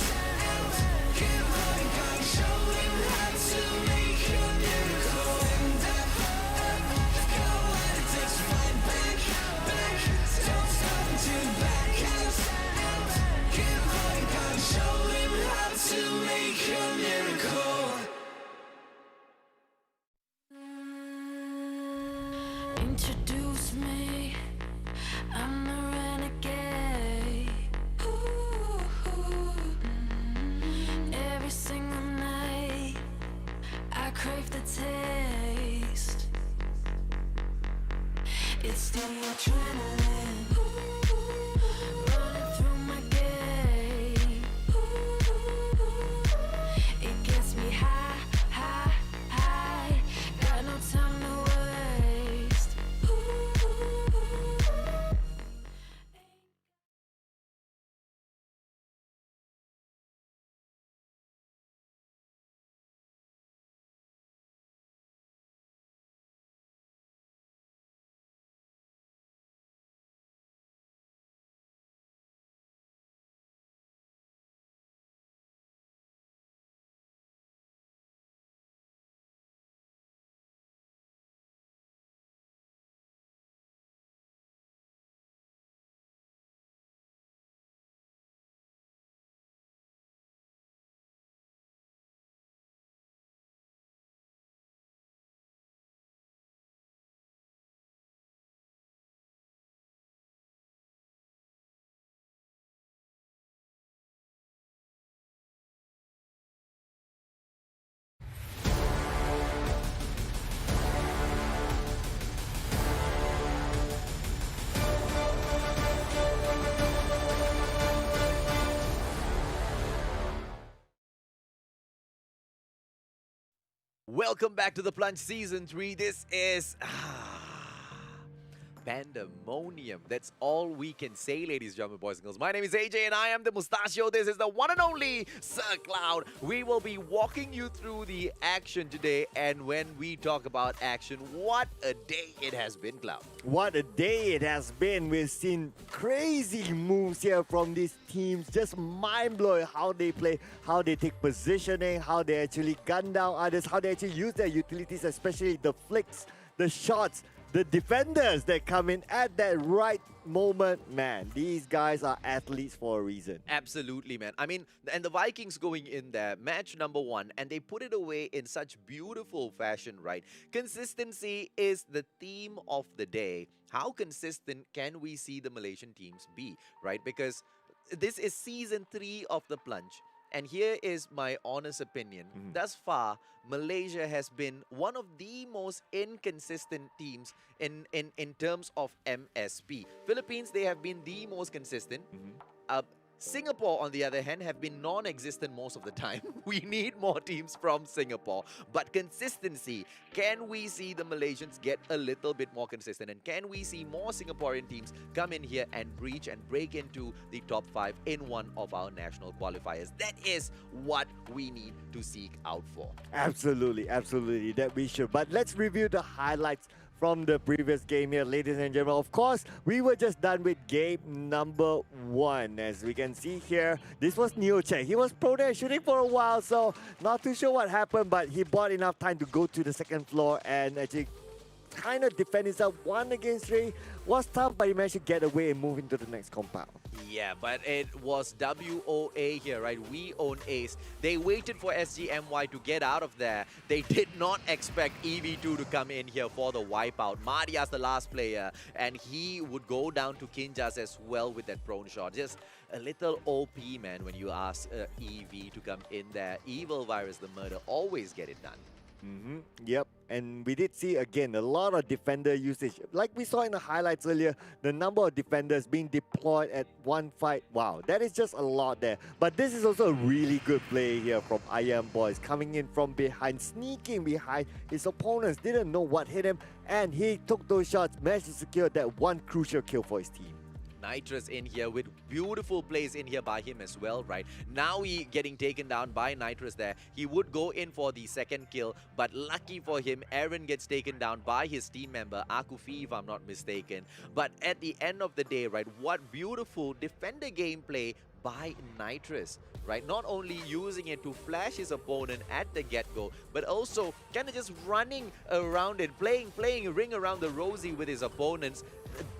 out. Give what you got, show them how to make a miracle. Stand up, you've got what it takes to fight back, back. Don't stop until you black out, out. Give what you got, show them how to make a miracle. Introduce me, I'm the renegade. Ooh, every single night, I crave the taste. It's the adrenaline running through my gait. It gets me high, high, high. Got no time to waste. Welcome back to the Plunge Season 3. This is pandemonium. That's all we can say, ladies and gentlemen, boys and girls. My name is AJ and I am the Mustachio. This is the one and only Sir Cloud. We will be walking you through the action today. And when we talk about action, what a day it has been, Cloud. What a day it has been. We've seen crazy moves here from these teams. Just mind-blowing how they play, how they take positioning, how they actually gun down others, how they actually use their utilities, especially the flicks, the shots, the defenders that come in at that right moment. Man, these guys are athletes for a reason. Absolutely, man. I mean, and the Vikings going in there, match number 1, and they put it away in such beautiful fashion, right? Consistency is the theme of the day. How consistent can we see the Malaysian teams be, right? Because this is season 3 of the Plunge. And here is my honest opinion. Thus far, Malaysia has been one of the most inconsistent teams in terms of MSP. Philippines, they have been the most consistent. Singapore, on the other hand, have been non-existent most of the time. We need more teams from Singapore. But consistency, can we see the Malaysians get a little bit more consistent? And can we see more Singaporean teams come in here and breach and break into the top 5 in one of our national qualifiers? That is what we need to seek out for. Absolutely, absolutely, that we should. But let's review the highlights from the previous game here, ladies and gentlemen. Of course, we were just done with game number 1. As we can see here, this was Neo Check. He was pro there shooting for a while, so not too sure what happened, but he bought enough time to go to the second floor and actually kind of defend himself 1 against 3. Was tough, but he managed to get away and move into the next compound. Yeah, but it was WOA here, right? We own Ace. They waited for SGMY to get out of there. They did not expect EV2 to come in here for the wipeout. Maria's the last player, and he would go down to Kinjas as well with that prone shot. Just a little OP, man, when you ask EV to come in there. Evil Virus, the murder, always get it done. Yep, and we did see again a lot of defender usage. Like we saw in the highlights earlier, the number of defenders being deployed at one fight. Wow, that is just a lot there. But this is also a really good play here from IM Boys, coming in from behind, sneaking behind his opponents, didn't know what hit him, and he took those shots, managed to secure that one crucial kill for his team. Nitrous in here with beautiful plays in here by him as well, right? Now he getting taken down by Nitrous there. He would go in for the second kill, but lucky for him, Aaron gets taken down by his team member, Akufi, if I'm not mistaken. But at the end of the day, right, what beautiful defender gameplay by Nitrous, right? Not only using it to flash his opponent at the get-go, but also kind of just running around it, playing ring around the rosy with his opponents,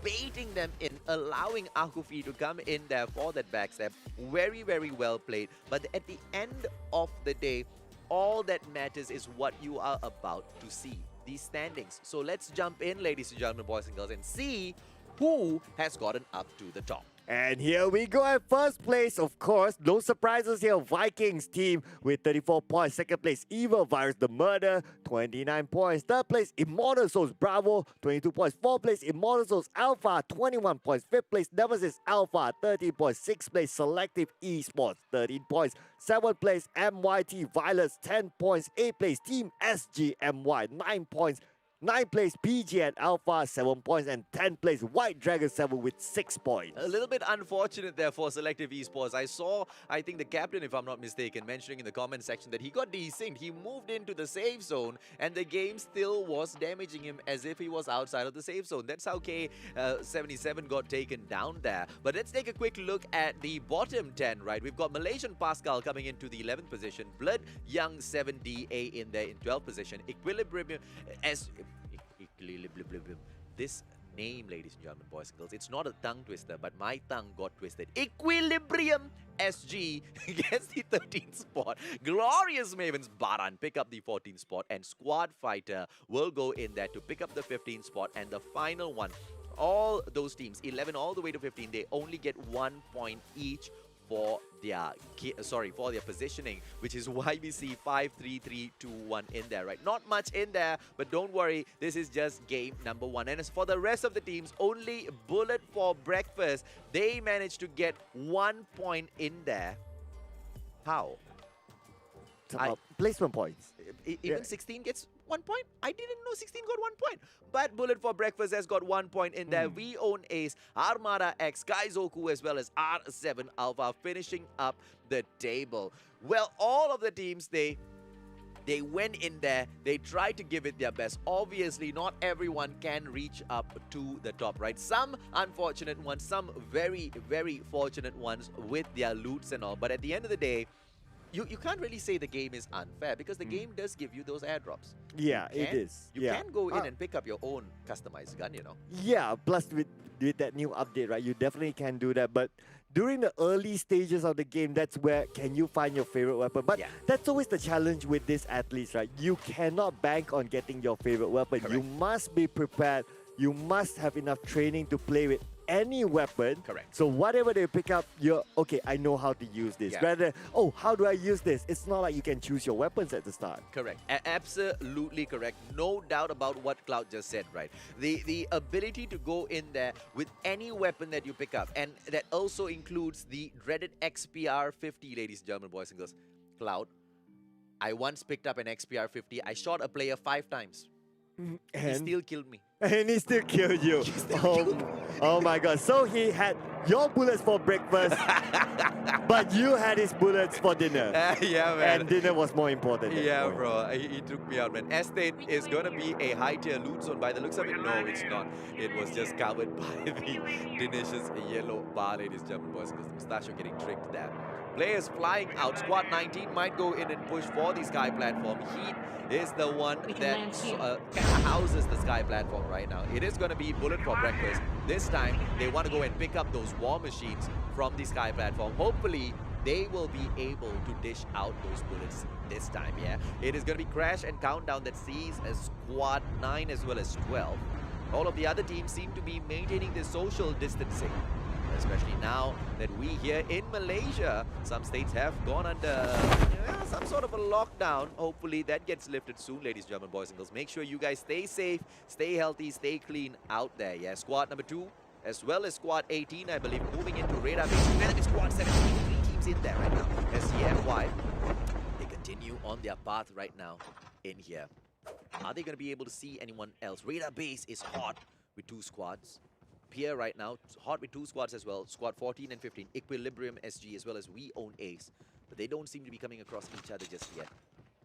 baiting them in, allowing Akufi to come in there for that backstab. Very, very well played. But at the end of the day, all that matters is what you are about to see, these standings. So let's jump in, ladies and gentlemen, boys and girls, and see who has gotten up to the top. And here we go at first place, of course. No surprises here. Vikings team with 34 points. Second place, Evil Virus, the Murder, 29 points. Third place, Immortal Souls Bravo, 22 points. Fourth place, Immortal Souls Alpha, 21 points. Fifth place, Nemesis Alpha, 13 points. Sixth place, Selective Esports, 13 points. Seventh place, MYT Violets, 10 points. Eighth place, Team SGMY, 9 points. 9th place, PG and Alpha, 7 points, and 10th place, White Dragon 7 with 6 points. A little bit unfortunate there for Selective Esports. I saw, I think the captain, if I'm not mistaken, mentioning in the comment section that he got desynced. He moved into the safe zone, and the game still was damaging him as if he was outside of the safe zone. That's how K77 got taken down there. But let's take a quick look at the bottom 10, right? We've got Malaysian Pascal coming into the 11th position, Blood Young 7DA in there in 12th position, Equilibrium as... This name, ladies and gentlemen, boys and girls, it's not a tongue twister, but my tongue got twisted. Equilibrium SG gets the 13th spot. Glorious Mavens Baran pick up the 14th spot, and Squad Fighter will go in there to pick up the 15th spot. And the final one, all those teams, 11 all the way to 15, they only get 1 point each for their positioning, which is why we see 5, 3, 3, 2, 1 in there, right? Not much in there, but don't worry, this is just game number 1. And as for the rest of the teams, only Bullet for Breakfast, they managed to get 1 point in there. How? Placement points. Even 16 gets 1 point? I didn't know 16 got 1 point. But Bullet for Breakfast has got 1 point in there. We own Ace, Armada X, Kaizoku, as well as R7 Alpha finishing up the table. Well, all of the teams, they went in there, they tried to give it their best. Obviously, not everyone can reach up to the top, right? Some unfortunate ones, some very, very fortunate ones with their loots and all. But at the end of the day, you can't really say the game is unfair because the game does give you those airdrops. Yeah, it is. You can go in and pick up your own customized gun, you know. Yeah, plus with that new update, right, you definitely can do that. But during the early stages of the game, that's where can you find your favorite weapon. But that's always the challenge with these athletes, right? You cannot bank on getting your favorite weapon. Correct. You must be prepared. You must have enough training to play with any weapon. Correct. So whatever they pick up, you're, okay, I know how to use this. Yeah. Rather than, oh, how do I use this? It's not like you can choose your weapons at the start. Correct. Absolutely correct. No doubt about what Cloud just said, right? The ability to go in there with any weapon that you pick up, and that also includes the dreaded XPR 50, ladies and gentlemen, boys and girls. Cloud, I once picked up an XPR 50. I shot a player 5 times. He And still killed me. And he still killed you. Oh my god. So he had your bullets for breakfast, but you had his bullets for dinner. Yeah, man. And dinner was more important. at that Yeah, point. bro. He took me out, man. Estate is going to be a high-tier loot zone by the looks of it. No, it's not. It was just covered by the Dinish's yellow bar, ladies and gentlemen, boys and girls. Mustachio getting tricked there. Players flying out. Squad 19 might go in and push for the sky platform. Heat is the one that houses the sky platform right now. It is going to be Bullet for Breakfast. This time, they want to go and pick up those war machines from the sky platform. Hopefully, they will be able to dish out those bullets this time, yeah? It is going to be Crash and Countdown that sees a Squad 9 as well as 12. All of the other teams seem to be maintaining their social distancing. Especially now that we here in Malaysia, some states have gone under some sort of a lockdown. Hopefully that gets lifted soon, ladies and gentlemen, boys and girls. Make sure you guys stay safe, stay healthy, stay clean out there. Yeah, squad number 2, as well as squad 18, I believe, moving into radar base together with squad 17. 3 teams in there right now. SCMY, they continue on their path right now in here. Are they going to be able to see anyone else? Radar base is hot with 2 squads. Here right now, hot with 2 squads as well. Squad 14 and 15, Equilibrium SG, as well as We Own Ace. But they don't seem to be coming across each other just yet.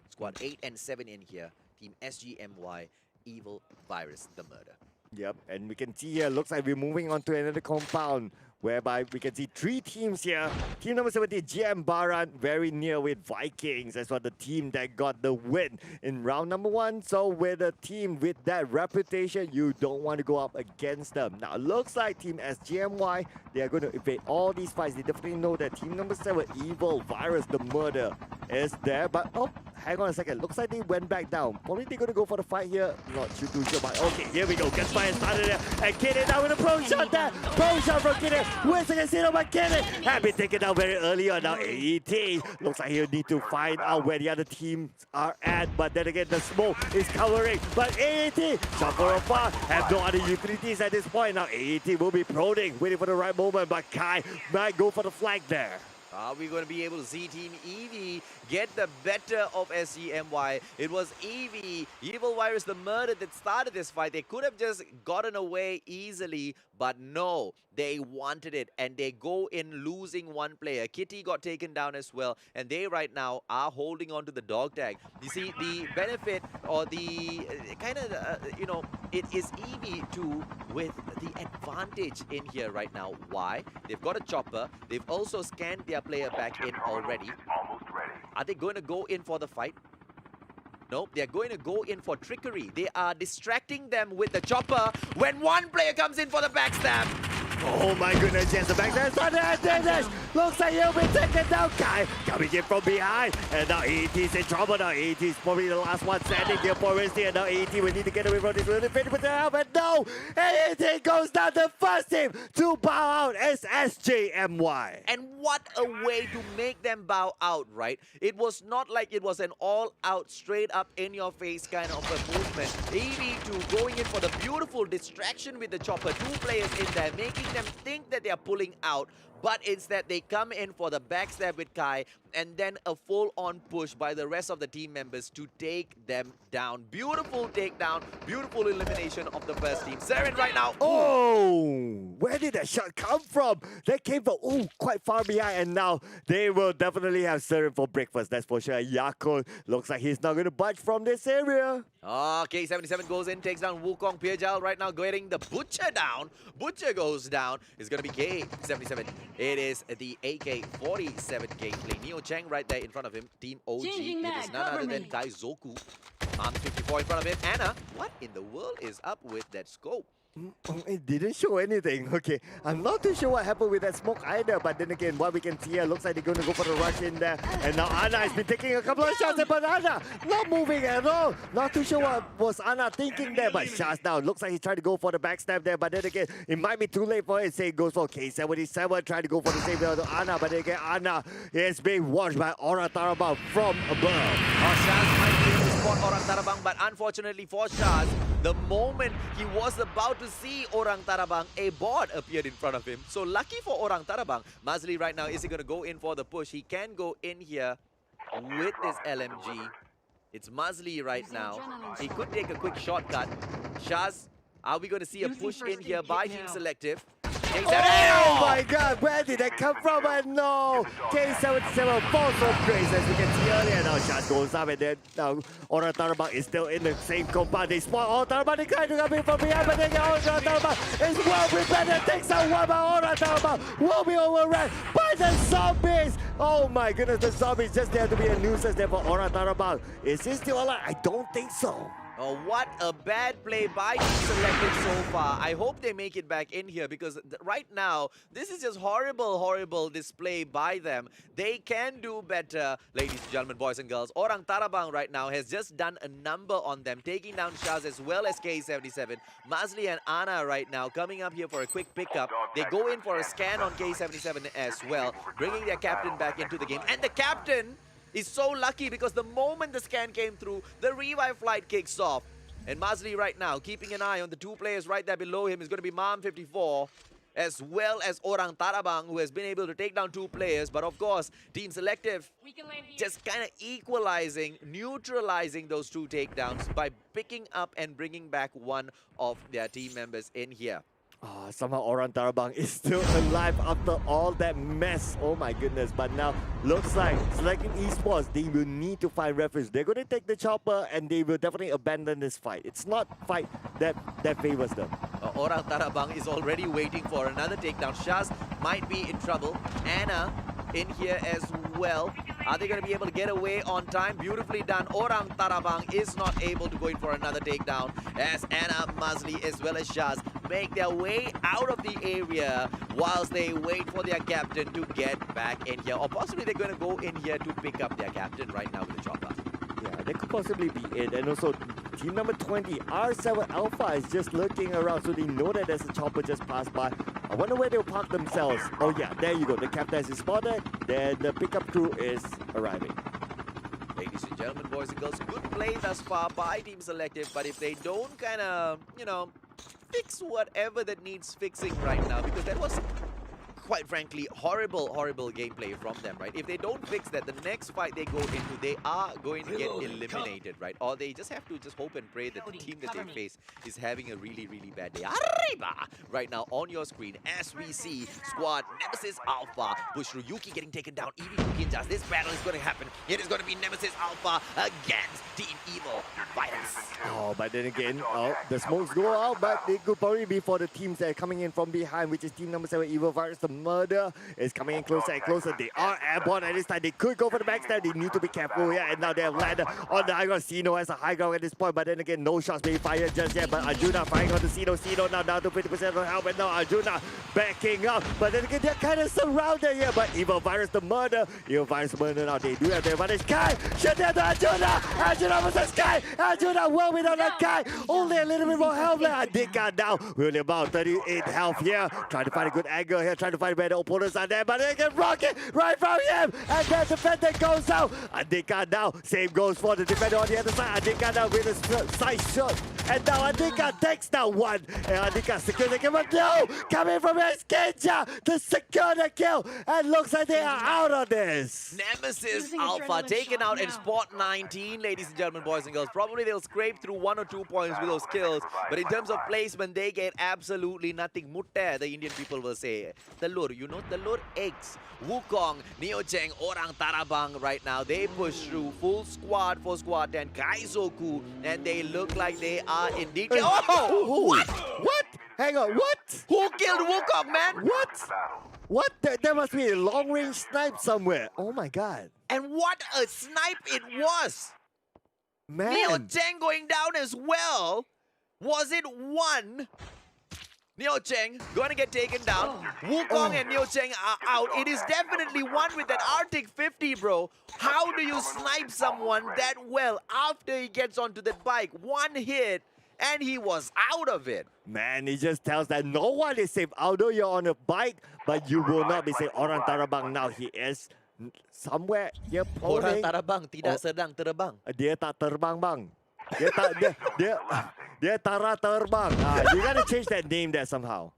Squad 8 and 7 in here. Team SGMY, Evil Virus, The Murder. Yep, and we can see here, looks like we're moving on to another compound, whereby we can see 3 teams here. Team number 70, GM Baran, very near with Vikings. That's what the team that got the win in round number 1. So with a team with that reputation, you don't want to go up against them. Now, looks like Team SGMY, they are going to evade all these fights. They definitely know that Team number 7, Evil Virus, The Murder, is there. But, oh, hang on a second. Looks like they went back down. Probably they're going to go for the fight here. Not too sure, but okay, here we go. Gunfire started there. And Kidden now with a pro shot there. Pro shot from Kidden. Where's the casino by Kidden? Have been taken down very early on now. AET. Looks like he'll need to find out where the other teams are at. But then again, the smoke is covering. But AET, shot for a far. Have no other utilities at this point. Now AET will be prodding, waiting for the right moment. But Kai might go for the flag there. Are we going to be able to see Team Eevee get the better of SGMY? It was Eevee, Evil Virus, The Murder that started this fight. They could have just gotten away easily, but no, they wanted it, and they go in losing 1 player. Kitty got taken down as well, and they right now are holding on to the dog tag. You see, the benefit or the kind of, you know, it is Eevee too with the advantage in here right now. Why? They've got a chopper. They've also scanned their player back in already. Almost ready. Are they going to go in for the fight? Nope, they're going to go in for trickery. They are distracting them with the chopper when 1 player comes in for the backstab. Oh my goodness, yes, the back there started at Danish. Looks like he'll be taken down. Kai coming in from behind. And now AET's in trouble now. AET's probably the last one standing here for Risty. And now AET will need to get away from this. Really fit with the helmet. No! AET goes down, the first team to bow out as SJMY. And what a way to make them bow out, right? It was not like it was an all-out, straight-up, in-your-face kind of a movement. Eevee to going in for the beautiful distraction with the chopper. 2 players in there, making them think that they are pulling out. But instead, they come in for the backstab with Kai. and then a full-on push by the rest of the team members to take them down. Beautiful takedown, beautiful elimination of the first team. Saren right now. Oh, where did that shot come from? That came from, quite far behind, and now they will definitely have Saren for breakfast, that's for sure. Yakul looks like he's not going to budge from this area. K77 goes in, takes down Wukong. Piajal right now getting the Butcher down. Butcher goes down. It's going to be K77. It is the AK-47 gameplay. Neo Cheng right there in front of him. Team OG. It is none other than Daizoku. 54 in front of him. Anna, what in the world is up with that scope? It didn't show anything. Okay, I'm not too sure what happened with that smoke either, but then again, what we can see here, looks like they're going to go for the rush in there. And now Anna has been taking a couple of shots, but Anna not moving at all. Not too sure what was Anna thinking there, but shots down. Looks like he's trying to go for the backstab there, but then again, it might be too late for it. Say it goes for K77, trying to go for the save there to Anna, but then again, Anna is being watched by Orang Tarabang from above. Shaz might be able to spot Orang Tarabang, but unfortunately for Shaz, the moment he was about to see Orang Tarabang, a bot appeared in front of him. So lucky for Orang Tarabang, Mazli right now, is he going to go in for the push? He can go in here with his LMG. It's Mazli right now. He could take a quick shortcut. Shaz, are we going to see a push in here by Team Selective? Oh my god, where did that come from? And no! K77 falls from grace as we can see earlier. Now Shaz goes up and then now Orang Tarabang is still in the same compound. They spot Orang Tarabang, they try to come in from behind, but then Orang Tarabang is well prepared. Takes out one by Orang Tarabang. Will be overrun by the zombies! Oh my goodness, the zombies just there to be a nuisance there for Orang Tarabang. Is he still alive? I don't think so. Oh, what a bad play by Team Selective so far. I hope they make it back in here because right now, this is just horrible display by them. They can do better, ladies and gentlemen, boys and girls. Orang Tarabang right now has just done a number on them, taking down Shaz as well as K77. Mazli and Anna right now coming up here for a quick pickup. They go in for a scan on K77 as well, bringing their captain back into the game. And the captain is so lucky because the moment the scan came through, the revive flight kicks off. And Mazli right now, keeping an eye on the two players right there below him, is going to be Mam54, as well as Orang Tarabang, who has been able to take down two players. But of course, Team Selective just kind of equalizing, neutralizing those two takedowns by picking up and bringing back one of their team members in here. Somehow Orang Tarabang is still alive after all that mess. Oh my goodness. But now looks like Selecting Esports, they will need to find refuge. They're going to take the chopper and they will definitely abandon this fight. It's not fight that favors them. Orang Tarabang is already waiting for another takedown. Shaz might be in trouble. Anna in here as well. Are they going to be able to get away on time? Beautifully done. Orang Tarabang is not able to go in for another takedown as Anna, Mazli as well as Shaz make their way out of the area whilst they wait for their captain to get back in here. Or possibly they're going to go in here to pick up their captain right now with the chopper. Yeah, that could possibly be it. And also, team number 20, R7 Alpha is just looking around, so they know that there's a chopper just passed by. I wonder where they'll park themselves. Oh yeah, there you go. The captain is spotted. Then the pickup crew is arriving. Ladies and gentlemen, boys and girls, good play thus far by Team Selective. But if they don't kind of, fix whatever that needs fixing right now, because that was, quite frankly, horrible gameplay from them, right? If they don't fix that, the next fight they go into, they are going to get eliminated, right? Or they just have to hope and pray that the team that they face is having a really bad day. Arriba! Right now on your screen, as we see squad Nemesis Alpha, Bushru Yuki getting taken down, Evie Yuki Just. This battle is going to happen. It is going to be Nemesis Alpha against Team Evil Virus. Oh, but then again, the smokes go out, but they could probably be for the teams that are coming in from behind, which is team number 7, Evil Virus. The murder is coming in closer and closer. They are airborne at this time. They could go for the backstab. They need to be careful here. And now they have landed on the high ground. Sino has a high ground at this point, but then again, no shots being fired just yet. But Arjuna firing on the Sino. Sino now down to 50% of health, and now Arjuna backing up. But then again, they're kind of surrounded here. But Evil Virus, the murder. Evil Virus murder now. They do have their advantage. Kai, shut down to Arjuna. Arjuna versus Kai. Arjuna well without that Kai. Only a little bit more health left. Adika down. Really about 38 health here. Trying to find a good angle here. Trying to find where the opponents are there. But they get rocket right from him. And then the defender goes out. Adika now. Same goes for the defender on the other side. Adika now with a side shot. And now Andika takes that one. And Andika secures the kill, but no! Coming from Escaja to secure the kill. And looks like they are out of this. Nemesis Using Alpha adrenaline taken shot out in now. spot 19, ladies and gentlemen, boys and girls. Probably they'll scrape through 1 or 2 points with those kills. But in terms of placement, they get absolutely nothing. Mutte, the Indian people will say. Telur, you know, telur eggs. Wukong, Neo Cheng, Orang Tarabang right now. They push through full squad for squad 10. Kaizoku, and they look like they are indeed. Oh! What? What? Hang on, what? Who killed Wukong, man? What? What? There must be a long-range snipe somewhere. Oh my god. And what a snipe it was! Neo Man. Cheng going down as well. Was it one? Neo Cheng going to get taken down. Wukong and Neo Cheng are out. It is definitely one with that Arctic 50, bro. How do you snipe someone that well after he gets onto that bike? One hit and he was out of it. Man, it just tells that no one is safe. Although you're on a bike, but you will not be safe. Orang Tarabang now, he is somewhere here Orang floating. Tarabang tidak sedang terbang. Dia tak terbang, bang. Dia tara terbang. You gotta change that name there somehow.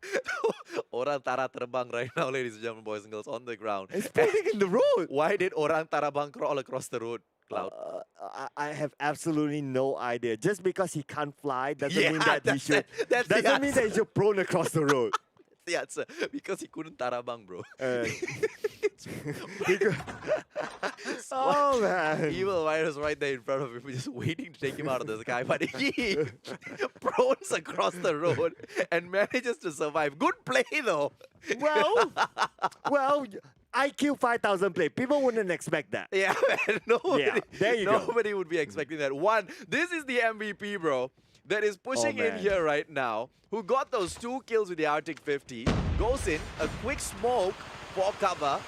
Orang Tara terbang right now, ladies and gentlemen, boys and girls, on the ground. It's floating in the road. Why did Orang Tarabang crawl across the road, Cloud? I have absolutely no idea. Just because he can't fly doesn't Yeah, mean that he that's should. that's the Doesn't mean that he should prone across the road. The answer, because he couldn't tarabang, bro. Oh man. Evil virus right there in front of him, just waiting to take him out of the sky. But he prones across the road and manages to survive. Good play, though. Well, IQ 5000 play. People wouldn't expect that. Yeah, man. Nobody, there you go. nobody would be expecting that. One, this is the MVP, bro, that is pushing in man. here right now, who got those 2 kills with the Arctic 50, goes in, a quick smoke for cover,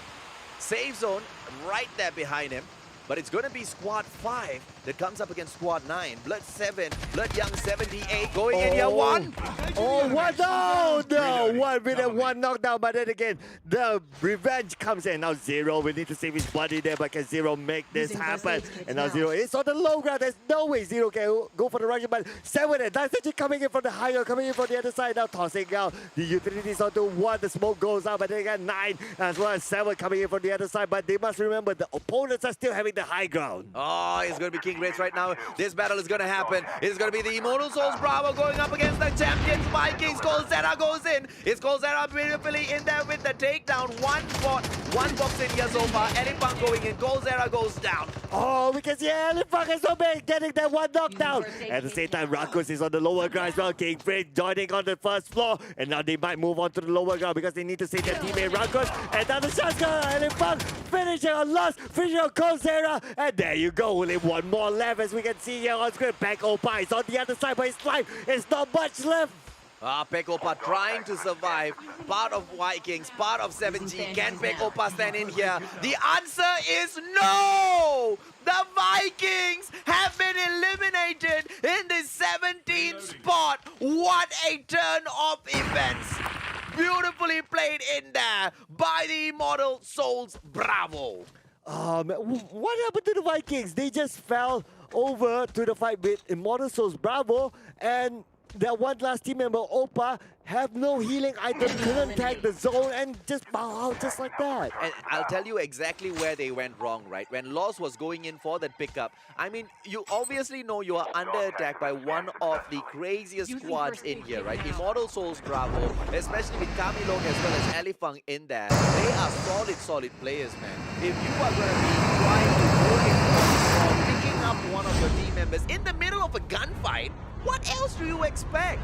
safe zone right there behind him. But it's going to be squad 5 that comes up against squad 9. Blood 7, Blood Young 78 going in here. 1. Oh, what? No, 1 minute, 1 knockdown. But then again, the revenge comes in. Now Zero, we need to save his body there, but can Zero make this happen? And now Zero is on the low ground. There's no way Zero can go for the rush, but 7 and that's actually coming in from the higher, coming in from the other side. Now tossing out the utilities onto 1. The smoke goes out, but then again 9 as well as 7 coming in from the other side. But they must remember the opponents are still having the high ground. Oh, it's going to be King Race right now. This battle is going to happen. It's going to be the Immortal Souls Bravo going up against the champions Vikings. Colzera goes in. It's Colzera beautifully in there with the takedown. One box in here so far. Elipang going in. Colzera goes down. Oh, we can see Elipang is so big, getting that 1 knockdown. At the same time, Rakus is on the lower ground as well. King Fred joining on the first floor. And now they might move on to the lower ground because they need to save their teammate Rakus. And now the shotgun, Elipang finishing on Lost, finishing on Colzera. And there you go, only 1 more left as we can see here on screen. Back Opa is on the other side, but his life is not much left. Pekopa trying to survive. Part of Vikings, part of 7G. Can Pekopa stand in here? The answer is no! The Vikings have been eliminated in the 17th spot. What a turn of events. Beautifully played in there by the Immortal Souls Bravo. What happened to the Vikings? They just fell over to the fight with Immortal Souls Bravo, and their one last team member, Opa, have no healing item, couldn't tag the zone, and just bow out just like that. And I'll tell you exactly where they went wrong, right? When Loss was going in for that pickup, I mean, you obviously know you are under attack by one of the craziest squads in here, right? Immortal Souls Bravo, especially with Camilong as well as Elifang in there. They are solid players, man. If you are going to be trying to go in or picking up one of your team members in the middle of a gunfight, what else do you expect?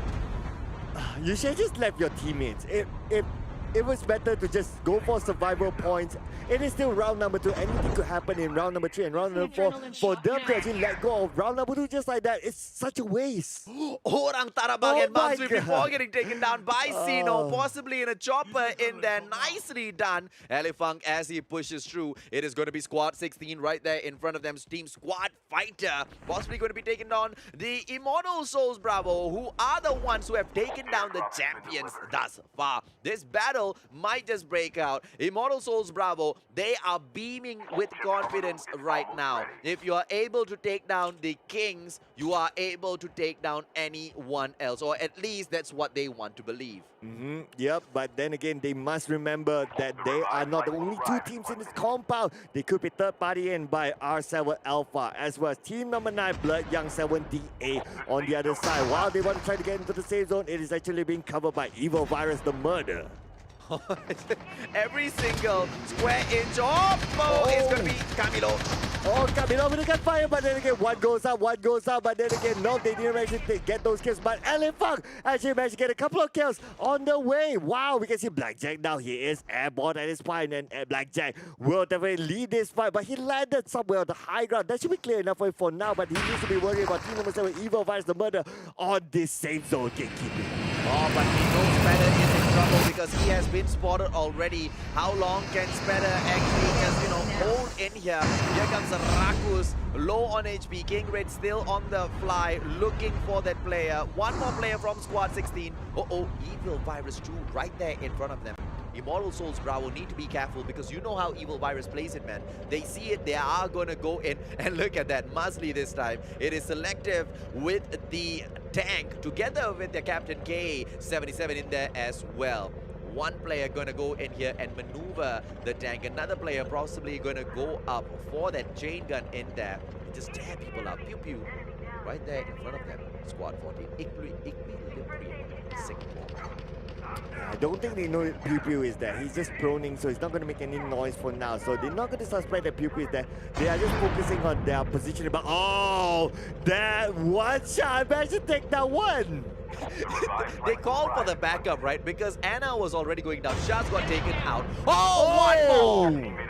You should just left your teammates. It was better to just go for survival points. It is still round number 2. Anything could happen in round number 3 and round number 4. For them to actually let go of round number 2 just like that, it's such a waste. Orang Tarabang and my Mansui God. before getting taken down by Sino, possibly in a chopper in there. Nicely done. Elifang as he pushes through. It is going to be squad 16 right there in front of them. Team Squad Fighter. Possibly going to be taking on the Immortal Souls Bravo, who are the ones who have taken down the champions thus far. This battle kill might just break out. Immortal Souls Bravo, they are beaming with confidence right now. If you are able to take down the Kings, you are able to take down anyone else, or at least that's what they want to believe. Yep, but then again, they must remember that they are not the only two teams in this compound. They could be third party in by R7 Alpha, as well as team number 9, Blood Young 7DA on the other side. While they want to try to get into the safe zone, it is actually being covered by Evil Virus, the murder. Every single square inch is going to be Camilo. Oh, Camilo with the gunfire, but then again, one goes up, but then again, no, they didn't manage to get those kills, but Alien Funk actually managed to get a couple of kills on the way. Wow, we can see Blackjack now, he is airborne at his point, and Blackjack will definitely lead this fight, but he landed somewhere on the high ground. That should be clear enough for him for now, but he needs to be worried about team number 7, Evil Virus, the murder, on this safe zone gatekeeping. Oh, but he knows Spedder is in trouble because he has been spotted already. How long can Spedder actually just, hold in here? Here comes Rakus, low on HP. King Red still on the fly, looking for that player. One more player from Squad 16. Evil Virus 2 right there in front of them. Immortal Souls Bravo need to be careful because you know how Evil Virus plays it, man. They see it, they are going to go in, and look at that, Musley this time. It is selective with the tank together with their captain K77 in there as well. One player going to go in here and maneuver the tank. Another player possibly going to go up for that chain gun in there. Just tear people up. Pew pew. Right there in front of them. Squad 14. Singapore. I don't think they know Pew Pew is there. He's just proning, so he's not going to make any noise for now. So they're not going to suspect that Pew Pew is there. They are just focusing on their positioning. But that one shot managed to take that one. They called for the backup, right? Because Anna was already going down. Shaz got taken out. One more!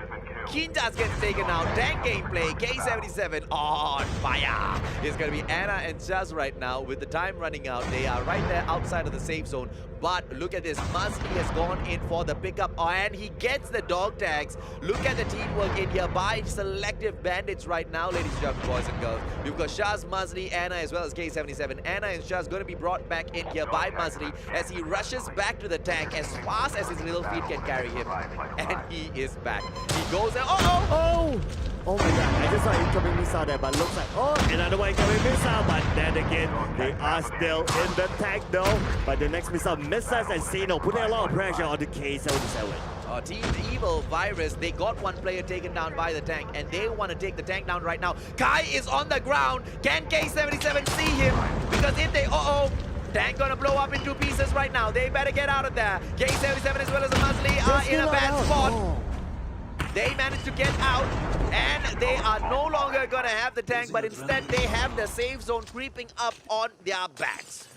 Kinjas gets taken out. Tank gameplay. K77 on fire. It's going to be Anna and Shaz right now with the time running out. They are right there outside of the safe zone. But look at this. Musley has gone in for the pickup and he gets the dog tags. Look at the teamwork in here by Selective Bandits right now, ladies and gentlemen, boys and girls. We've got Shaz, Musley, Anna as well as K77. Anna and Shaz going to be brought back in here by Musley as he rushes back to the tank as fast as his little feet can carry him. And he is back. He goes and Oh my god, I just saw incoming missile there, but looks like, another one incoming missile, but then again, they are still in the tank though. But the next missile misses and Sino putting a lot of pressure on the K77. Team Evil Virus, they got one player taken down by the tank and they want to take the tank down right now. Kai is on the ground. Can K77 see him? Because if they, tank gonna blow up in 2 pieces right now. They better get out of there. K77 as well as Musley are in a bad spot. They managed to get out and they are no longer gonna have the tank, but instead they have the safe zone creeping up on their backs.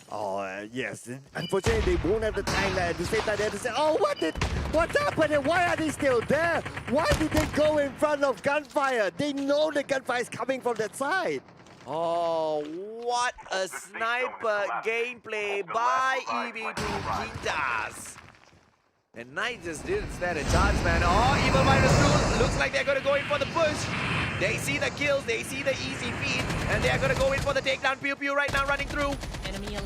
Yes. Unfortunately, they won't have the tank there. At the same time, they have to say, what's happening? Why are they still there? Why did they go in front of gunfire? They know the gunfire is coming from that side. What a sniper gameplay by EV2 Quintas. And Knight just didn't stand a chance, man. Evil Virus 2 looks like they're going to go in for the push. They see the kills, they see the easy feed, and they're going to go in for the takedown. Pew Pew right now running through.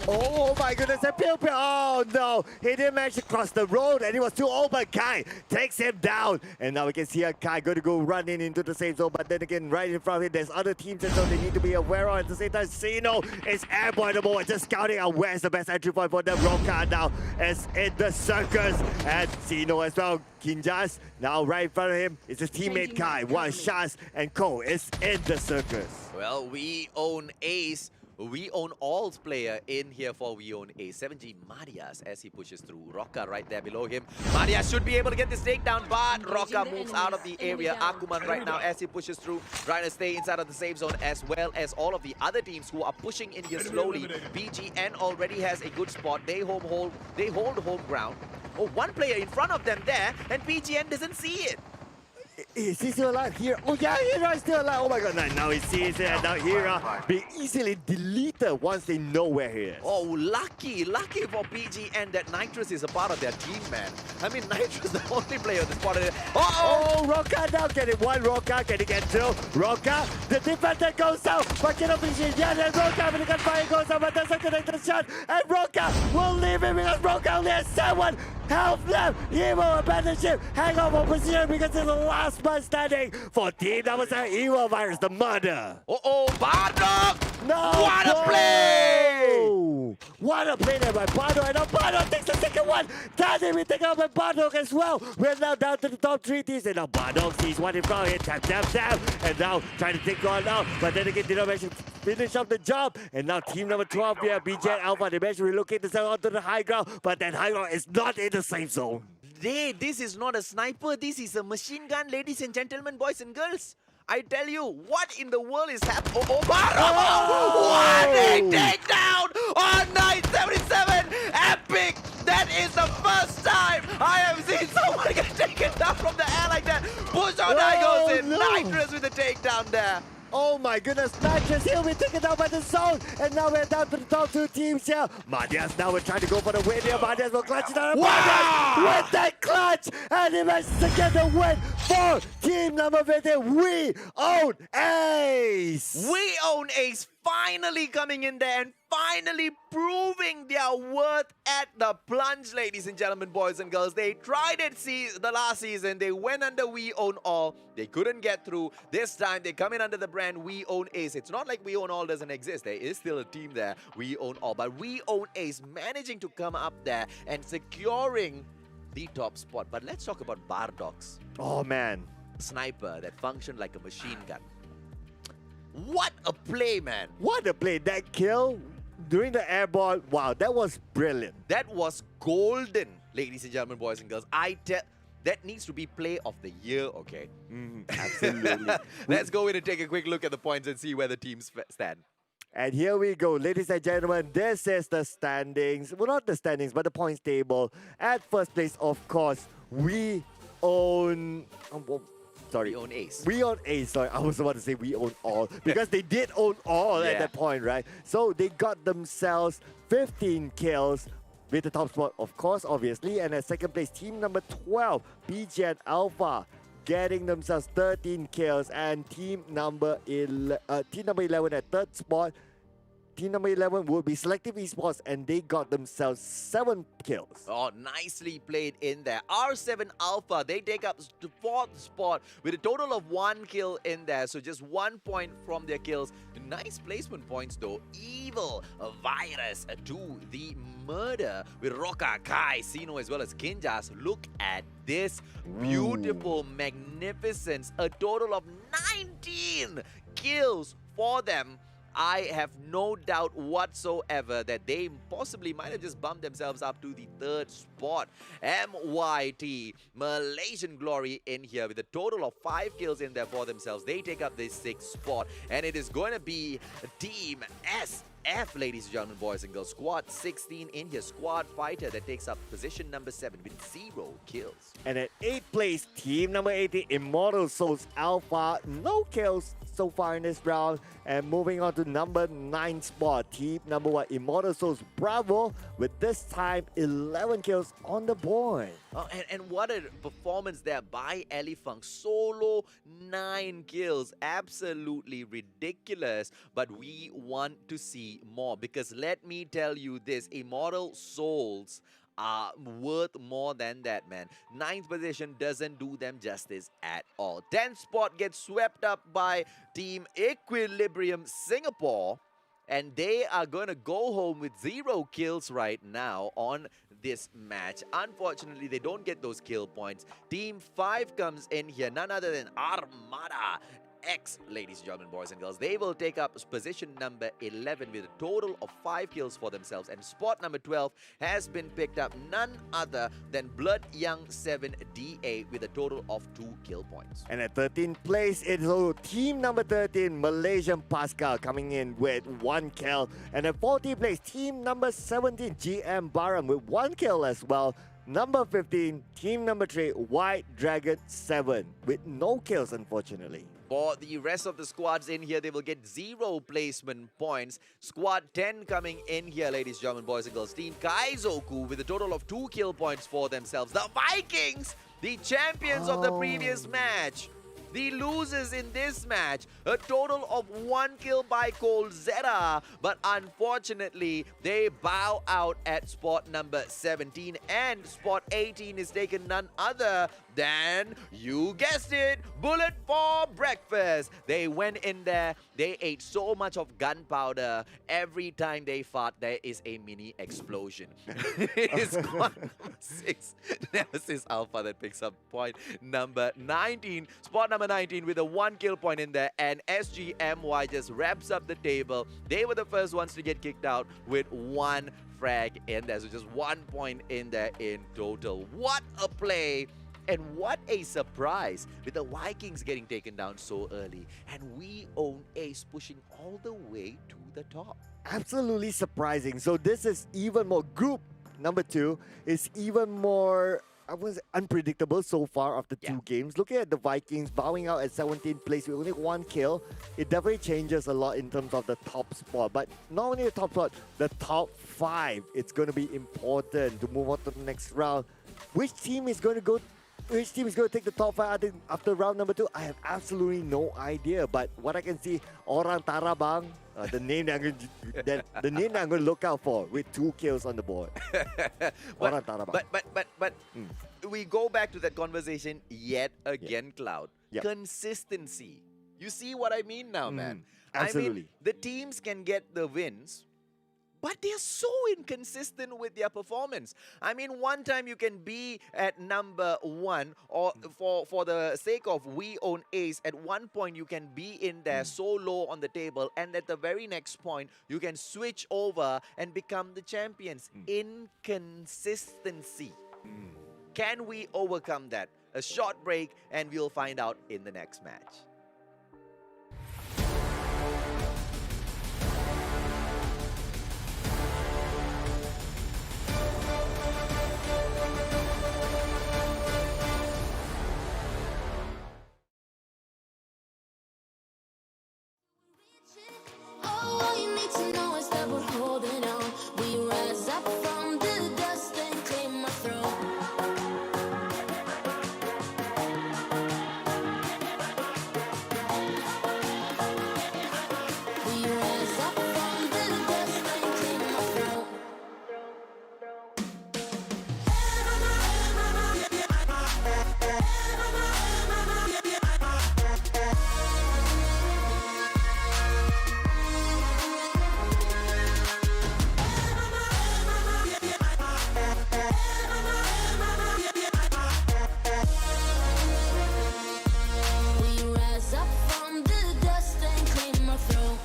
Oh my goodness, and Pew Pew, oh no, he didn't manage to cross the road and he was too old, but Kai takes him down. And now we can see a Kai going to go running into the safe zone, but then again, right in front of him, there's other teams and so they need to be aware of. At the same time, Sino is airborneable, just scouting out where's the best entry point for the Roka now, as in the circus. And Sino as well, Kinjas, now right in front of him is his teammate Kai, while Shaz and Ko is in the circus. Well, we own Ace. We own All's player in here for We Own Ace. 7G Marias as he pushes through. Rocka right there below him. Marias should be able to get this takedown, but Rocka moves out of the area. Akuman right now as he pushes through, trying to stay inside of the safe zone, as well as all of the other teams who are pushing in here slowly. BGN already has a good spot. They hold home ground. One player in front of them there, and BGN doesn't see it. Is he still alive? Here. Oh yeah, Hira is still alive. Oh my god, now he sees it, and now Hira being easily deleted once they know where he is. Oh, lucky for PGN that Nitrous is a part of their team, man. I mean, Nitrous is the only player that's spotted it. Oh, Roka now getting one. Roka, can he get two? Roka, the defender goes out, but cannot finish it yet. And Roka with the gunfire goes out, but doesn't connect the shot. And Roka will leave him because Roka only has 7 health left. He will abandon ship, hang on for position because it's the last man standing for team number 7. Evil Virus, the murder. Bardock! No! What a play! What a play there by Bardock, and now Bardock takes the second one. Does it be taken out by Bardock as well? We're now down to the top 3 teams, and now Bardock sees one in front of him, tap, and now trying to take one out, but then again did not manage to finish up the job, and now team number 12 here, BJ Alpha, they managed to relocate themselves onto the high ground, but that high ground is not in the safe zone. This is not a sniper, this is a machine gun, ladies and gentlemen, boys and girls. I tell you, what in the world is happening? Bardock! What a takedown on 977! Epic! That is the first time I have seen someone get taken down from the air like that. Push on goes in. No. Nitrous with the takedown there. Oh my goodness, Nitrous, he'll be taken down by the zone, and now we're down to the top 2 teams here. Madias now we're trying to go for the win here. Madias will clutch it down. Wow! Madias with that clutch, and he manages to get the win for team number 15. We own Ace! We own Ace finally coming in there and finally proving their worth at the Plunge, ladies and gentlemen, boys and girls. They tried it the last season. They went under We Own All. They couldn't get through. This time, they come in under the brand We Own Ace. It's not like We Own All doesn't exist. There is still a team there, We Own All. But We Own Ace managing to come up there and securing the top spot. But let's talk about Bardock's Oh man. sniper that functioned like a machine gun. What a play, man. What a play. That kill during the airball, wow, that was brilliant. That was golden, ladies and gentlemen, boys and girls. That needs to be play of the year, okay? Absolutely. Let's go in and take a quick look at the points and see where the teams stand. And here we go, ladies and gentlemen. This is the standings. Well, not the standings, but the points table. At first place, of course, we own... Sorry. We own Ace. We own Ace. Sorry, I was about to say we own all because they did own all at that point, right? So they got themselves 15 kills with the top spot, of course, obviously. And at second place, team number 12, BGN Alpha, getting themselves 13 kills. And team number 11 at third spot. Team number 11 will be Selective Esports, and they got themselves 7 kills. Oh, nicely played in there. R7 Alpha, they take up the 4th spot with a total of 1 kill in there. So just 1 point from their kills. Nice placement points though. Evil Virus to the murder with Roka, Kai, Sino as well as Kinjas. Look at this beautiful magnificence. A total of 19 kills for them. I have no doubt whatsoever that they possibly might have just bumped themselves up to the 3rd spot. MYT, Malaysian Glory in here with a total of 5 kills in there for themselves. They take up the 6th spot, and it is going to be Team SF, ladies and gentlemen, boys and girls. Squad 16 in here. Squad Fighter that takes up position number 7 with 0 kills. And at 8th place, team number 18, Immortal Souls Alpha, no kills so far in this round. And moving on to number 9 spot, team number 1, Immortal Souls Bravo, with this time 11 kills on the board. Oh, and what a performance there by Elifang. Solo 9 kills. Absolutely ridiculous. But we want to see more, because let me tell you this, Immortal Souls are worth more than that, man. 9th position doesn't do them justice at all. 10th spot gets swept up by Team Equilibrium Singapore, and they are going to go home with 0 kills right now on this match. Unfortunately, they don't get those kill points. Team 5 comes in here, none other than Armada X, ladies and gentlemen, boys and girls. They will take up position number 11 with a total of 5 kills for themselves. And spot number 12 has been picked up none other than Blood Young 7 DA with a total of 2 kill points. And at 13th place, it's team number 13, Malaysian Pascal, coming in with 1 kill. And at 14th place, team number 17, GM Baram, with 1 kill as well. number 15, team number 3, White Dragon 7, with no kills, unfortunately. For the rest of the squads in here, they will get 0 placement points. Squad 10 coming in here, ladies, gentlemen, boys and girls. Team Kaizoku with a total of 2 kill points for themselves. The Vikings, the champions of the previous match. The losers in this match, a total of 1 kill by Colzetta, but unfortunately, they bow out at spot number 17, and spot 18 is taken none other than, you guessed it, Bullet for breakfast. They went in there, they ate so much of gunpowder, every time they fart, there is a mini explosion. It's squad number 6, Nemesis Alpha, that picks up point number 19. Spot number 19 with a 1 kill point in there, and SGMY just wraps up the table. They were the first ones to get kicked out with 1 frag in there, so just 1 point in there in total. What a play! And what a surprise with the Vikings getting taken down so early, and we own Ace pushing all the way to the top. Absolutely surprising. So this is even more, group number 2 is even more, I was unpredictable so far after 2 games. Looking at the Vikings bowing out at 17th place with only 1 kill, it definitely changes a lot in terms of the top spot. But not only the top spot, the top 5. It's going to be important to move on to the next round. Which team is going to take the top 5 after round number 2? I have absolutely no idea. But what I can see, Orang Tarabang, the name that I'm going to look out for, with 2 kills on the board. Orang Tarabang. But we go back to that conversation yet again, Cloud. Yep. Consistency. You see what I mean now, man? Absolutely. I mean, the teams can get the wins, but they're so inconsistent with their performance. I mean, one time you can be at number 1, or for the sake of we own Ace, at one point you can be in there so low on the table, and at the very next point, you can switch over and become the champions. Inconsistency. Can we overcome that? A short break, and we'll find out in the next match. All you need to know is that we're holding on. We rise up from the dust and claim our throne. We rise up from the dust and claim our throne. We rise up from the dust and claim our throne.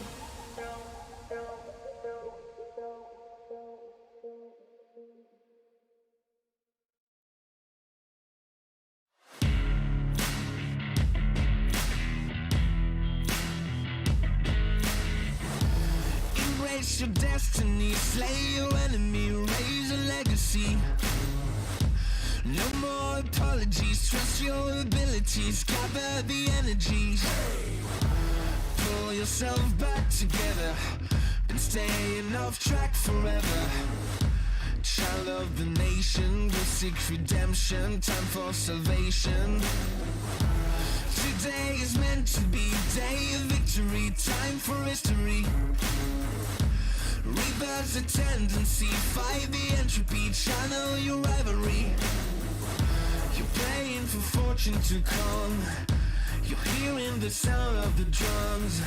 Embrace your destiny, slay your enemy, raise a legacy. No more apologies, trust your abilities, gather the energies. Pull yourself back together, been staying off track forever. Child of the nation, go seek redemption, time for salvation. Today is meant to be day of victory, time for history. Rebirth's a tendency, fight the entropy, channel your rivalry. You're praying for fortune to come, you're hearing the sound of the drums.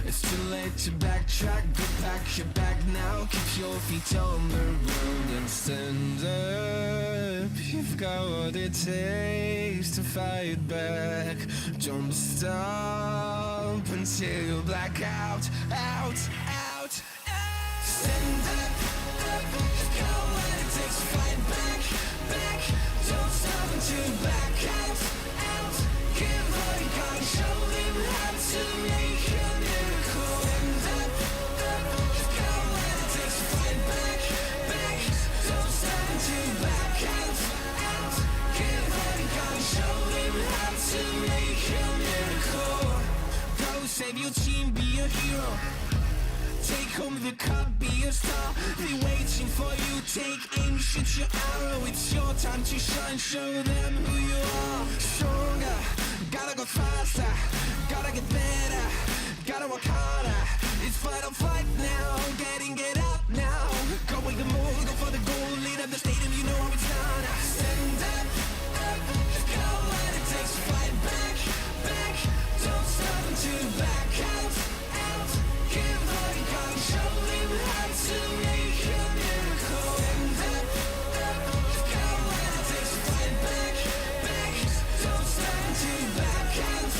It's too late to backtrack, go back your back now, keep your feet on the ground and stand up. You've got what it takes to fight back. Don't stop until you black out, out. Stand up, you've got what it takes to fight back. Don't stop until you black out. Give all you got, show them how to make a miracle. Stand up, you've got what it takes to fight back. Don't stop until you black out. save your team, be a hero. Take home the cup, be a star. They waiting for you, take aim, shoot your arrow. It's your time to shine, show them who you are. Stronger, gotta go faster, gotta get better, gotta work harder. It's fight or flight now, get up now. Go with the move, go for the goal, lead up the stadium, you know how it's done. Stand up, go when it takes to fight back, don't stop until you back out. Give all you got, show them how to make a miracle. Stand up, go when it takes to fight back, don't stop until you back out.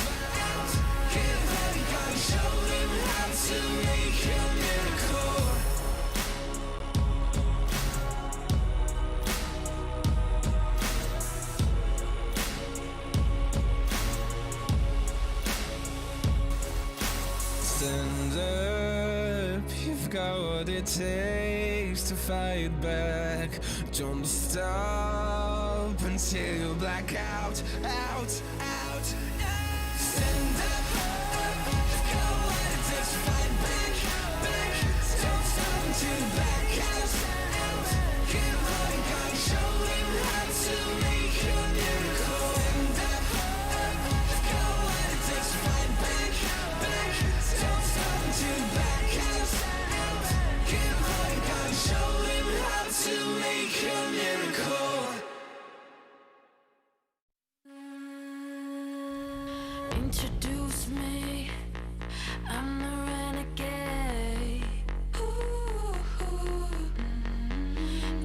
Give all you got, show them how to make a miracle. Stand up, you've got what it takes to fight back. Don't stop until you black out. Stand up, go when it takes to fight back. Don't stop until you black out. Give all you got, show them how to make a miracle. Stand up, go when it takes to fight back. Don't stop until you back out. Give all you got, show them how to make a miracle. Introduce me, I'm the renegade.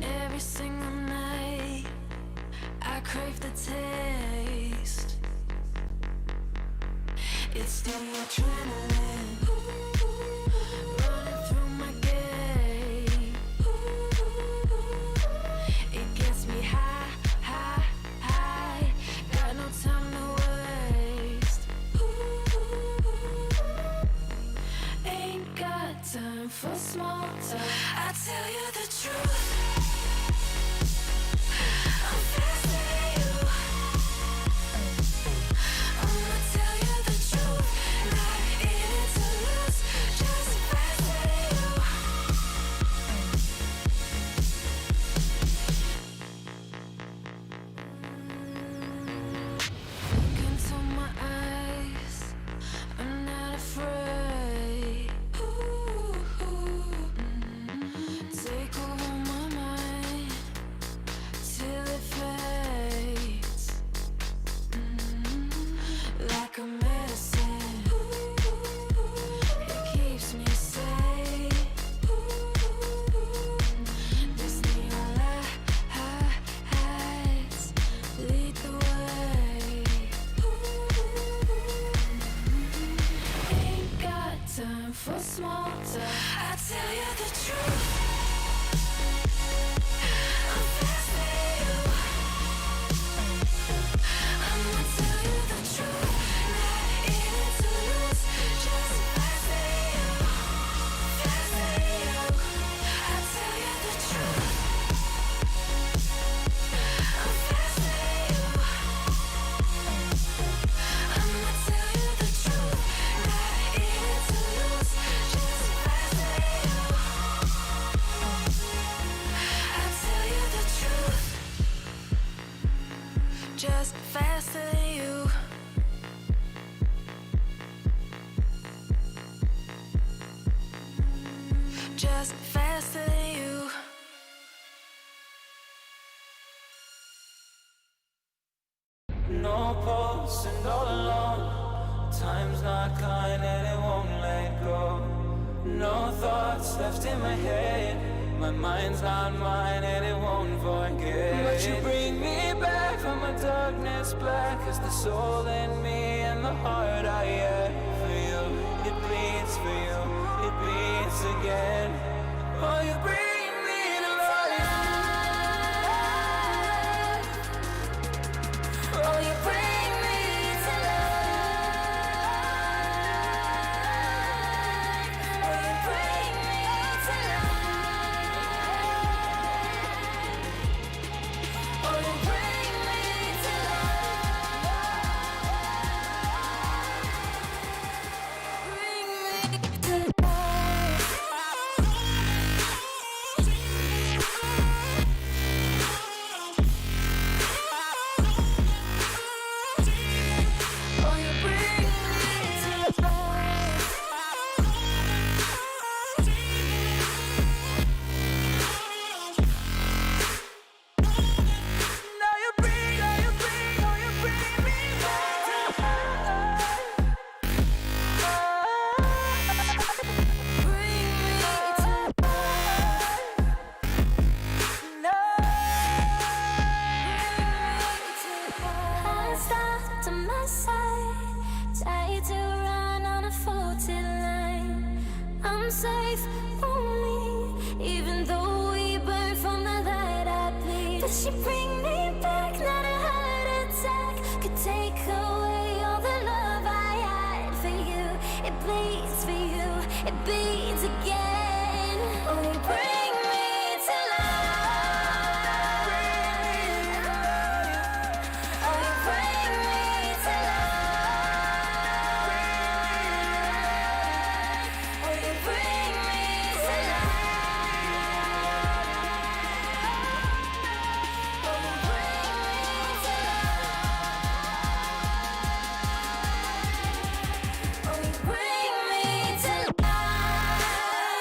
Every single night, I crave the taste. It's the adrenaline running through my gait. It gets me high. Got no time to waste. Ain't got time for small talk. I tell you the truth, I'm faster than you. I'ma tell you the truth, not in it to lose, just faster than you. Look into my eyes, I'm not afraid. Take over my mind till it fades. Like a medicine, it keeps me safe. This neon lights lead the way. Ain't got time for small talk. I tell you the truth, I'm faster than you. I'ma tell you the truth, not in it to lose, just faster than you. I tell you the truth, I'm faster than you. I'ma tell you the truth, not in it to lose, just faster than you. I tell you the truth, just faster than you. Just faster than you. No pulse and all alone. Time's not kind and it won't let go. No thoughts left in my head. My mind's not mine and it won't forget. But you bring me back from my darkness black. As the soul in me and the heart I yearn for you. It bleeds for you, it beats again. Oh, you bring me to life. Oh, you bring me to life. Oh, you bring me to life. Oh, you bring me to life. I'm safe only, even though we burn from the light I bleed. But she bring me back, not a heart attack could take away all the love I had for you. It bleeds for you, it beats again. Oh, you bring me to life. Oh, you bring me to life. Oh, you bring me to life. Oh, you bring me to life. Oh, you bring me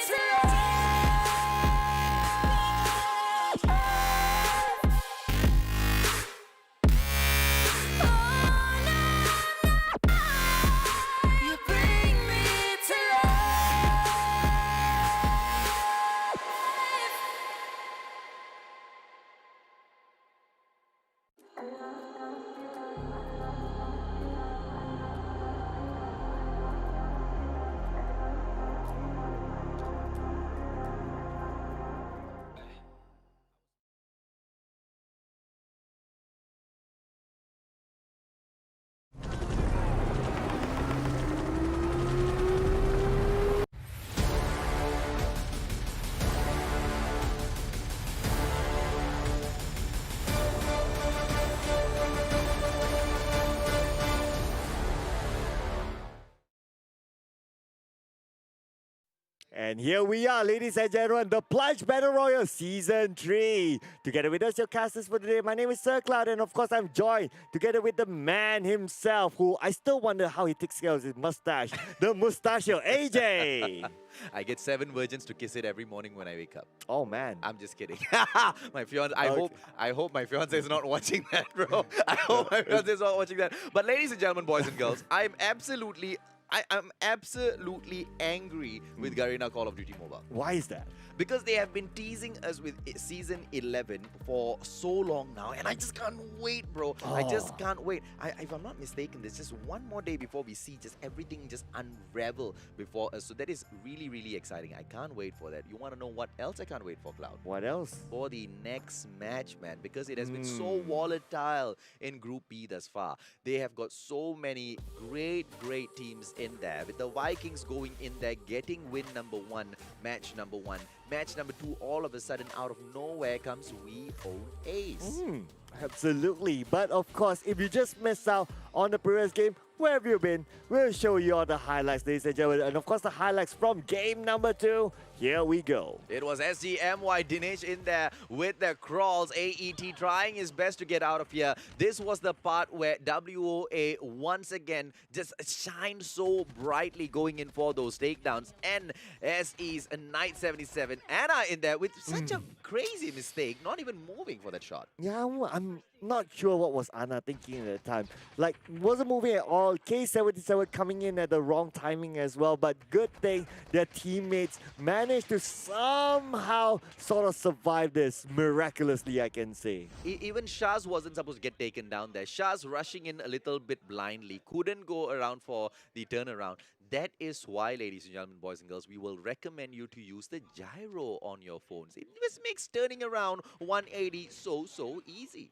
to life. You bring me to life. And here we are, ladies and gentlemen, the Plunge Battle Royale Season 3. Together with us, your casters for today. My name is Sir Cloud, and of course, I'm joined together with the man himself, who I still wonder how he takes care of his mustache, the Mustachio, AJ. I get 7 virgins to kiss it every morning when I wake up. Oh, man. I'm just kidding. My fiance. Okay. I hope my fiance is not watching that, bro. I hope my fiance is not watching that. But ladies and gentlemen, boys and girls, I'm absolutely angry with Garena Call of Duty Mobile. Why is that? Because they have been teasing us with Season 11 for so long now, and I just can't wait, bro. I just can't wait. If I'm not mistaken, there's just one more day before we see just everything just unravel before us. So that is really, really exciting. I can't wait for that. You want to know what else I can't wait for, Cloud? What else? For the next match, man, because it has been so volatile in Group B thus far. They have got so many great teams in there, with the Vikings going in there, getting win number 1, match number 1. Match number 2, all of a sudden, out of nowhere comes We Own Ace. Absolutely. But of course, if you just missed out on the previous game, where have you been? We'll show you all the highlights, ladies and gentlemen. And of course, the highlights from game number 2. Here we go. It was SGMY Dinesh in there with the crawls. AET trying his best to get out of here. This was the part where WOA once again just shined so brightly going in for those takedowns. And SE's a Knight 77. Anna in there with such a crazy mistake, not even moving for that shot. Yeah, I'm not sure what was Anna thinking at the time. Like, wasn't moving at all. K77 coming in at the wrong timing as well. But good thing their teammates managed to somehow sort of survive this miraculously, I can say. Even Shaz wasn't supposed to get taken down there. Shaz rushing in a little bit blindly. Couldn't go around for the turnaround. That is why, ladies and gentlemen, boys and girls, we will recommend you to use the gyro on your phones. It just makes turning around 180 so easy.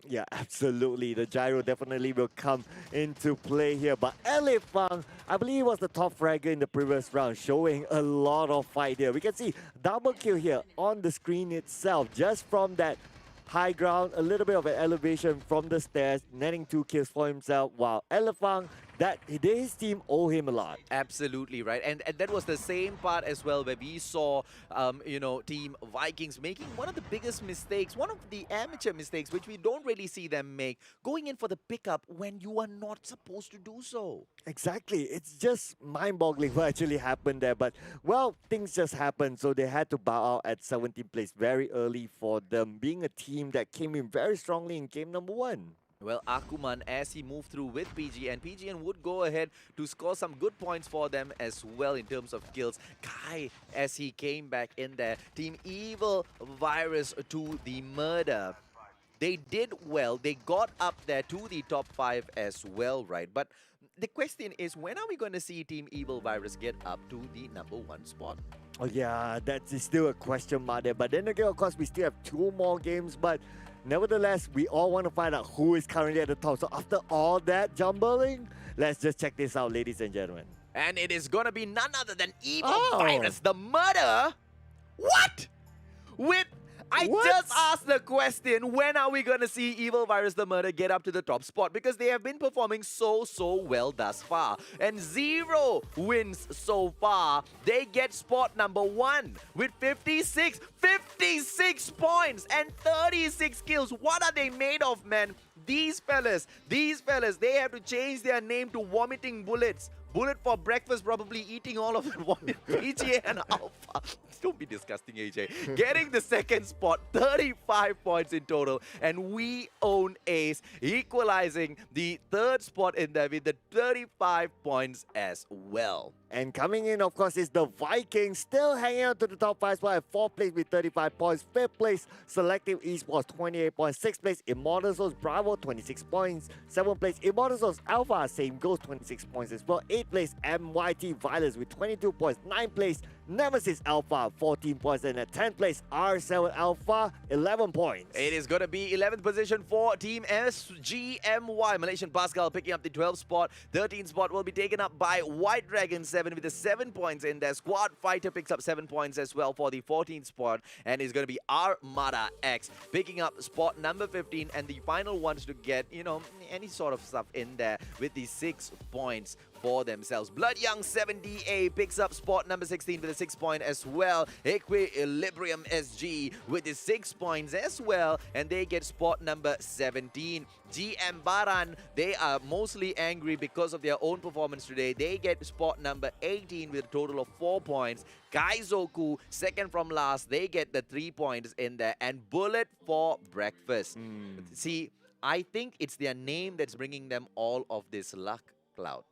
Yeah, absolutely. The gyro definitely will come into play here. But LA Fang, I believe, was the top fragger in the previous round, showing a lot of fight here. We can see double kill here on the screen itself, just from that high ground, a little bit of an elevation from the stairs, netting 2 kills for himself, while Elefang, that his team owe him a lot. Absolutely right, and that was the same part as well where we saw, Team Vikings making one of the biggest mistakes, one of the amateur mistakes which we don't really see them make, going in for the pickup when you are not supposed to do so. Exactly, it's just mind-boggling what actually happened there. But well, things just happened, so they had to bow out at 17th place very early for them, being a team that came in very strongly in game number 1. Well, Akuman, as he moved through with PG, and PGN would go ahead to score some good points for them as well in terms of kills. Kai, as he came back in there. Team Evil Virus to the murder. They did well. They got up there to the top 5 as well, right? But the question is, when are we going to see Team Evil Virus get up to the #1 spot? Oh yeah, that's still a question mark there. But then again, of course, we still have 2 more games. But nevertheless, we all want to find out who is currently at the top. So after all that jumbling, let's just check this out, ladies and gentlemen. And it is going to be none other than Evil Virus, the murder. What? I just asked the question, when are we going to see Evil Virus the Murder get up to the top spot? Because they have been performing so well thus far. And 0 wins so far. They get spot #1 with 56 points and 36 kills. What are they made of, man? These fellas, they have to change their name to Vomiting Bullets. Bullet for breakfast, probably eating all of it. PGA and Alpha. Don't be disgusting, AJ. Getting the second spot, 35 points in total. And we own Ace, equalizing the third spot in there with the 35 points as well. And coming in, of course, is the Vikings, still hanging on to the top 5 spot at 4th place with 35 points. 5th place, Selective Esports, 28 points. 6th place, Immortal Souls Bravo, 26 points. 7th place, Immortal Souls Alpha, same goes, 26 points as well. 8th place, MYT Violence with 22 points. 9th place, Nemesis Alpha, 14 points. And at 10th place, R7 Alpha, 11 points. It is going to be 11th position for Team SGMY. Malaysian Pascal picking up the 12th spot. 13th spot will be taken up by White Dragon 7 with the 7 points in there. Squad Fighter picks up 7 points as well for the 14th spot. And it's going to be Armada X picking up spot number 15. And the final ones to get, you know, any sort of stuff in there with the 6 points for themselves. Blood Young 7DA picks up spot number 16 with a 6 point as well. Equilibrium SG with the 6 points as well, and they get spot number 17. GM Baran, they are mostly angry because of their own performance today. They get spot number 18 with a total of 4 points. Kaizoku, second from last, they get the 3 points in there. And Bullet for breakfast. See, I think it's their name that's bringing them all of this luck, Cloud.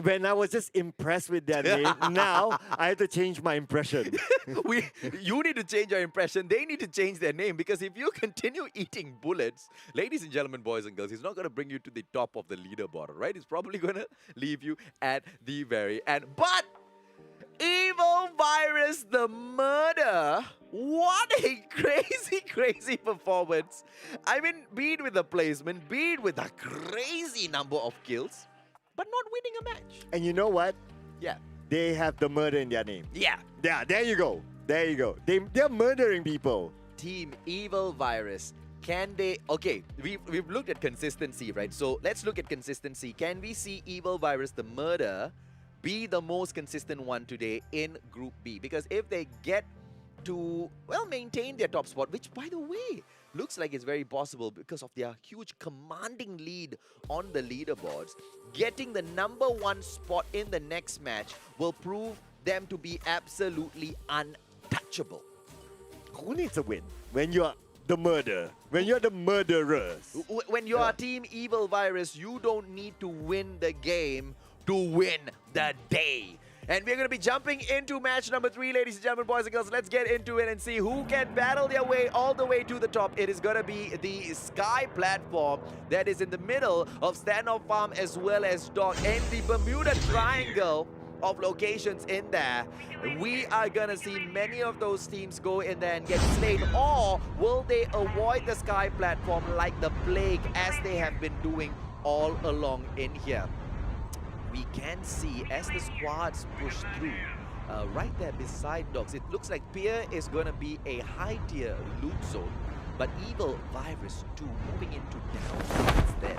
When I was just impressed with their name, now I have to change my impression. You need to change your impression. They need to change their name, because if you continue eating bullets, ladies and gentlemen, boys and girls, he's not going to bring you to the top of the leaderboard, right? He's probably going to leave you at the very end. But Evil Virus the Murder, what a crazy performance. I mean, be it with the placement, be it with a crazy number of kills, but not winning a match. And you know what? Yeah. They have the murder in their name. Yeah. Yeah, there you go. There you go. They're murdering people. Team Evil Virus. Can they... Okay, we've looked at consistency, right? So let's look at consistency. Can we see Evil Virus the Murder be the most consistent one today in Group B? Because if they get to, well, maintain their top spot, which, by the way, looks like it's very possible because of their huge commanding lead on the leaderboards, getting the #1 spot in the next match will prove them to be absolutely untouchable. Who needs a win when you're the murderer? When you're the murderers? When you are Team Evil Virus, you don't need to win the game to win the day. And we're going to be jumping into match number 3, ladies and gentlemen, boys and girls. Let's get into it and see who can battle their way all the way to the top. It is going to be the Sky platform that is in the middle of Standoff Farm as well as Dock, and the Bermuda Triangle of locations in there. We are going to see many of those teams go in there and get slayed, or will they avoid the Sky platform like the plague as they have been doing all along in here? We can see as the squads push through, right there beside Dogs, it looks like Pier is going to be a high-tier loot zone, but Evil Virus 2 moving into down instead.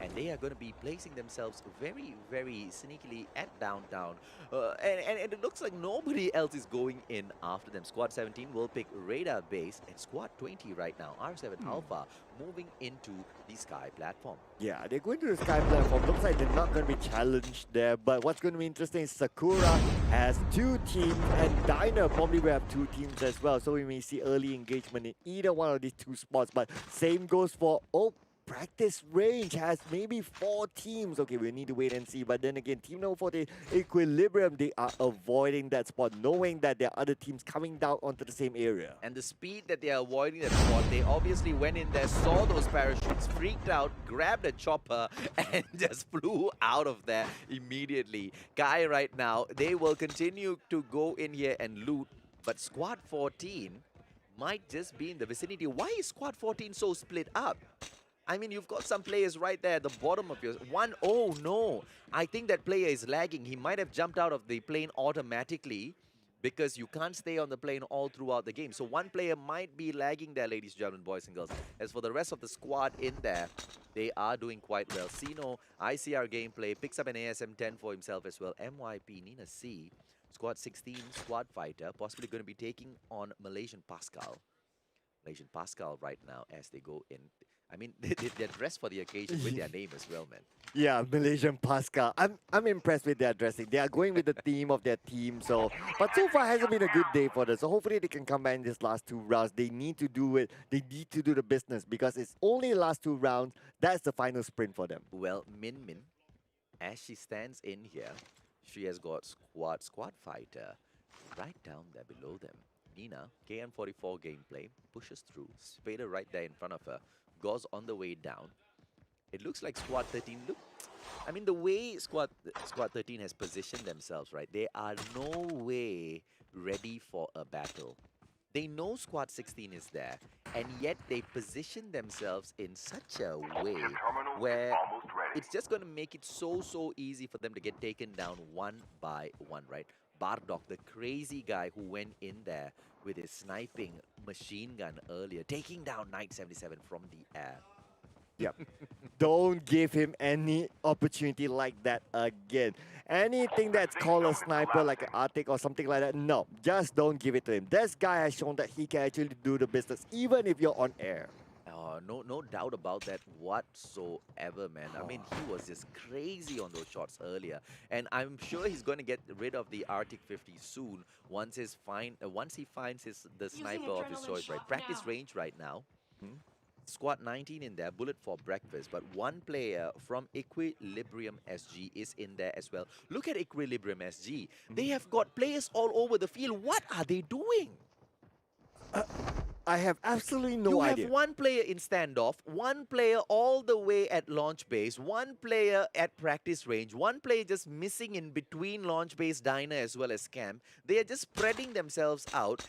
And they are going to be placing themselves very, very sneakily at downtown. And it looks like nobody else is going in after them. Squad 17 will pick Radar Base, and Squad 20 right now, R7 Alpha, moving into the Sky platform. Yeah, they're going to the Sky platform. Looks like they're not going to be challenged there. But what's going to be interesting is Sakura has 2 teams, and Diner probably will have 2 teams as well. So we may see early engagement in either one of these 2 spots. But same goes for Practice Range has maybe 4 teams. Okay, we need to wait and see. But then again, Team number 40, Equilibrium, they are avoiding that spot, knowing that there are other teams coming down onto the same area. And the speed that they are avoiding that spot, they obviously went in there, saw those parachutes, freaked out, grabbed a chopper, and just flew out of there immediately. Kai right now, they will continue to go in here and loot, but Squad 14 might just be in the vicinity. Why is Squad 14 so split up? I mean, you've got some players right there at the bottom of your... Oh no! I think that player is lagging. He might have jumped out of the plane automatically because you can't stay on the plane all throughout the game. So one player might be lagging there, ladies and gentlemen, boys and girls. As for the rest of the squad in there, they are doing quite well. Sino, ICR gameplay, picks up an ASM-10 for himself as well. MYP, Nina C, Squad 16, Squad Fighter, possibly going to be taking on Malaysian Pascal. Malaysian Pascal right now as they go in. I mean, they're dressed for the occasion with their name as well, man. Yeah, Malaysian Pascal. I'm impressed with their dressing. They are going with the theme of their team. But so far hasn't been a good day for them. So hopefully they can come back in these last 2 rounds. They need to do it. They need to do the business because it's only the last 2 rounds. That's the final sprint for them. Well, Min Min, as she stands in here, she has got Squad Fighter right down there below them. Nina, KN44 gameplay, pushes through. Spader right there in front of her. Goes on the way down. It looks like Squad 13. Look, I mean, the way Squad 13 has positioned themselves, right? They are no way ready for a battle. They know Squad 16 is there, and yet they position themselves in such a way where it's just going to make it so easy for them to get taken down one by one, right? Bardock, the crazy guy who went in there with his sniping machine gun earlier, taking down Knight 77 from the air. Yep. Don't give him any opportunity like that again. Anything that's called a sniper, like an Arctic or something like that, no, just don't give it to him. This guy has shown that he can actually do the business, even if you're on air. No doubt about that whatsoever, man. I mean, he was just crazy on those shots earlier, and I'm sure he's going to get rid of the Arctic 50 soon once he finds the sniper of his choice. Right, practice range right now. Squad 19 in there, bullet for breakfast, but one player from Equilibrium SG is in there as well. Look at Equilibrium SG. They have got players all over the field. What are they doing? I have absolutely no idea. You have one player in standoff, one player all the way at launch base, one player at practice range, one player just missing in between launch base, diner as well as camp. They are just spreading themselves out.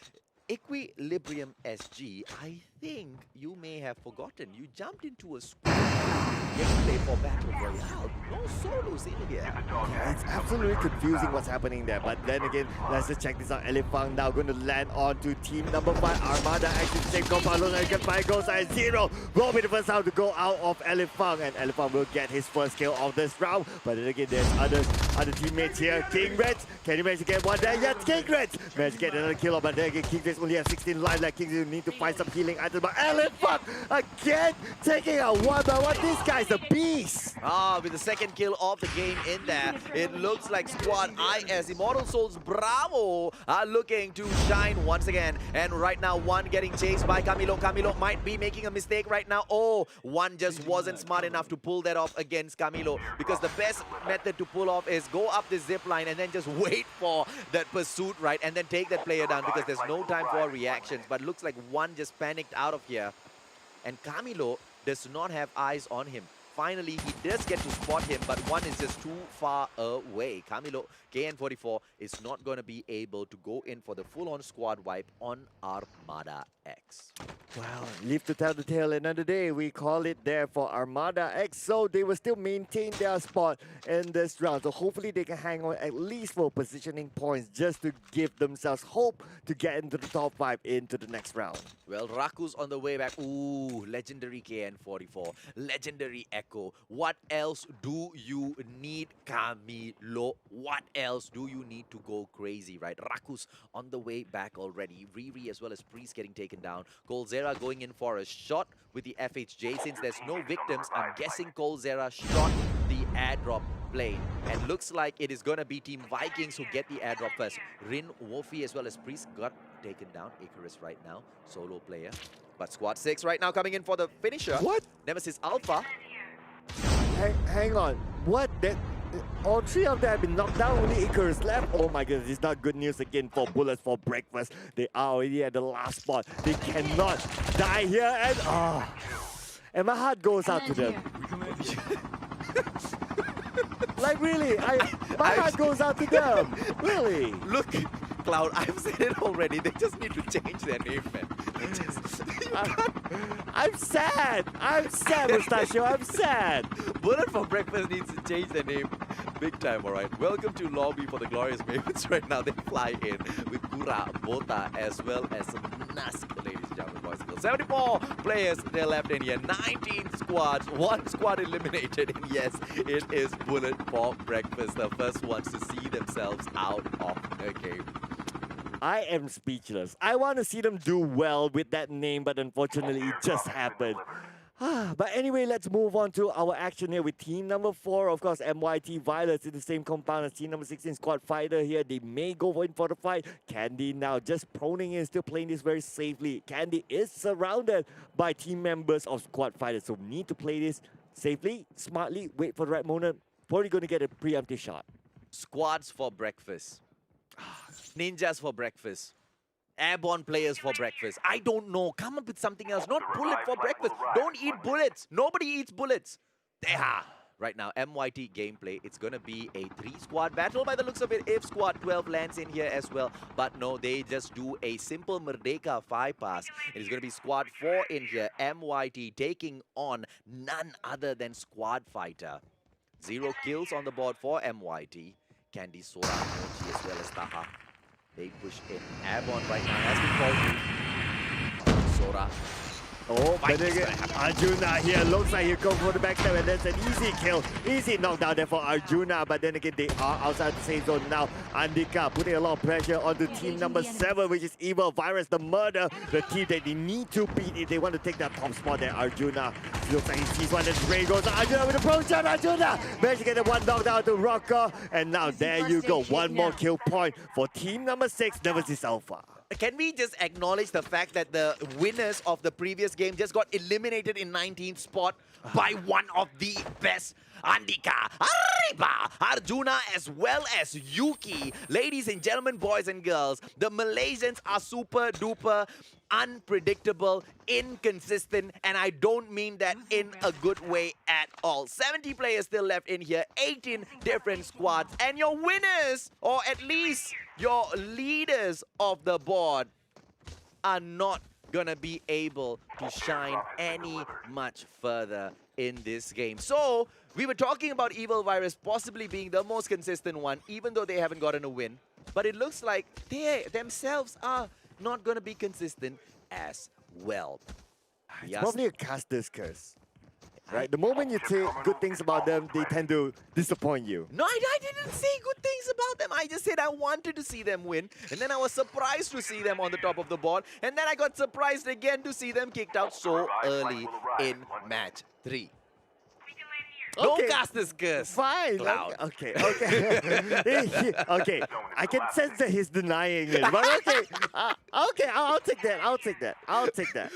Equilibrium SG, I think you may have forgotten. You jumped into a squad gameplay for Battle Royale. No solos in here. Yeah, it's absolutely confusing what's happening there. But then again, let's just check this out. Elifang now going to land on to team number 5. Armada actually take compound and get 5 goals at 0. Will be the first out to go out of Elifang. And Elifang will get his first kill of this round. But then again, there's other teammates here. King Reds, can you manage to get one there? Yes, King Reds managed to get another kill. But then again, King Reds only have 16 lives. Like King Reds need to find some healing items. But Elifang again taking a 1-by-1. This guy's a beast. With the second kill of the game in there, it looks like Squad IS, Immortal Souls Bravo, are looking to shine once again. And right now, one getting chased by Camilo. Camilo might be making a mistake right now. Oh, one just wasn't smart enough to pull that off against Camilo, because the best method to pull off is go up the zip line and then just wait for that pursuit, right? And then take that player down, because there's no time for reactions. But looks like one just panicked out of here. And Camilo does not have eyes on him. Finally, he does get to spot him, but one is just too far away. Camilo, KN44, is not going to be able to go in for the full-on squad wipe on Armada X. Well, live to tell the tale another day. We call it there for Armada X. So they will still maintain their spot in this round. So hopefully they can hang on at least for positioning points just to give themselves hope to get into the top 5 into the next round. Well, Raku's on the way back. Ooh, legendary KN44, legendary Echo. What else do you need, Camilo? What else do you need to go crazy, right? Raku's on the way back already. Riri as well as Priest getting taken down. Colzera going in for a shot with the FHJ. Since there's no victims, I'm guessing Colzera shot the airdrop plane. And looks like it is going to be Team Vikings who get the airdrop first. Rin, Wolfie as well as Priest got taken down. Icarus right now, solo player. But Squad 6 right now coming in for the finisher. What? Nemesis Alpha. Hang on. What? All 3 of them have been knocked down, only Icarus left. Oh my goodness, it's not good news again for Bullets for breakfast. They are already at the last spot. They cannot die here and my heart goes out to them. Like really, my heart goes out to them. Really. Look, Cloud, I've said it already. They just need to change their name, man. I'm sad. I'm sad, Mustachio. I'm sad. Bullet for breakfast needs to change their name big time, alright? Welcome to lobby for the Glorious Mavens right now. They fly in with Kura, Bota, as well as Nask, ladies and gentlemen, boys and girls. 74 players, they're left in here. 19 squads, 1 squad eliminated. And yes, it is Bullet for breakfast, the first ones to see themselves out of the game. I am speechless. I want to see them do well with that name, but unfortunately it just happened. But anyway, let's move on to our action here with team number 4. Of course, MYT Violets in the same compound as team number 16 Squad Fighter here. They may go in for the fight. Candy now just proning in, still playing this very safely. Candy is surrounded by team members of Squad Fighter, so need to play this safely, smartly, wait for the right moment. Probably going to get a preemptive shot. Squads for breakfast. Ninjas for breakfast. Airborne players for breakfast. I don't know. Come up with something else. Not bullet for breakfast. Don't eat bullets. Nobody eats bullets. There. Right now, MYT gameplay. It's going to be a 3-squad battle by the looks of it if Squad 12 lands in here as well. But no, they just do a simple Merdeka 5-pass. It is going to be Squad 4 in here. MYT taking on none other than Squad Fighter. 0 kills on the board for MYT. Candy, Sora, Mochi as well as Taha. They push in. Airborne right now has been called. Sora. Oh, but again, Arjuna here looks like he'll go for the backstab, and that's an easy kill. Easy knockdown there for Arjuna, but then again, they are outside the safe zone now. Andika putting a lot of pressure onto team number 7, which is Evil Virus, the murder, the team that they need to beat if they want to take that top spot there. Arjuna looks like he sees one, and Ray goes Arjuna with a pro shot. Arjuna managed to get the one knockdown to Rocker, and now there you go. One more kill point for team number 6, Nemesis Alpha. Can we just acknowledge the fact that the winners of the previous game just got eliminated in 19th spot by one of the best, Andika, Arriba, Arjuna, as well as Yuki. Ladies and gentlemen, boys and girls, the Malaysians are super duper unpredictable, inconsistent, and I don't mean that in a good way at all. 70 players still left in here, 18 different squads, and your winners, or at least your leaders of the board, are not gonna be able to shine any much further in this game. So, we were talking about Evil Virus possibly being the most consistent one, even though they haven't gotten a win. But it looks like they themselves are not gonna be consistent as well. It's probably a caster's curse. Right? The moment you say good things about them, they tend to disappoint you. No, I didn't say good things about them. I just said I wanted to see them win. And then I was surprised to see them on the top of the board. And then I got surprised again to see them kicked out so early in match 3. Okay. No caster's curse. Fine. Cloud. Okay. Okay. I can sense that he's denying it. But okay. Okay, I'll take that. I'll take that.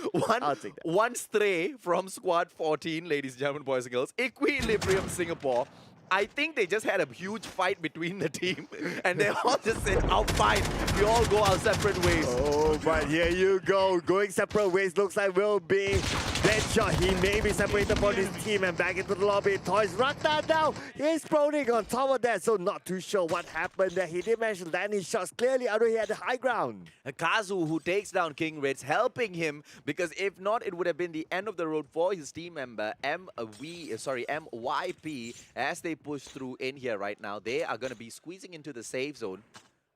One stray from Squad 14, ladies and gentlemen, boys and girls. Equilibrium Singapore. I think they just had a huge fight between the team, and they all just said, "Oh, fine, we all go our separate ways." Oh, but here you go. Going separate ways looks like will be Deadshot, he may be separated from his team and back into the lobby. Toys Ragnar now, he's proning on top of that, so not too sure what happened there. He did manage to land his shots clearly, although he had the high ground. Kazu, who takes down King Ritz, helping him, because if not, it would have been the end of the road for his team member, MYP, as they push through in here right now. They are going to be squeezing into the safe zone.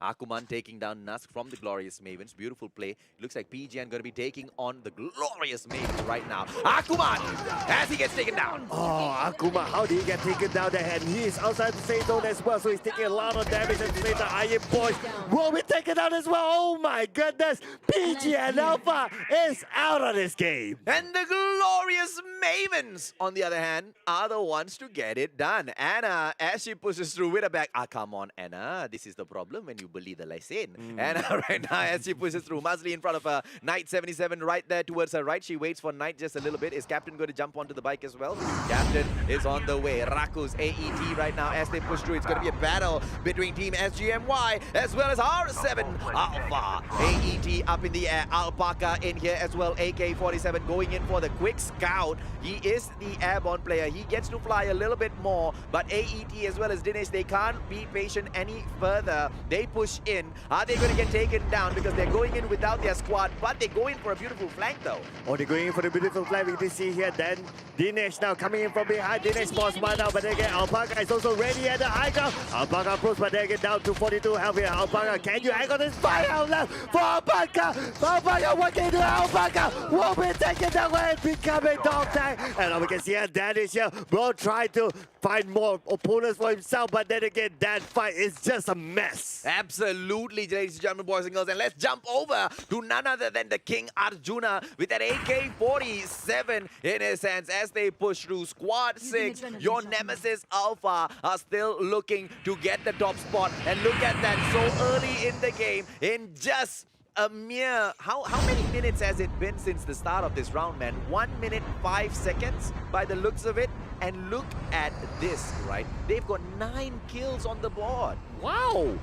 Akuman taking down Nusk from the Glorious Mavens. Beautiful play. It looks like PGN going to be taking on the Glorious Mavens right now. Akuman, as he gets taken down. Oh, Akuma, how did he get taken down there? And he is outside the safe zone as well, so he's taking a lot of damage. And the Iron Boys will be taken down as well. Oh my goodness, PGN Alpha is out of this game. And the Glorious Mavens, on the other hand, are the ones to get it done. Anna, as she pushes through with a back. Come on, Anna. This is the problem when you believe the lesson. Anna right now, as she pushes through. Masli in front of her. Knight 77 right there towards her right. She waits for Knight just a little bit. Is Captain going to jump onto the bike as well? Captain is on the way. Raku's AET right now as they push through. It's going to be a battle between Team SGMY as well as R7 Alpha. AET up in the air. Alpaca in here as well. AK-47 going in for the quick scout. He is the airborne player. He gets to fly a little bit more, but AET as well as Dinesh, they can't be patient any further. They push in. Are they going to get taken down? Because they're going in without their squad, but they go in for a beautiful flank though. Oh, they're going in for the beautiful flank. We can see here then Dinesh now coming in from behind. Dinesh spawns one now, but then again Alpaca is also ready at the high ground. Alpaca approach, but then again down to 42 health here. Alpaca, can you hang on this 5 health left for Alpaca? Alpaca, what can you do? Alpaca will be taken down and becoming dog tag. And we can see here Danish here will try to find more opponents for himself, but then again that fight is just a mess. Absolutely, ladies and gentlemen, boys and girls. And let's jump over to none other than the King Arjuna with that AK-47 in his hands as they push through. Squad 6, your nemesis Alpha are still looking to get the top spot. And look at that, so early in the game, in just a mere... How many minutes has it been since the start of this round, man? 1 minute 5 seconds by the looks of it. And look at this, right? They've got 9 kills on the board. Wow!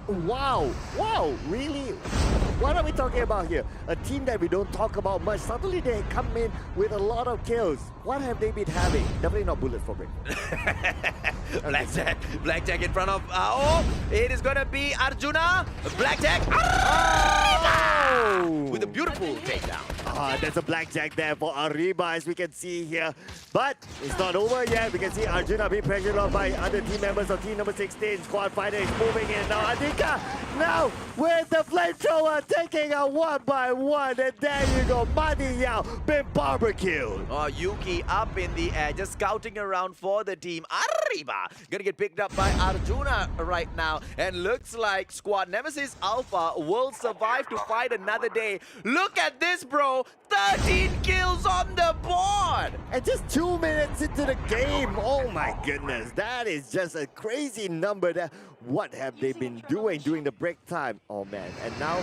Wow! Wow! Really? What are we talking about here? A team that we don't talk about much. Suddenly they come in with a lot of kills. What have they been having? Definitely not bullets for break. Blackjack in front of... it is going to be Arjuna. Blackjack. With a beautiful takedown. There's a blackjack there for Arriba, as we can see here. But it's not over yet. We can see Arjuna being pressured on by other team members of team number 16. Squad fighter is moving in now. Adika now with the flamethrower taking a 1 by 1. And there you go. Madi Yao been barbecued. Yuki up in the air, just scouting around for the team. Arriba gonna get picked up by Arjuna right now. And looks like Squad Nemesis Alpha will survive to fight another day. Look at this, bro. 13 kills on the board. And just 2 minutes into the game. Oh my goodness. That is just a crazy number there. What have they been doing during the break time? Oh man. And now,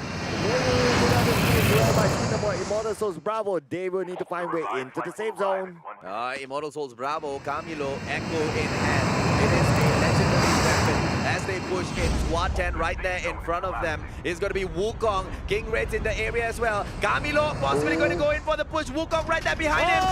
Immortal Souls Bravo, they will need to find way into the safe zone. Immortal Souls Bravo, Camilo, Echo in hand. It is a legendary weapon as they push in. Squad 10 right there in front of them is going to be Wukong. King Red's in the area as well. Camilo possibly going to go in for the push. Wukong right there behind him.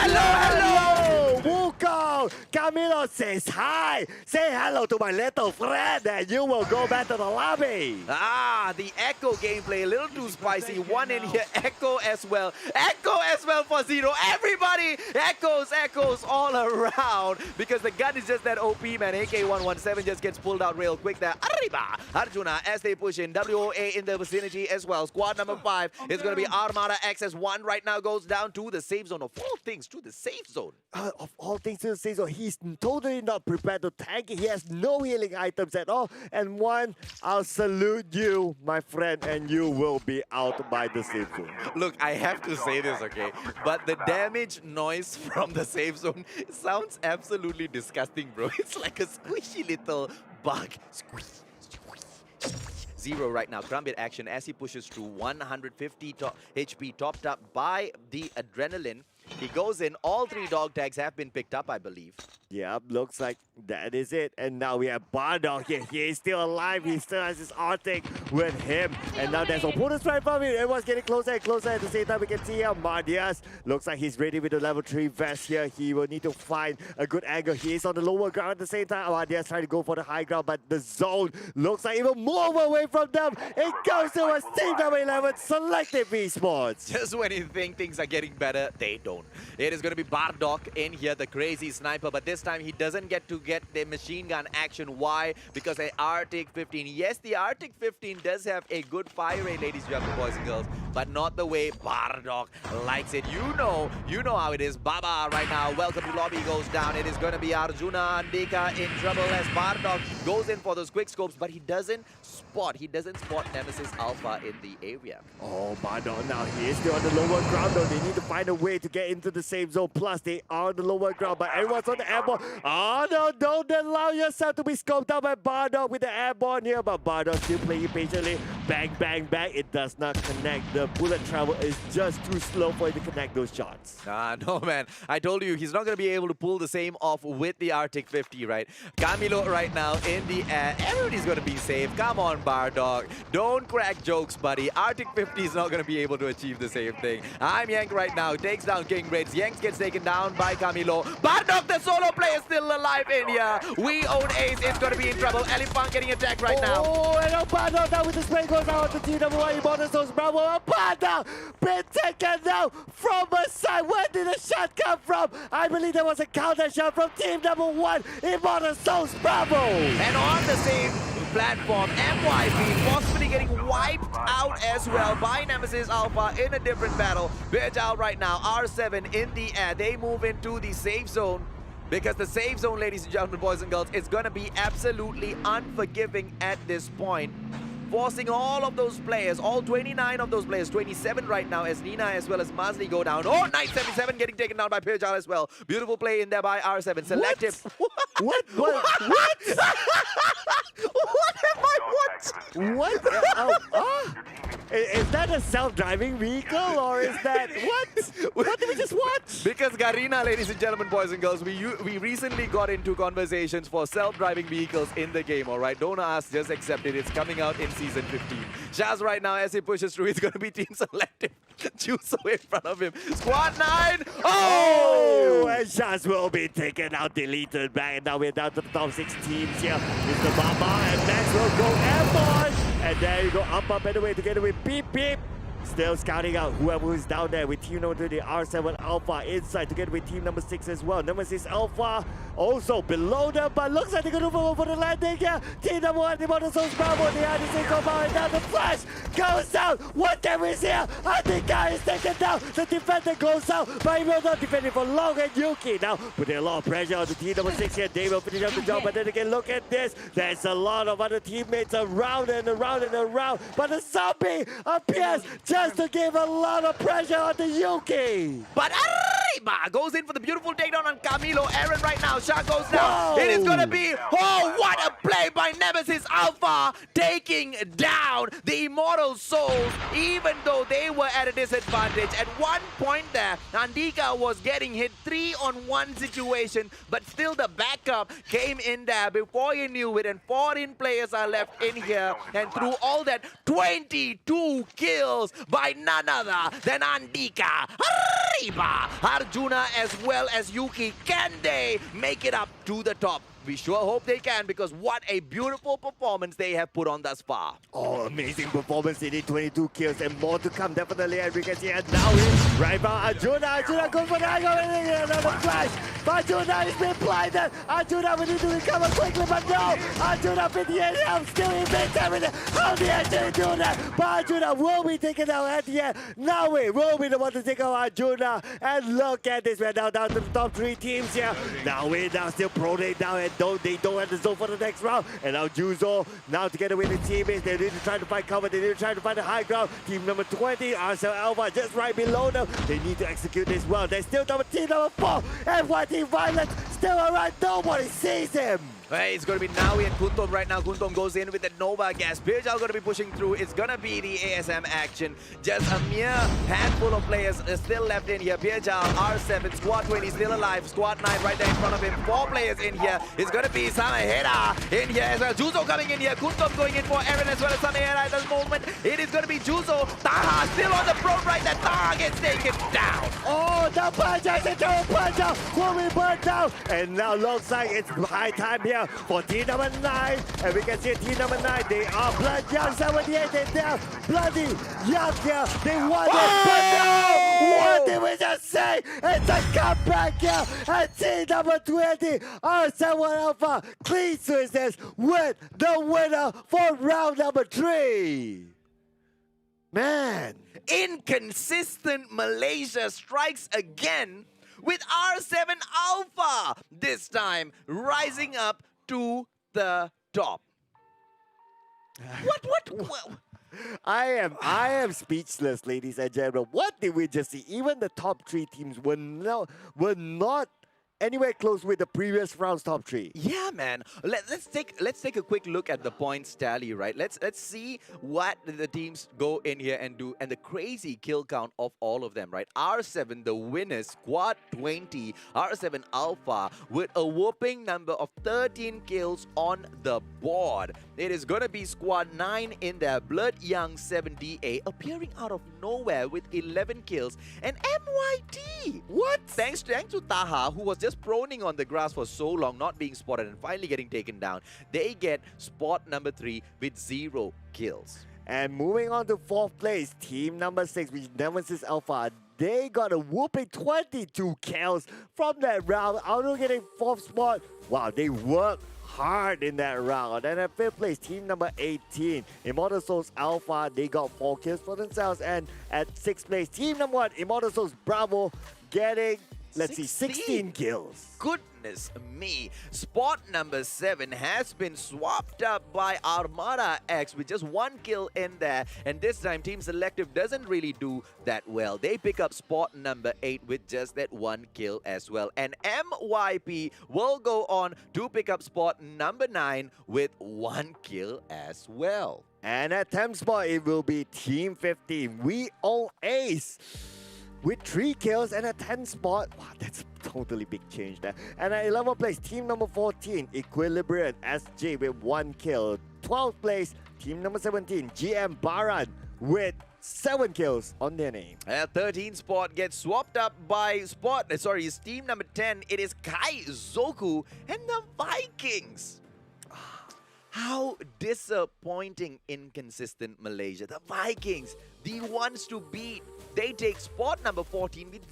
Hello! Wukong! Camilo says hi! Say hello to my little friend and you will go back to the lobby. The Echo gameplay, a little too spicy. One in here, Echo as well. Echo as well for Zero. Everybody echoes all around because the gun is just that OP, man. AK-117 just gets pulled out real quick there. Arriba! Arjuna as they push in. WOA in the vicinity as well. Squad number 5 is going to be Armada XS1 right now goes down to the safe zone. Of all things, to the safe zone. Of all things to the safe zone, he's totally not prepared to tank it. He has no healing items at all. And one, I'll salute you, my friend, and you will be out by the safe zone. Look, I have to say this, okay? But the damage noise from the safe zone sounds absolutely disgusting, bro. It's like a squishy little bug. Squish. Zero right now. Crumbit action as he pushes through 150 HP topped up by the adrenaline. He goes in. All 3 dog tags have been picked up, I believe. Yep, looks like that is it. And now we have Bardock here. He is still alive. He still has his Arctic with him. And now there's opponents right from him. Everyone's getting closer and closer. At the same time, we can see here Mardias looks like he's ready with the level 3 vest here. He will need to find a good angle. He is on the lower ground at the same time. Mardias trying to go for the high ground, but the zone looks like even more away from them. It goes to a team number 11, Selective Esports. Just when you think things are getting better, they don't. It is going to be Bardock in here, the crazy sniper, but this time he doesn't get to get the machine gun action. Why? Because the Arctic 15. Yes, the Arctic 15 does have a good fire rate, ladies and gentlemen, boys and girls, but not the way Bardock likes it. You know how it is. Baba right now, welcome to lobby, goes down. It is going to be Arjuna Andika in trouble as Bardock goes in for those quick scopes, but he doesn't spot Nemesis Alpha in the area. Oh, Bardock now, he is still on the lower ground though. They need to find a way to get into the safe zone. Plus, they are on the lower ground, but everyone's on the airborne. Oh no, don't allow yourself to be scoped out by Bardock with the airborne here, but Bardock still playing patiently. Bang, bang, bang. It does not connect. The bullet travel is just too slow for him to connect those shots. No, man. I told you, he's not going to be able to pull the same off with the Arctic 50, right? Camilo right now in the air. Everybody's going to be safe. Come on, Bardock. Don't crack jokes, buddy. Arctic 50 is not going to be able to achieve the same thing. I'm Yank right now. Takes down King Raids. Yank gets taken down by Camilo. Bardock, the solo player, still alive in here. We own Ace. It's going to be in trouble. Elephant getting attacked right now. Oh, and Bardock now with the spray goes out to team number 1. Immortals Bravo. Bardock been taken down from a side. Where did the shot come from? I believe there was a counter shot from team number 1. Immortals Bravo. And on the same platform, MYP possibly getting wiped out as well by Nemesis Alpha in a different battle. Virgil right now, R7 in the air. They move into the safe zone. Because the safe zone, ladies and gentlemen, boys and girls, is going to be absolutely unforgiving at this point. Forcing all of those players, all 29 of those players, 27 right now, as Nina as well as Mazli go down. Oh, 977 getting taken down by Pirjal as well. Beautiful play in there by R7. Selective. What? What am I watching? What? Is that a self-driving vehicle or is that what? What did we just watch? Because Garena, ladies and gentlemen, boys and girls, we recently got into conversations for self-driving vehicles in the game, all right? Don't ask, just accept it. It's coming out in Season 15. Shaz right now, as he pushes through, it's going to be Team Selective. Juso in front of him. Squad 9! Oh! And Shaz will be taken out, deleted back, and now we're down to the top 6 teams here. Mr. Baba and Max will go airborne. And there you go, up and away together with Beep Beep. Still scouting out whoever is down there with team number 3, R7 Alpha inside together with team number 6 as well. Number 6 Alpha also below them, but looks like they're going to move for the landing here. Team number 1, the Motorzones Bravo, the Anderson compound, and now the flash goes down. What there is here? And the guy is taken down. The defender goes out, but he will not defend it for long. And Yuki now putting a lot of pressure on the team number 6 here. They will finish up the job, but then again, look at this. There's a lot of other teammates around and around and around, but the zombie appears just to give a lot of pressure on the Yuki. But Arriba goes in for the beautiful takedown on Camilo. Aaron right now, shot goes down. Whoa. It is going to be, oh, what a play by Nemesis Alpha, taking down the Immortal Souls, even though they were at a disadvantage. At one point there, Andika was getting hit 3-on-1 situation, but still the backup came in there before you knew it, and 14 players are left in here, and through all that, 22 kills by none other than Andika. Arriba! Arjuna as well as Yuki. Can they make it up to the top? We sure hope they can, because what a beautiful performance they have put on thus far. Oh, amazing performance. They did 22 kills and more to come, definitely. And we can see it now is right now. Arjuna goes for the angle and another flash. But Arjuna is being blinded. Arjuna, we need to recover quickly, but no. Arjuna 58 health, still evades everything. How did he actually do that? But Arjuna will be taken out at the end. Now we will be the one to take out Arjuna. And look at this. We're now down to the top 3 teams here. Now we're now still proning down, and they don't have the zone for the next round. And now Juzo, now together with the teammates, they need to try to find cover. They need to try to find the high ground. Team number 20, RCL Alpha, just right below them. They need to execute this well. There's still team number 4, FYT Violence, still around. Nobody sees him. Hey, it's going to be Naui and Kuntom right now. Kuntom goes in with the Nova gas. Pirjal going to be pushing through. It's going to be the ASM action. Just a mere handful of players still left in here. Pirjal, R7, Squad 20 still alive. Squad 9 right there in front of him. 4 players in here. It's going to be Samaheda in here as well. Juzo coming in here. Kuntom going in for Aaron as well as Samaheda at the moment. It is going to be Juzo. Taha still on the front right there. Taha gets taken down. Oh, the punch has it to punch out. Will be burned down. And now looks like it's high time here for team number 9. And we can see team number 9. They are Blood Young 78. They are bloody young here. They won it. But no! What did we just say? It's a comeback here. And team number 20, R7 Alpha, clean sweeps with the winner for round number 3. Man. Inconsistent Malaysia strikes again with R7 Alpha, this time rising up to the top. What? I am speechless, ladies and gentlemen. What did we just see? Even the top 3 teams were not anywhere close with the previous round's top 3. Yeah, man. Let's take a quick look at the points tally, right? Let's see what the teams go in here and do, and the crazy kill count of all of them, right? R7, the winners, Squad 20, R7 Alpha with a whopping number of 13 kills on the board. It is gonna be Squad 9 in there, Blood Young 7DA appearing out of nowhere with 11 kills, and MYT. What? Thanks to Taha, who was just proning on the grass for so long, not being spotted and finally getting taken down. They get spot number 3 with 0 kills. And moving on to 4th place, team number 6, which Nemesis Alpha. They got a whooping 22 kills from that round. Auto getting 4th spot. Wow, they worked hard in that round. And at 5th place, team number 18, Immortal Souls Alpha. They got 4 kills for themselves. And at 6th place, team number 1, Immortal Souls Bravo, getting, let's see, 16 kills. Goodness me. Spot number 7 has been swapped up by Armada X with just 1 kill in there. And this time, Team Selective doesn't really do that well. They pick up spot number 8 with just that 1 kill as well. And MYP will go on to pick up spot number 9 with 1 kill as well. And at 10th spot, it will be Team 15. We all ace with 3 kills and a 10th spot. Wow, that's totally big change there. And at 11th place, team number 14, Equilibrium SJ with 1 kill. 12th place, team number 17, GM Baran with 7 kills on their name. At 13th spot gets swapped up by it's team number 10. It is Kai Zoku and the Vikings. How disappointing, inconsistent Malaysia. The Vikings, the ones to beat. They take spot number 14 with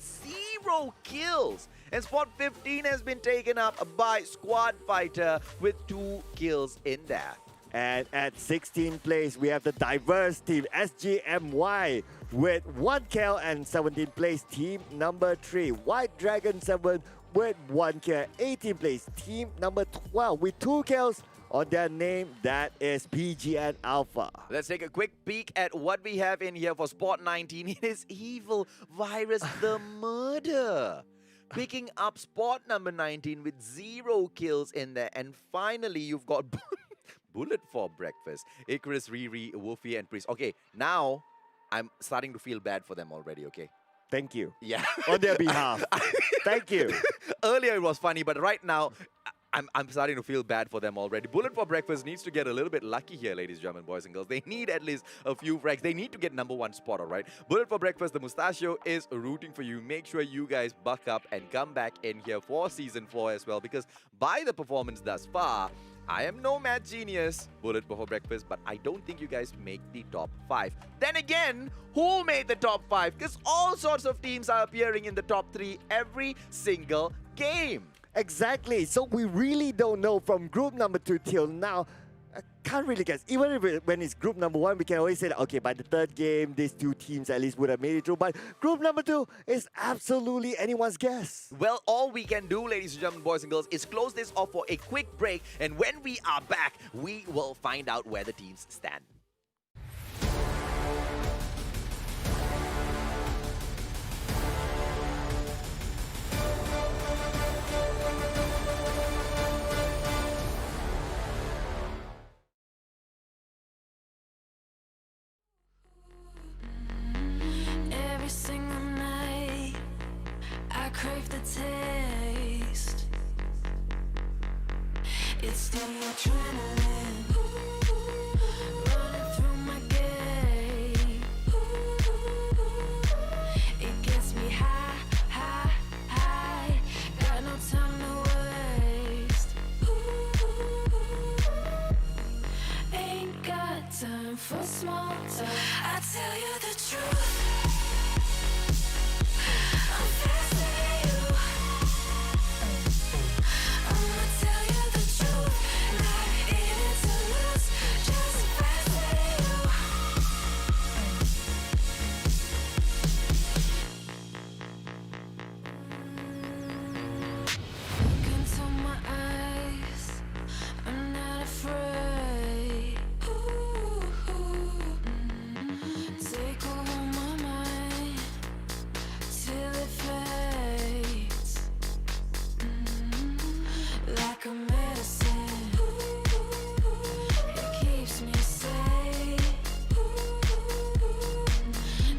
0 kills. And spot 15 has been taken up by Squad Fighter with 2 kills in there. And at 16th place, we have the diverse team, SGMY, with 1 kill. And 17th place, team number 3, White Dragon 7, with 1 kill. 18th place, team number 12, with 2 kills on their name. That is PGN Alpha. Let's take a quick peek at what we have in here for spot 19. It is Evil Virus the Murder, picking up spot number 19 with 0 kills in there. And finally, you've got Bullet for Breakfast, Icarus, Riri, Wolfie, and Priest. Okay, now I'm starting to feel bad for them already, okay? Thank you. Yeah. On their behalf. Thank you. Earlier it was funny, but right now, I'm starting to feel bad for them already. Bullet for Breakfast needs to get a little bit lucky here, ladies, gentlemen, boys and girls. They need at least a few frags. They need to get number 1 spot, all right? Bullet for Breakfast, the Mustachio is rooting for you. Make sure you guys buck up and come back in here for Season 4 as well, because by the performance thus far, I am no mad genius, Bullet for Breakfast, but I don't think you guys make the top 5. Then again, who made the top 5? Because all sorts of teams are appearing in the top 3 every single game. Exactly. So we really don't know from group number 2 till now. I can't really guess. Even if when it's group number 1, we can always say that, okay, by the 3rd game, these 2 teams at least would have made it through. But group number 2 is absolutely anyone's guess. Well, all we can do, ladies and gentlemen, boys and girls, is close this off for a quick break. And when we are back, we will find out where the teams stand. crave the taste. It's the adrenaline running through my gait. It gets me high, high, high. Got no time to waste. Ain't got time for small talk. I tell you the truth. I'm faster than you. I'ma tell you the truth. Not in it to lose, just faster than you. Look into my eyes, I'm not afraid. Take over my mind till it fades. Like a medicine, it keeps me safe.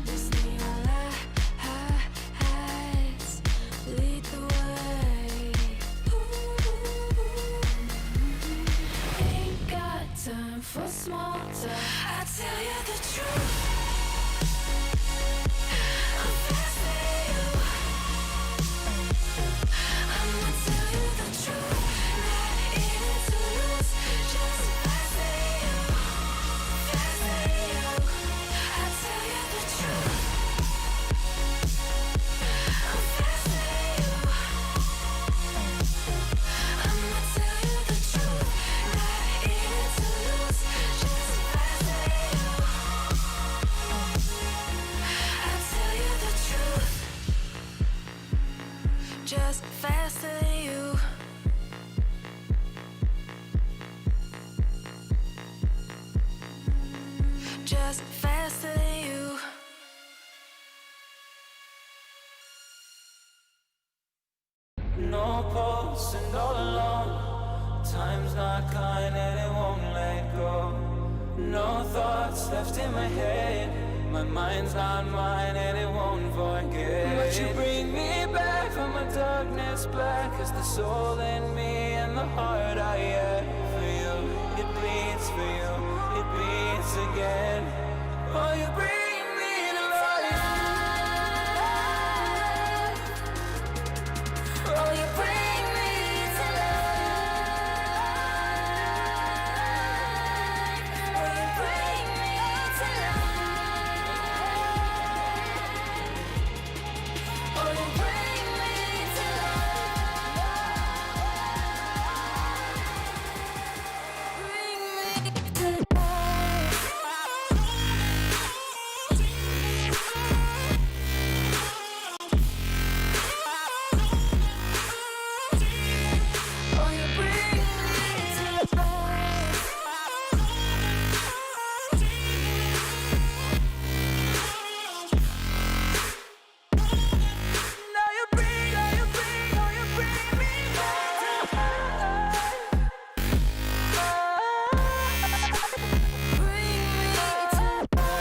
This neon lights lead the way. Ain't got time for small talk. I tell you the truth. I'm faster than you. I'ma tell you the truth. Not in it to lose, just faster than you. Faster than you. I tell you the truth. I'm faster than you. I'ma tell you the truth. Not in it to lose, just faster than you. I tell you the truth. Just faster than you. Just faster than you. No pulse and all alone. Time's not kind and it won't let go. No thoughts left in my head. My mind's not mine and it won't forget. But you bring me back from my darkness black. Cause the soul in me and the heart I have for you. It bleeds for you, it beats again. Oh, you bring me to life. Oh, you bring me to life. Oh, you bring me to life. Oh, you bring me to life. Bring me to life. Oh, you bring me to life. Now you bring me back. Bring me to life.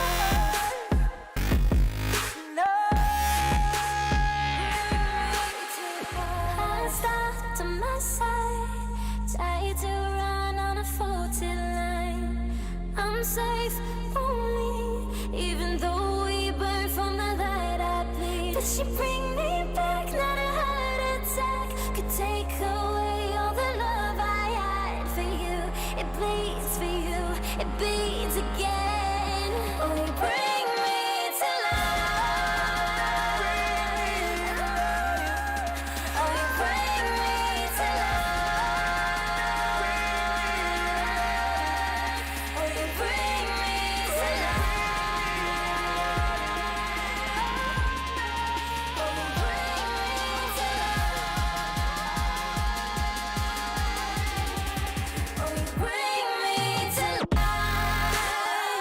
Stop to my side, tied to run on a faulty line. I'm safe only, even though we burn from the light I bleed. But she bring me back, not a heart attack could take away all the love I had for you. It bleeds for you, it beats again. Oh, you bring me to life. Oh, you bring me to life. Oh, you bring me to life. Oh, you bring me to life. Oh, you bring me to life.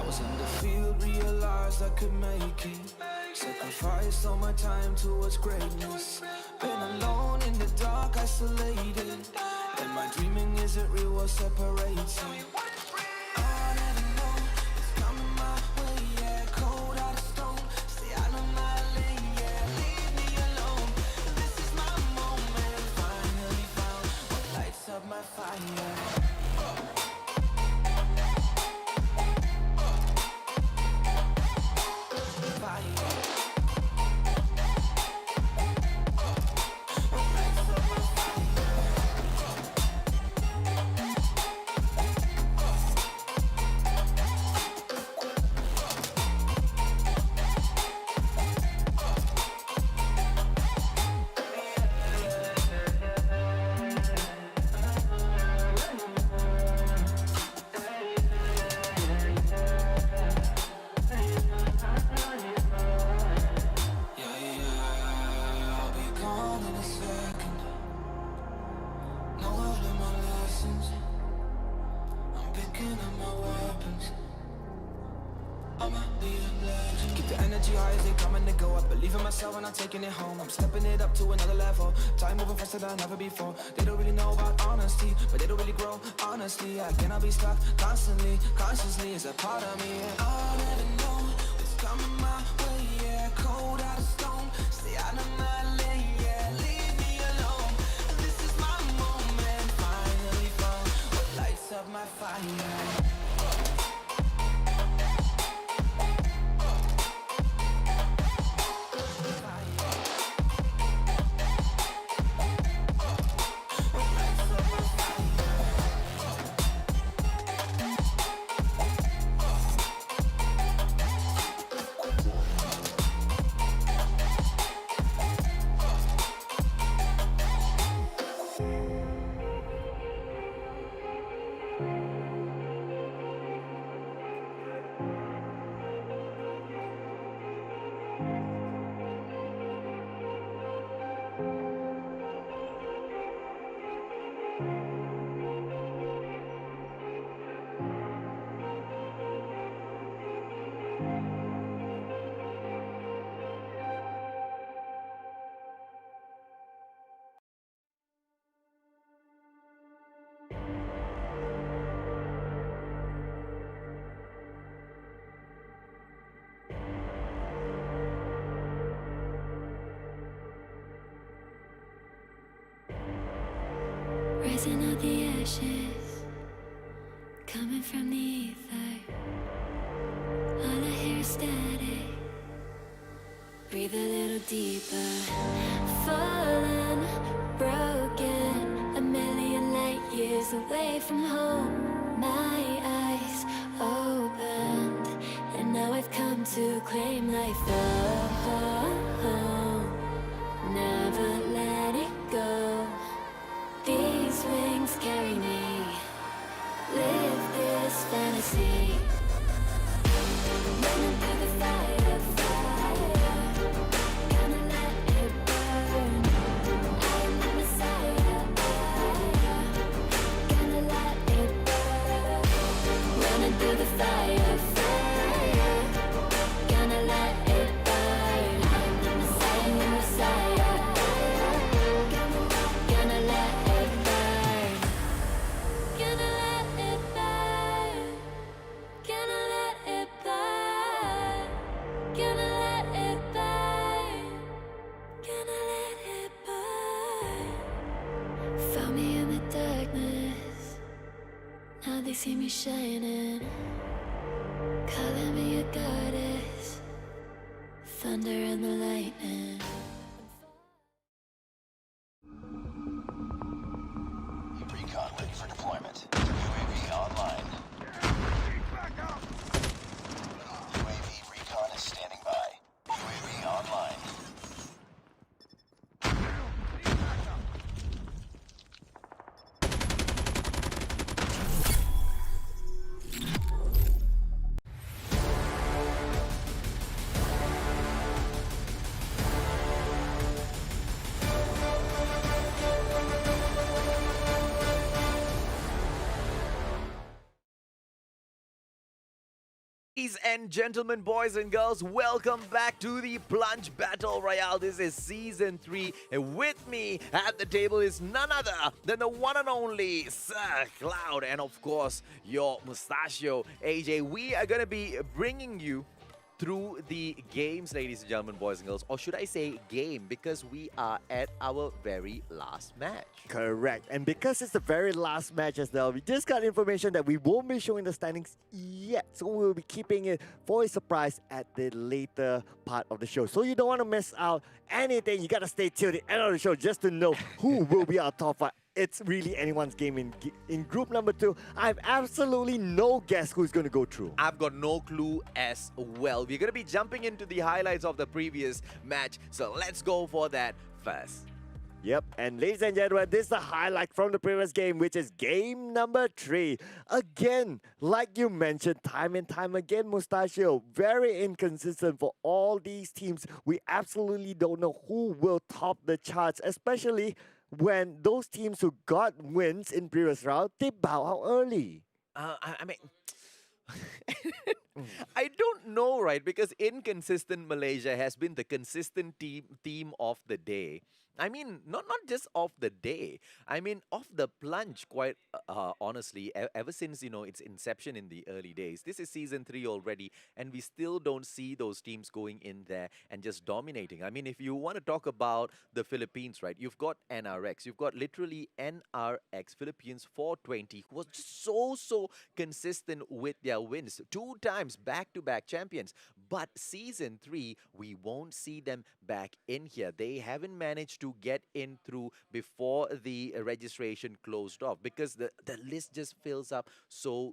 was in the field, realized I could make it. Sacrificed all my time towards greatness. Been alone in the dark, isolated. And my dreaming isn't real, what separates me. I never know it's coming my way, yeah. Cold out of stone, stay out of my lane, yeah. Leave me alone, this is my moment. Finally found what lights up my fire. When I'm taking it home, I'm stepping it up to another level. Time moving faster than ever before. They don't really know about honesty, but they don't really grow. Honestly, I cannot be stuck constantly. Consciously is a part of me. I'll never know what's coming my way. Yeah, cold out of stone, stay out of my lane. Yeah, leave me alone. This is my moment. Finally found what lights up my fire. Rising out the ashes, coming from the ether. All I hear is static. Breathe a little deeper. Fallen, broken, a million light years away from home. My eyes opened, and now I've come to claim life. Never let it go. These wings carry me. Live this fantasy. Running through the fire, fire. Gonna let it burn. I am the Messiah. Gonna let it burn. Running through the fire, fire. Gonna let it burn. I am the Messiah, Messiah. Gonna let it burn. Gonna let it burn. Gonna let it burn. Gonna let it burn. Gonna let it burn. Found me in the darkness. Now they see me shining. Calling me a goddess. Thunder and the lightning. Recon ready for deployment. UAV online. UAV recon is standing by. UAV online. Ladies and gentlemen, boys and girls, welcome back to the Plunge Battle Royale. This is Season 3, and with me at the table is none other than the one and only Sir Cloud, and of course, your Mustachio, AJ. We are going to be bringing you through the games, ladies and gentlemen, boys and girls, or should I say game, because we are at our very last match. Correct. And because it's the very last match as well, we just got information that we won't be showing the standings yet. So we'll be keeping it for a surprise at the later part of the show. So you don't want to miss out anything. You got to stay till the end of the show just to know who will be our top 5. It's really anyone's game in group number 2. I have absolutely no guess who's going to go through. I've got no clue as well. We're going to be jumping into the highlights of the previous match, so let's go for that first. Yep, and ladies and gentlemen, this is the highlight from the previous game, which is game number 3. Again, like you mentioned, time and time again, Mustachio, very inconsistent for all these teams. We absolutely don't know who will top the charts, especially when those teams who got wins in previous round, they bow out early. I mean, I don't know, right? Because inconsistent Malaysia has been the consistent theme of the day. I mean, not just of the day. I mean, of the plunge, quite honestly, ever since, its inception in the early days. This is Season 3 already, and we still don't see those teams going in there and just dominating. I mean, if you want to talk about the Philippines, right, you've got NRX. You've got literally NRX, Philippines 420, who was just so consistent with their wins. 2 times back-to-back champions. But Season 3, we won't see them back in here. They haven't managed to get in through before the registration closed off, because the list just fills up so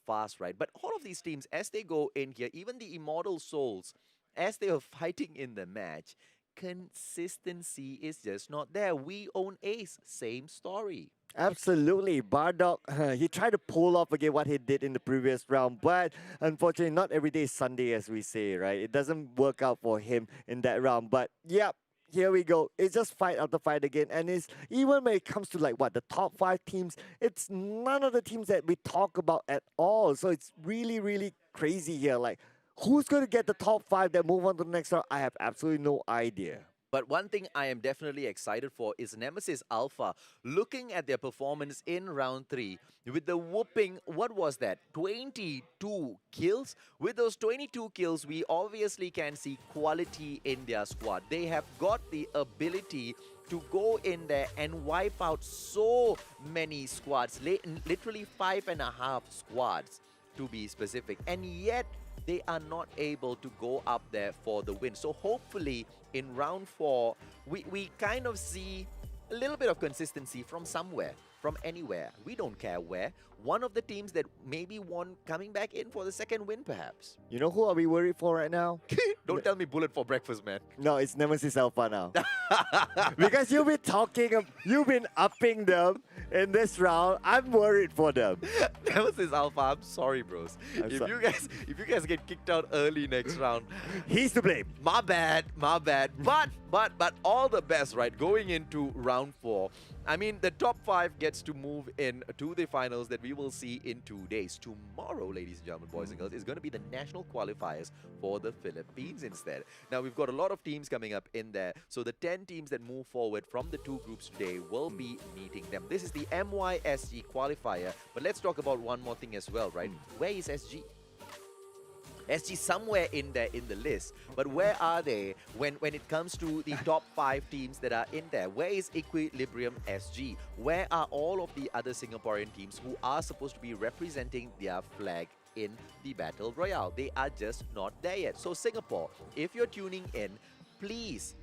fast, right? But all of these teams, as they go in here, even the Immortal Souls, as they are fighting in the match, consistency is just not there. We own Ace, same story. Absolutely. Bardock, he tried to pull off again what he did in the previous round, but unfortunately, not every day is Sunday, as we say, right? It doesn't work out for him in that round. But yeah, here we go. It's just fight after fight again. And it's even when it comes to the top 5 teams, it's none of the teams that we talk about at all. So it's really crazy here. Like, who's going to get the top 5 that move on to the next round? I have absolutely no idea. But one thing I am definitely excited for is Nemesis Alpha. Looking at their performance in round 3, with the whooping, what was that? 22 kills? With those 22 kills, we obviously can see quality in their squad. They have got the ability to go in there and wipe out so many squads, literally 5.5 squads to be specific. And yet, they are not able to go up there for the win. So hopefully in round 4, we kind of see a little bit of consistency from somewhere, from anywhere. We don't care where. One of the teams that maybe won coming back in for the second win, perhaps. You know who are we worried for right now? Don't tell me Bullet for breakfast, man. No, it's Nemesis Alpha now. Because you've been upping them in this round. I'm worried for them. Nemesis Alpha, I'm sorry, bros. If you guys get kicked out early next round, he's to blame. My bad. But all the best, right? Going into round 4. I mean, the top 5 gets to move in to the finals that we will see in 2 days. Tomorrow, ladies and gentlemen, boys and girls, is going to be the national qualifiers for the Philippines instead. Now, we've got a lot of teams coming up in there. So the 10 teams that move forward from the 2 groups today will be meeting them. This is the MYSG qualifier. But let's talk about one more thing as well, right? Where is SG? SG somewhere in there in the list, but where are they when it comes to the top 5 teams that are in there? Where is Equilibrium SG? Where are all of the other Singaporean teams who are supposed to be representing their flag in the Battle Royale? They are just not there yet. So Singapore, if you're tuning in, please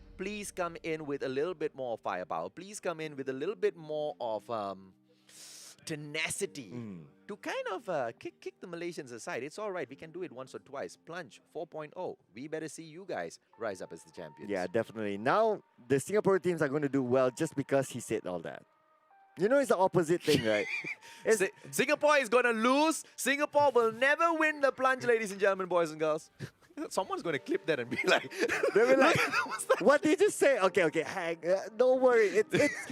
come in with a little bit more firepower. Please come in with a little bit more of tenacity to kind of kick the Malaysians aside. It's all right. We can do it once or twice. Plunge 4.0. We better see you guys rise up as the champions. Yeah, definitely. Now, the Singapore teams are going to do well just because he said all that. You know, it's the opposite thing, right? Singapore is going to lose. Singapore will never win the plunge, ladies and gentlemen, boys and girls. Someone's going to clip that and be like, They were like, "What's that?" what did you say? Okay, hang. Don't worry.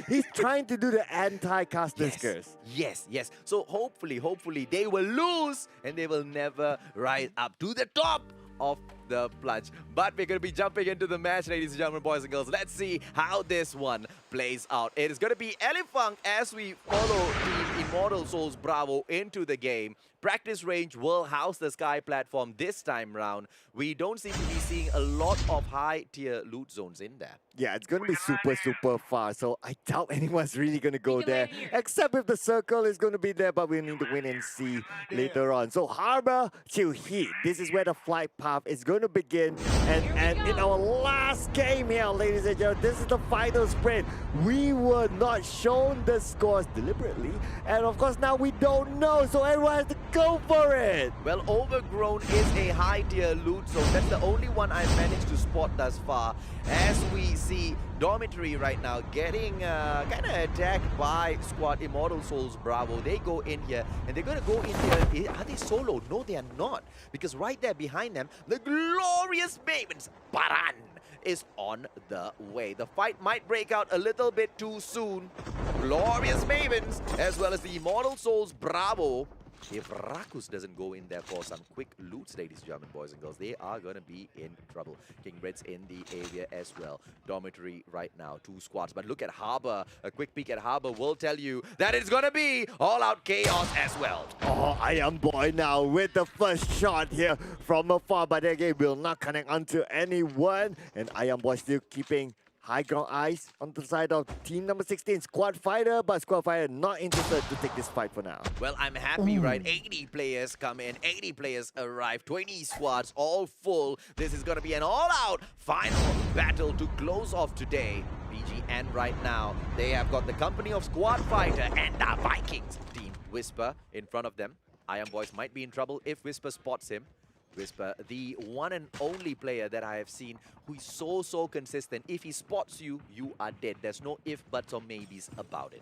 He's trying to do the anti-Castor's curse. Yes. So hopefully they will lose and they will never rise up to the top of the plunge. But we're going to be jumping into the match, ladies and gentlemen, boys and girls. Let's see how this one plays out. It is going to be Elefunk as we follow Team Immortal Souls Bravo into the game. Practice range will house the Sky platform this time round. We don't seem to be seeing a lot of high-tier loot zones in there. Yeah, it's going to be super far, so I doubt anyone's really going to go there, except if the circle is going to be there, but we need to win and see later on. So Harbor to Heat, this is where the flight path is going to begin, and in our last game here, ladies and gentlemen, this is the final sprint. We were not shown the scores deliberately, and of course now we don't know, so everyone has to go for it. Well, Overgrown is a high-tier loot zone. That's the only one I've managed to spot thus far. As we see Dormitory right now getting kind of attacked by Squad Immortal Souls Bravo. They go in here, and they're going to go in here. Are they solo? No, they are not. Because right there behind them, the glorious Mavens, Baran, is on the way. The fight might break out a little bit too soon. Glorious Mavens, as well as the Immortal Souls Bravo. If Rakus doesn't go in there for some quick loots, ladies and gentlemen, boys and girls, they are going to be in trouble. King Red's in the area as well. Dormitory right now, 2 squads. But look at Harbor. A quick peek at Harbor will tell you that it's going to be all-out chaos as well. Oh, I am boy now with the first shot here from afar, but again will not connect onto anyone. And I am boy still keeping high ground eyes on the side of team number 16, Squad Fighter, but Squad Fighter not interested to take this fight for now. Well, I'm happy, right? 80 players come in, 80 players arrive, 20 squads, all full. This is going to be an all-out final battle to close off today. BGN right now, they have got the company of Squad Fighter and the Vikings team. Whisper in front of them. Iron Boys might be in trouble if Whisper spots him. Whisper, the one and only player that I have seen who is so consistent. If he spots you, you are dead. There's no if, buts, or maybes about it.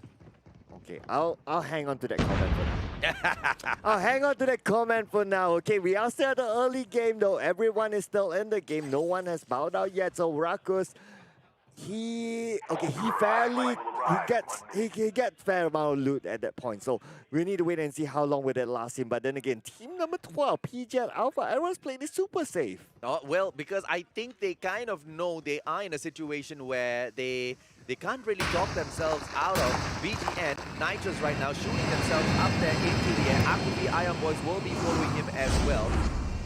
Okay, I'll hang on to that comment for now. I'll hang on to that comment for now. Okay, we are still at the early game though. Everyone is still in the game. No one has bowed out yet. So Rakus, he gets fair amount of loot at that point. So we need to wait and see how long will that last him. But then again, team number 12, PG and Alpha, everyone's playing this super safe. Oh, well, because I think they kind of know they are in a situation where they can't really talk themselves out of. BGN, Nitrous right now shooting themselves up there into the air. After the Iron Boys will be following him as well.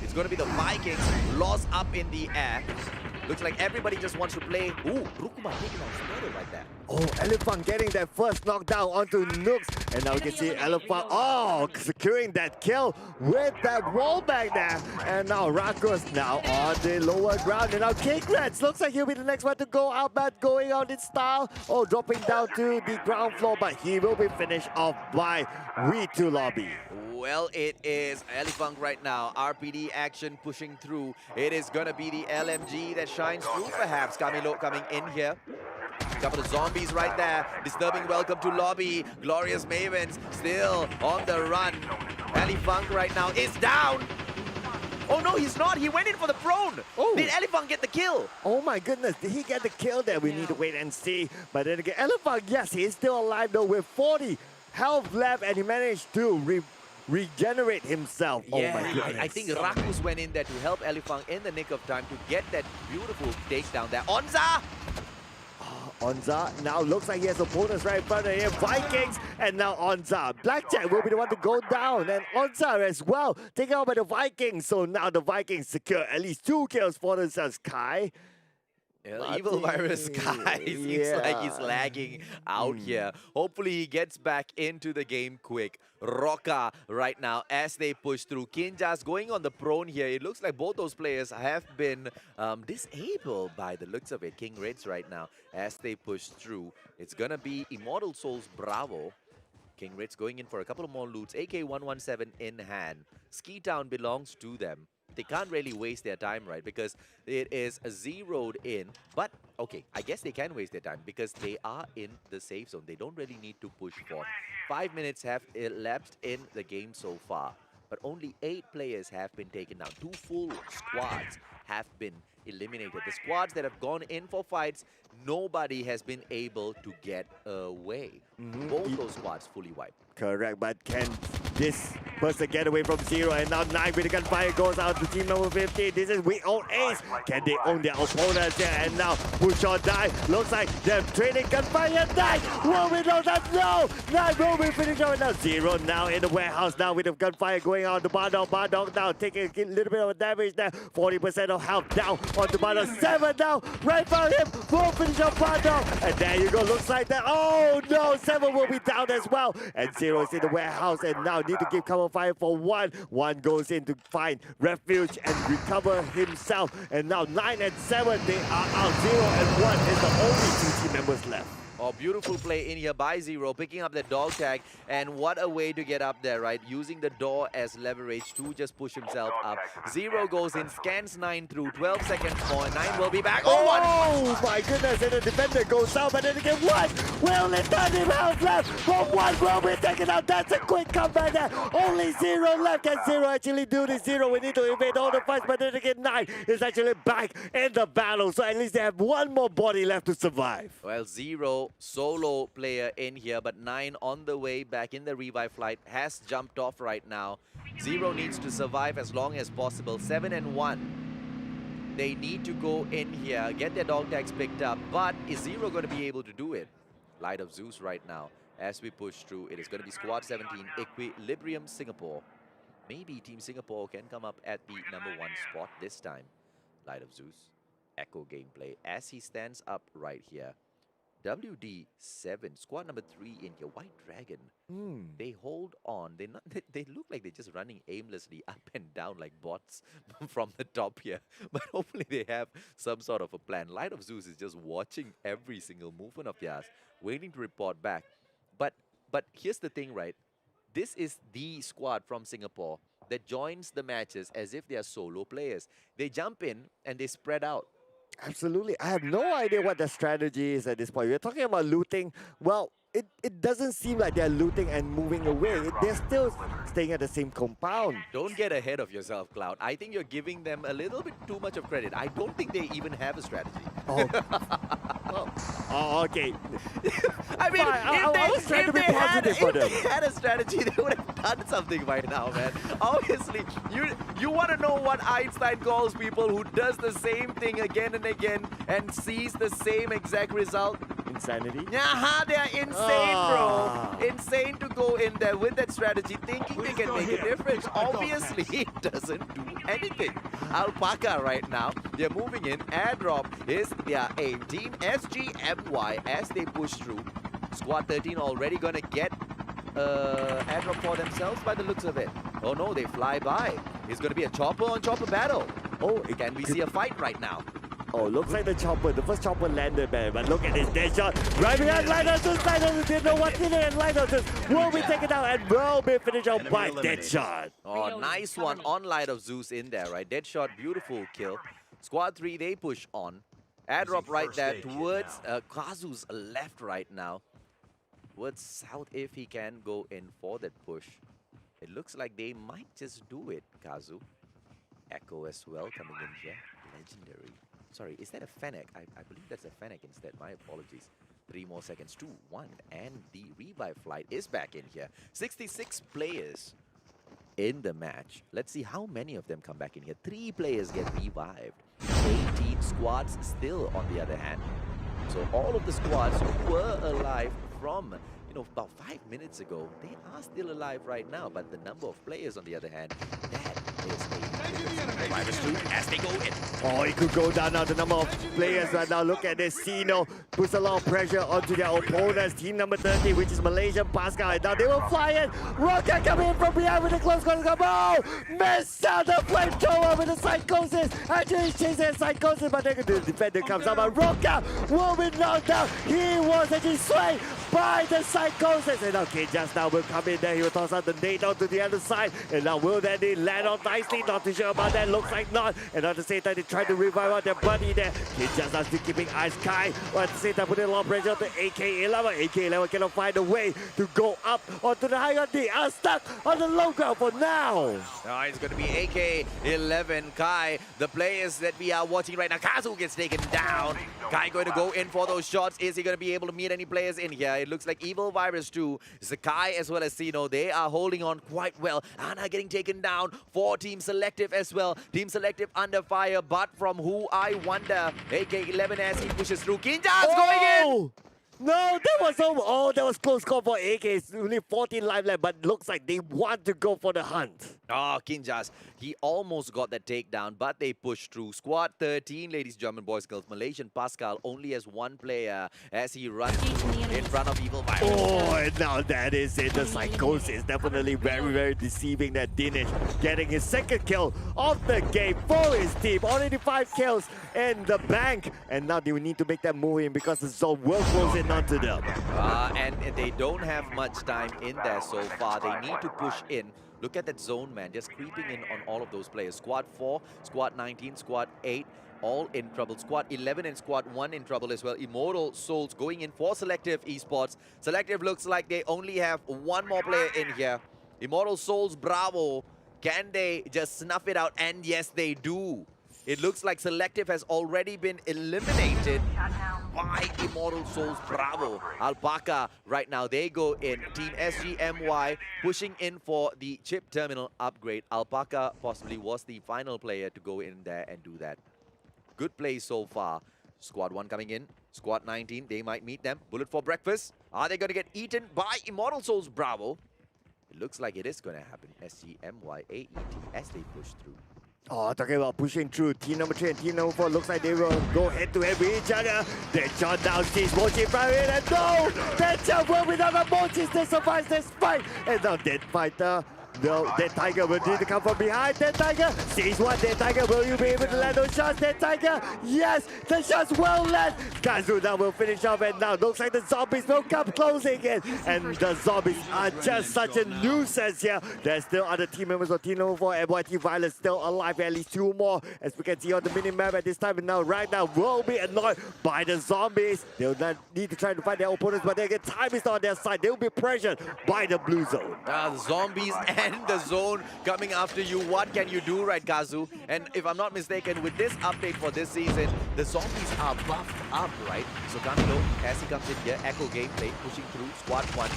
It's going to be the Vikings lost up in the air. Looks like everybody just wants to play. Ooh, Rukuma taking out Spider right there. Oh, Elefunk getting that first knockdown onto Nooks. And now we can see Elefunk, securing that kill with that wall back there. And now Rakus now on the lower ground. And now K-Grats looks like he'll be the next one to go out, but going out in style. Oh, dropping down to the ground floor, but he will be finished off by We2 Lobby. Well, it is Elefunk right now. RPD action pushing through. It is going to be the LMG that shines through, perhaps. Camilo coming in here. Couple of zombies right there. Disturbing welcome to lobby. Glorious Mavens still on the run. Elefunk right now is down. Oh no, he's not. He went in for the prone. Oh. Did Elefunk get the kill? Oh my goodness, did he get the kill there? We need to wait and see. But then again, Elefunk, yes, he is still alive though with 40 health left, and he managed to regenerate himself. Yeah, oh my goodness. I think Rakus went in there to help Elefunk in the nick of time to get that beautiful takedown there. Onza! Onza now looks like he has opponents right in front of him. Vikings, and now Onza. Blackjack will be the one to go down, and Onza as well, taken out by the Vikings. So now the Vikings secure at least 2 kills for themselves. Kai. Evil Virus guy seems like he's lagging out here. Hopefully he gets back into the game quick. Roka right now as they push through. Kinjas going on the prone here. It looks like both those players have been disabled by the looks of it. King Reds right now as they push through. It's gonna be Immortal Souls Bravo. King Reds going in for a couple of more loots. AK-117 in hand. Ski Town belongs to them. They can't really waste their time, right? Because it is zeroed in. But, okay, I guess they can waste their time because they are in the safe zone. They don't really need to push for. 5 minutes have elapsed in the game so far. but only 8 players have been taken down. 2 full squads have been eliminated. The squads that have gone in for fights, nobody has been able to get away. Both those squads fully wiped. Correct, but can this person get away from Zero? And now 9 with the gunfire goes out to team number 15. This is we own Ace. Can they own their opponents here? And now push or die. Looks like they're trading gunfire. 9 will we know that? No! 9 will be finished out now. Zero now in the warehouse now with the gunfire going on to Bardog. Bardog now taking a little bit of damage there. 40% of health down onto Bardog. 7 now. Right for him. Will finish off Bardog. And there you go. Looks like that. Oh no! 7 will be down as well. And Zero is in the warehouse and now need to give cover fire for 1. 1 goes in to find refuge and recover himself. And now 9 and 7, they are out. 0 and 1 is the only 2 team members left. Oh, beautiful play in here by Zero, picking up the dog tag, and what a way to get up there, right? Using the door as leverage to just push himself up. Zero goes in, scans 9 through, 12 seconds more, and 9 will be back. Oh my goodness, and the defender goes out, but then again, 1 will only 30 rounds left, but 1 will be taken out. That's a quick comeback there. Only 0 left. Can Zero actually do this? 0, we need to evade all the fights, but then again, 9 is actually back in the battle, so at least they have 1 more body left to survive. Well, Zero solo player in here, but 9 on the way back in the revive flight, has jumped off right now. Zero needs to survive as long as possible. 7 and 1. They need to go in here, get their dog tags picked up, but is Zero going to be able to do it? Light of Zeus right now. As we push through, it is going to be Squad 17, Equilibrium Singapore. Maybe Team Singapore can come up at the number 1 spot this time. Light of Zeus, Echo gameplay as he stands up right here. WD7, squad number 3 in here, White Dragon. They hold on. They look like they're just running aimlessly up and down like bots from the top here. But hopefully they have some sort of a plan. Light of Zeus is just watching every single movement of theirs, waiting to report back. But here's the thing, right? This is the squad from Singapore that joins the matches as if they are solo players. They jump in and they spread out. Absolutely. I have no idea what the strategy is at this point. We're talking about looting. Well, it doesn't seem like they're looting and moving away. They're still staying at the same compound. Don't get ahead of yourself, Cloud. I think you're giving them a little bit too much of credit. I don't think they even have a strategy. Oh, okay. I mean, if they had a strategy, they would have done something by now, man. Obviously, you want to know what Einstein calls people who does the same thing again and again and sees the same exact result? Insanity? Yeah, they are insane, bro. Insane to go in there with that strategy, thinking they can make a difference. Obviously, it doesn't do anything. Alpaca right now, they're moving in. Airdrop is their aim. Team SGMY as they push through. Squad 13 already gonna get airdrop for themselves by the looks of it. Oh no, they fly by. It's gonna be a chopper on chopper battle. Oh, can we see a fight right now? Oh, looks like the first chopper landed, man. But look at this dead shot. Right behind Light of Zeus. Light of Zeus didn't know what to do, and Light of Zeus will be taken down and will be finished off by Deadshot. Oh, nice one on Light of Zeus in there, right? Deadshot, beautiful kill. Squad 3, they push on. Airdrop right there towards Kazu's left right now. Towards south if he can go in for that push. It looks like they might just do it, Kazu. Echo as well coming in here. Legendary. Sorry, is that a Fennec? I believe that's a Fennec instead. My apologies. 3 more seconds. 2, 1. And the revive flight is back in here. 66 players in the match. Let's see how many of them come back in here. 3 players get revived. 18 squads still on the other hand. So all of the squads who were alive from, about 5 minutes ago, they are still alive right now. But the number of players on the other hand, that is a Rivals 2 as they go in. Oh, it could go down now. The number of players right now. Look at this. Sino puts a lot of pressure onto their opponents. Team number 30, which is Malaysian Pascal. And now they will fly in. Rocket coming in from behind with the close quarters. Oh, missed out the flamethrower with the psychosis. Actually, chasing psychosis, but then the defender comes out. But Rocket will be knocked down. He was actually swayed by the Psychosis. And okay, just now will come in there. He will toss out the nade onto the other side. And now will that land on nicely? Not too sure about that. Looks like not. And at the same time, they try to revive out their buddy there. He just now still keeping eyes Kai. But at the same time, putting a lot of pressure on the AK-11. AK-11 cannot find a way to go up onto the high ground. They are stuck on the low ground for now. It's going to be AK-11 Kai. The players that we are watching right now. Kazu gets taken down. Kai going to go in for those shots. Is he going to be able to meet any players in here? It looks like Evil Virus too. Zakai as well as Sino, they are holding on quite well. Ana getting taken down for Team Selective as well. Team Selective under fire, but from who I wonder. AK-11 as he pushes through. Kinja's going in! No, that was over. Oh, that was close call for AK. It's only 14 life left, but looks like they want to go for the hunt. Oh, Kinjas, he almost got that takedown, but they pushed through. Squad 13, ladies and gentlemen, boys, girls. Malaysian Pascal only has one player as he runs in front of Evil Virus. Oh, and now that is it. The Psychosis definitely very, very deceiving. That Dinesh getting his second kill of the game for his team. Already 5 kills in the bank. And now they will need to make that move in because the zone will close in onto them. And they don't have much time in there so far. They need to push in. Look at that zone, man, just creeping in on all of those players. Squad 4, Squad 19, Squad 8, all in trouble. Squad 11 and Squad 1 in trouble as well. Immortal Souls going in for Selective Esports. Selective looks like they only have one more player in here. Immortal Souls, Bravo. Can they just snuff it out? And yes, they do. It looks like Selective has already been eliminated by Immortal Souls Bravo. Alpaca right now, they go in. Team SGMY pushing in for the chip terminal upgrade. Alpaca possibly was the final player to go in there and do that. Good play so far. Squad 1 coming in. Squad 19, they might meet them. Bullet for breakfast. Are they going to get eaten by Immortal Souls Bravo? It looks like it is going to happen. SGMY AET as they push through. Oh, talking about pushing through. Team number 3 and team number 4 looks like they will go head-to-head with each other. Then John down sees Mochi from it, and no! That John will without a Mochi still survives this fight. And now Dead Fighter. No, Dead Tiger will need to come from behind. Dead Tiger sees one. Dead Tiger, will you be able to land those shots? Dead Tiger, yes, the shots will land. Kazu now will finish off, and now looks like the zombies will come closing in. And the zombies are just such a nuisance here. There's still other team members of team number 4. MYT Violet still alive, at least 2 more, as we can see on the mini-map at this time. And now, right now, will be annoyed by the zombies. They'll not need to try to find their opponents, but their time is not on their side. They'll be pressured by the blue zone. The zombies and the zone coming after you. What can you do, right, Kazu? And if I'm not mistaken, with this update for this season, the zombies are buffed up, right? So Camilo, as he comes in here, Echo gameplay, pushing through Squad 1.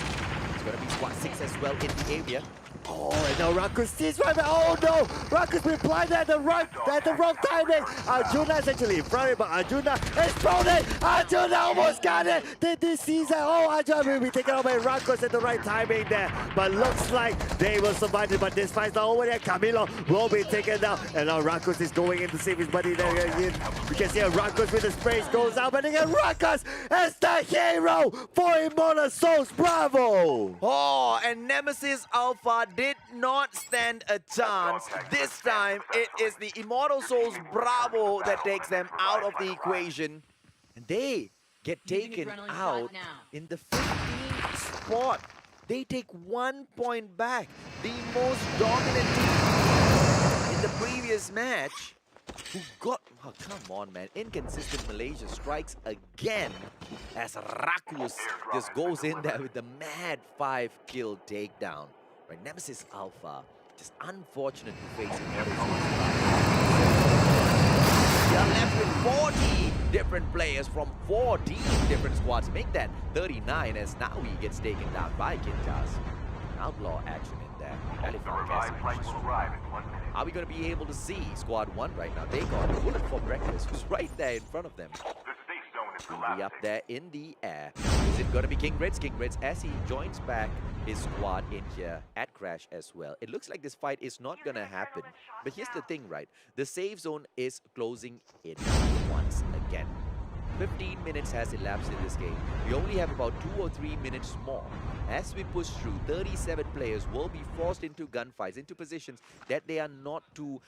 It's going to be Squad 6 as well in the area. Oh, and now Rakus sees right back. Oh no! Rakus been blind at the wrong timing. Arjuna is actually in front of him, but Arjuna exploded. Arjuna almost got it. This season, oh, Arjuna will be taken out by Rakus at the right timing there. But looks like they will survive it. But this fight's not over there. Camilo will be taken down, and now Rakus is going in to save his buddy there again. We can see Rakus with the sprays goes out, but again Rakus is the hero for Immortal Souls Bravo. Oh, and Nemesis Alpha did not stand a chance. This time, it is the Immortal Souls Bravo that takes them out of the equation. And they get taken out in the 15th spot. They take 1 point back. The most dominant team in the previous match. Who got... Oh, come on, man. Inconsistent Malaysia strikes again as Rakus just goes in there with the mad 5-kill takedown. Right, Nemesis Alpha, just unfortunate to face Immortal Souls. They are left with 40 different players from 14 different squads. Make that 39 as now he gets taken down by Kinjas. Outlaw action in there. Elephant Are we going to be able to see Squad 1 right now? They got Bullet for Breakfast, who's right there in front of them. Will be up there in the air. Is it going to be King Ritz? King Ritz as he joins back his squad in here at Crash as well. It looks like this fight is not going to happen. But here's the thing, right? The save zone is closing in once again. 15 minutes has elapsed in this game. We only have about 2 or 3 minutes more. As we push through, 37 players will be forced into gunfights, into positions that they are not too,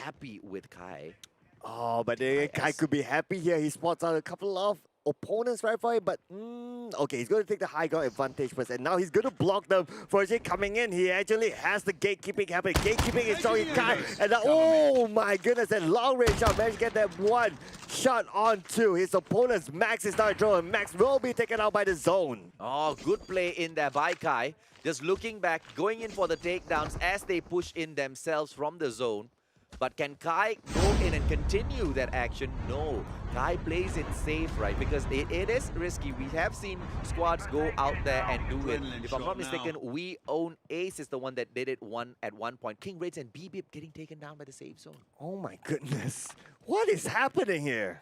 happy with Kai. Oh, but Kai could be happy here. He spots out a couple of opponents right for it, but okay, he's going to take the high ground advantage first, and now he's going to block them for Jay coming in. He actually has the gatekeeping happening. Gatekeeping is showing Kai, and oh my goodness, and long range shot managed to get that one shot onto his opponent's Max is not thrown, and Max will be taken out by the zone. Oh, good play in there by Kai. Just looking back, going in for the takedowns as they push in themselves from the zone. But can Kai go in and continue that action? No. Kai plays it safe, right? Because it is risky. We have seen squads go out there and do it. If I'm not mistaken, We Own Ace is the one that did it at one point. King Raids and BBIP getting taken down by the safe zone. Oh my goodness. What is happening here?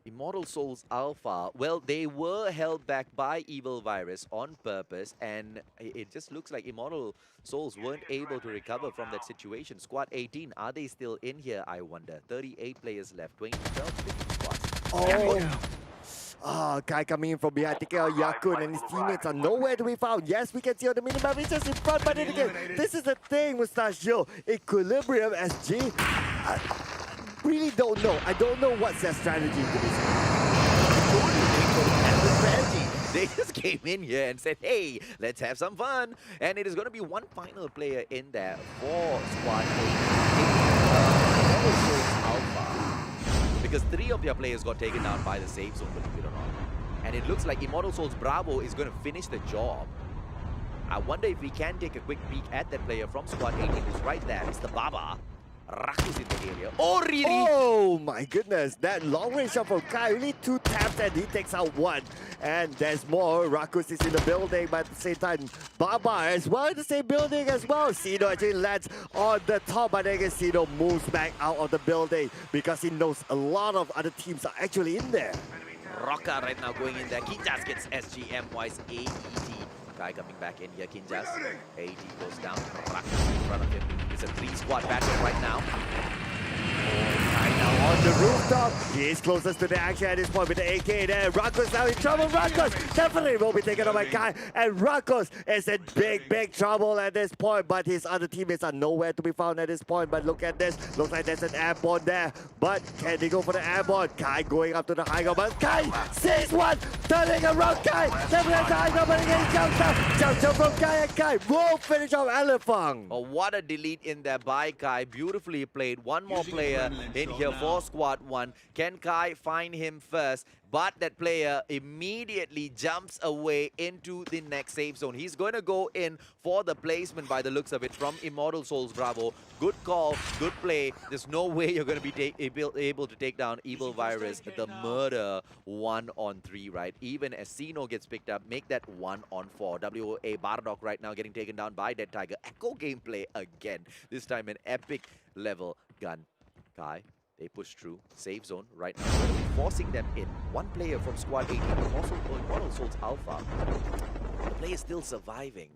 Immortal Souls Alpha, well, they were held back by Evil Virus on purpose, and it just looks like Immortal Souls weren't able to recover from that situation. Squad 18, are they still in here, I wonder? 38 players left, 12 different squads. Oh, Kai coming in from behind, taking out Yakun, and his teammates are nowhere to be found. Yes, we can see on the minimap, he's just in front, but then again, this is the thing, Mustachio. Equilibrium SG. Really don't know. I don't know what's their strategy to be. They just came in here and said, hey, let's have some fun. And it is going to be one final player in there for Squad 8. Alpha. Because 3 of their players got taken down by the safe zone, believe it or not. And it looks like Immortal Souls Bravo is going to finish the job. I wonder if we can take a quick peek at that player from Squad 18 who's right there. It's the Baba. Rakus in the area. Oh, really? Oh my goodness. That long range shot from Kai. Only 2 taps and he takes out 1. And there's more. Rakus is in the building, but at the same time, Baba as well in the same building as well. Sino actually lands on the top, but then again, Sino moves back out of the building because he knows a lot of other teams are actually in there. Rocka right now going in there. Kinjas gets SGM-wise AET. Kai coming back in here, Kinjas. AET goes down. Rakus in front of him. It's a 3-squad battle right now. Kai now on the rooftop. He is closest to the action at this point with the AK there. Rakus now in trouble. Rakus definitely will be taken out by Kai. And Rakus is in big trouble at this point. But his other teammates are nowhere to be found at this point. But look at this. Looks like there's an airborne there. But can they go for the airborne? Kai going up to the high ground. But Kai sees one. Turning around Kai. Definitely the high ground. But again, he jumps up. Jump from Kai, and Kai will finish off Elephant. Oh, what a delete in there by Kai. Beautifully played. One more player in here for Squad 1. Can Kai find him first? But that player immediately jumps away into the next safe zone. He's going to go in for the placement by the looks of it from Immortal Souls Bravo. Good call, good play. There's no way you're going to be able to take down Evil Virus, the murder 1-on-3, right? Even as Sino gets picked up, make that 1-on-4. WOA Bardock right now getting taken down by Dead Tiger. Echo gameplay again. This time an epic level gun. Kai. They push through. Safe zone right now. We're going to be forcing them in. One player from Squad 18, also Immortal Souls Alpha. The player is still surviving.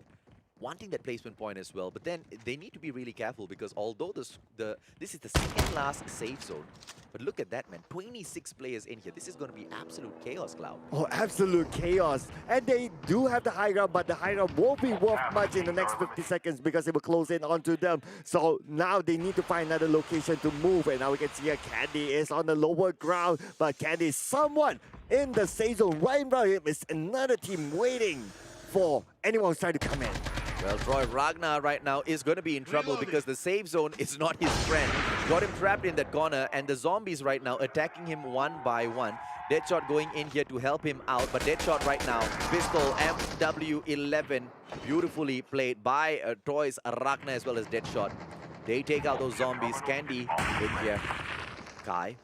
Wanting that placement point as well. But then they need to be really careful because although this is the second last safe zone, but look at that, man. 26 players in here. This is going to be absolute chaos, Cloud. Oh, absolute chaos. And they do have the high ground, but the high ground won't be worth much in the next 50 seconds because it will close in onto them. So now they need to find another location to move. And now we can see here Candy is on the lower ground, but Candy is somewhat in the safe zone. Right in front of him is another team waiting for anyone who's trying to come in. Well, Troy Ragnar right now is going to be in trouble because the safe zone is not his friend. Got him trapped in that corner, and the zombies right now attacking him one by one. Deadshot going in here to help him out, but Deadshot right now, pistol MW11, beautifully played by Troy's Ragnar as well as Deadshot. They take out those zombies. Candy in here. Kai.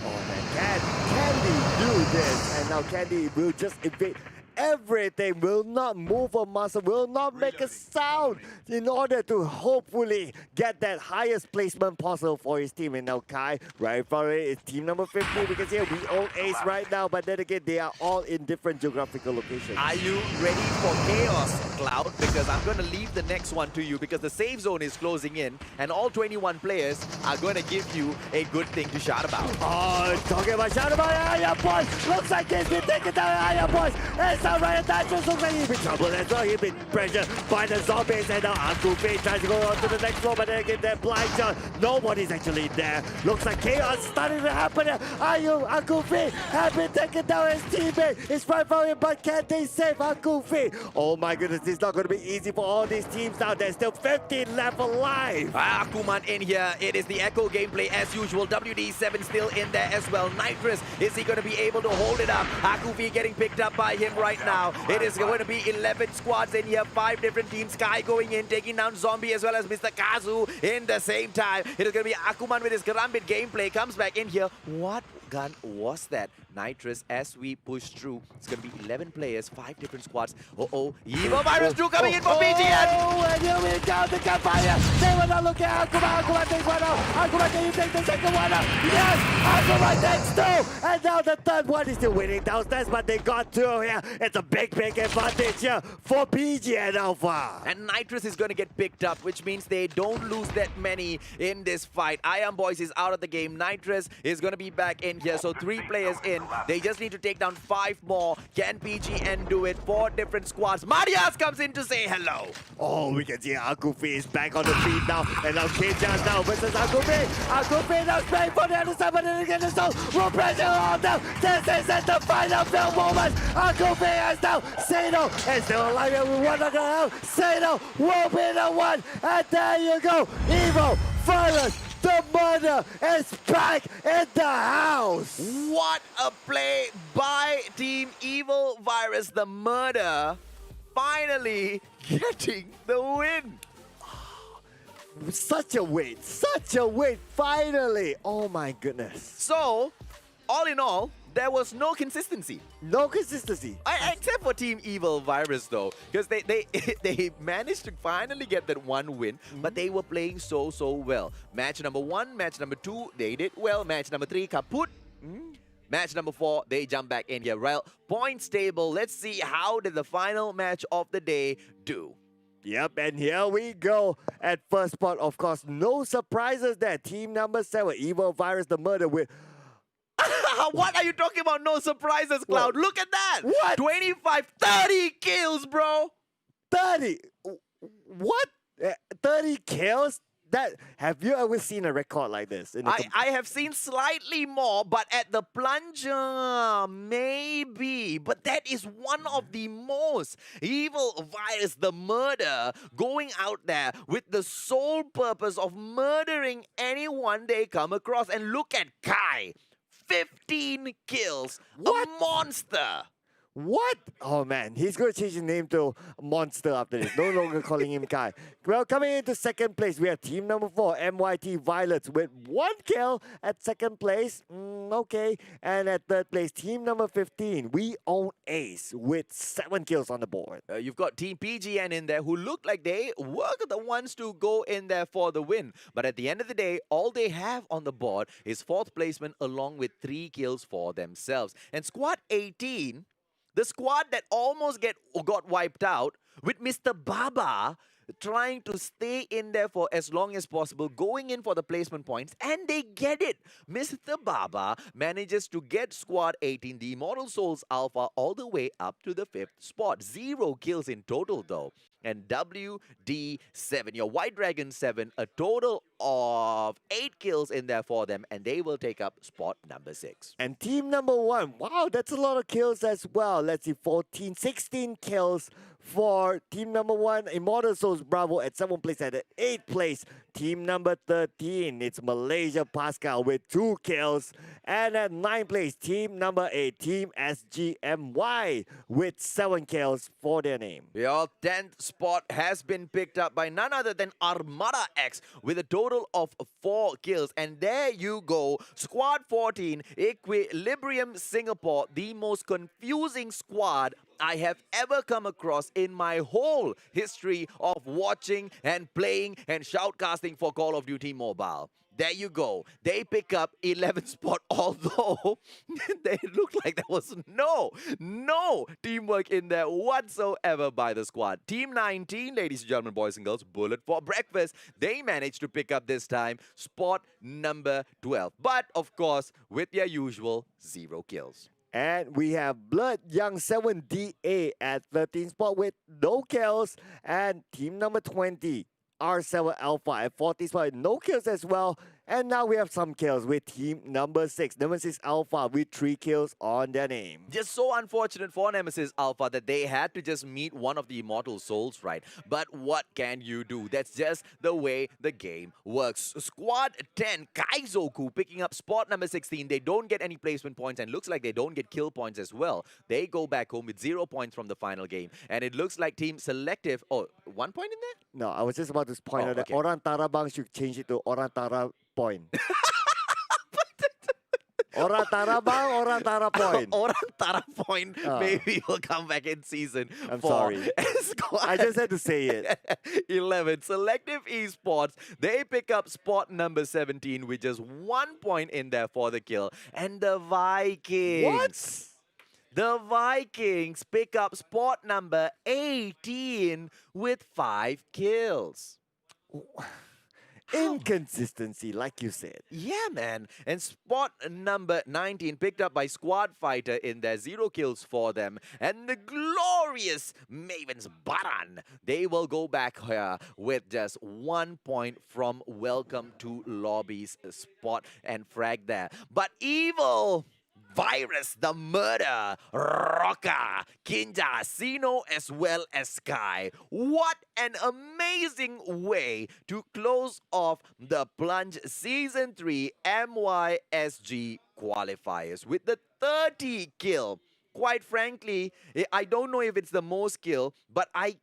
Oh man, can Candy do this? And now Candy will just evade everything, will not move a muscle, will not make a sound in order to hopefully get that highest placement possible for his team. And now Kai, right for it, is team number 50. We can see We Own Ace right now, but then again, they are all in different geographical locations. Are you ready for chaos, Cloud? Because I'm going to leave the next one to you because the safe zone is closing in and all 21 players are going to give you a good thing to shout about. Oh, talking about shout about Aya Boys. Looks like it's been taken down Aya Boys. It's down Ryan Thatcher. Looks like he's in trouble as well. He's been pressured by the zombies. And now Akufi tries to go on to the next floor, but then get that blind shot. Nobody's actually there. Looks like chaos starting to happen. Akufi has been taken down. His teammate is right for him, but can they save Akufi? Oh my goodness, it's not going to be easy for all these teams now. There's still 15 left alive. Akuman in here. It is the Echo gameplay as usual. WD7 still in there as well. Nitrous, is he going to be able to hold it up? Akufi getting picked up by him right now. It is going to be 11 squads in here. 5 different teams. Sky going in, taking down Zombie as well as Mr. Kazu in the same time. It is going to be Akuman with his Karambit gameplay. Comes back in here. What gun was that? Nitrous as we push through. It's going to be 11 players, 5 different squads. Evil Virus 2 coming in for BGN. Oh, and here we go, the gunfire. They will not look at Akuman. Akuman takes one out. Akuman, can you take the second one out? Yes, Akuman takes 2. And now the third one is still winning downstairs, but they got 2 here. It's a big advantage here for PG and Alpha. And Nitrous is going to get picked up, which means they don't lose that many in this fight. Iron Boys is out of the game. Nitrous is going to be back in here. So 3 players in. They just need to take down 5 more. Can PGN do it? 4 different squads. Marias comes in to say hello. Oh, we can see Akufi is back on the feet now. And now K-Jazz now versus Akufi. Akufi now playing for the other side, but then again, there's no more pressure on them. This is at the final film moment. Akufi has now Sano is still alive here with 1 on the health. Sano will be the one. And there you go. Evil Virus. The murder is back in the house. What a play by Team Evil Virus. The murder finally getting the win. Such a wait, finally. Oh my goodness. So, all in all, there was no consistency. No consistency. Except for Team Evil Virus though, because they managed to finally get that 1 win, but they were playing so well. Match number 1, match number 2, they did well. Match number 3, kaput. Match number 4, they jump back in here. Well, points table. Let's see how did the final match of the day do. Yep, and here we go. At first spot, of course, no surprises there. Team number 7, Evil Virus, the murder with... What are you talking about? No surprises, Cloud. What? Look at that. What? 25, 30 kills, bro. 30? What? 30 kills? That, have you ever seen a record like this? I have seen slightly more, but at the Plunge, maybe. But that is one of the most. Evil Virus, the murder, going out there with the sole purpose of murdering anyone they come across. And look at Kai. 15 kills. What? A monster. What? Oh man, he's going to change his name to Monster after this. No longer calling him Kai. Well, coming into second place, we have team number 4, MYT Violets, with 1 kill at second place. Okay. And at third place, team number 15, We Own Ace, with 7 kills on the board. You've got Team PGN in there who look like they were the ones to go in there for the win. But at the end of the day, all they have on the board is 4th placement along with 3 kills for themselves. And Squad 18... the squad that almost got wiped out with Mr. Baba trying to stay in there for as long as possible, going in for the placement points, and they get it. Mr. Baba manages to get Squad 18, the Immortal Souls Alpha, all the way up to the 5th spot. 0 kills in total, though. And WD7, your White Dragon 7, a total of 8 kills in there for them, and they will take up spot number 6. And team number 1, wow, that's a lot of kills as well. Let's see, 16 kills for team number 1, Immortal Souls Bravo at 7th place. At the 8th place, team number 13, it's Malaysia Pascal with 2 kills. And at 9th place, team number 8, Team SGMY with 7 kills for their name. Your 10th spot has been picked up by none other than Armada X with a total of 4 kills. And there you go, Squad 14, Equilibrium Singapore, the most confusing squad I have ever come across in my whole history of watching and playing and shoutcasting for Call of Duty Mobile. There you go. They pick up 11th spot, although they looked like there was no teamwork in there whatsoever by the squad. Team 19, ladies and gentlemen, boys and girls, bullet for breakfast. They managed to pick up this time spot number 12. But, of course, with their usual 0 kills. And we have Blood Young 7DA at 13 spot with no kills. And team number 20, R7 Alpha at 40 spot with no kills as well. And now we have some kills with team number 6, Nemesis Alpha with 3 kills on their name. Just so unfortunate for Nemesis Alpha that they had to just meet one of the immortal souls, right? But what can you do? That's just the way the game works. Squad 10, Kaizoku picking up spot number 16. They don't get any placement points and looks like they don't get kill points as well. They go back home with 0 points from the final game. And it looks like Team Selective... Oh, 1 point in there? No, I was just about to point out that okay. Orang Tarabang should change it to Orang Tara Point. Orang Tarabang, Orang Tara Point. Orang Tara Point maybe will come back in season 4. I'm sorry. I just had to say it. 11. Selective Esports, they pick up spot number 17 with just 1 point in there for the kill. And the Vikings. What? The Vikings pick up spot number 18 with 5 kills. Inconsistency, like you said. Yeah, man. And spot number 19 picked up by Squad Fighter in their 0 kills for them. And the glorious Mavens Baran, they will go back here with just 1 point from Welcome to Lobby's spot and frag there. But Evil... Virus, the Murder, Rocker, Kinja, Sino, as well as Sky. What an amazing way to close off the Plunge Season 3 MYSG qualifiers with the 30 kill. Quite frankly, I don't know if it's the most kill, but I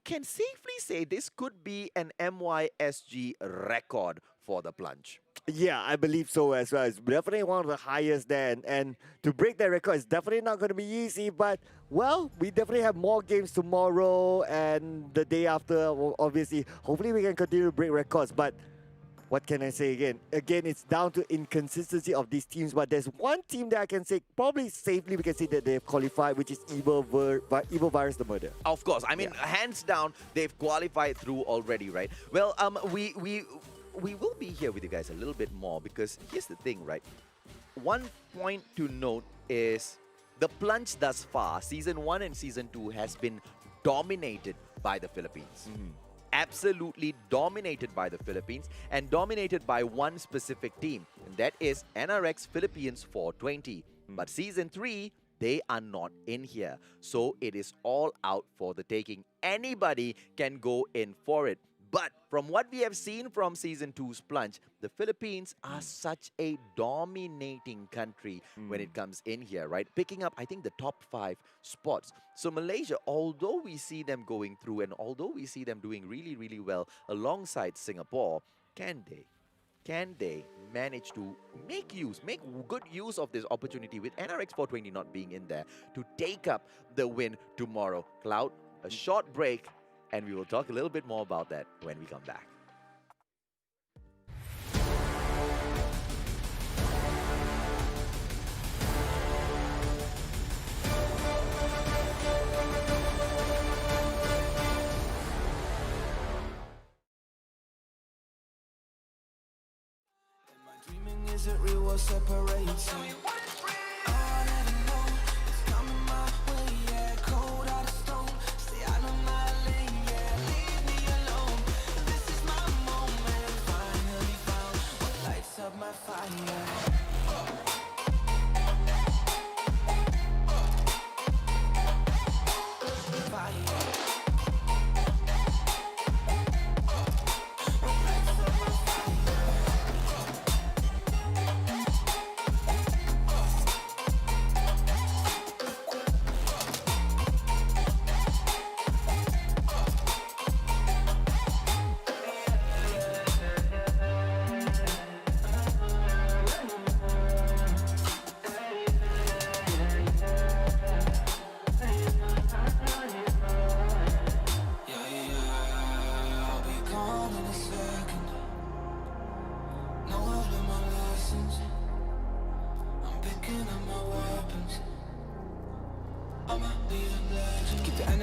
can safely say this could be an MYSG record for the Plunge. Yeah, I believe so as well. It's definitely one of the highest there. And to break that record is definitely not going to be easy. But, well, we definitely have more games tomorrow and the day after. Well, obviously, hopefully we can continue to break records. But what can I say again? Again, it's down to inconsistency of these teams. But there's one team that I can say, probably safely we can say that they've qualified, which is Evil Virus the Murder. Of course. I mean, hands down, they've qualified through already, right? Well, we will be here with you guys a little bit more because here's the thing, right? One point to note is the Plunge thus far, Season 1 and Season 2 has been dominated by the Philippines. Absolutely dominated by the Philippines and dominated by one specific team, and that is NRX Philippines 420. But Season 3, they are not in here. So it is all out for the taking. Anybody can go in for it. But from what we have seen from Season 2's Plunge, the Philippines are such a dominating country when it comes in here, right? Picking up, I think, the top 5 spots. So Malaysia, although we see them going through and although we see them doing really, really well alongside Singapore, can they manage to make good use of this opportunity with NRX 420 not being in there to take up the win tomorrow? Cloud, a short break. And we will talk a little bit more about that when we come back. Dreaming isn't real, what separates me?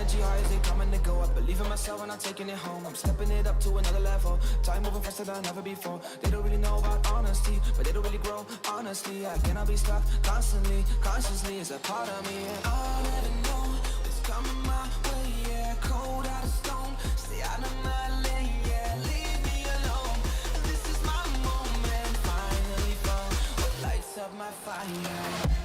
energy high as they come and they go. I believe in myself and I'm taking it home. I'm stepping it up to another level. Time moving faster than ever before. They don't really know about honesty, but they don't really grow. Honestly, I cannot be stuck constantly. Consciously is a part of me. And I'll never know what's coming my way. Yeah, cold out of stone. Stay out of my lane. Yeah, leave me alone. This is my moment. Finally found what lights up my fire.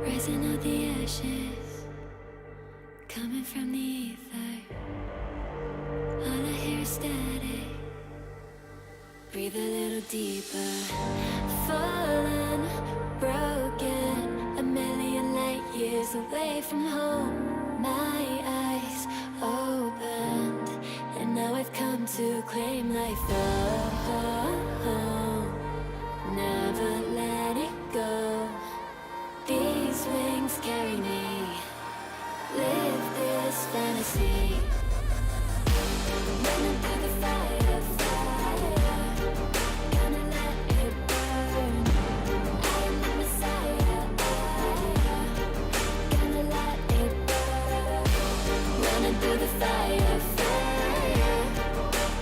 Rising out the ashes, coming from the ether. All I hear is static. Breathe a little deeper. Fallen, broken, a million light years away from home. My eyes opened, and now I've come to claim life. Never let it go. These wings carry me. Live this fantasy. Running through the fire, fire. Gonna let it burn. I am the Messiah. Gonna let it burn. Running through the fire, fire.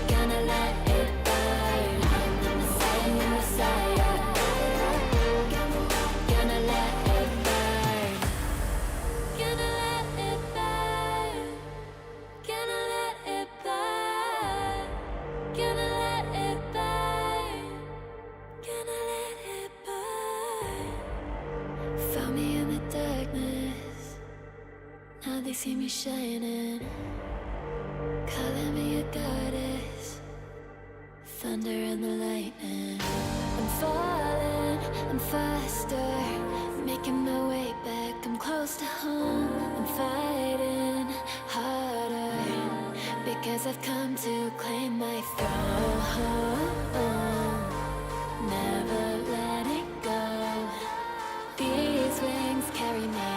Gonna let it burn. I am the Messiah, Messiah. Gonna let it burn. Gonna let it burn. Gonna let it burn. Gonna let it burn. Gonna let it burn. Found me in the darkness. Now they see me shining. Calling me a goddess. Thunder and the lightning. I'm falling, I'm faster. Making my way back, I'm close to home. I'm fighting harder because I've come to claim my throne. Never letting go. These wings carry me.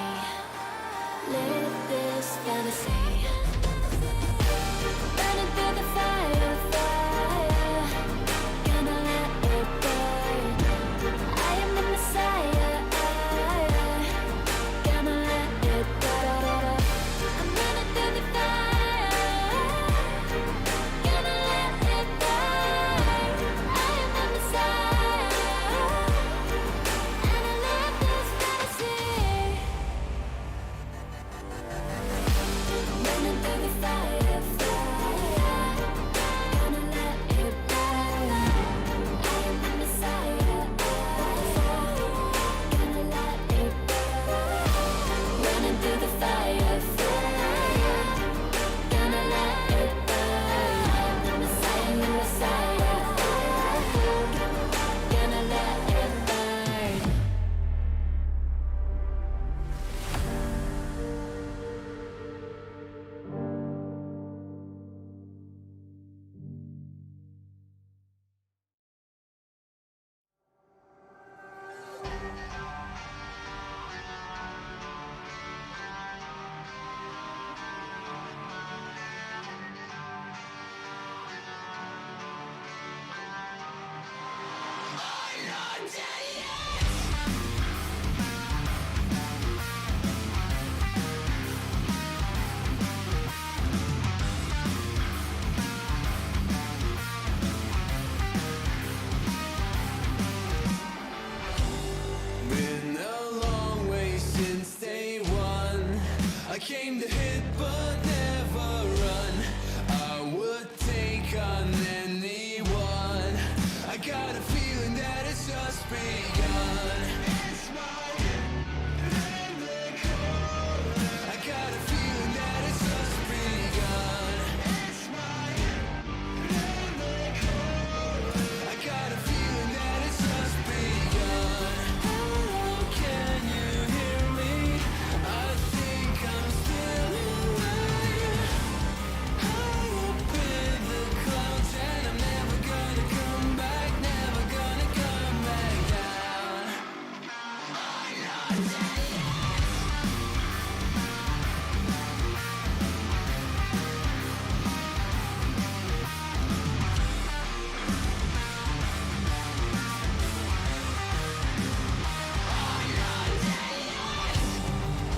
Live this fantasy. Running through the fire, fire. Gonna let it burn. I am the Messiah. Gonna let it burn. I'm running through the fire. Gonna let it burn. I am the Messiah.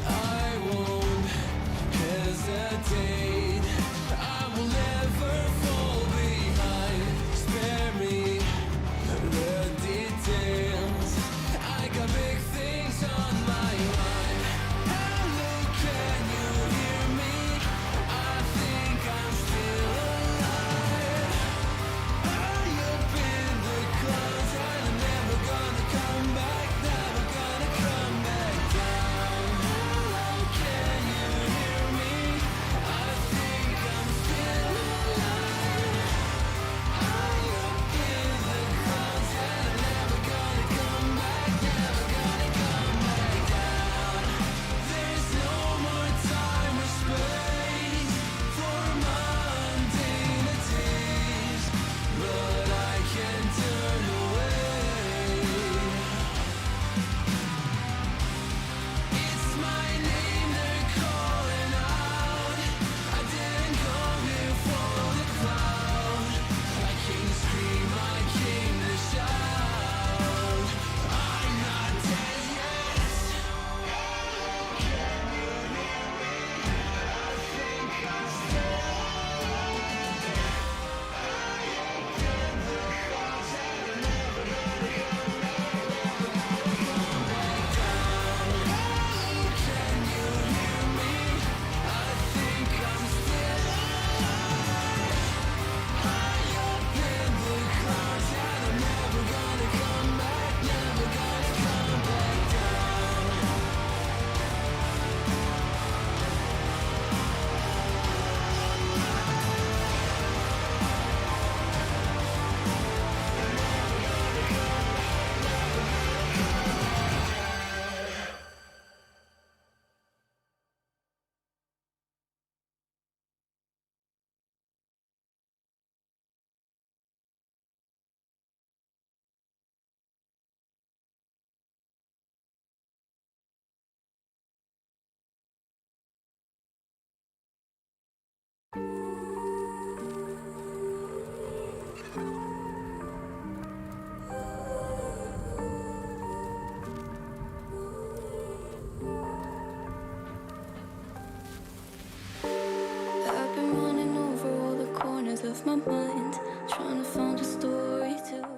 I won't hesitate. I will never fall behind. Spare me the details. I got big things on my mind. Hello, can you hear me? I think I'm still alive. High up in the clouds, and I'm never gonna come back. Never gonna come back down. Hello, can you hear me? I think I'm still alive. High up in the clouds, and I'm never gonna come back. Never gonna come back down. There's no more time or space for mundane days, but I can't turn away. It's my name they're calling out. I didn't come here for the cloud. I came to scream, I came to shout. I'm not dead yet. Can you hear me? I think I'm still alive. High up in the clouds, and I'm never gonna come back. Never gonna come back down. Hello, can you hear me? I think I'm still alive. High up in the clouds, and I'm never gonna come back. Never gonna come back down. I've been running over all the corners of my mind, trying to find a story to believe.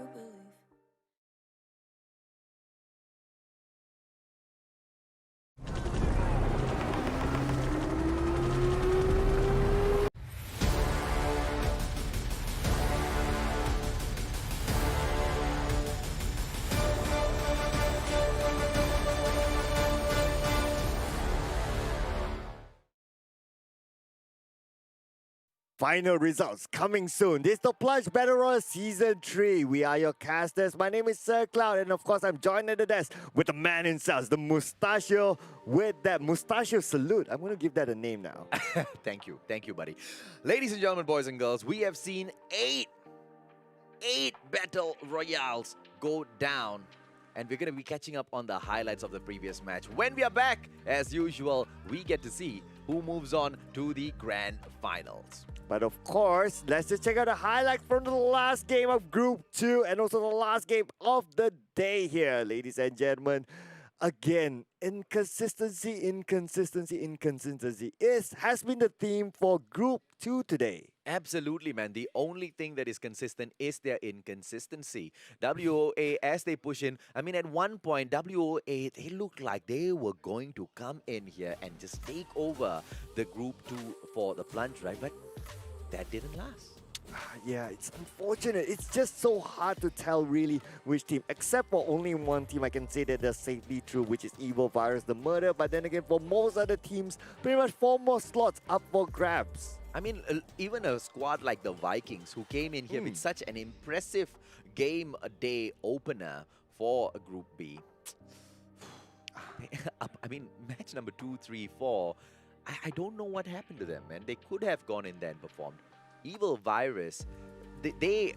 Final results coming soon. This is the Plunge Battle Royale Season 3. We are your casters. My name is Sir Cloud, and of course, I'm joined at the desk with the man himself, the Mustachio, with that Mustachio salute. I'm going to give that a name now. Thank you, buddy. Ladies and gentlemen, boys and girls, we have seen eight battle royales go down, and we're going to be catching up on the highlights of the previous match. When we are back, as usual, we get to see who moves on to the grand finals. But of course, let's just check out a highlight from the last game of Group 2 and also the last game of the day here, ladies and gentlemen. Again, inconsistency has been the theme for Group 2 today. Absolutely, man. The only thing that is consistent is their inconsistency. WOA, as they push in, I mean, at one point, WOA, they looked like they were going to come in here and just take over the Group 2 for the Plunge, right? But that didn't last. Yeah, it's unfortunate. It's just so hard to tell really which team, except for only one team I can say that they're safely through, which is Evil Virus, the Murder. But then again, for most other teams, pretty much 4 more slots up for grabs. I mean, even a squad like the Vikings, who came in here with such an impressive game day opener for Group B. I mean, match number 2, 3, 4, I don't know what happened to them, man. They could have gone in there and performed. Evil Virus, they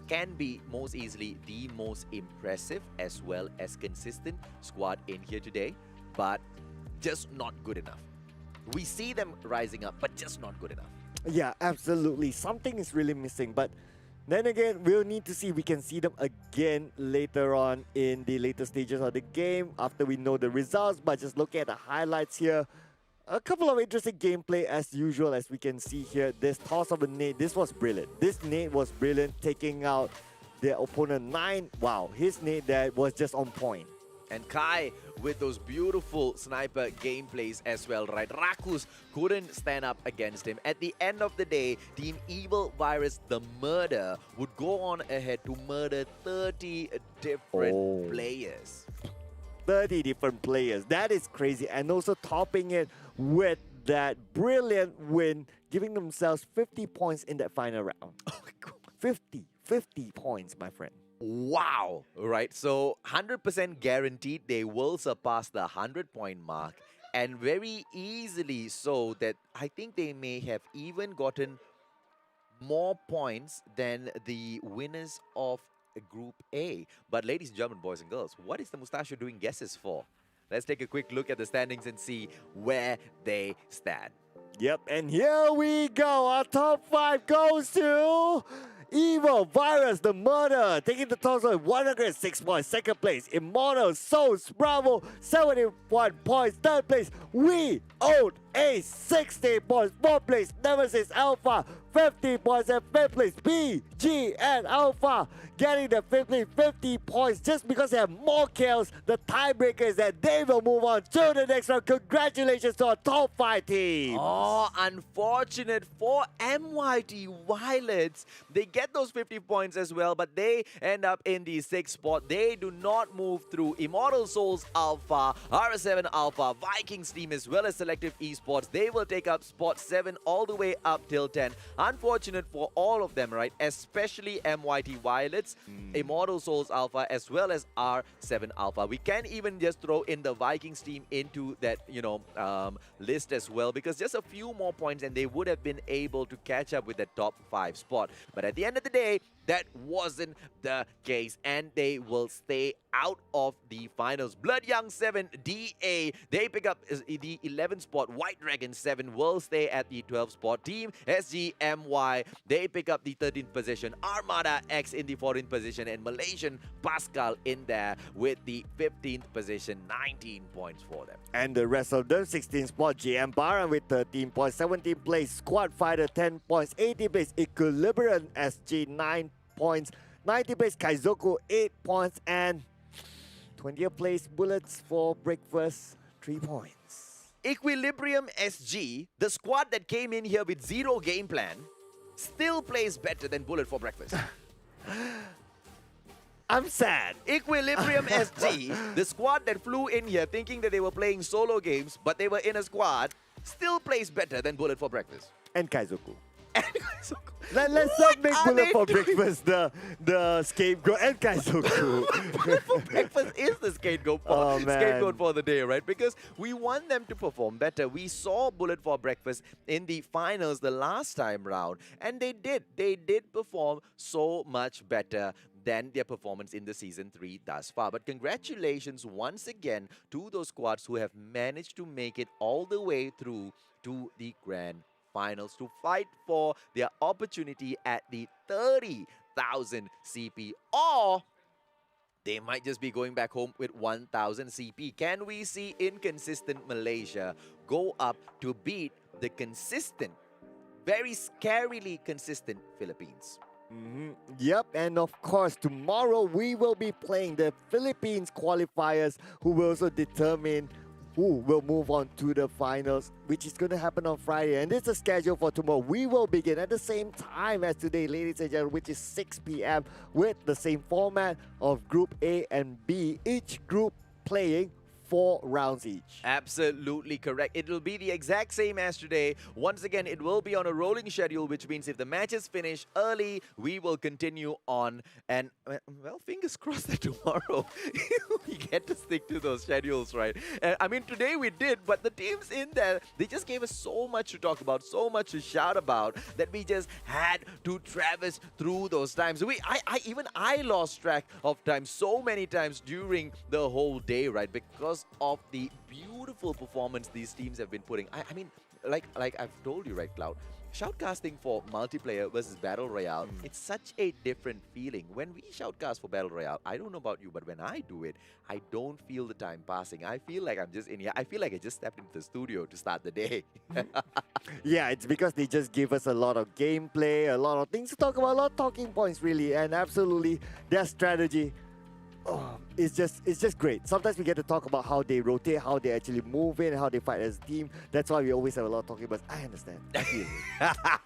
can be most easily the most impressive as well as consistent squad in here today. but just not good enough. We see them rising up, but just not good enough. Yeah, absolutely. Something is really missing, but then again, we'll need to see. We can see them again later on in the later stages of the game after we know the results. But just look at the highlights here. A couple of interesting gameplay as usual, as we can see here. This toss of a nade, this was brilliant. This nade was brilliant, taking out their opponent 9. Wow, his nade there was just on point. And Kai with those beautiful sniper gameplays as well, right? Rakus couldn't stand up against him. At the end of the day, Team Evil Virus, the murder, would go on ahead to murder 30 different players. 30 different players. That is crazy. And also topping it with that brilliant win, giving themselves 50 points in that final round. Oh my God. 50 points, my friend. Wow, right? So 100% guaranteed they will surpass the 100-point mark, and very easily so, that I think they may have even gotten more points than the winners of Group A. But ladies and gentlemen, boys and girls, what is the Mustachio doing guesses for? Let's take a quick look at the standings and see where they stand. Yep, and here we go. Our top 5 goes to Evil Virus, the murder, taking the total of 106 points. Second place, Immortal Souls Bravo, 71 points. Third place, We Own A, 60 points. Fourth place, Nemesis Alpha, 50 points. And fifth place, BG and Alpha, getting the 50 points. Just because they have more kills, the tiebreaker is that they will move on to the next round. Congratulations to our top 5 teams. Oh, unfortunate for MYT Violets. They get those 50 points as well, but they end up in the 6th spot. They do not move through Immortal Souls Alpha, RS7 Alpha, Vikings team, as well as Selective Esports. They will take up spot 7 all the way up till 10. Unfortunate for all of them, right? Especially MYT Violets, Immortal Souls Alpha, as well as R7 Alpha. We can even just throw in the Vikings team into that, list as well, because just a few more points and they would have been able to catch up with the top 5 spot. But at the end of the day, that wasn't the case, and they will stay out of the finals. Blood Young 7 DA, they pick up the 11th spot. White Dragon 7 will stay at the 12th spot. Team SGMY, they pick up the 13th position. Armada X in the 14th position, and Malaysian Pascal in there with the 15th position. 19 points for them. And the rest of them, 16th spot, JM Baran with 13 points, 17th place, Squad Fighter 10 points, 18th place, Equilibrium SG 9 points, 90th place, Kaizoku 8 points, and 20th place, Bullets for Breakfast 3 points. Equilibrium SG, the squad that came in here with 0 game plan, still plays better than Bullet for Breakfast. I'm sad. Equilibrium SG, the squad that flew in here thinking that they were playing solo games, but they were in a squad, still plays better than Bullet for Breakfast. And Kaizoku. And Let's not make Bullet for Breakfast the scapegoat, and Kaizoku. Bullet for Breakfast is the scapegoat for the day, right? Because we want them to perform better. We saw Bullet for Breakfast in the finals the last time round, and they did. They did perform so much better than their performance in the Season 3 thus far. But congratulations once again to those squads who have managed to make it all the way through to the Grand Finals to fight for their opportunity at the 30,000 CP, or they might just be going back home with 1,000 CP. Can we see inconsistent Malaysia go up to beat the consistent, very scarily consistent Philippines? Yep, and of course, tomorrow we will be playing the Philippines qualifiers, who will also determine who will move on to the finals, which is going to happen on Friday. And this is the schedule for tomorrow. We will begin at the same time as today, ladies and gentlemen, which is 6 p.m. with the same format of Group A and B, each group playing 4 rounds each. Absolutely correct. It will be the exact same as today. Once again, it will be on a rolling schedule, which means if the matches finish early, we will continue on. And, well, fingers crossed that tomorrow we get to stick to those schedules, right? I mean, today we did, but the teams in there, they just gave us so much to talk about, so much to shout about, that we just had to traverse through those times. Even I lost track of time so many times during the whole day, right? Because because of the beautiful performance these teams have been putting. I mean, like I've told you, right, Cloud? Shoutcasting for multiplayer versus Battle Royale, it's such a different feeling. When we shoutcast for Battle Royale, I don't know about you, but when I do it, I don't feel the time passing. I feel like I'm just in here. I feel like I just stepped into the studio to start the day. Yeah, it's because they just give us a lot of gameplay, a lot of things to talk about, a lot of talking points, really, and absolutely their strategy. Oh, it's just great. Sometimes we get to talk about how they rotate, how they actually move in, how they fight as a team. That's why we always have a lot of talking about. I understand. I feel it.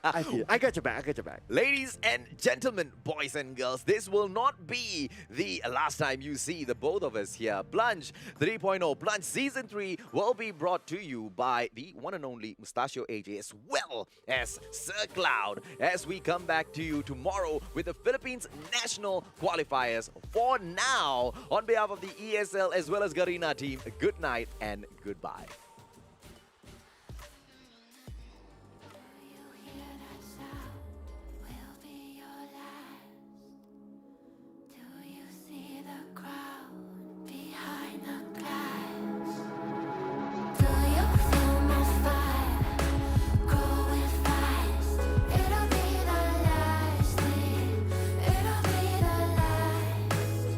I feel it. I got your back. I got your back. Ladies and gentlemen, boys and girls, this will not be the last time you see the both of us here. Plunge 3.0, Plunge Season 3 will be brought to you by the one and only Mustachio AJ as well as Sir Cloud as we come back to you tomorrow with the Philippines national qualifiers. For now, on behalf of the ESL as well as Garena team, good night and goodbye. You hear that sound? Will be your last. Do you see the crowd behind the glass? Do you feel my fire growing fast? It'll be the last thing. It'll be the last.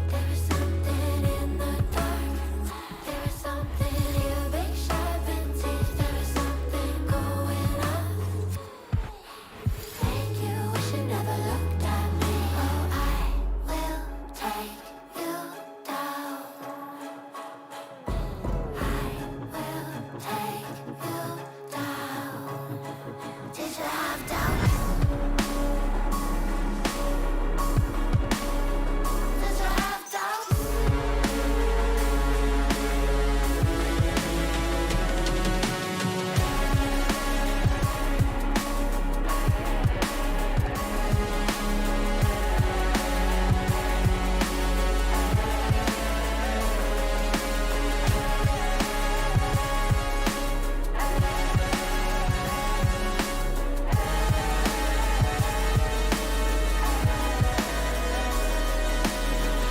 There is something in the dark. There is something you big sharp and teeth. There is something going on. Make you wish you never looked at me. Oh, I will take you down. I will take you down. Did you have doubts? Did you have doubts?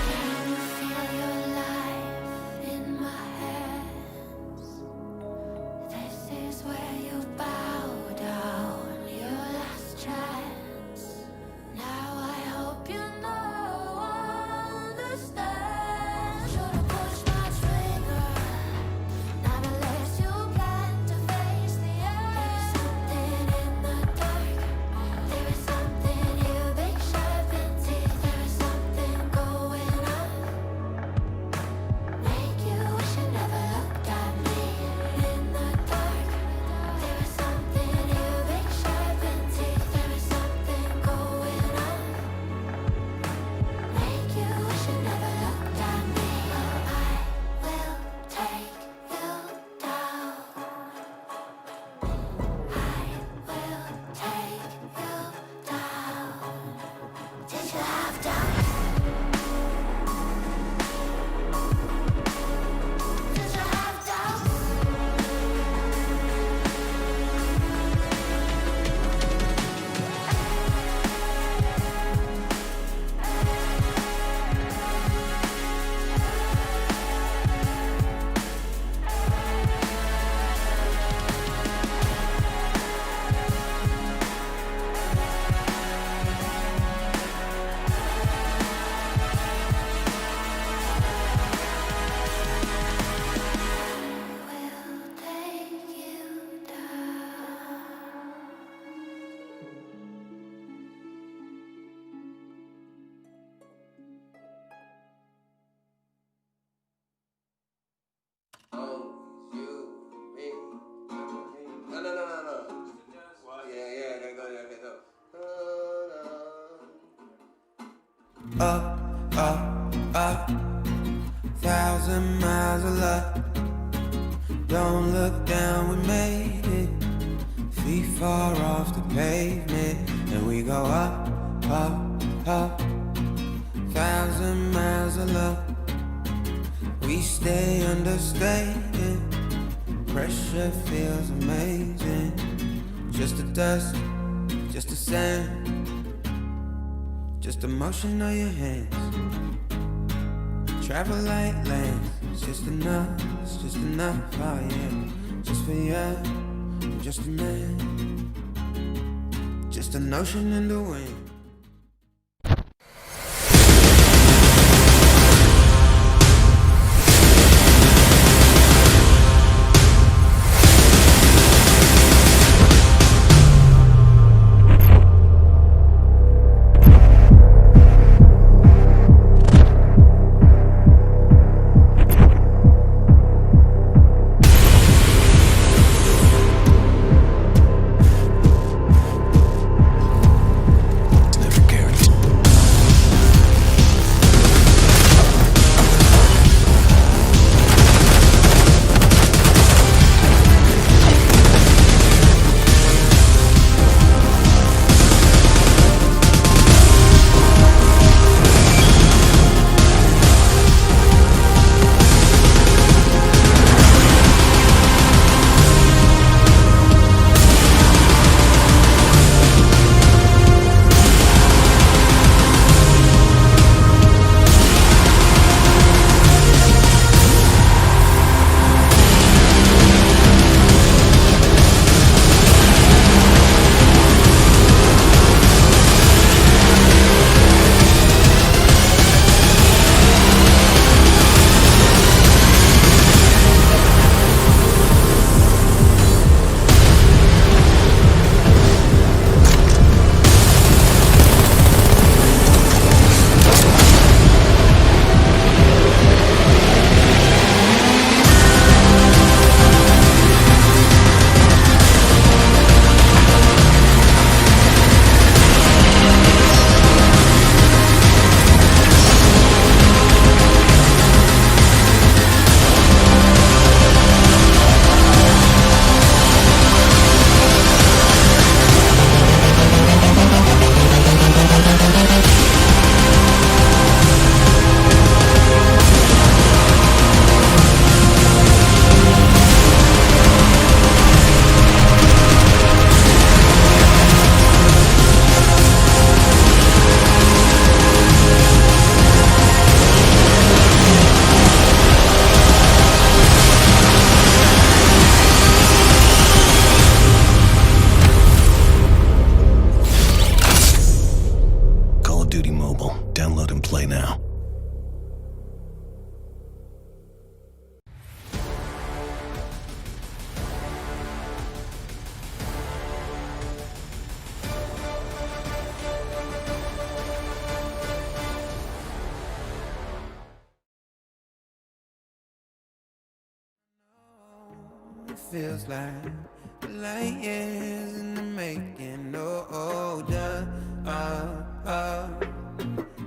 Can you feel your life in my hands? This is where you bow down, your last chance. Now I hope you know, understand. Should've pushed my trigger, not unless you plan to face the end. There is something in the dark. There is something you big sharp and teeth. There is something going on. Make you wish you never looked at me in the dark. There is something you big sharp and teeth. There is something going on. Make you wish you never looked at me. Oh, I will take you down. I will take you down. Did you have doubts? Did you have doubts? Will take you down. Up, up, up, 1,000 miles of love. Don't look down, we made it. Feet far off the pavement, and we go up, up, up. 1,000 miles of love. We stay understated. Pressure feels amazing. Just the dust, just the sand. Just the motion of your hands. Travel like lands, It's just enough, oh yeah. Just for you, I'm just a man. Just an ocean in the wind. Feels like light years in the making. Oh, just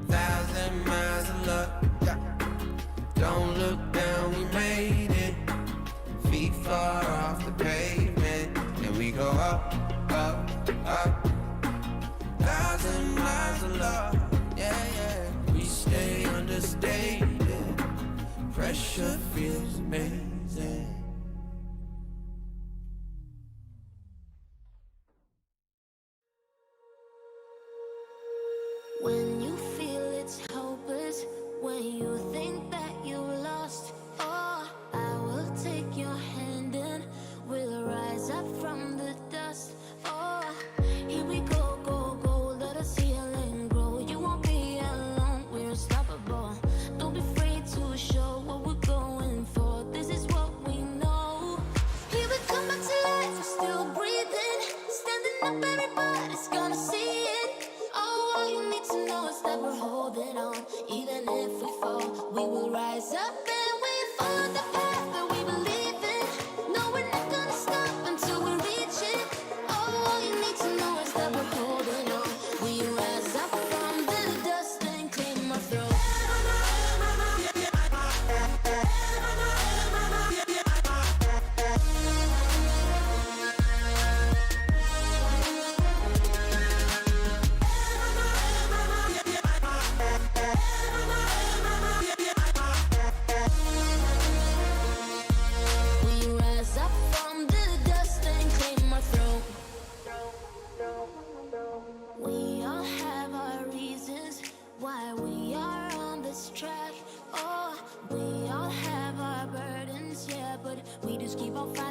1,000 miles of love. Don't look down, we made it. Feet far off the pavement, and we go up, up, up. 1,000 miles of love, yeah, yeah. We stay understated. Pressure feels amazing. When you feel it's hopeless, when you think that you lost, oh, I will take your hand and we'll rise up from the dust. Oh, here we go, go, go, let us heal and grow. You won't be alone, we're unstoppable. Don't be afraid to show what we're going for. This is what we need. just keep on fighting.